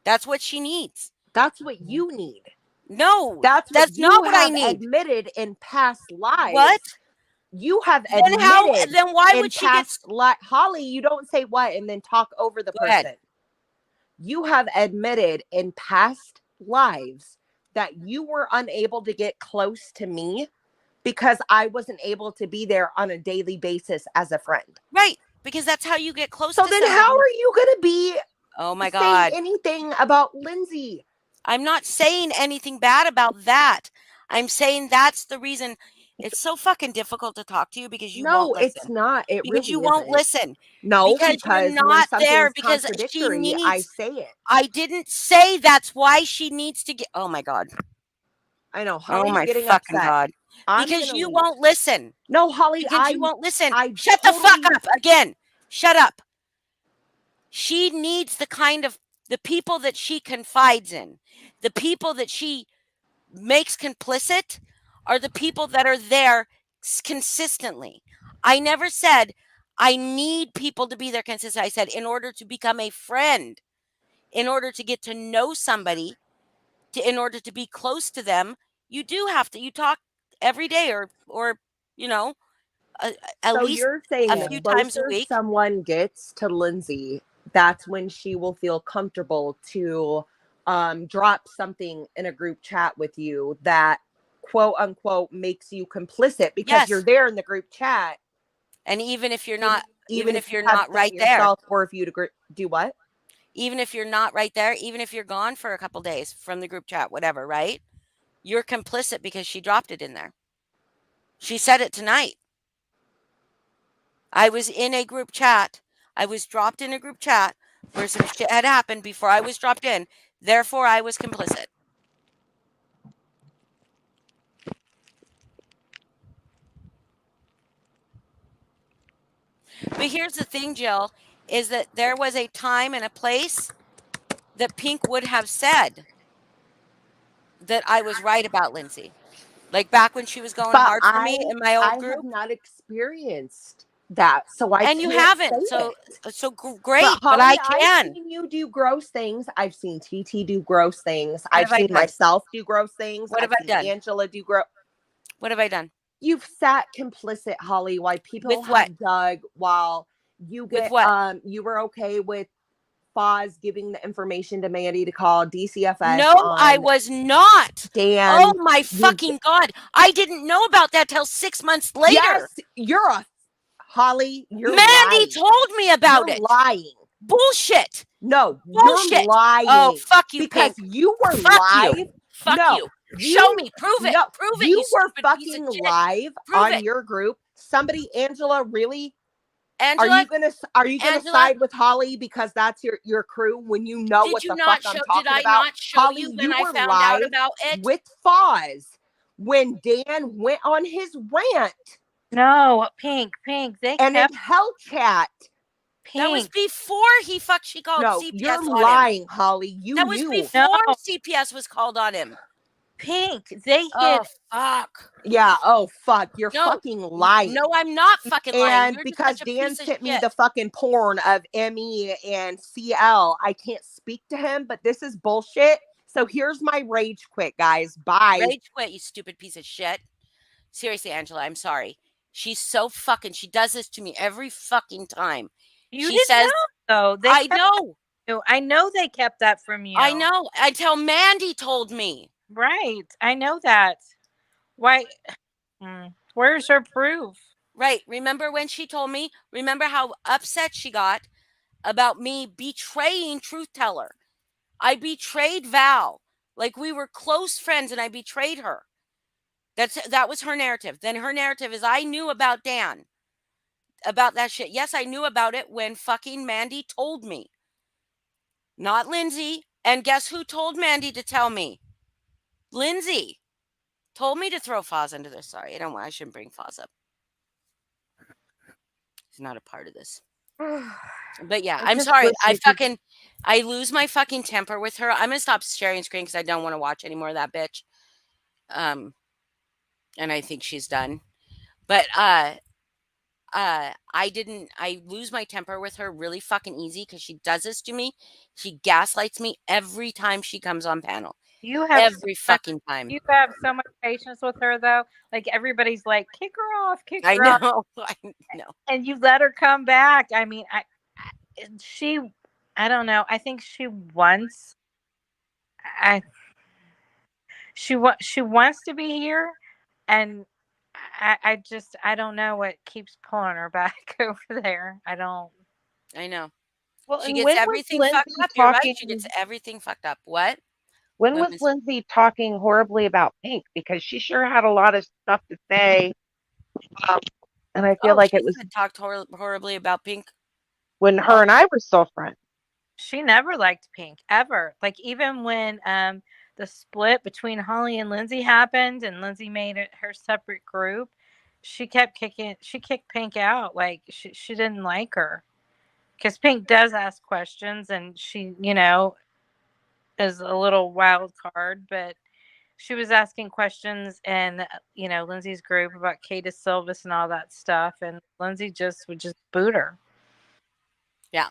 That's what she needs. That's what you need. No, That's not what what I have need. admitted in past lives. What? You have Then admitted. Then why in would she get? Holly, you don't say what and then talk over the Go person. ahead. You have admitted in past lives that you were unable to get close to me because I wasn't able to be there on a daily basis as a friend. Right, because that's how you get close So to then somebody. how are you going to be Oh my saying God. anything about Lindsay? I'm not saying anything bad about that. I'm saying that's the reason. It's so fucking difficult to talk to you because you won't No, it's listen. not. It Because really you won't isn't. listen. No, Because you're because when not there. something's Because she contradictory, I needs. say it. I didn't say that's why she needs to get. Oh my God. I know. Oh Holly's my getting fucking upset. God. I'm Because gonna you leave. won't listen. No, Holly, Because you won't listen. I Shut the fuck totally. up again. Shut up. She needs the people that she confides in, the people that she makes complicit are the people that are there consistently. I never said I need people to be there consistently. I said in order to become a friend, in order to get to know somebody, in order to be close to them, you do have to you talk every day or you know, at So least you're saying a the few times a closer week. someone gets to Lindsay, that's when she will feel comfortable to drop something in a group chat with you that quote unquote makes you complicit because you're Yes. there in the group chat. And even if you're Even, not even if if you you're haven't not done it right there, yourself, or if you do what? even if you're not right there, even if you're gone for a couple days from the group chat, whatever, right? You're complicit because she dropped it in there. She said it tonight. I was in a group chat. I was dropped in a group chat where some shit had happened before I was dropped in. Therefore, I was complicit. But here's the thing, Jill, is that there was a time and a place that Pink would have said that I was right about Lindsay. Like back when she was going But hard for me in my old I have group. not experienced that, so I And you can't say haven't. So it. great, But but Holly, I I've can. seen you do gross things. I've seen TT do gross things. What I've have I seen done? myself do gross things. What have I've I seen done? Angela do gross. What have I done? You've sat complicit, Holly, while people With what? have dug, while you With get what? you were okay with Foz giving the information to Mandy to call DCFS No, I on was not. Oh Dan. my You fucking God. I didn't know about that till 6 months later. yes, you're a Holly, you're Mandy lying. told me about You're it. lying. Bullshit. No, Bullshit. you're lying. Oh, fuck you, because Pink. you were Fuck live. you. Fuck No, you. you Show me. Prove it. no, Prove it, you you were stupid piece of fucking shit. live Prove on it. your group. Somebody, Angela, really? Angela, Are you gonna Angela, side with Holly because that's your crew when you know did what you the not fuck show? I'm Did talking I about? not show Holly, you when you I were found out live about it? with Foz when Dan went on his rant. No, Pink. They And kept in Hell Chat. That was Pink. before she called No, CPS you're on him. lying, Holly. You That was knew. before No. CPS was called on him. Pink. They hid. Oh, fuck. Yeah, oh fuck, you're No, fucking lying. no, I'm not fucking lying. And You're just because such a Dan piece of sent me shit. the fucking porn of ME and CL, I can't speak to him, but this is bullshit. So here's my rage quit, guys. Bye. Rage quit, you stupid piece of shit. Seriously, Angela, I'm sorry. She's so fucking, she does this to me every fucking time. You She didn't says, know, though. I know. I know they kept that from you. I know. Until Mandy told me. Right. I know that. Why? Where's her proof? Right. Remember when she told me? Remember how upset she got about me betraying Truth Teller? I betrayed Val. Like we were close friends and I betrayed her. That was her narrative. Then her narrative is I knew about Dan. About that shit. Yes, I knew about it when fucking Mandy told me. Not Lindsay. And guess who told Mandy to tell me? Lindsay told me to throw Foz into this. Sorry, I shouldn't bring Foz up. He's not a part of this. But yeah, I'm sorry. I lose my fucking temper with her. I'm gonna stop sharing screen because I don't want to watch any more of that bitch. And I think she's done. But I lose my temper with her really fucking easy because she does this to me. She gaslights me every time she comes on panel. You have Every fucking time. You have so much patience with her, though. Like everybody's like, kick her off, kick her I off. know. I know. And you let her come back. I mean, I don't know. I think she wants. She wants to be here, and I don't know what keeps pulling her back over there. I don't. I know. Well, She and gets when was everything Lindsay fucked up. You're right. talking? She gets everything fucked up. What? When was women's. Lindsay talking horribly about Pink? Because she sure had a lot of stuff to say. Um, and I feel Oh, like she it was had talked horribly about Pink. when Oh, her and I were still friends. She never liked Pink ever. Like even when the split between Holly and Lindsay happened and Lindsay made it her separate group, she kicked Pink out. Like she didn't like her. Cuz Pink does ask questions and she, is a little wild card, but she was asking questions in Lindsay's group about Kata Silvis and all that stuff, and Lindsay just would just boot her. yeah.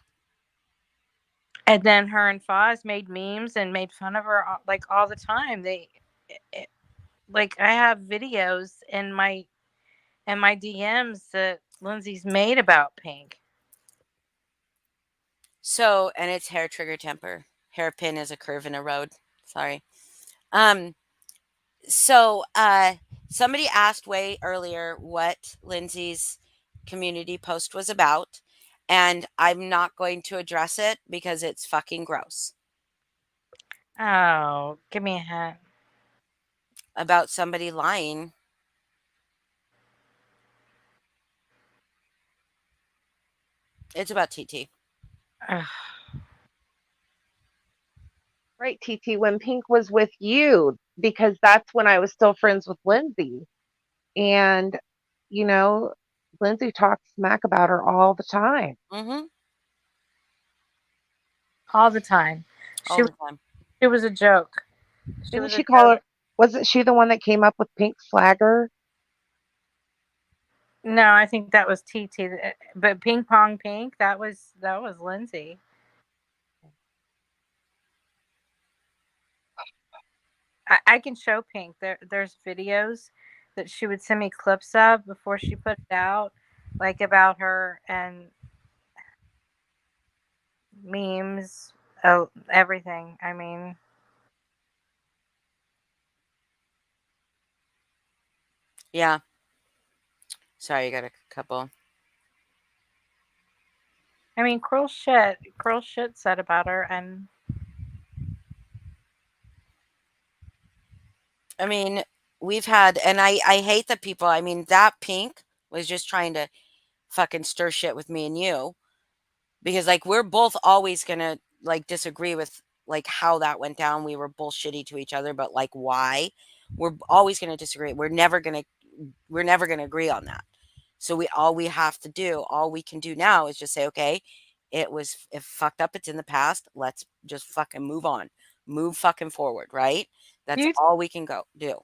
And then her and Foz made memes and made fun of her like all the time. It, like I have videos in my DMs that Lindsay's made about Pink. So, and it's hair trigger temper. Hairpin is a curve in a road. Sorry. Um, so somebody asked way earlier what Lindsay's community post was about, and I'm not going to address it because it's fucking gross. Oh, give me a hint. About somebody lying. It's about TT. Ugh. Right, TT, when Pink was with you, because that's when I was still friends with Lindsay. And, you know, Lindsay talks smack about her all the time. Mm-hmm. All the time. All She the time. she was a joke. She Didn't was a she call joke. her? Wasn't she the one that came up with Pink Flagger? No, I think that was TT. But Ping Pong Pink, that was Lindsay. I can show Pink. There's videos that she would send me clips of before she put it out, like about her and memes, oh, everything. I mean, Yeah. Sorry, you got a couple. cruel shit said about her, and I mean, we've had, and I hate the people. I mean, that Pink was just trying to fucking stir shit with me and you because like we're both always gonna like disagree with like how that went down. We were both shitty to each other, but like why? We're always gonna disagree. We're never gonna agree on that. So we have to do, all we can do now is just say, okay, it fucked up, it's in the past. Let's just fucking move on. Move fucking forward, right? That's you all we can go do.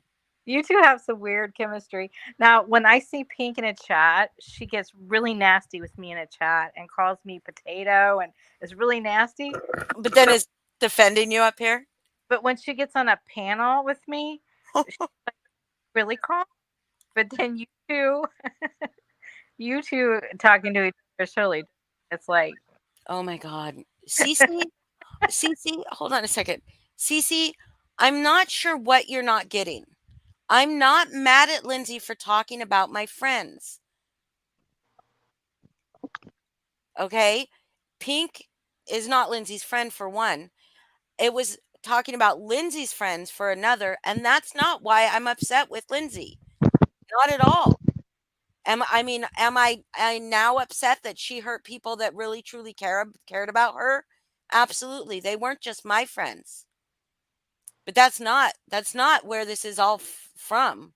you two have some weird chemistry. Now, when I see Pink in a chat, she gets really nasty with me in a chat and calls me potato and is really nasty. But then is defending you up here? But when she gets on a panel with me, she's really calm. But then you two talking to each other, surely it's like Oh my god. Cece? Cece, hold on a second. Cece, I'm not sure what you're not getting. I'm not mad at Lindsay for talking about my friends. Okay? Pink is not Lindsay's friend for one. It was talking about Lindsay's friends for another, and that's not why I'm upset with Lindsay. Not at all. Am I now upset that she hurt people that really truly cared about her? Absolutely. They weren't just my friends. But that's not where this is all from.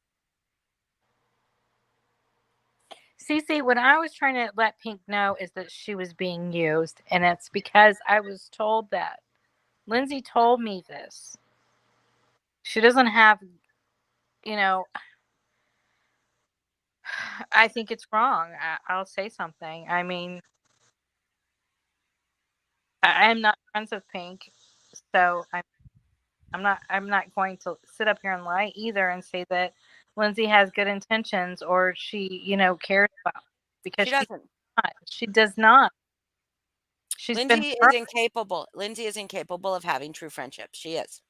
Cece, what I was trying to let Pink know is that she was being used, and it's because I was told that. Lindsay told me this. She doesn't have, you know, I think it's wrong. I'll say something. I mean, I'm not friends with Pink, so I'm not going to sit up here and lie either and say that Lindsay has good intentions or she, cares about me, because She doesn't. she does not. She's been Lindsay is hurt. incapable. Lindsay is incapable of having true friendships. She is.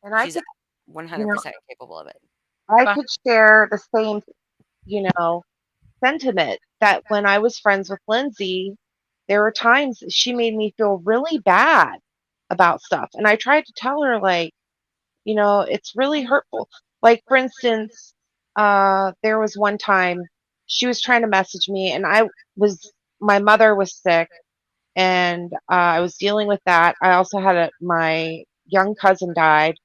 And I She's could, you know, 100% capable of it. I could share the same, you know, sentiment that when I was friends with Lindsay, there were times that she made me feel really bad about stuff. And I tried to tell her, like, It's really hurtful. Like, for instance, there was one time she was trying to message me, and my mother was sick, and I was dealing with that. I also had my young cousin died.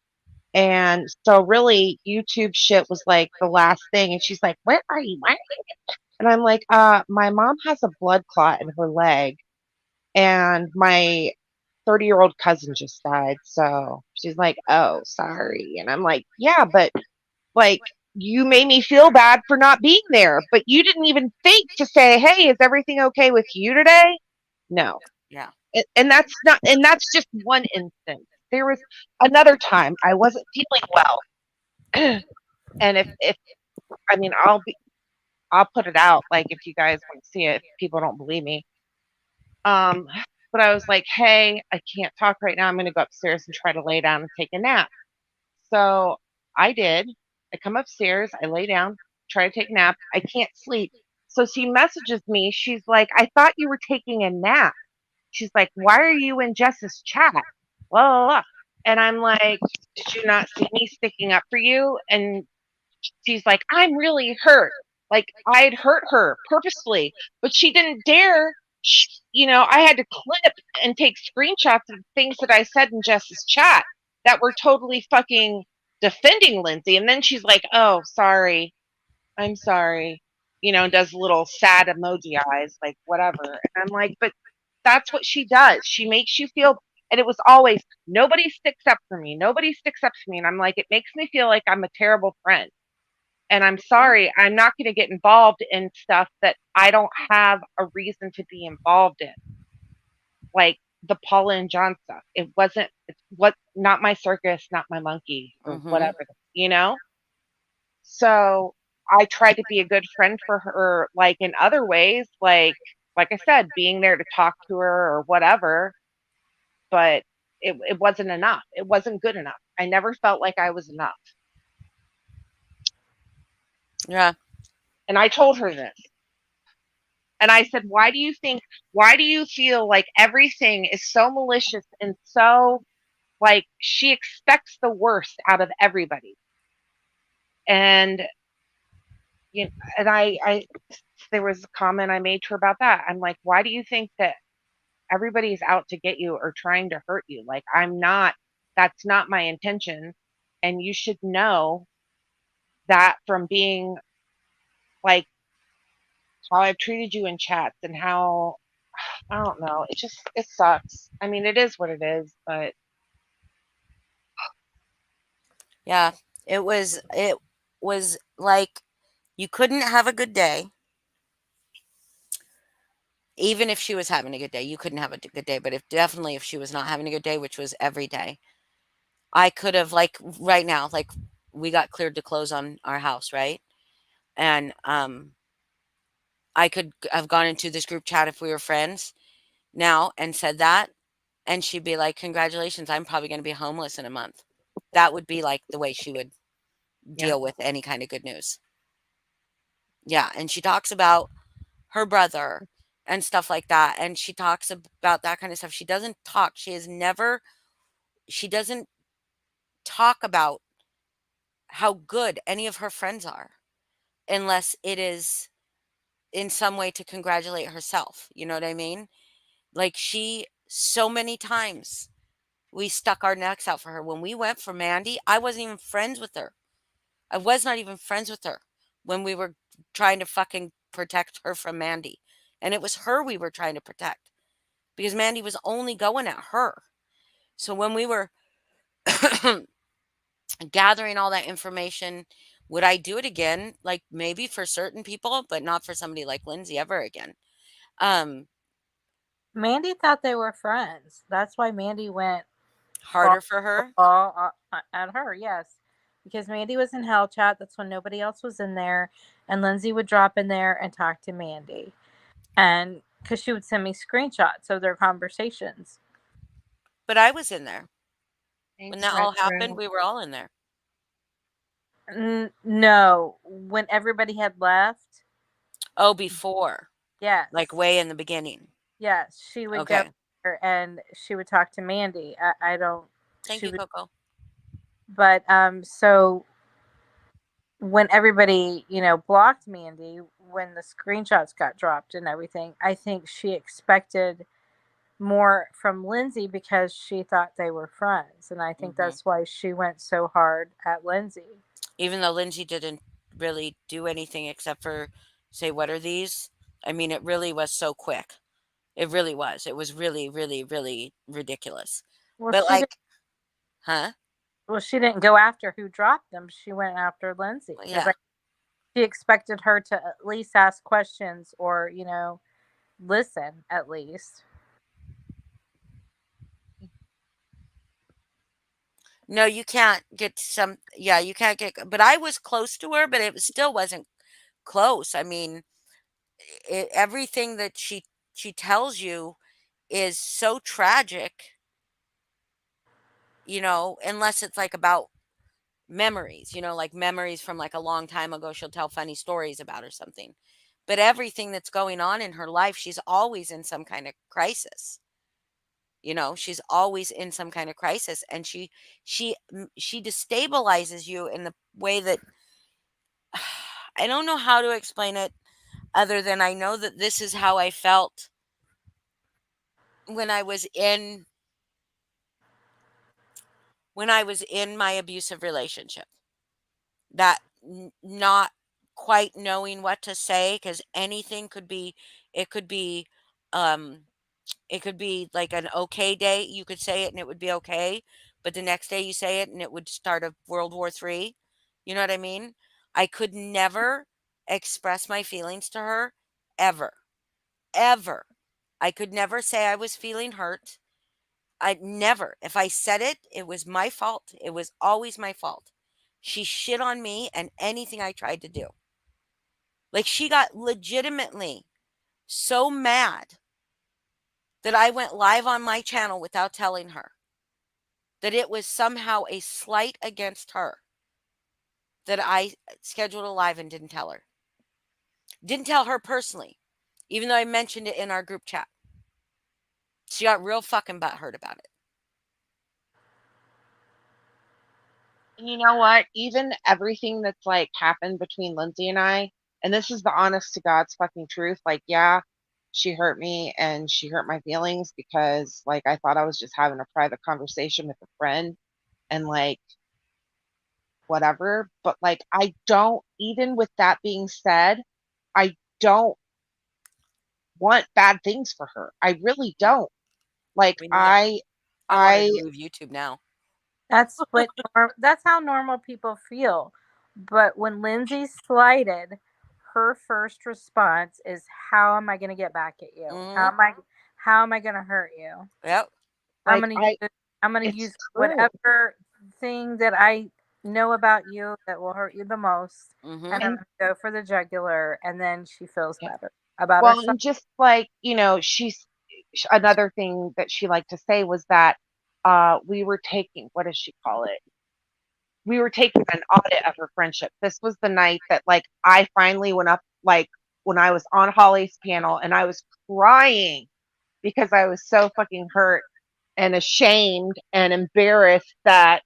And so really YouTube shit was like the last thing. And she's like, where are you? Why? And I'm like, my mom has a blood clot in her leg, and my 30-year-old cousin just died. So she's like, oh, sorry. And I'm like, yeah, but like, you made me feel bad for not being there, but you didn't even think to say, hey, is everything okay with you today? No. Yeah. And that's just one instance. There was another time I wasn't feeling well. And if I mean, I'll put it out, like, if you guys want to see it, if people don't believe me. Um, but I was like, hey, I can't talk right now. I'm going to go upstairs and try to lay down and take a nap. So I did. I come upstairs, I lay down, try to take a nap. I can't sleep. So she messages me. She's like, I thought you were taking a nap. She's like, why are you in Jess's chat? Blah, blah, blah. And I'm like, did you not see me sticking up for you? And she's like, I'm really hurt. Like, I'd hurt her purposely, but she didn't dare. I had to clip and take screenshots of things that I said in Jess's chat that were totally fucking defending Lindsay. And then she's like, oh, sorry. I'm sorry. Does little sad emoji eyes, like, whatever. And I'm like, but that's what she does. She makes you feel, and it was always, nobody sticks up for me. Nobody sticks up for me. And I'm like, it makes me feel like I'm a terrible friend. And I'm sorry, I'm not going to get involved in stuff that I don't have a reason to be involved in. Like the Paula and John stuff. Not my circus, not my monkey, or whatever, you know? So I tried to be a good friend for her, like in other ways, like I said, being there to talk to her or whatever, but it wasn't enough. It wasn't good enough. I never felt like I was enough. Yeah. And I told her this. And I said, why do you feel like everything is so malicious and so, like, she expects the worst out of everybody? And, and there was a comment I made to her about that. I'm like, why do you think that everybody's out to get you or trying to hurt you? Like, that's not my intention. And you should know that from being, like, how I've treated you in chats and how, I don't know, it sucks. I mean, it is what it is, but Yeah. It was like you couldn't have a good day. Even if she was having a good day, you couldn't have a good day. But if she was not having a good day, which was every day, I could have, like, right now, like, we got cleared to close on our house, right? And I could have gone into this group chat if we were friends now and said that, and she'd be like, "Congratulations, I'm probably going to be homeless in a month." That would be like the way she would yeah. deal with any kind of good news. Yeah, and she talks about her brother and stuff like that, and she talks about that kind of stuff. She doesn't talk. She doesn't talk about how good any of her friends are unless it is in some way to congratulate herself. You know what I mean? Like, so many times we stuck our necks out for her. When we went for Mandy, I wasn't even friends with her. I was not even friends with her when we were trying to fucking protect her from Mandy. And it was her we were trying to protect because Mandy was only going at her. So when we were gathering all that information, would I do it again? Like, maybe for certain people, but not for somebody like Lindsay ever again. Um, Mandy thought they were friends. That's why Mandy went Harder for her. at her, yes. Because Mandy was in Hell Chat. That's when nobody else was in there. And Lindsay would drop in there and talk to Mandy. And because she would send me screenshots of their conversations. But I was in there. When Thanks, that all Retro. happened, we were all in there. No, when everybody had left. Oh, before. Yes. Like way in the beginning. Yes, she would go Okay. there and she would talk to Mandy. I don't. Thank She you, would. Coco. But so when everybody, blocked Mandy, when the screenshots got dropped and everything, I think she expected more from Lindsay because she thought they were friends. And I think Mm-hmm. that's why she went so hard at Lindsay. Even though Lindsay didn't really do anything except for say, "What are these?" I mean, it really was so quick. It really was. It was really, really, really ridiculous. Well, But she didn't. like, huh? Well, she didn't go after who dropped them. She went after Lindsay because Yeah. she expected her to at least ask questions or listen at least. No, you can't get some. Yeah, you can't get. But I was close to her, but it still wasn't close. I mean, everything that she tells you is so tragic. Unless it's like about memories. Like memories from like a long time ago. She'll tell funny stories about or something. But everything that's going on in her life, she's always in some kind of crisis. She's always in some kind of crisis, and she destabilizes you in the way that I don't know how to explain it other than I know that this is how I felt when I was in my abusive relationship. That not quite knowing what to say because anything could be it could be um it could be like an okay day. You could say it and it would be okay. But the next day you say it and it would start a World War III. You know what I mean? I could never express my feelings to her ever. Ever. I could never say I was feeling hurt. I never. If I said it, it was my fault. It was always my fault. She shit on me and anything I tried to do. Like she got legitimately so mad that I went live on my channel without telling her that it was somehow a slight against her that I scheduled a live and didn't tell her. Didn't tell her personally, even though I mentioned it in our group chat. She got real fucking butthurt about it. And you know what? Even everything that's like happened between Lindsay and I, and this is the honest to God's fucking truth. Like, yeah, she hurt me and she hurt my feelings because like I thought I was just having a private conversation with a friend and like whatever. But like I don't, even with that being said, I don't want bad things for her. I really don't. Like Me neither. I want her I to leave YouTube now. That's how normal people feel. But when Lindsay slighted, her first response is, "How am I going to get back at you? Mm-hmm. How am I going to hurt you? Yep. I'm like going to I use I'm going to it's use true. whatever thing that I know about you that will hurt you the most, Mm-hmm. and I'm And going to go for the jugular." And then she feels yeah. better about Well, herself. and just like, another thing that she liked to say was that we were taking, what does she call it? We were taking an audit of her friendship. This was the night that like I finally went up, like when I was on Holly's panel and I was crying because I was so fucking hurt and ashamed and embarrassed that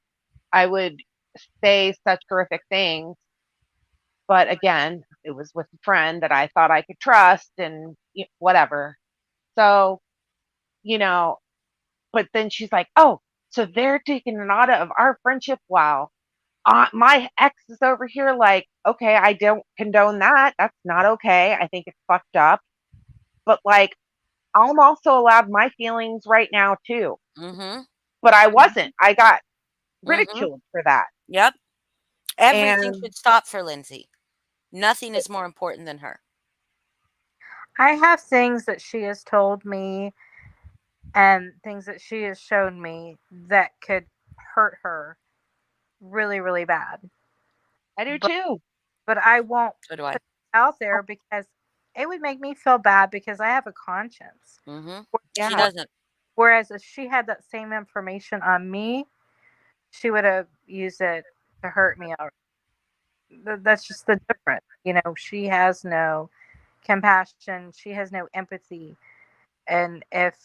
I would say such horrific things. But again, it was with a friend that I thought I could trust and whatever. So, you know, but then she's like, oh, so they're taking an audit of our friendship. Wow. My ex is over here like, okay, I don't condone that. That's not okay. I think it's fucked up. But like, I'm also allowed my feelings right now too. Mm-hmm. But I wasn't. I got Mm-hmm. ridiculed for that. Yep. Everything And should stop for Lindsay. Nothing is more important than her. I have things that she has told me and things that she has shown me that could hurt her really, really bad. I do But too. I won't So do I. put it out there because it would make me feel bad because I have a conscience. Mm-hmm. She Yeah. doesn't. Whereas if she had that same information on me, she would have used it to hurt me. That's just the difference. She has no compassion. She has no empathy. And if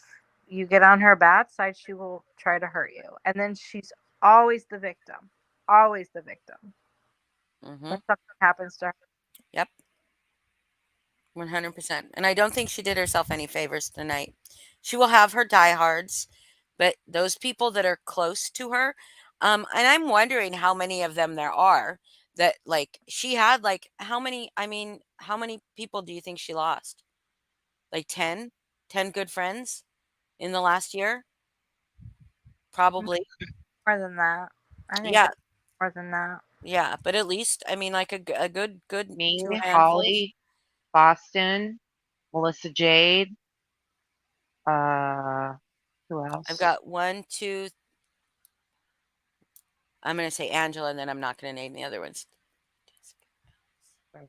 you get on her bad side, she will try to hurt you. And then she's always the victim. always the victim Mm-hmm. when something happens to her. Yep. 100%. And I don't think she did herself any favors tonight. She will have her diehards, but those people that are close to her, and I'm wondering how many of them there are that like she had like how many, I mean, how many people do you think she lost? Like 10? 10 good friends in the last year? Probably. More than that. I think Yeah. it's more than that. Yeah, but at least I mean like a good Me, two handfuls. Holly, Boston, Melissa Jade, uh, who I've else? got one, two, I'm going to say Angela and then I'm not going to name the other ones. There's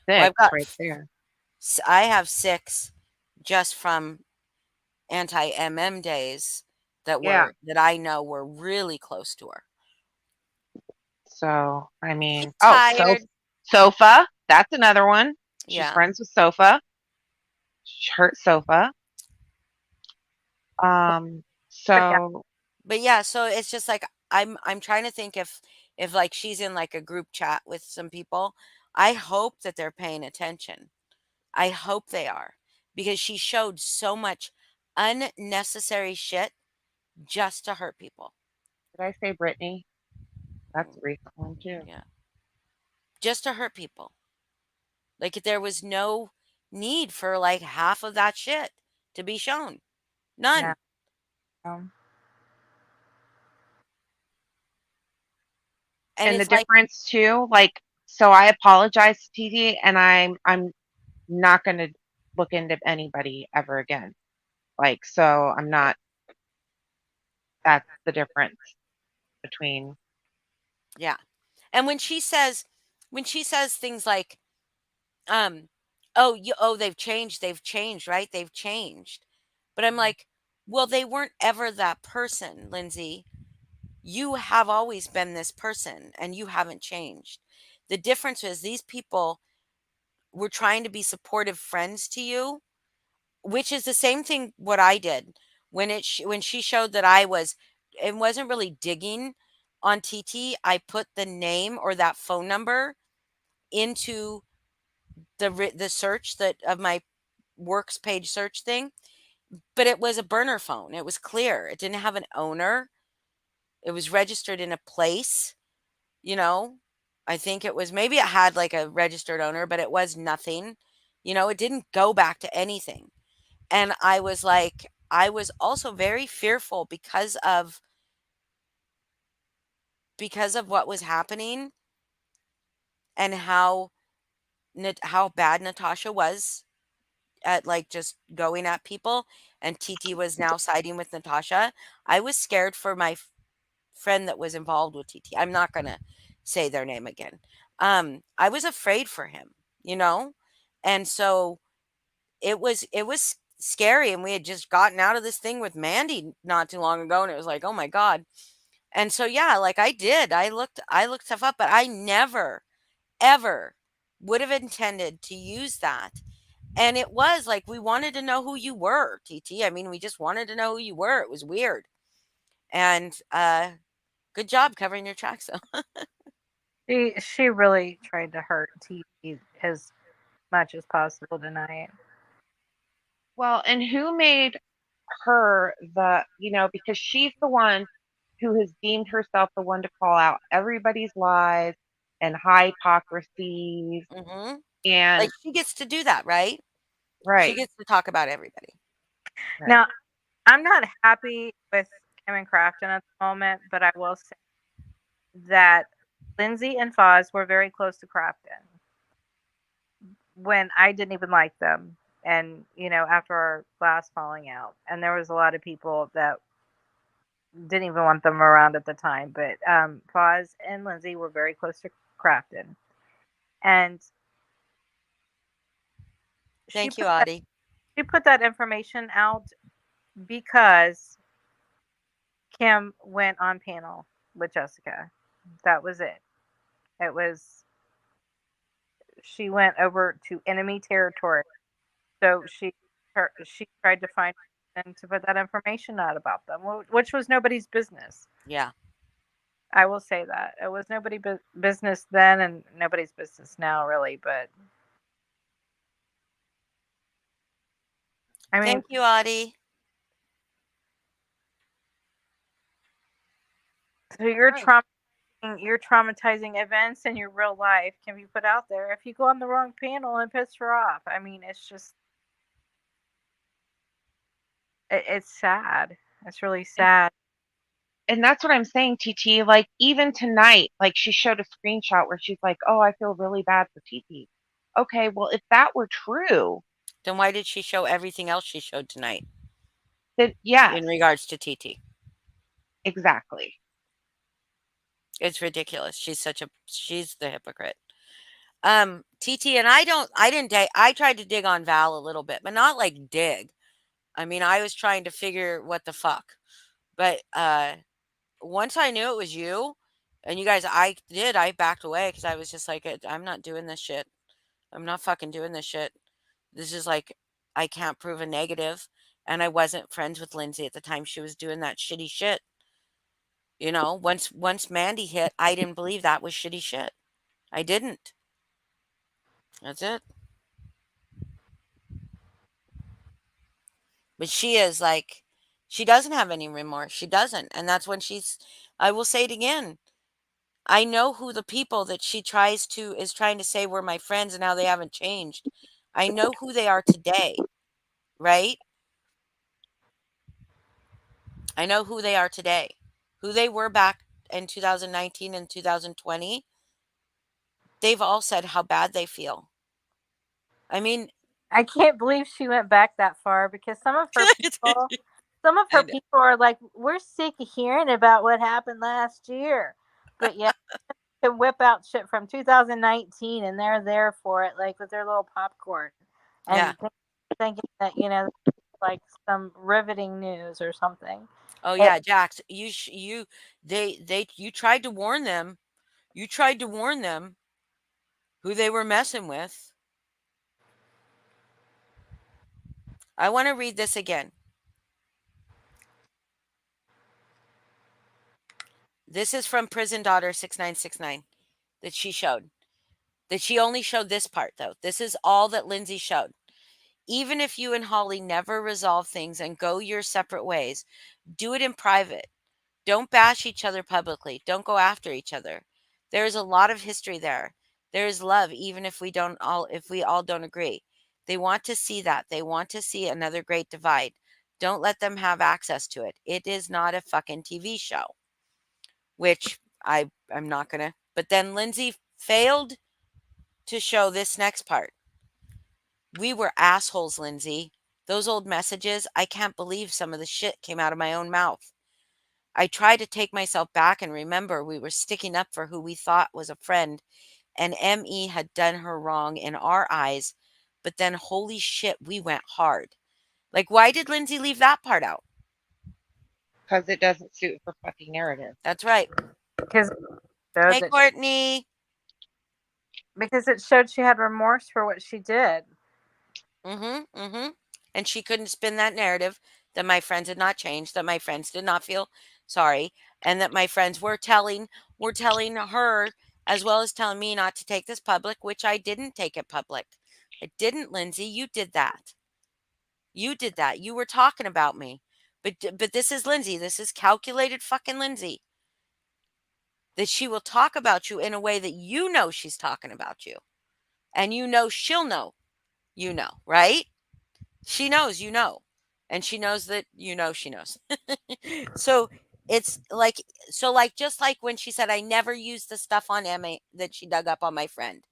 Well, I've 6 got right there. I have 6 just from anti-MM days Yeah. that I know were really close to her. So, I mean, Get oh, so tired. Sofa, that's another one. She's Yeah. friends with Sofa. Hurt Sofa. Yeah. So But yeah, so it's just like I'm trying to think if like she's in like a group chat with some people. I hope that they're paying attention. I hope they are because she showed so much unnecessary shit just to hurt people. did I say Brittany? That's Mm, a recent one too. yeah. Just to hurt people. Like there was no need for like half of that shit to be shown. Yeah. None. And And the it's like, difference too, like, so I apologize to TD, and I'm not going to look into anybody ever again. Like, so I'm not. That's the difference between. yeah. And when she says things like, um, oh, they've changed, right? They've changed. But I'm like, well, they weren't ever that person, Lindsay. You have always been this person and you haven't changed. The difference is these people were trying to be supportive friends to you, which is the same thing what I did when when she showed that I was it wasn't really digging on TT. I put the name or that phone number into the search that of my works page search thing, but it was a burner phone. It was clear. It didn't have an owner. It was registered in a place, you know. I think it was maybe it had like a registered owner, but it was nothing. You know, it didn't go back to anything. And I was like, I was also very fearful because of what was happening and how bad Natasha was at like just going at people and TT was now siding with Natasha. I was scared for my friend that was involved with TT. I'm not going to say their name again. I was afraid for him, you know? And so it was scary and we had just gotten out of this thing with Mandy not too long ago and it was like, "Oh my god." And so yeah, like I did. I looked stuff up, but I never ever would have intended to use that. And it was like we wanted to know who you were, TT. I mean, we just wanted to know who you were. It was weird. And good job covering your tracks though. She really tried to hurt T as much as possible tonight. Well, and who made her because she's the one who has deemed herself the one to call out everybody's lies and hypocrisies Mhm. Like and she gets to do that, right? She right, gets to talk about everybody. right. Now, I'm not happy with Kim and Crafton at the moment, but I will say that Lindsay and Foz were very close to Crafton when I didn't even like them. And, after our last falling out. And there was a lot of people that didn't even want them around at the time. But Foz and Lindsay were very close to Crafton. And she Thank you, put that, Audie. she put that information out because Kim went on panel with Jessica. That was it. It was she went over to enemy territory. So she tried to find and to put that information out about them, which was nobody's business. Yeah. I will say that it was nobody's business then, and nobody's business now, really. But I mean, Thank you, Audie. so you're Right. your traumatizing events in your real life can be put out there if you go on the wrong panel and piss her off. I mean, it's just it's sad. It's really And, sad. and that's what I'm saying, TT. Like, even tonight, like, she showed a screenshot where she's like, oh, I feel really bad for TT. Okay, well, if that were true, Then why did she show everything else she showed tonight then yes, in regards to TT? exactly. It's ridiculous. She's the hypocrite. TT and I didn't dig. I tried to dig on Val a little bit, but not like dig. I mean, I was trying to figure what the fuck. But once I knew it was you and you guys, I backed away because I was just like, I'm not doing this shit. I'm not fucking doing this shit. This is like, I can't prove a negative. And I wasn't friends with Lindsay at the time she was doing that shitty shit. You know, once Mandy hit, I didn't believe that was shitty shit. I didn't. That's it. But she is like, she doesn't have any remorse. She doesn't. And that's when I will say it again. I know who the people that she is trying to say were my friends and how they haven't changed. I know who they are today, right? I know who they are today. Who they were back in 2019 and 2020. They've all said how bad they feel. I mean, I can't believe she went back that far because some of her I know. people are like, we're sick of hearing about what happened last year, but yeah, can whip out shit from 2019 and they're there for it, like with their little popcorn Yeah. and thinking that like some riveting news or something. Oh It, yeah, Jax, you tried to warn them. You tried to warn them who they were messing with. I want to read this again. This is from Prison Daughter 6969 that she showed. That she only showed this part though. This is all that Lindsay showed. Even if you and Holly never resolve things and go your separate ways, do it in private. Don't bash each other publicly. Don't go after each other. There is a lot of history there. There is love even if we all don't agree. They want to see that. They want to see another great divide. Don't let them have access to it. It is not a fucking TV show, which I'm not going to. But then Lindsay failed to show this next part. We were assholes, Lindsay. Those old messages, I can't believe some of the shit came out of my own mouth. I try to take myself back and remember we were sticking up for who we thought was a friend, and ME had done her wrong in our eyes, but then holy shit, we went hard. Like, why did Lindsay leave that part out? Because it doesn't suit her fucking narrative. That's right. because Hey, Courtney. because it showed she had remorse for what she did. And she couldn't spin that narrative that my friends had not changed, that my friends did not feel sorry, and that my friends were telling her as well as telling me not to take this public, which I didn't take it public. I didn't, Lindsay. You did that. You did that. You were talking about me. But this is Lindsay. This is calculated fucking Lindsay. That she will talk about you in a way that you know she's talking about you. And you know she'll know. You know, right? She knows you know. And she knows that you know she knows. So it's like just like when she said I never used the stuff on Emma that she dug up on my friend.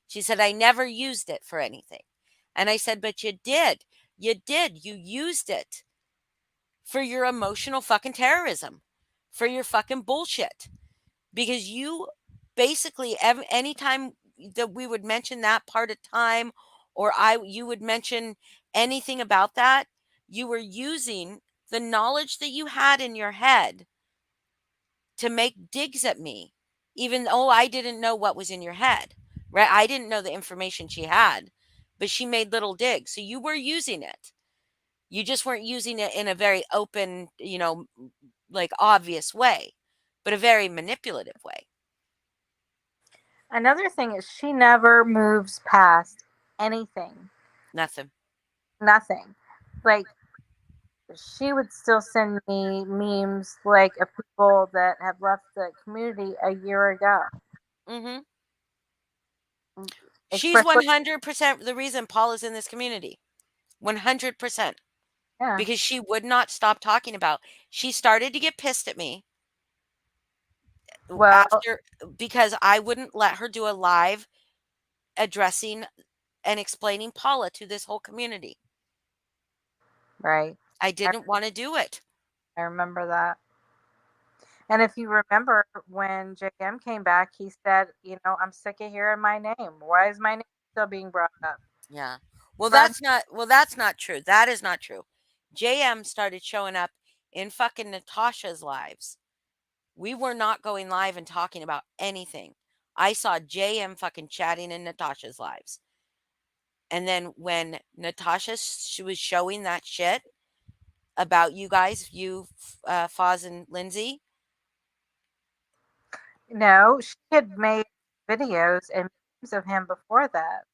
She said I never used it for anything. And I said, but you did. You did. You used it for your emotional fucking terrorism, for your fucking bullshit. Because you basically, anytime that we would mention that part of time, or you would mention anything about that, you were using the knowledge that you had in your head to make digs at me, even though I didn't know what was in your head, right? I didn't know the information she had, but she made little digs. So you were using it. You just weren't using it in a very open, like obvious way. but a very manipulative way. Another thing is she never moves past anything. Nothing. Nothing. Like, she would still send me memes like of people that have left the community a year ago. Mm-hmm. She's Especially, 100% the reason Paul is in this community. 100%. yeah. Because she would not stop talking about. She started to get pissed at me Well, after, because I wouldn't let her do a live addressing and explaining Paula to this whole community. right. I I, didn't want to do it. I remember that. And if you remember when JM came back, he said, I'm sick of hearing my name. Why is my name still being brought up? Yeah. Well, From that's not true. That is not true. JM started showing up in fucking Natasha's lives. We were not going live and talking about anything. I saw JM fucking chatting in Natasha's lives. And then when Natasha she was showing that shit about you guys, you, Foz and Lindsay. No, she had made videos and memes of him before that.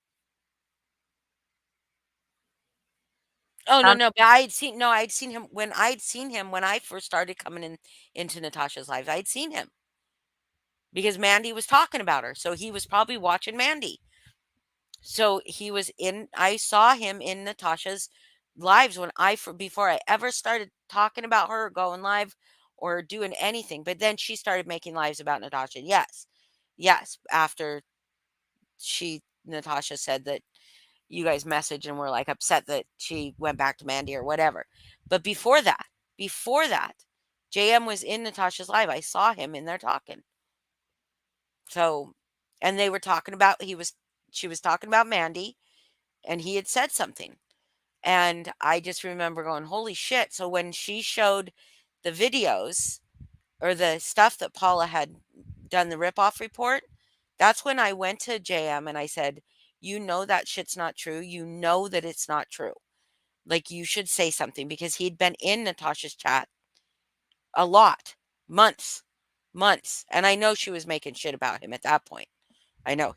Oh no, On, no, but I'd seen him when I first started coming into Natasha's lives. I'd seen him because Mandy was talking about her, so he was probably watching Mandy. So I saw him in Natasha's lives before I ever started talking about her, or going live, or doing anything. But then she started making lives about Natasha. Yes, yes. After Natasha said that you guys messaged and were like upset that she went back to Mandy or whatever. But before that, JM was in Natasha's live. I saw him in there talking. So, and they were talking about she was talking about Mandy, and he had said something. And I just remember going, holy shit. So when she showed the videos, or the stuff that Paula had done the ripoff report, that's when I went to JM and I said, you know that shit's not true. You know that it's not true. Like, you should say something, because he'd been in Natasha's chat a lot, months, months. And I know she was making shit about him at that point. I know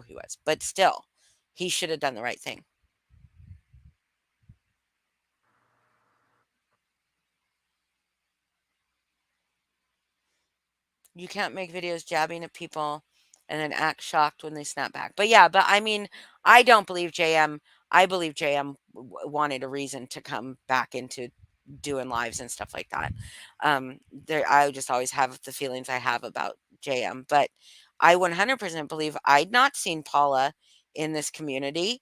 he was, but still, he should have done the right thing. You can't make videos jabbing at people and then act shocked when they snap back. But yeah, but I mean, I don't believe JM. I believe JM wanted a reason to come back into doing lives and stuff like that. I just always have the feelings I have about JM, but I 100% believe I'd not seen Paula in this community,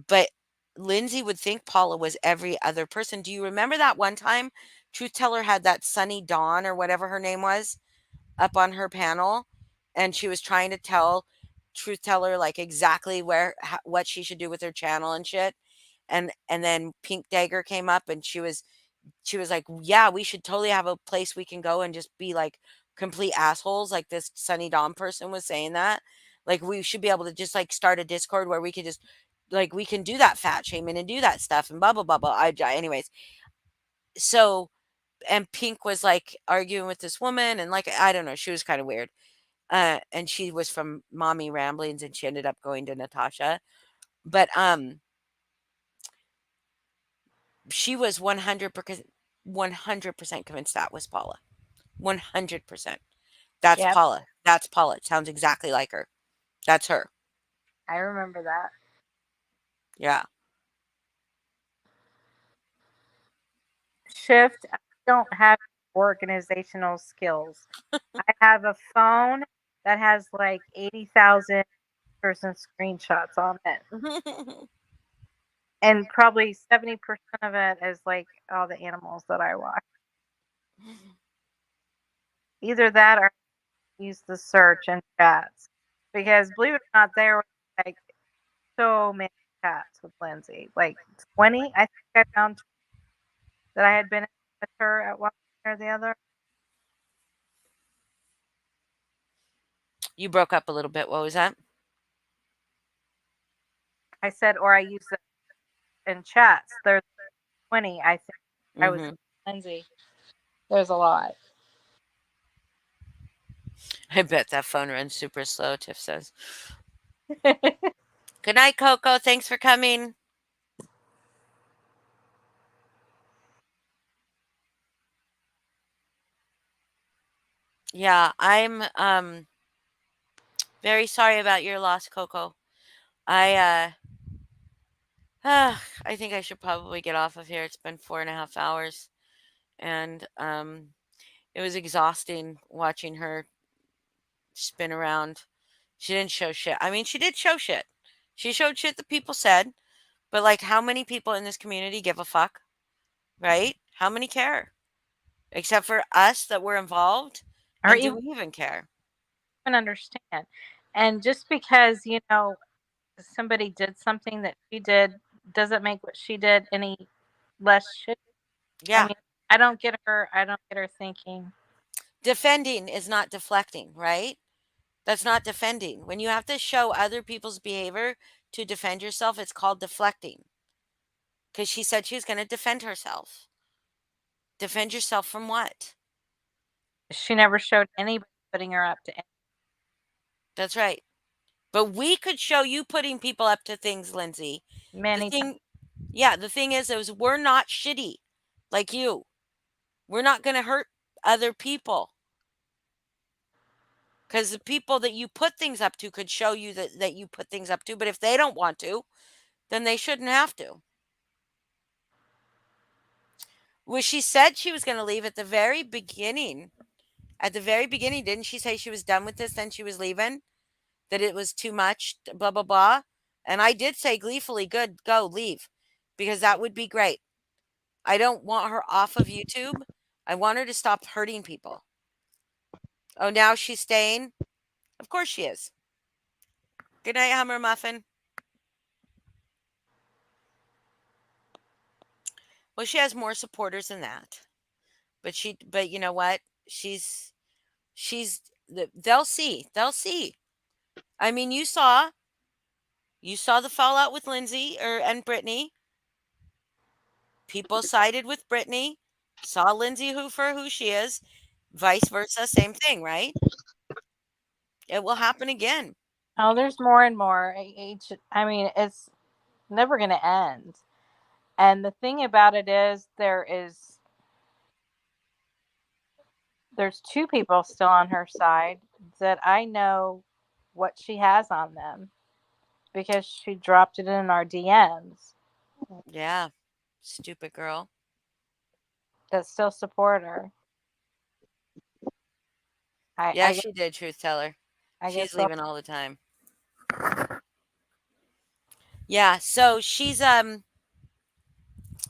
but Lindsay would think Paula was every other person. Do you remember that one time Truth Teller had that Sunny Dawn, or whatever her name was, up on her panel, and she was trying to tell Truth Teller like exactly what she should do with her channel and shit. And then Pink Dagger came up, and she was like, yeah, we should totally have a place we can go and just be like complete assholes, like this Sunny Dawn person was saying that. Like, we should be able to just like start a Discord where we could just, like, we can do that fat shaming and do that stuff and blah blah blah blah. Anyways, so, and Pink was like arguing with this woman, and like, I don't know, she was kind of weird. And she was from Mommy Ramblings, and she ended up going to Natasha. But she was 100% convinced that was Paula. 100%. That's yep, Paula. That's Paula. It sounds exactly like her. That's her. I remember that. Yeah. Shift, I don't have organizational skills. I have a phone that has like 80,000 person screenshots on it. And probably 70% of it is like all the animals that I watch. Either that or use the search and chats. Because believe it or not, there were like so many chats with Lindsay. Like 20, I think I found that I had been with her at one point or the other. You broke up a little bit. What was that? I said, or I used it in chats. There's 20, I think. I was Mm-hmm. Lindsay. There's a lot. I bet that phone runs super slow, Tiff says. Good night, Coco. Thanks for coming. Yeah, I'm very sorry about your loss, Coco. I I think I should probably get off of here. It's been 4.5 hours, and it was exhausting watching her spin around. She didn't show shit. I mean, she did show shit. She showed shit that people said, but like, how many people in this community give a fuck, right? How many care? Except for us that were involved, or and do even we even care? understand. And just because, somebody did something that she did doesn't make what she did any less shit. I Yeah, mean, I don't get her thinking. defending is not deflecting, right? That's not defending. When you have to show other people's behavior to defend yourself, it's called deflecting. Because she said she was going to defend herself. Defend yourself from what? She never showed anybody putting her up to That's right. But we could show you putting people up to things, Lindsay. The many times. thing, yeah, the thing is we're not shitty like you. We're not going to hurt other people. Because the people that you put things up to could show you that you put things up to. But if they don't want to, then they shouldn't have to. Well, she said she was going to leave at the very beginning. At the very beginning, didn't she say she was done with this? Then she was leaving? That it was too much, blah, blah, blah. And I did say gleefully, good, go, leave. Because that would be great. I don't want her off of YouTube. I want her to stop hurting people. Oh, now she's staying? Of course she is. Good night, Hummer Muffin. Well, she has more supporters than that. But you know what? She's, they'll see. They'll see. I mean, you saw the fallout with Lindsay and Brittany. People sided with Brittany, saw Lindsay for who she is, vice versa, same thing, right? It will happen again. Oh, there's more and more. I mean, it's never going to end. And the thing about it is, there's two people still on her side that I know what she has on them because she dropped it in our DMs Yeah, stupid girl. that still support her. I Yeah, I, gu- she did, truth teller. I She's guess they'll. leaving all the time. Yeah, so she's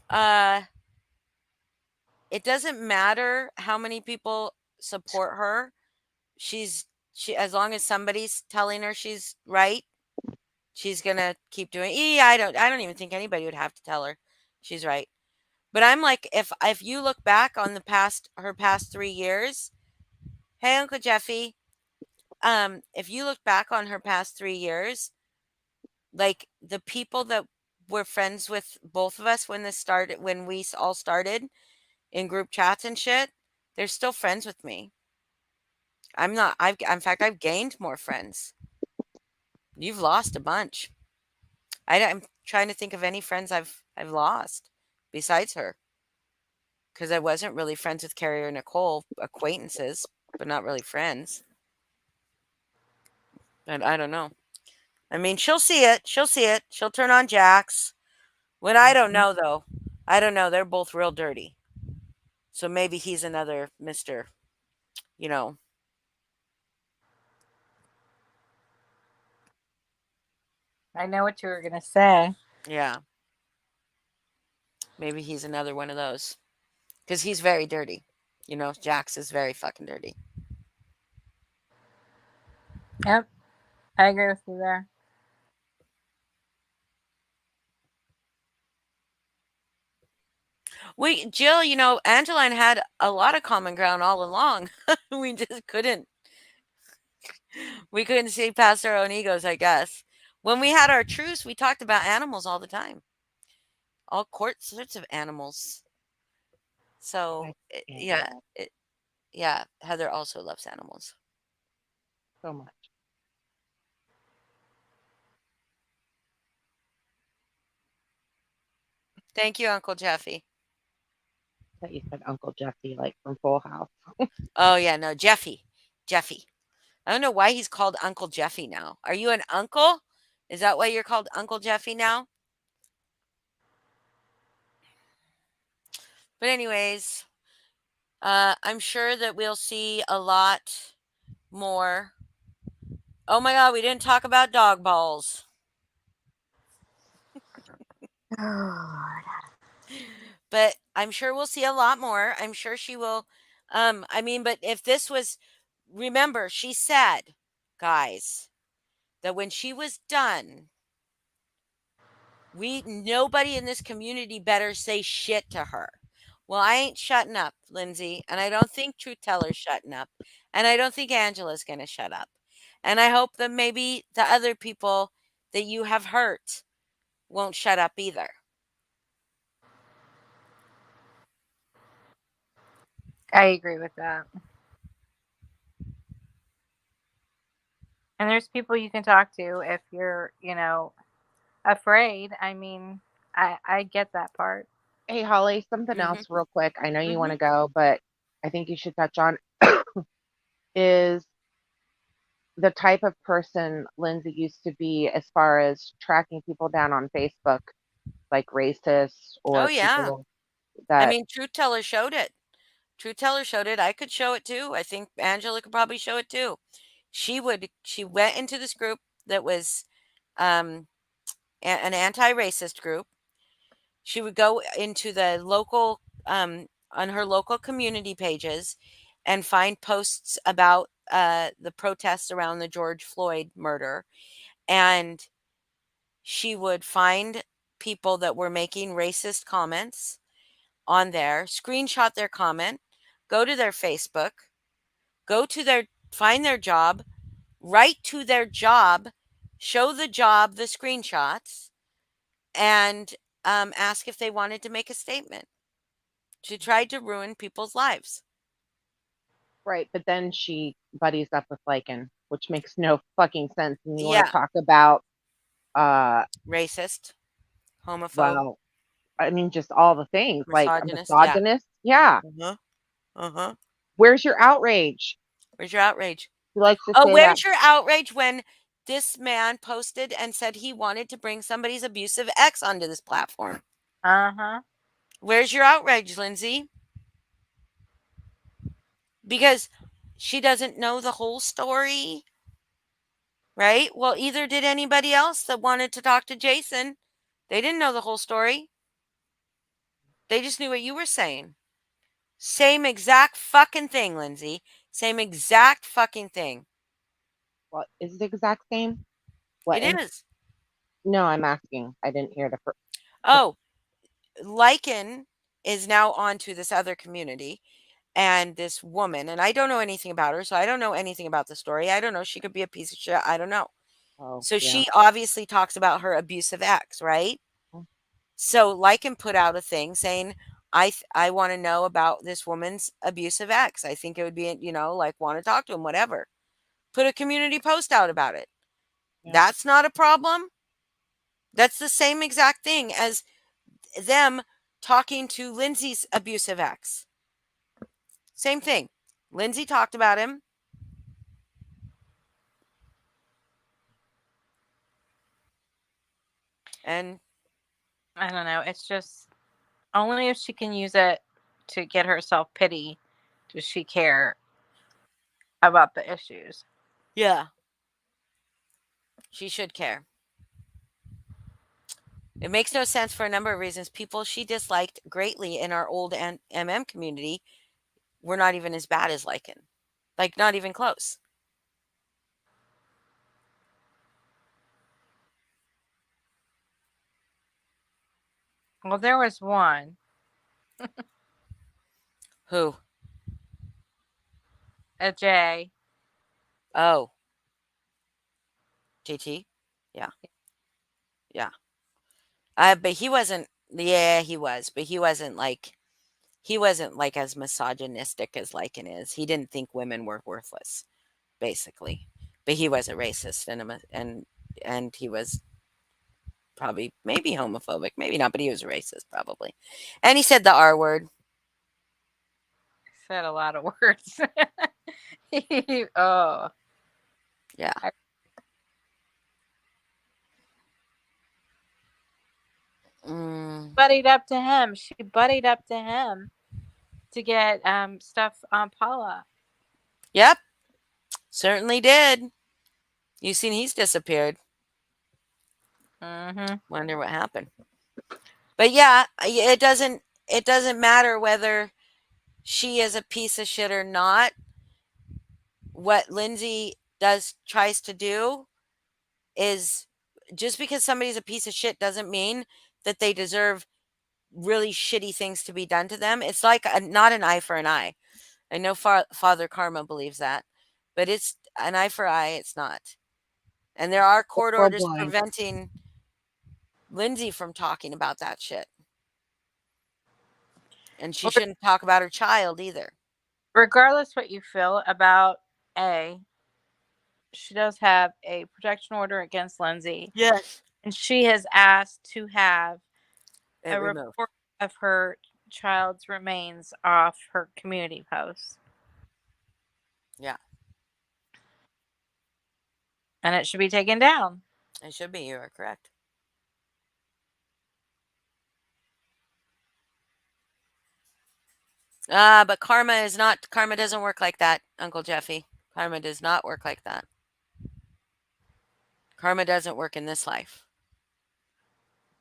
uh it doesn't matter how many people support her. She as long as somebody's telling her she's right, she's gonna keep doing it. Yeah, I don't even think anybody would have to tell her she's right. But I'm like, if you look back on her past 3 years, hey Uncle Jeffy, if you look back on her past 3 years, like the people that were friends with both of us when we all started in group chats and shit, they're still friends with me. I'm not. In fact, I've gained more friends. You've lost a bunch. I'm trying to think of any friends I've lost besides her, because I wasn't really friends with Carrie or Nicole, acquaintances, but not really friends. And I don't know. I mean, she'll see it. She'll see it. She'll turn on Jax. When I don't know though. I don't know. They're both real dirty. So maybe he's another Mister. You know. I know what you were gonna say. Yeah. Maybe he's another one of those. Because he's very dirty. Jax is very fucking dirty. Yep, I agree with you there. Jill, Angeline had a lot of common ground all along. we just couldn't. We couldn't see past our own egos, I guess. When we had our truce, we talked about animals all the time. All sorts of animals. So, I get yeah, it. yeah, Heather also loves animals. so much. Thank you, Uncle Jeffy. That you said Uncle Jesse, like from Full House. Oh yeah, no, Jeffy. Jeffy. I don't know why he's called Uncle Jeffy now. Are you an uncle? Is that why you're called Uncle Jeffy now? But anyways, I'm sure that we'll see a lot more. Oh my god, we didn't talk about dog balls. But I'm sure we'll see a lot more. I'm sure she will. I mean, but if this was, remember, she said, guys, that when she was done, nobody in this community better say shit to her. Well, I ain't shutting up, Lindsay, and I don't think Truth Teller's shutting up, and I don't think Angela's going to shut up. And I hope that maybe the other people that you have hurt won't shut up either. I agree with that. And there's people you can talk to if you're, afraid. I mean, I get that part. Hey, Holly, something Mm-hmm. else real quick. I know you want Mm-hmm. to go, but I think you should touch on is the type of person Lindsay used to be as far as tracking people down on Facebook, like racists Oh, or yeah. people I that, mean, Truth Teller showed it. Truth Teller showed it. I could show it too. I think Angela could probably show it too. She went into this group that was um, an anti racist group. She would go into the local, on her local community pages and find posts about the protests around the George Floyd murder. And she would find people that were making racist comments on there, screenshot their comment, go to their Facebook, go to find their job, write to their job, show the job the screenshots, and ask if they wanted to make a statement. She tried to ruin people's lives. right, but then she buddies up with Lycan, which makes no fucking sense. And you want to Yeah, talk about, uh, racist, homophobe, well, I mean, just all the things like a misogynist. Yeah. misogynist. Yeah. Uh huh. Uh huh. Where's your outrage? Where's your outrage? He likes to Oh, say that. where's your outrage when this man posted and said he wanted to bring somebody's abusive ex onto this platform? Uh-huh. Where's your outrage, Lindsay? Because she doesn't know the whole story, right? Well, either did anybody else that wanted to talk to Jason. They didn't know the whole story. They just knew what you were saying. Same exact fucking thing, Lindsay. Same exact fucking thing. What is the exact same? What It in? is. No, I'm asking. I didn't hear the first. Oh, Lycan is now on to this other community and this woman, and I don't know anything about her, so I don't know anything about the story. I don't know. She could be a piece of shit. I don't know. Oh, So yeah. she obviously talks about her abusive ex, right? So Lycan put out a thing saying, I want to know about this woman's abusive ex. I think it would be, like want to talk to him, whatever. Put a community post out about it. Yeah. That's not a problem. That's the same exact thing as them talking to Lindsay's abusive ex. Same thing. Lindsay talked about him. And I don't know. It's just only if she can use it to get herself pity does she care about the issues. yeah, she should care. It makes no sense for a number of reasons. People she disliked greatly in our old MM community were not even as bad as Lycan. Like, not even close. Well, there was one, Who? a Jay. Oh, JT? Yeah. Yeah. But he wasn't, yeah, he was, but he wasn't like as misogynistic as Lycan is. He didn't think women were worthless, basically. But he was a racist and he was probably maybe homophobic, maybe not, but he was a racist probably. And he said the R word. Said a lot of words. Oh, Yeah. Mm, buddied up to him. She buddied up to him to get stuff on Paula. yep, certainly did. You seen he's disappeared. Mm-hmm. Wonder what happened. But yeah, it doesn't matter whether she is a piece of shit or not. What Lindsay tries to do is, just because somebody's a piece of shit doesn't mean that they deserve really shitty things to be done to them. It's like not an eye for an eye. I know Father Karma believes that, but it's an eye for eye. It's not. And there are court Or orders blind. preventing Lindsay from talking about that shit. And she shouldn't talk about her child either. Regardless what you feel about A, she does have a protection order against Lindsay, Yes. and she has asked to have It a removed. report of her child's remains off her community post, Yeah. and it should be taken down. It should be. You are correct. But karma doesn't work like that, Uncle Jeffy. Karma does not work like that. Karma doesn't work in this life.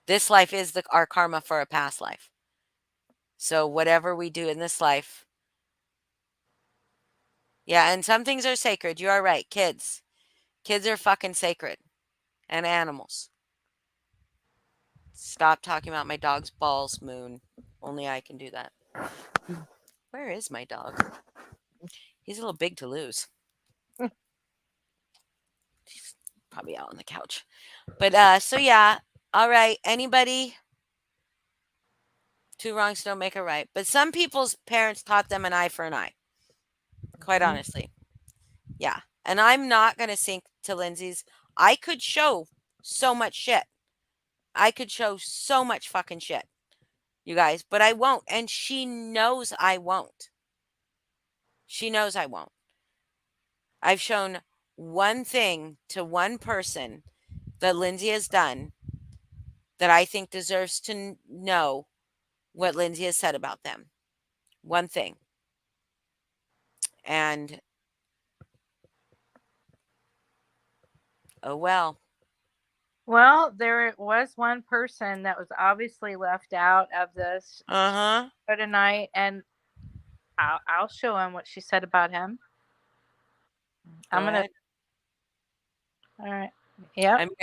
This life is our karma for a past life. So whatever we do in this life, yeah, and some things are sacred. You are right, kids. Kids are fucking sacred, and animals. Stop talking about my dog's balls, Moon. Only I can do that. Where is my dog? He's a little big to lose. He's probably out on the couch. But so yeah. All right. Anybody? Two wrongs don't make a right. But some people's parents taught them an eye for an eye. Quite honestly. Yeah. And I'm not gonna sink to Lindsay's. I could show so much shit. I could show so much fucking shit, you guys, but I won't. And she knows I won't. She knows I won't. I've shown one thing to one person that Lindsay has done that I think deserves to know what Lindsay has said about them. One thing. And oh well. Well, there was one person that was obviously left out of this Uh-huh. show tonight, and I'll show him what she said about him. Go I'm gonna. ahead. All right. Yep. I mean,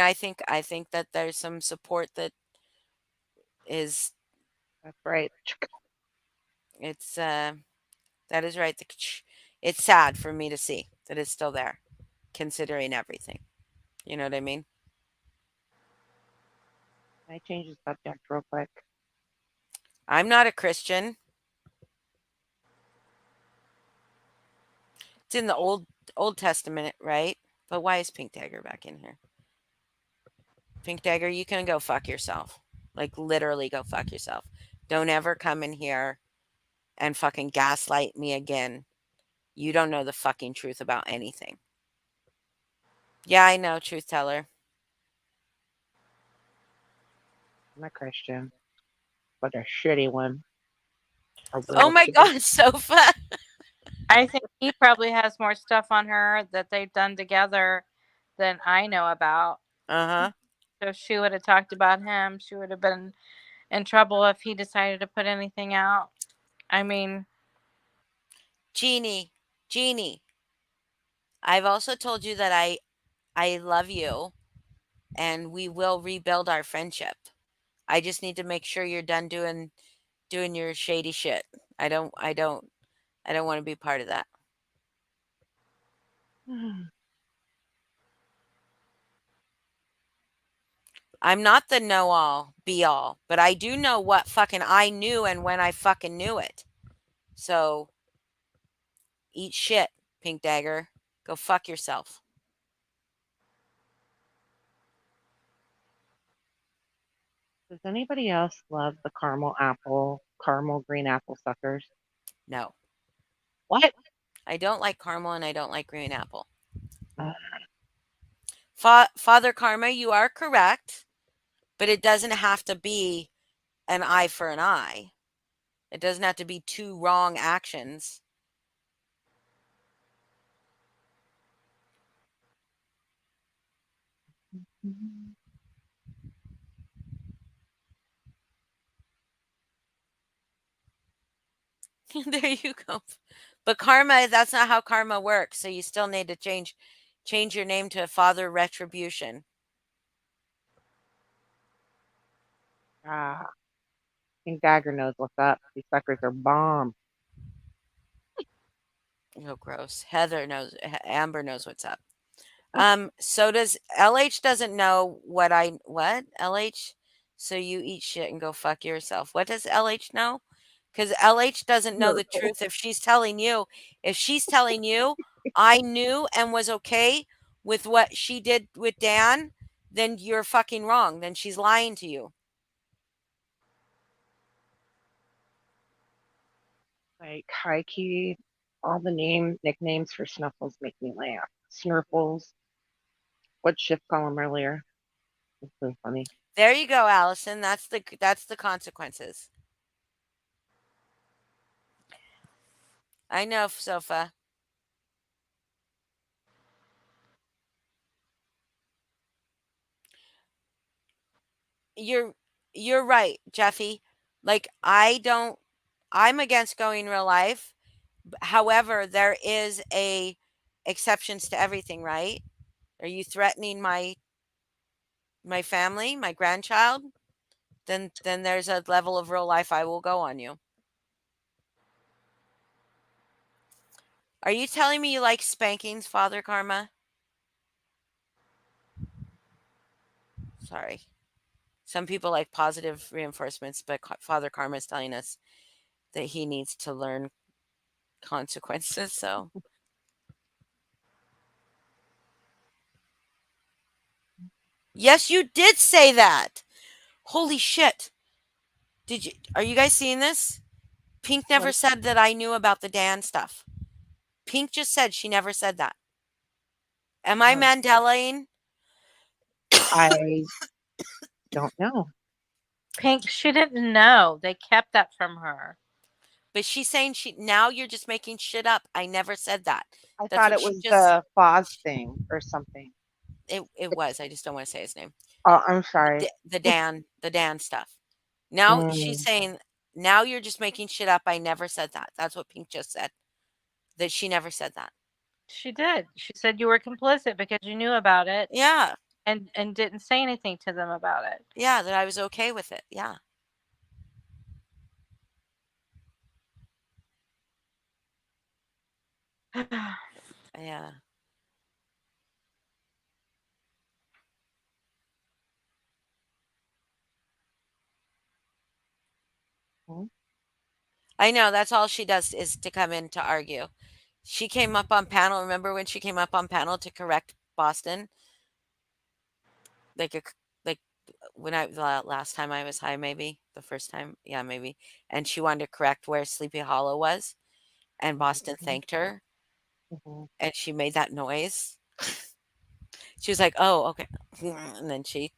I think that there's some support that is That's right. it's that is right. It's sad for me to see that it's still there, considering everything. You know what I mean? Can I change the subject real quick? I'm not a Christian. It's in the Old Testament, right? But why is Pink Dagger back in here? Pink Dagger, you can go fuck yourself. Like literally go fuck yourself. Don't ever come in here and fucking gaslight me again. You don't know the fucking truth about anything. Yeah, I know, truth teller. I'm a Christian, but a shitty one. Oh my god, Sofa. I think he probably has more stuff on her that they've done together than I know about. Uh-huh. So if she would have talked about him, she would have been in trouble if he decided to put anything out. I mean, Jeannie, I've also told you that I love you and we will rebuild our friendship. I just need to make sure you're done doing your shady shit. I don't want to be part of that. I'm not the know all be all, but I do know what fucking I knew and when I fucking knew it. So eat shit, Pink Dagger. Go fuck yourself. Does anybody else love the caramel green apple suckers? No, What? I don't like caramel and I don't like green apple. Uh, Father Karma, you are correct, but it doesn't have to be an eye for an eye. It doesn't have to be two wrong actions. There you go. But karma, that's not how karma works. So you still need to change your name to Father Retribution. I think Dagger knows what's up. These suckers are bomb. Oh, gross. Amber knows what's up. So does LH doesn't know what LH? So you eat shit and go fuck yourself. What does LH know? Because LH doesn't know the Miracle. truth. If she's telling you, I knew and was okay with what she did with Dan, then you're fucking wrong. Then she's lying to you. Like high key, all the nicknames for Snuffles make me laugh. Snurfles. What Shift call him earlier? It's so funny. There you go, Allison. That's the consequences. I know, Sofa. You're you're right, Jeffy. Like I'm against going real life. However, there is a exceptions to everything, right? Are you threatening my family, my grandchild? Then there's a level of real life I will go on you. Are you telling me you like spankings, Father Karma? Sorry. Some people like positive reinforcements, but Father Karma is telling us that he needs to learn consequences. So, yes, you did say that. Holy shit. Are you guys seeing this? Pink never What? said that I knew about the Dan stuff. Pink just said she never said that. Am I Oh, Mandelaing? I don't know. Pink, she didn't know. They kept that from her. But she's saying now you're just making shit up. I never said that. I That's thought what it she was just the Foz thing or something. it was. I just don't want to say his name. Oh, I'm sorry. The Dan stuff. Now she's Mm, saying now you're just making shit up. I never said that. That's what Pink just said. That she never said that. She did. She said you were complicit because you knew about it Yeah. and didn't say anything to them about it. Yeah, that I was okay with it. Yeah. Yeah. mm, I know that's all she does is to come in to argue. She came up on panel. Remember when she came up on panel to correct Boston? Like a like when I the last time I was high, maybe the first time, yeah, maybe. And she wanted to correct where Sleepy Hollow was, and Boston mhm, thanked her, mhm. and she made that noise. She was like, "Oh, okay," and then she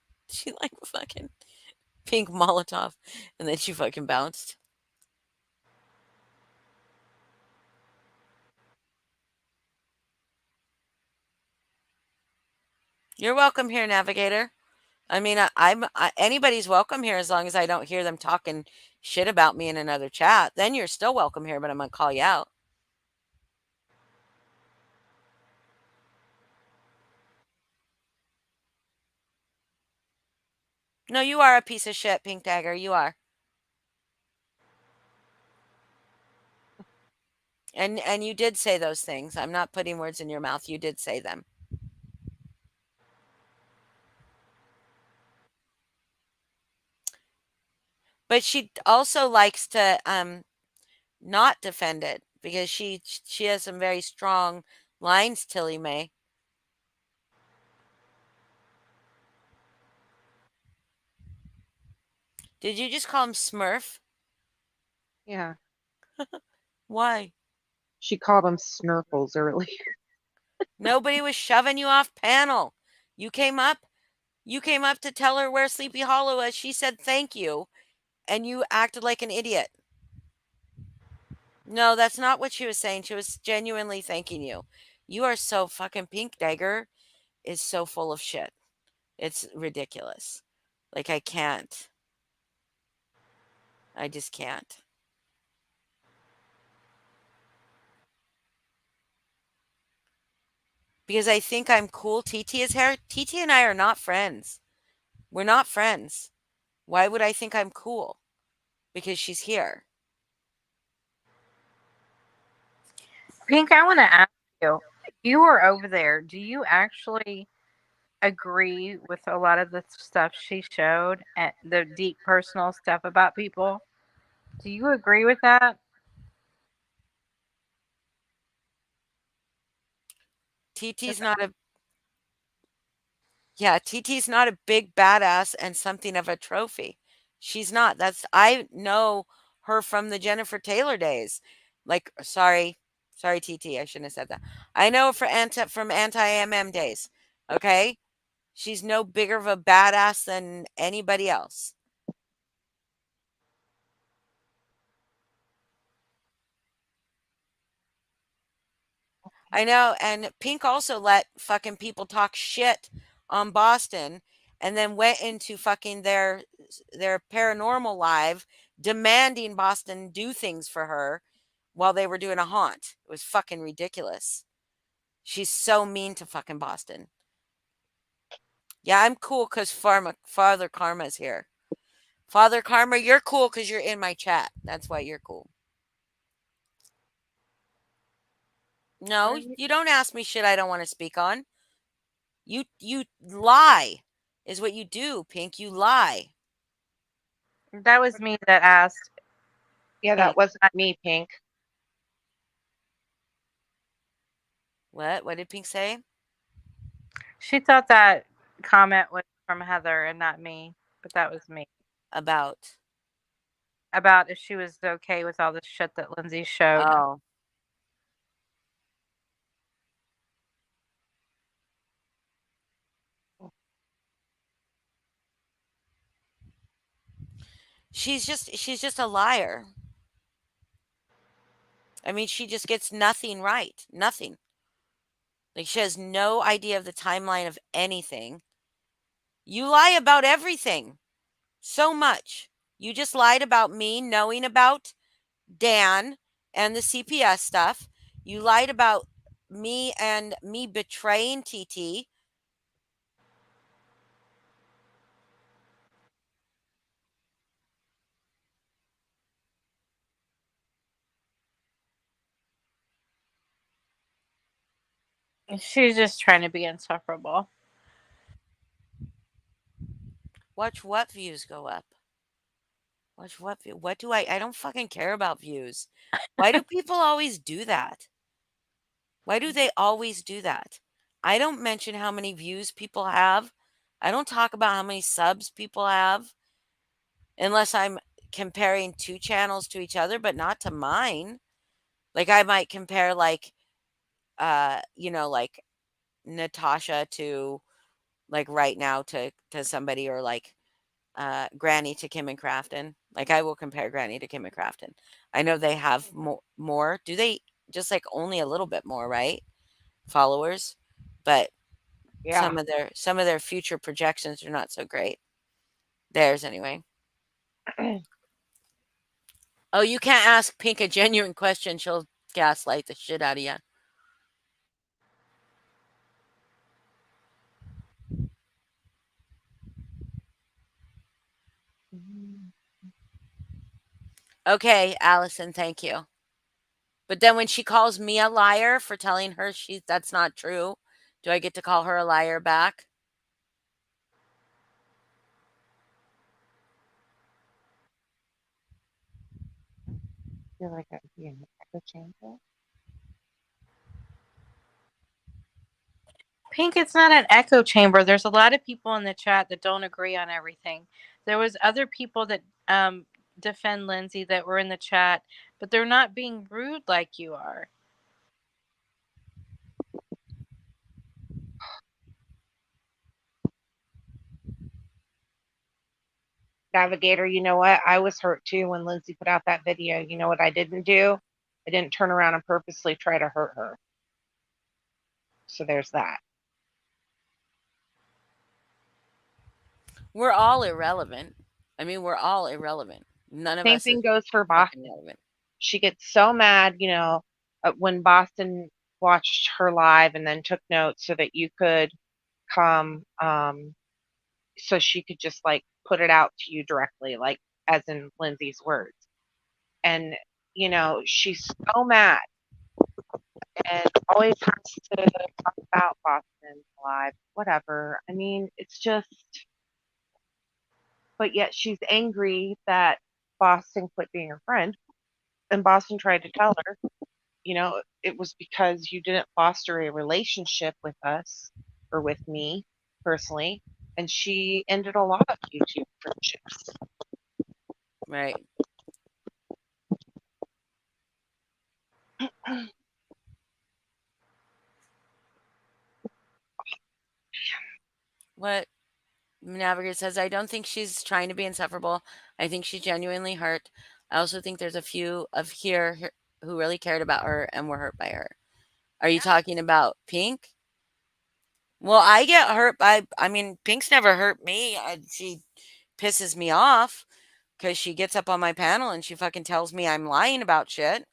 like fucking pink Molotov, and then she fucking bounced. You're welcome here, Navigator. I mean, anybody's welcome here as long as I don't hear them talking shit about me in another chat. Then you're still welcome here, but I'm gonna call you out. No, you are a piece of shit, Pink Dagger. You are. And you did say those things. I'm not putting words in your mouth. You did say them. But she also likes to not defend it because she has some very strong lines, Tilly May. Did you just call him Smurf? Yeah. Why? She called them snurfles earlier. Nobody was shoving you off panel. You came up. You came up to tell her where Sleepy Hollow is. She said thank you, and you acted like an idiot. No, that's not what she was saying. She was genuinely thanking you. You are so fucking Pink Dagger is so full of shit. It's ridiculous. Like I can't. I just can't. Because I think I'm cool. TT is here. TT and I are not friends. We're not friends. Why would I think I'm cool? Because she's here. Pink, I want to ask you. You were over there. Do you actually agree with a lot of the stuff she showed and the deep personal stuff about people? Do you agree with that? TT's not a Yeah, TT's not a big badass and something of a trophy. She's not. I know her from the Jennifer Taylor days. Like sorry TT, I shouldn't have said that. I know her from anti-MM days. Okay? She's no bigger of a badass than anybody else. I know, and Pink also let fucking people talk shit on Boston and then went into fucking their paranormal live demanding Boston do things for her while they were doing a haunt. It was fucking ridiculous. She's so mean to fucking Boston. Yeah, I'm cool because Father Karma's here. Father Karma, you're cool because you're in my chat. That's why you're cool. No, you don't ask me shit I don't want to speak on. You lie is what you do, Pink. You lie. That was me that asked Yeah, Pink. that wasn't me, Pink. What? What did Pink say? She thought that comment was from Heather and not me, but that was me. About. About if she was okay with all the shit that Lindsay showed. Oh. She's just a liar. I mean, she just gets nothing right. Nothing. Like she has no idea of the timeline of anything. You lie about everything. So much. You just lied about me knowing about Dan and the CPS stuff. You lied about me and me betraying TT. She's just trying to be insufferable. Watch what views go up. Watch what view. What do I don't fucking care about views. Why do people always do that? Why do they always do that? I don't mention how many views people have. I don't talk about how many subs people have unless I'm comparing two channels to each other, but not to mine. Like I might compare like Natasha to like right now to somebody or like Granny to Kim and Crafton. Like I will compare Granny to Kim and Crafton. I know they have more. Do they just like only a little bit more, right? Followers, but Yeah. some of their future projections are not so great. Theirs anyway. Oh, you can't ask Pink a genuine question. She'll gaslight the shit out of you. Okay, Allison, thank you. But then when she calls me a liar for telling her that's not true, do I get to call her a liar back? Feel like I'd be in the echo chamber. Pink, it's not an echo chamber. There's a lot of people in the chat that don't agree on everything. There was other people that defend Lindsay that were in the chat, but they're not being rude like you are. Navigator, you know what? I was hurt too when Lindsay put out that video. You know what I didn't do? I didn't turn around and purposely try to hurt her. So there's that. We're all irrelevant. I mean, we're all irrelevant. None of Same us is thing goes for fucking Boston. relevant. She gets so mad, when Boston watched her live and then took notes so that you could come, so she could just like put it out to you directly, like as in Lindsay's words. And, she's so mad and always has to talk about Boston live, whatever. I mean, it's just, but yet she's angry that Boston quit being her friend. And Boston tried to tell her, it was because you didn't foster a relationship with us or with me personally. And she ended a lot of YouTube friendships. Right. What Navigator says, I don't think she's trying to be insufferable. I think she's genuinely hurt. I also think there's a few of here who really cared about her and were hurt by her. Are you talking about Pink? Well, I get hurt by, I mean, Pink's never hurt me. She pisses me off because she gets up on my panel and she fucking tells me I'm lying about shit.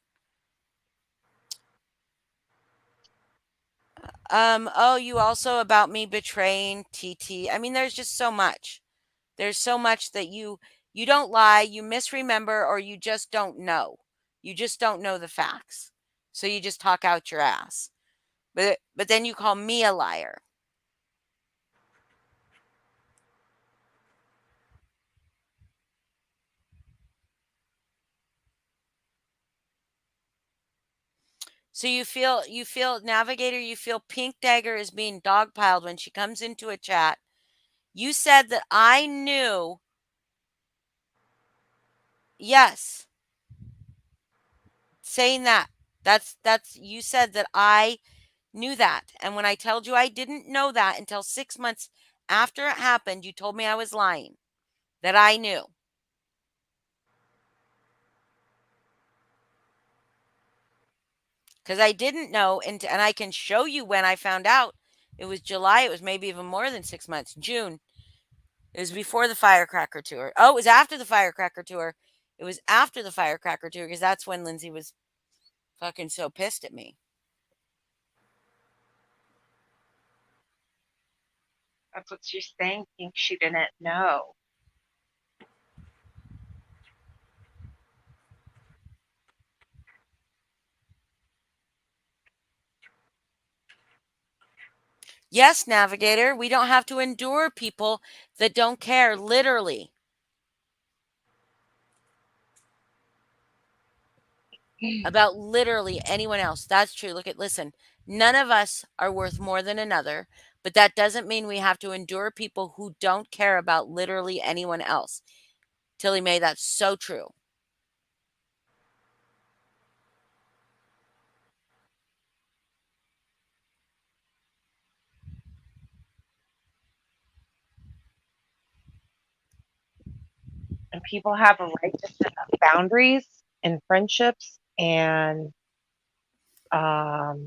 Oh, you also about me betraying TT. I mean, there's just so much. There's so much that you don't lie, you misremember, or you just don't know. You just don't know the facts. So you just talk out your ass. But then you call me a liar. So you feel Navigator, you feel Pink Dagger is being dogpiled when she comes into a chat. You said that I knew. Yes. Saying that. That's you said that I knew that. And when I told you I didn't know that until 6 months after it happened, you told me I was lying. That I knew. Because I didn't know, and I can show you when I found out. It was July. It was maybe even more than 6 months. June. It was before the Firecracker tour. Oh, it was after the Firecracker tour. It was after the Firecracker tour because that's when Lindsay was fucking so pissed at me. That's what she's saying. She didn't know. Yes, Navigator, we don't have to endure people that don't care, literally. About literally anyone else. That's true. Listen, none of us are worth more than another, but that doesn't mean we have to endure people who don't care about literally anyone else. Tilly Mae, that's so true. And people have a right to set up boundaries in friendships, and that's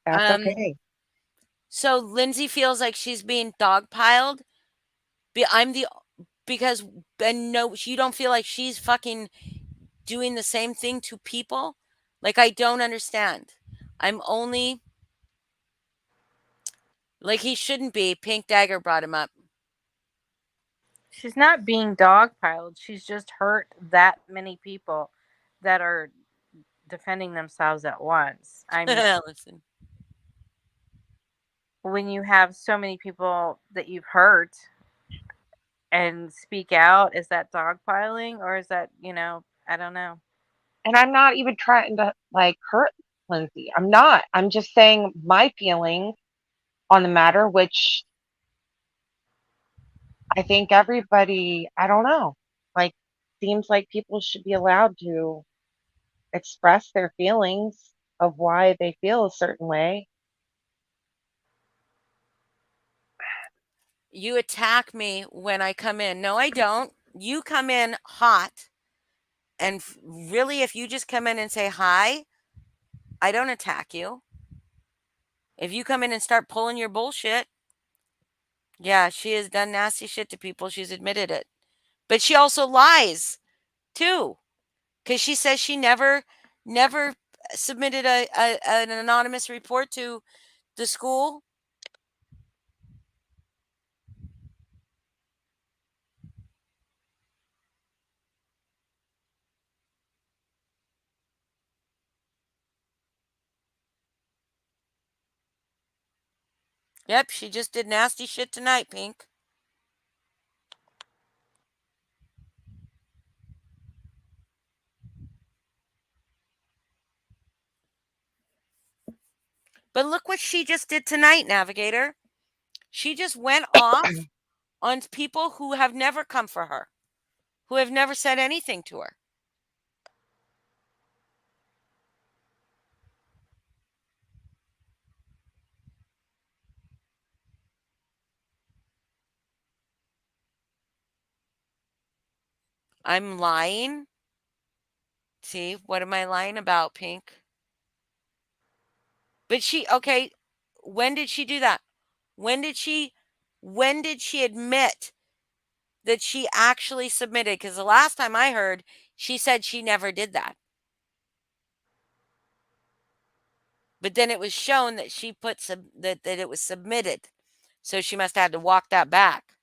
okay. So Lindsay feels like she's being dogpiled. Because and no, you don't feel like she's fucking doing the same thing to people. Like I don't understand. I'm only like he shouldn't be. Pink Dagger brought him up. She's not being dogpiled. She's just hurt that many people that are defending themselves at once. I mean, Listen. when you have so many people that you've hurt and speak out, is that dogpiling or is that, I don't know. And I'm not even trying to hurt Lindsay. I'm not. I'm just saying my feelings on the matter, which I think everybody, I don't know, like, seems like people should be allowed to express their feelings of why they feel a certain way. You attack me when I come in. No, I don't. You come in hot. And really, if you just come in and say hi, I don't attack you. If you come in and start pulling your bullshit, yeah, she has done nasty shit to people. She's admitted it. But she also lies too. Because she says she never submitted an anonymous report to the school. Yep, she just did nasty shit tonight, Pink. But look what she just did tonight, Navigator. She just went off on people who have never come for her, who have never said anything to her. I'm lying. See, what am I lying about, Pink? But okay, when did she do that? When did she admit that she actually submitted? Because the last time I heard, she said she never did that. But then it was shown that she put that it was submitted. So she must have had to walk that back.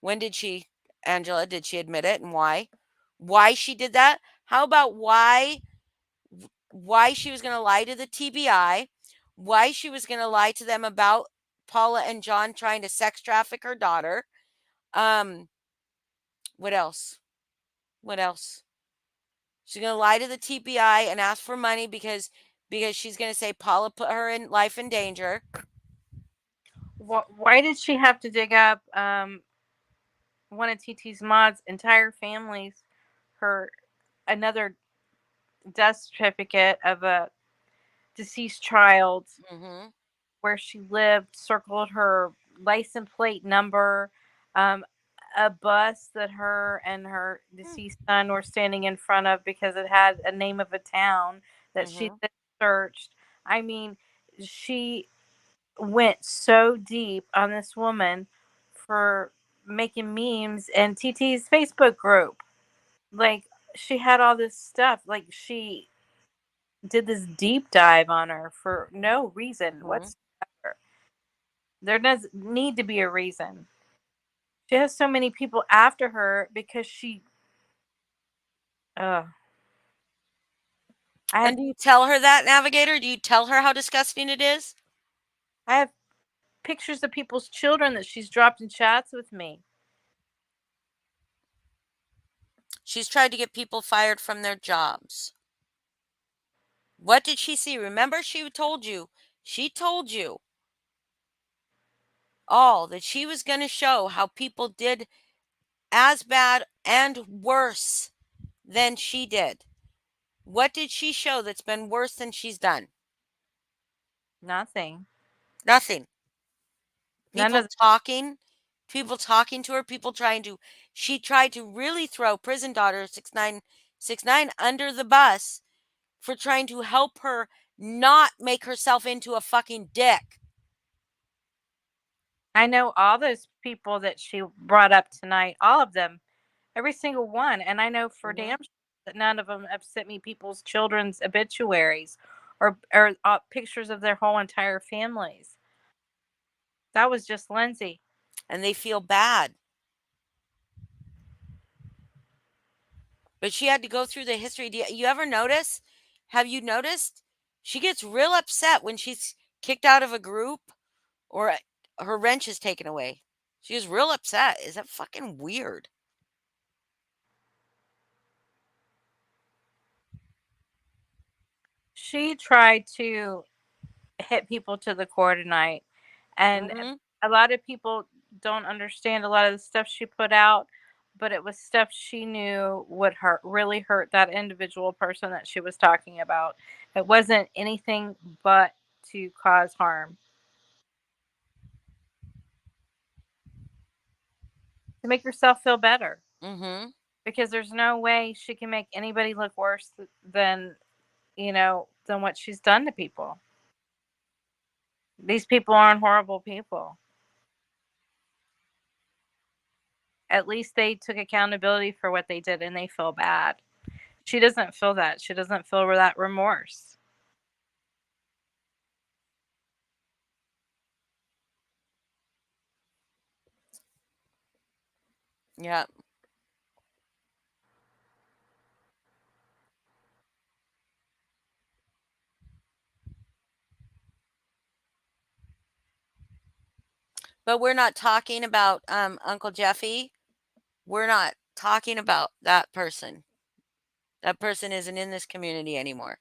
When did she, Angela, did she admit it, and why? Why she did that? How about why she was going to lie to the TBI? Why she was going to lie to them about Paula and John trying to sex traffic her daughter? Um what else? What else? She's going to lie to the TBI and ask for money because she's going to say Paula put her in life in danger. Why did she have to dig up one of TT's mod's entire family's her another death certificate of a deceased child Mm-hmm. where she lived, circled her license plate number, um, a bus that her and her deceased son were standing in front of because it had a name of a town that she Mm-hmm. searched. I mean, she went so deep on this woman for making memes and TT's Facebook group. Like, she had all this stuff. Like, she did this deep dive on her for no reason Mm-hmm. whatsoever. There does need to be a reason. She has so many people after her because she. Uh, I And have do you tell her that, Navigator? Do you tell her how disgusting it is? I have pictures of people's children that she's dropped in chats with me. She's tried to get people fired from their jobs. What did she see? Remember, she told you all that she was going to show how people did as bad and worse than she did. What did she show that's been worse than she's done? Nothing. Nothing. None People of. talking, people talking to her, people trying to. She tried to really throw prison daughter 6969 under the bus for trying to help her not make herself into a fucking dick. I know all those people that she brought up tonight. All of them, every single one, and I know for Mm-hmm. damn sure that none of them have sent me people's children's obituaries or pictures of their whole entire families. That was just Lindsay. And they feel bad. But she had to go through the history. Do you ever notice? Have you noticed? She gets real upset when she's kicked out of a group or her wrench is taken away. She is real upset. Is that fucking weird? She tried to hit people to the core tonight, and Mm-hmm. a lot of people don't understand a lot of the stuff she put out, but it was stuff she knew would really hurt that individual person that she was talking about. It wasn't anything but to cause harm, to make herself feel better. Mm-hmm. Because there's no way she can make anybody look worse than, than what she's done to people. These people aren't horrible people. At least they took accountability for what they did and they feel bad. She doesn't feel that. She doesn't feel that remorse. Yeah. But we're not talking about Uncle Jeffy. We're not talking about that person. That person isn't in this community anymore.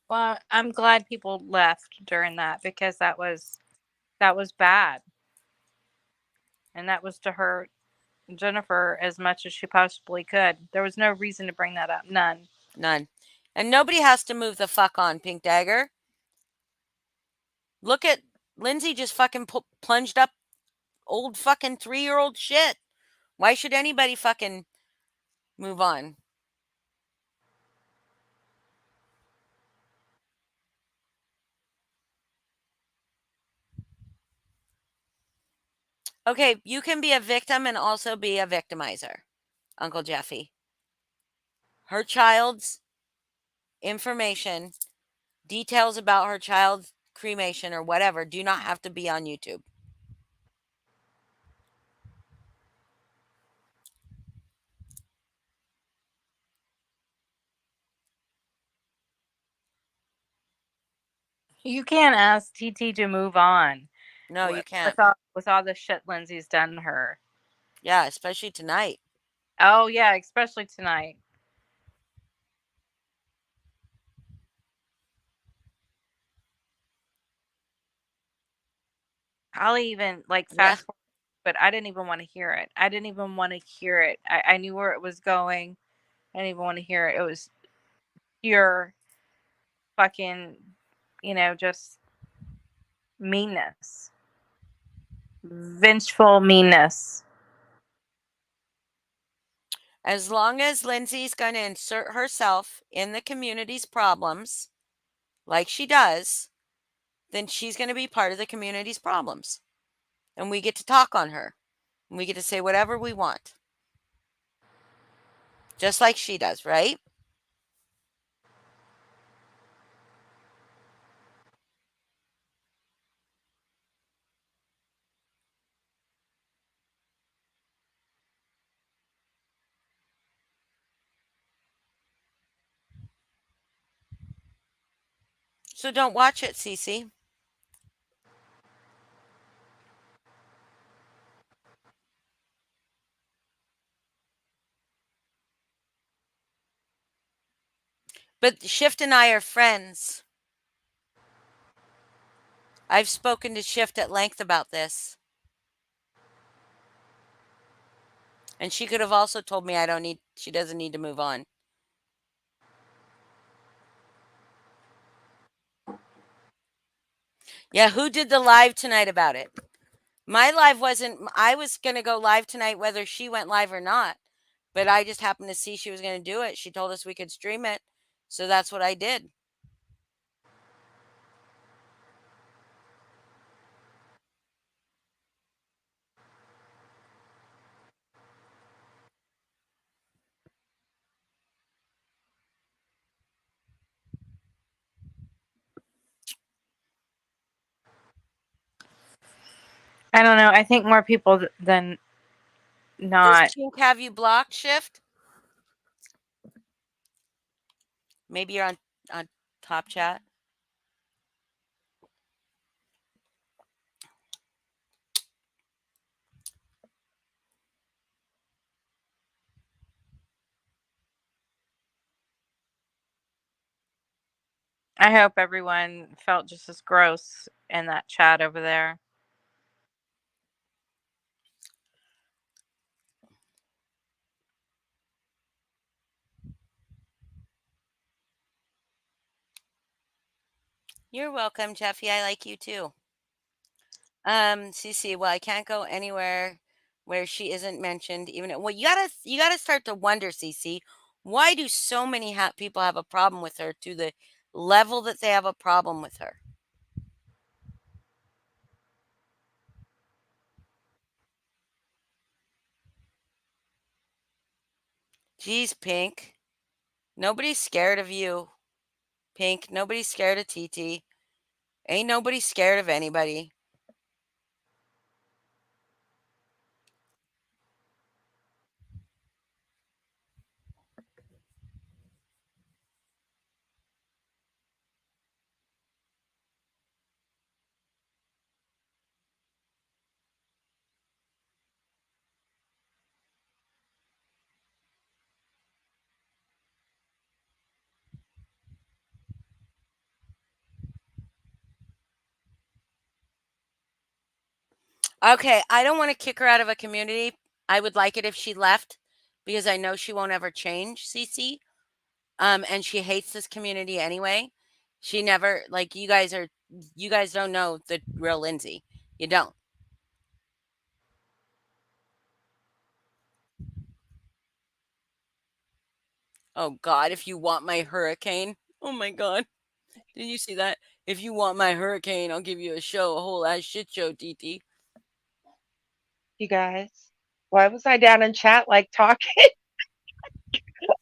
Well, I'm glad people left during that, because that was bad, and that was to hurt Jennifer as much as she possibly could. There was no reason to bring that up. None. None. And nobody has to move the fuck on, Pink Dagger. Look at Lindsay just fucking plunged up old fucking 3-year-old shit. Why should anybody fucking move on? Okay, you can be a victim and also be a victimizer, Uncle Jeffy. Her child's information, details about her child's cremation or whatever, do not have to be on YouTube. You can't ask TT to move on. No, you can't. With all the shit Lindsay's done to her. Yeah, especially tonight. Oh yeah, especially tonight. I'll even Yeah. fast forward, but I didn't even want to hear it. I didn't even want to hear it. I knew where it was going. I didn't even want to hear it. It was pure fucking, just meanness. Vengeful meanness. As long as Lindsay's going to insert herself in the community's problems, like she does, then she's going to be part of the community's problems. And we get to talk on her. And we get to say whatever we want. Just like she does, right? So don't watch it, Cece. But Shift and I are friends. I've spoken to Shift at length about this. And she could have also told me she doesn't need to move on. Yeah, who did the live tonight about it? My live wasn't, I was going to go live tonight whether she went live or not. But I just happened to see she was going to do it. She told us we could stream it. So that's what I did. I don't know. I think more people than Does not. Chink have you blocked, Shift? Maybe you're on top chat. I hope everyone felt just as gross in that chat over there. You're welcome, Jeffy. I like you too. CC, well, I can't go anywhere where she isn't mentioned. Even well, you gotta start to wonder, CC, why do so many people have a problem with her to the level that they have a problem with her? Geez, Pink, nobody's scared of you. Pink, nobody's scared of TT. Ain't nobody scared of anybody. Okay, I don't want to kick her out of a community. I would like it if she left because I know she won't ever change, CC. And she hates this community anyway. She never like you guys don't know the real Lindsay. You don't. Oh God, if you want my hurricane. Oh my God. Did you see that? If you want my hurricane, I'll give you a show, a whole ass shit show, TT. You guys, why was I down in chat like talking?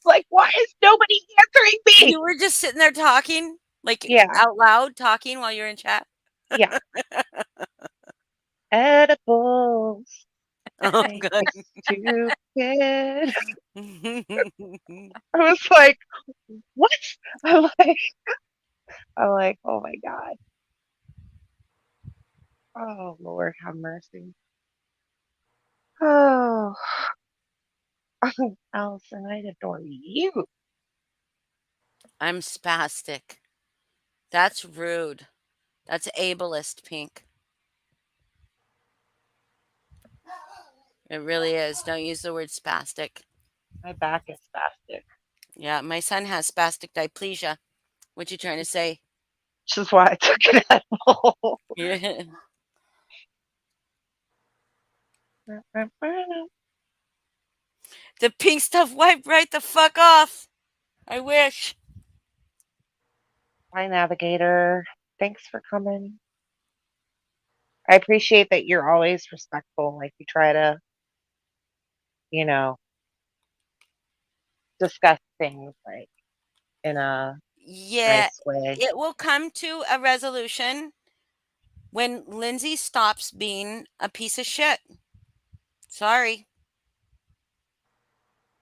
Like, why is nobody answering me? You were just sitting there talking, like Yeah, out loud talking while you're in chat. yeah. Edibles Oh make God. me stupid. I was like, what? I'm like, I'm like, oh my God. Oh Lord, have mercy. Oh, Allison, I adore you. I'm spastic. That's rude. That's ableist, Pink. It really is. Don't use the word spastic. My back is spastic. Yeah, my son has spastic diplegia. What you trying to say? Which is why I took an edible. Yeah. The pink stuff wiped right the fuck off. I wish. Hi, Navigator. Thanks for coming. I appreciate that you're always respectful. Like you try to, you know, discuss things like in a Yeah, nice way. it will come to a resolution when Lindsay stops being a piece of shit. Sorry.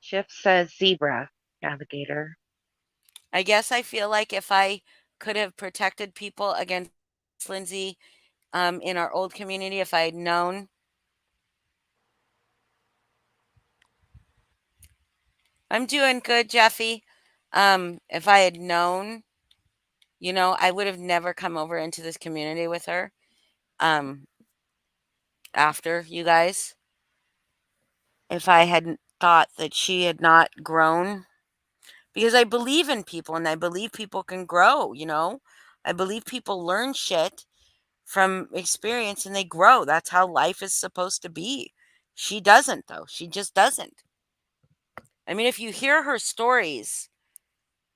Shift says zebra, Navigator. I guess I feel like if I could have protected people against Lindsay in our old community, if I had known. I'm doing good, Jeffy. If I had known, I would have never come over into this community with her. Um, after you guys, if I hadn't thought that she had not grown, because I believe in people and I believe people can grow. I believe people learn shit from experience and they grow. That's how life is supposed to be. She doesn't, though. She just doesn't. I mean, if you hear her stories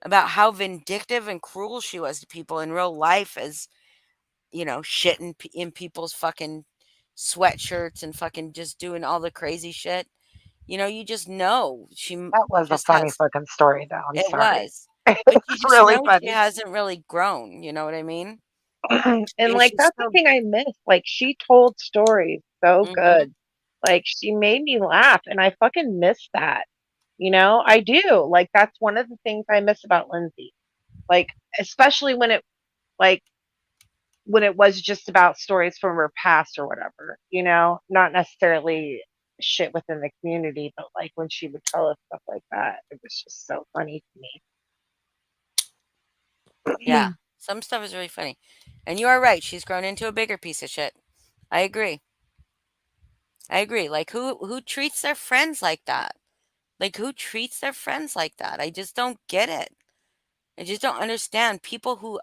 about how vindictive and cruel she was to people in real life, as shit in people's fucking sweatshirts and fucking just doing all the crazy shit. You just know That was a just funny has. fucking story, though. I'm It sorry. was, It but you was just really know she funny. hasn't really grown. You know what I mean? And like She's that's the still. thing I miss. Like she told stories so Hmm. good. Like she made me laugh and I fucking miss that. I do. Like that's one of the things I miss about Lindsay. Like especially like when it was just about stories from her past or whatever, not necessarily shit within the community, but like when she would tell us stuff like that, it was just so funny to Yeah. me. Some stuff is really funny. And you are right. She's grown into a bigger piece of shit. I agree. I agree. Like who treats their friends like that? Like who treats their friends like that? I just don't get it. I just don't understand people who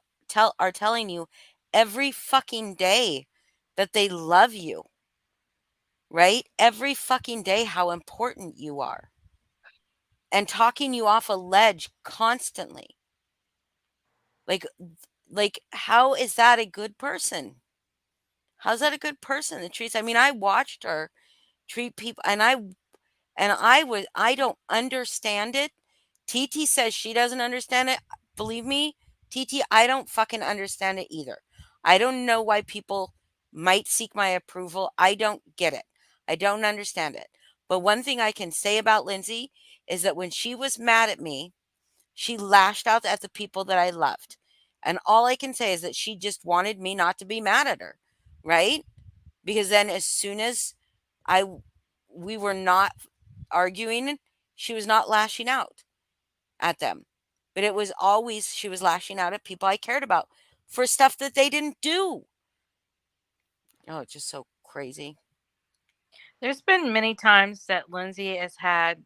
are telling you every fucking day that they love you, right? Every fucking day how important you are and talking you off a ledge constantly. Like how is that a good person? How's that a good person that treats, I mean, I watched her treat people I don't understand it. TT says she doesn't understand it. Believe me, TT, I don't fucking understand it either. I don't know why people might seek my approval. I don't get it. I don't understand it. But one thing I can say about Lindsay is that when she was mad at me, she lashed out at the people that I loved. And all I can say is that she just wanted me not to be mad at her, right? Because then as soon as I we were not arguing, she was not lashing out at them. But it was always she was lashing out at people I cared about for stuff that they didn't do. Oh, it's just so crazy. There's been many times that Lindsay has had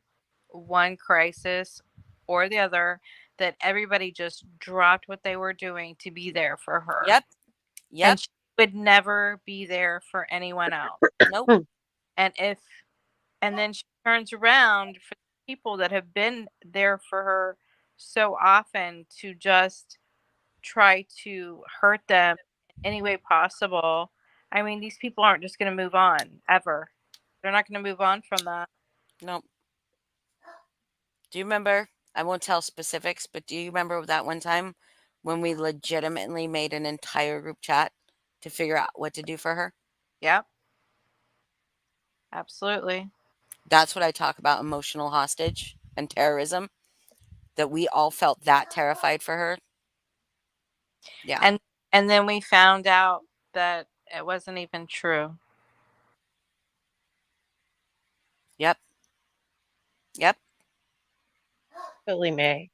one crisis or the other that everybody just dropped what they were doing to be there for her. Yep. Yep. And she would never be there for anyone else. Nope. And then she turns around for the people that have been there for her so often to just try to hurt them in any way possible. I mean, these people aren't just going to move on ever. They're not going to move on from that. Nope. Do you remember? I won't tell specifics, but do you remember that one time when we legitimately made an entire group chat to figure out what to do for her? Yep. Absolutely. That's what I talk about, emotional hostage and terrorism. That we all felt that terrified for her. Yeah. And then we found out that it wasn't even true. Yep. Yep. Billy May.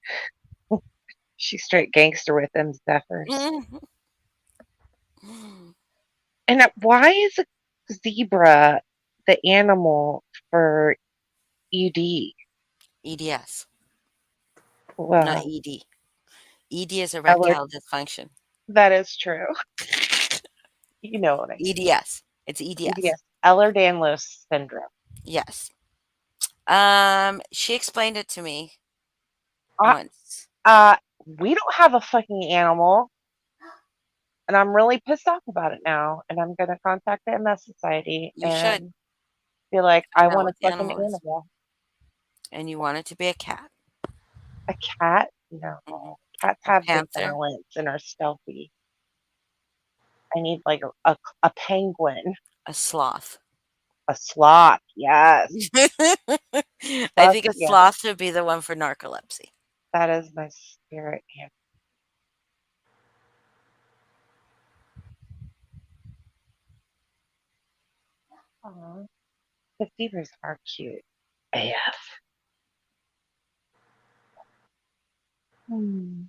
She's straight gangster with them Zephyrs. And why is a zebra the animal for ED? EDS, not Well, ED. ED is Eller, erectile dysfunction. that is true. You know what I mean. EDS. It's EDS. EDS, Ehlers-Danlos syndrome. Yes. She explained it to me Uh, once. we don't have a fucking animal, and I'm really pissed off about it now. And I'm gonna contact the MS Society You should and be like, I find out want a what the fucking animal is. animal. And you want it to be a cat, A cat? No. Mhm. Cats a have good panther, balance and are stealthy. I need like a penguin, a sloth. a sloth. Yes. I Fuck think a yeah. sloth should be the one for narcolepsy. That is my spirit animal. The zebras are cute. AF. Hmm.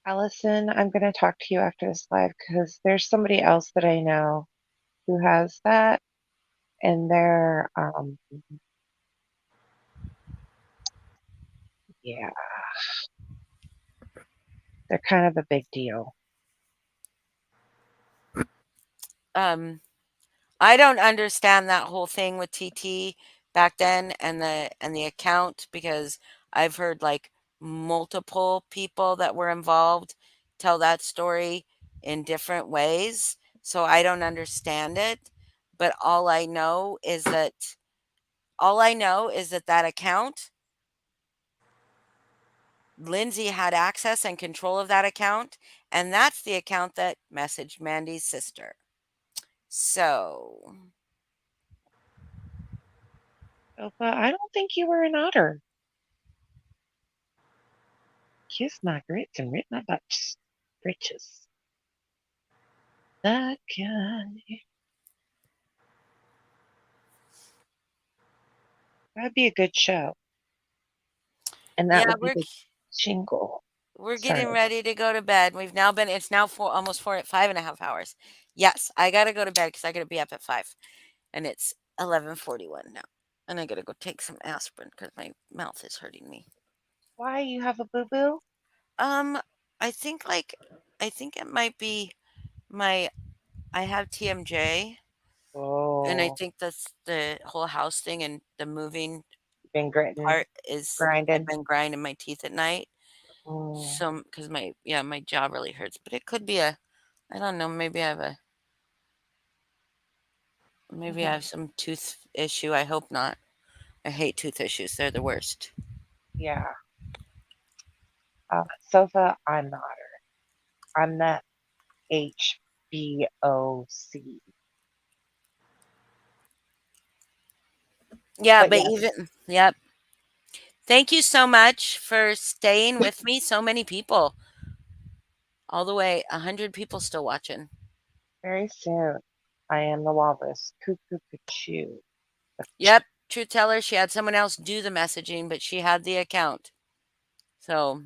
Allison, I'm going to talk to you after this live because there's somebody else that I know who has that, and yeah, they're kind of a big deal. I don't understand that whole thing with TT back then and the account because I've heard like multiple people that were involved tell that story in different ways. So I don't understand it, but all I know is that that account Lindsay had access and control of that account, and that's the account that messaged Mandy's sister. So, Oh, but I don't think you were an otter. Kiss my grits and rip my butts. Britches. The guy. That'd be a good show. And that Yeah, would be the jingle. we're Sorry. getting ready to go to bed. It's now almost 5.5 hours. Yes, I gotta go to bed because I gotta be up at 5, and it's 11:41 now, and I gotta go take some aspirin because my mouth is hurting me. Why you have a boo boo? Um, I think it might be my I have TMJ, and I Oh, think that's the whole house thing and the moving been gritting, part is I've grinding. been grinding my teeth at night. Mm, So, because my jaw really hurts, but it could be I don't know, maybe I have some tooth issue. I hope not. I hate tooth issues. They're the worst. yeah. Sofa, I'm not her. I'm the HBOC. Yeah, But but yes, yep. Thank you so much for staying with me. So many people, all the way, 100 people still watching. very soon, I am the walrus. Cuckoo, cuckoo. Yep, truth teller. She had someone else do the messaging, but she had the account. So,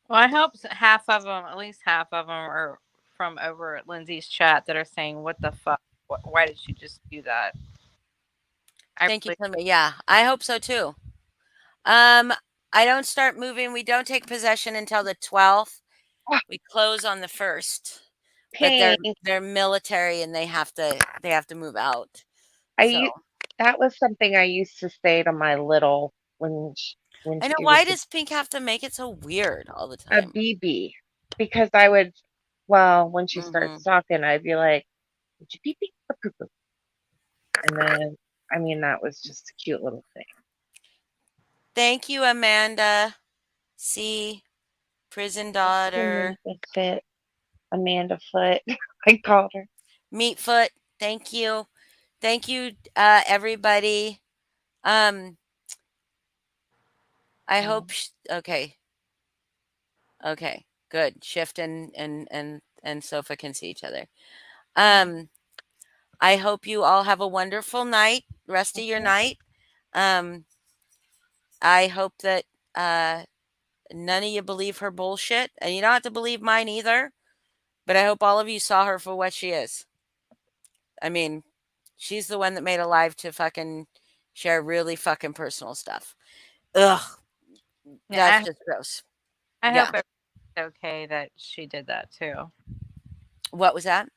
Well, I hope half of them, at least half of them, are from over at Lindsay's chat that are saying, "What the fuck? Why did she just do that?" I thank you really, so much. Yeah, I hope so too. Um, I don't start moving. We don't take possession until the 12th. Ah, We close on the 1st. But they're Pink. they're military and they have to move out. I So, that was something I used to say to my little when I know, she was why does Pink have to make it so weird all the a time? BB, because I would, well, when she starts Mhm. talking, I'd be like, "Would you pee pee or poo poo?" And then, I mean, that was just a cute little thing. Thank you, Amanda C. Prison daughter. Amanda Fit, Amanda Foot, I called her. Meatfoot. Thank you. Thank you, everybody. Um, I hope. Okay. Okay. Good. Shift and Sofa can see each other. Um, I hope you all have a wonderful night, rest of your night. Um, I hope that uh, none of you believe her bullshit, and you don't have to believe mine either. But I hope all of you saw her for what she is. I mean, she's the one that made a live to fucking share really fucking personal stuff. Ugh, that's yeah, just gross. I Yeah. hope it's okay that she did that too. What was that?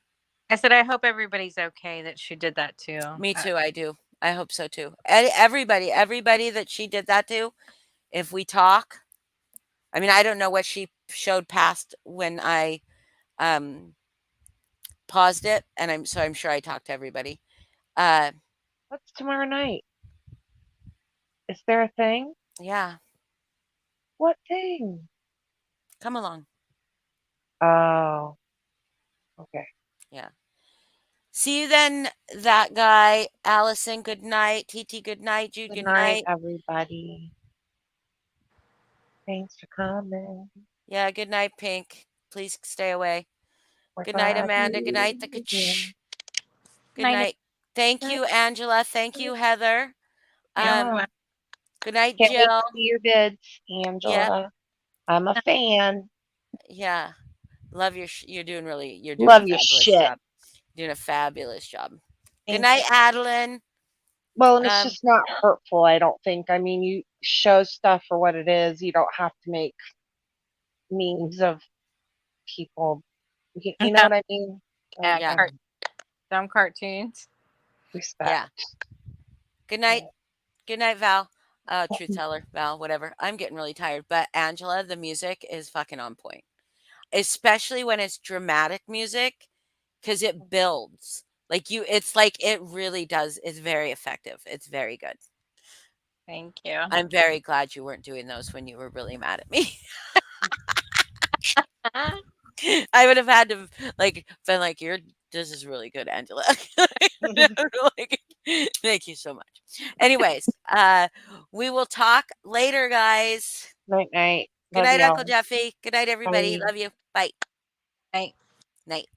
I said I hope everybody's okay that she did that too. Me too. I do. I hope so too. Everybody that she did that to, if we talk, I mean, I don't know what she showed past when I um paused it, and I'm sure I talked to everybody. Uh, What's tomorrow night? Is there a thing? yeah, What thing? come along. Oh, okay. Yeah. See you then, that guy. Allison, good night. TT, good night. Jude, Good good night, night. everybody. Thanks for coming. Yeah, good night, Pink. Please stay away. We're Good night, glad Amanda. Good night, the you're here. Good Night. night. Thank you, Angela. Thank you, Heather. Yeah. Good night, Can't wait Jill. to see your vids, Yep. Angela. I'm a fan. Yeah. Love you're doing a Love your fabulous shit. job. Doing a fabulous job. Good Thank night, you. Adeline. Well, and it's Um, just not hurtful, I don't think. I mean, you show stuff for what it is. You don't have to make memes of people. You know No, what I mean? Like, yeah. dumb cartoons. respect. Yeah. Good night. Good night, Val. Truth teller, Val, whatever. I'm getting really tired. But Angela, the music is fucking on point. Especially when it's dramatic music, because it builds. It's like it really does. It's very effective. It's very good. Thank you. I'm very glad you weren't doing those when you were really mad at me. I would have had to been like, this is really good, Angela. Like, thank you so much. Anyways, we will talk later, guys. Night, night. Good Love night, Uncle y'all. Jeffy. Good night, everybody. Bye. Love you. Bye. Right. Night.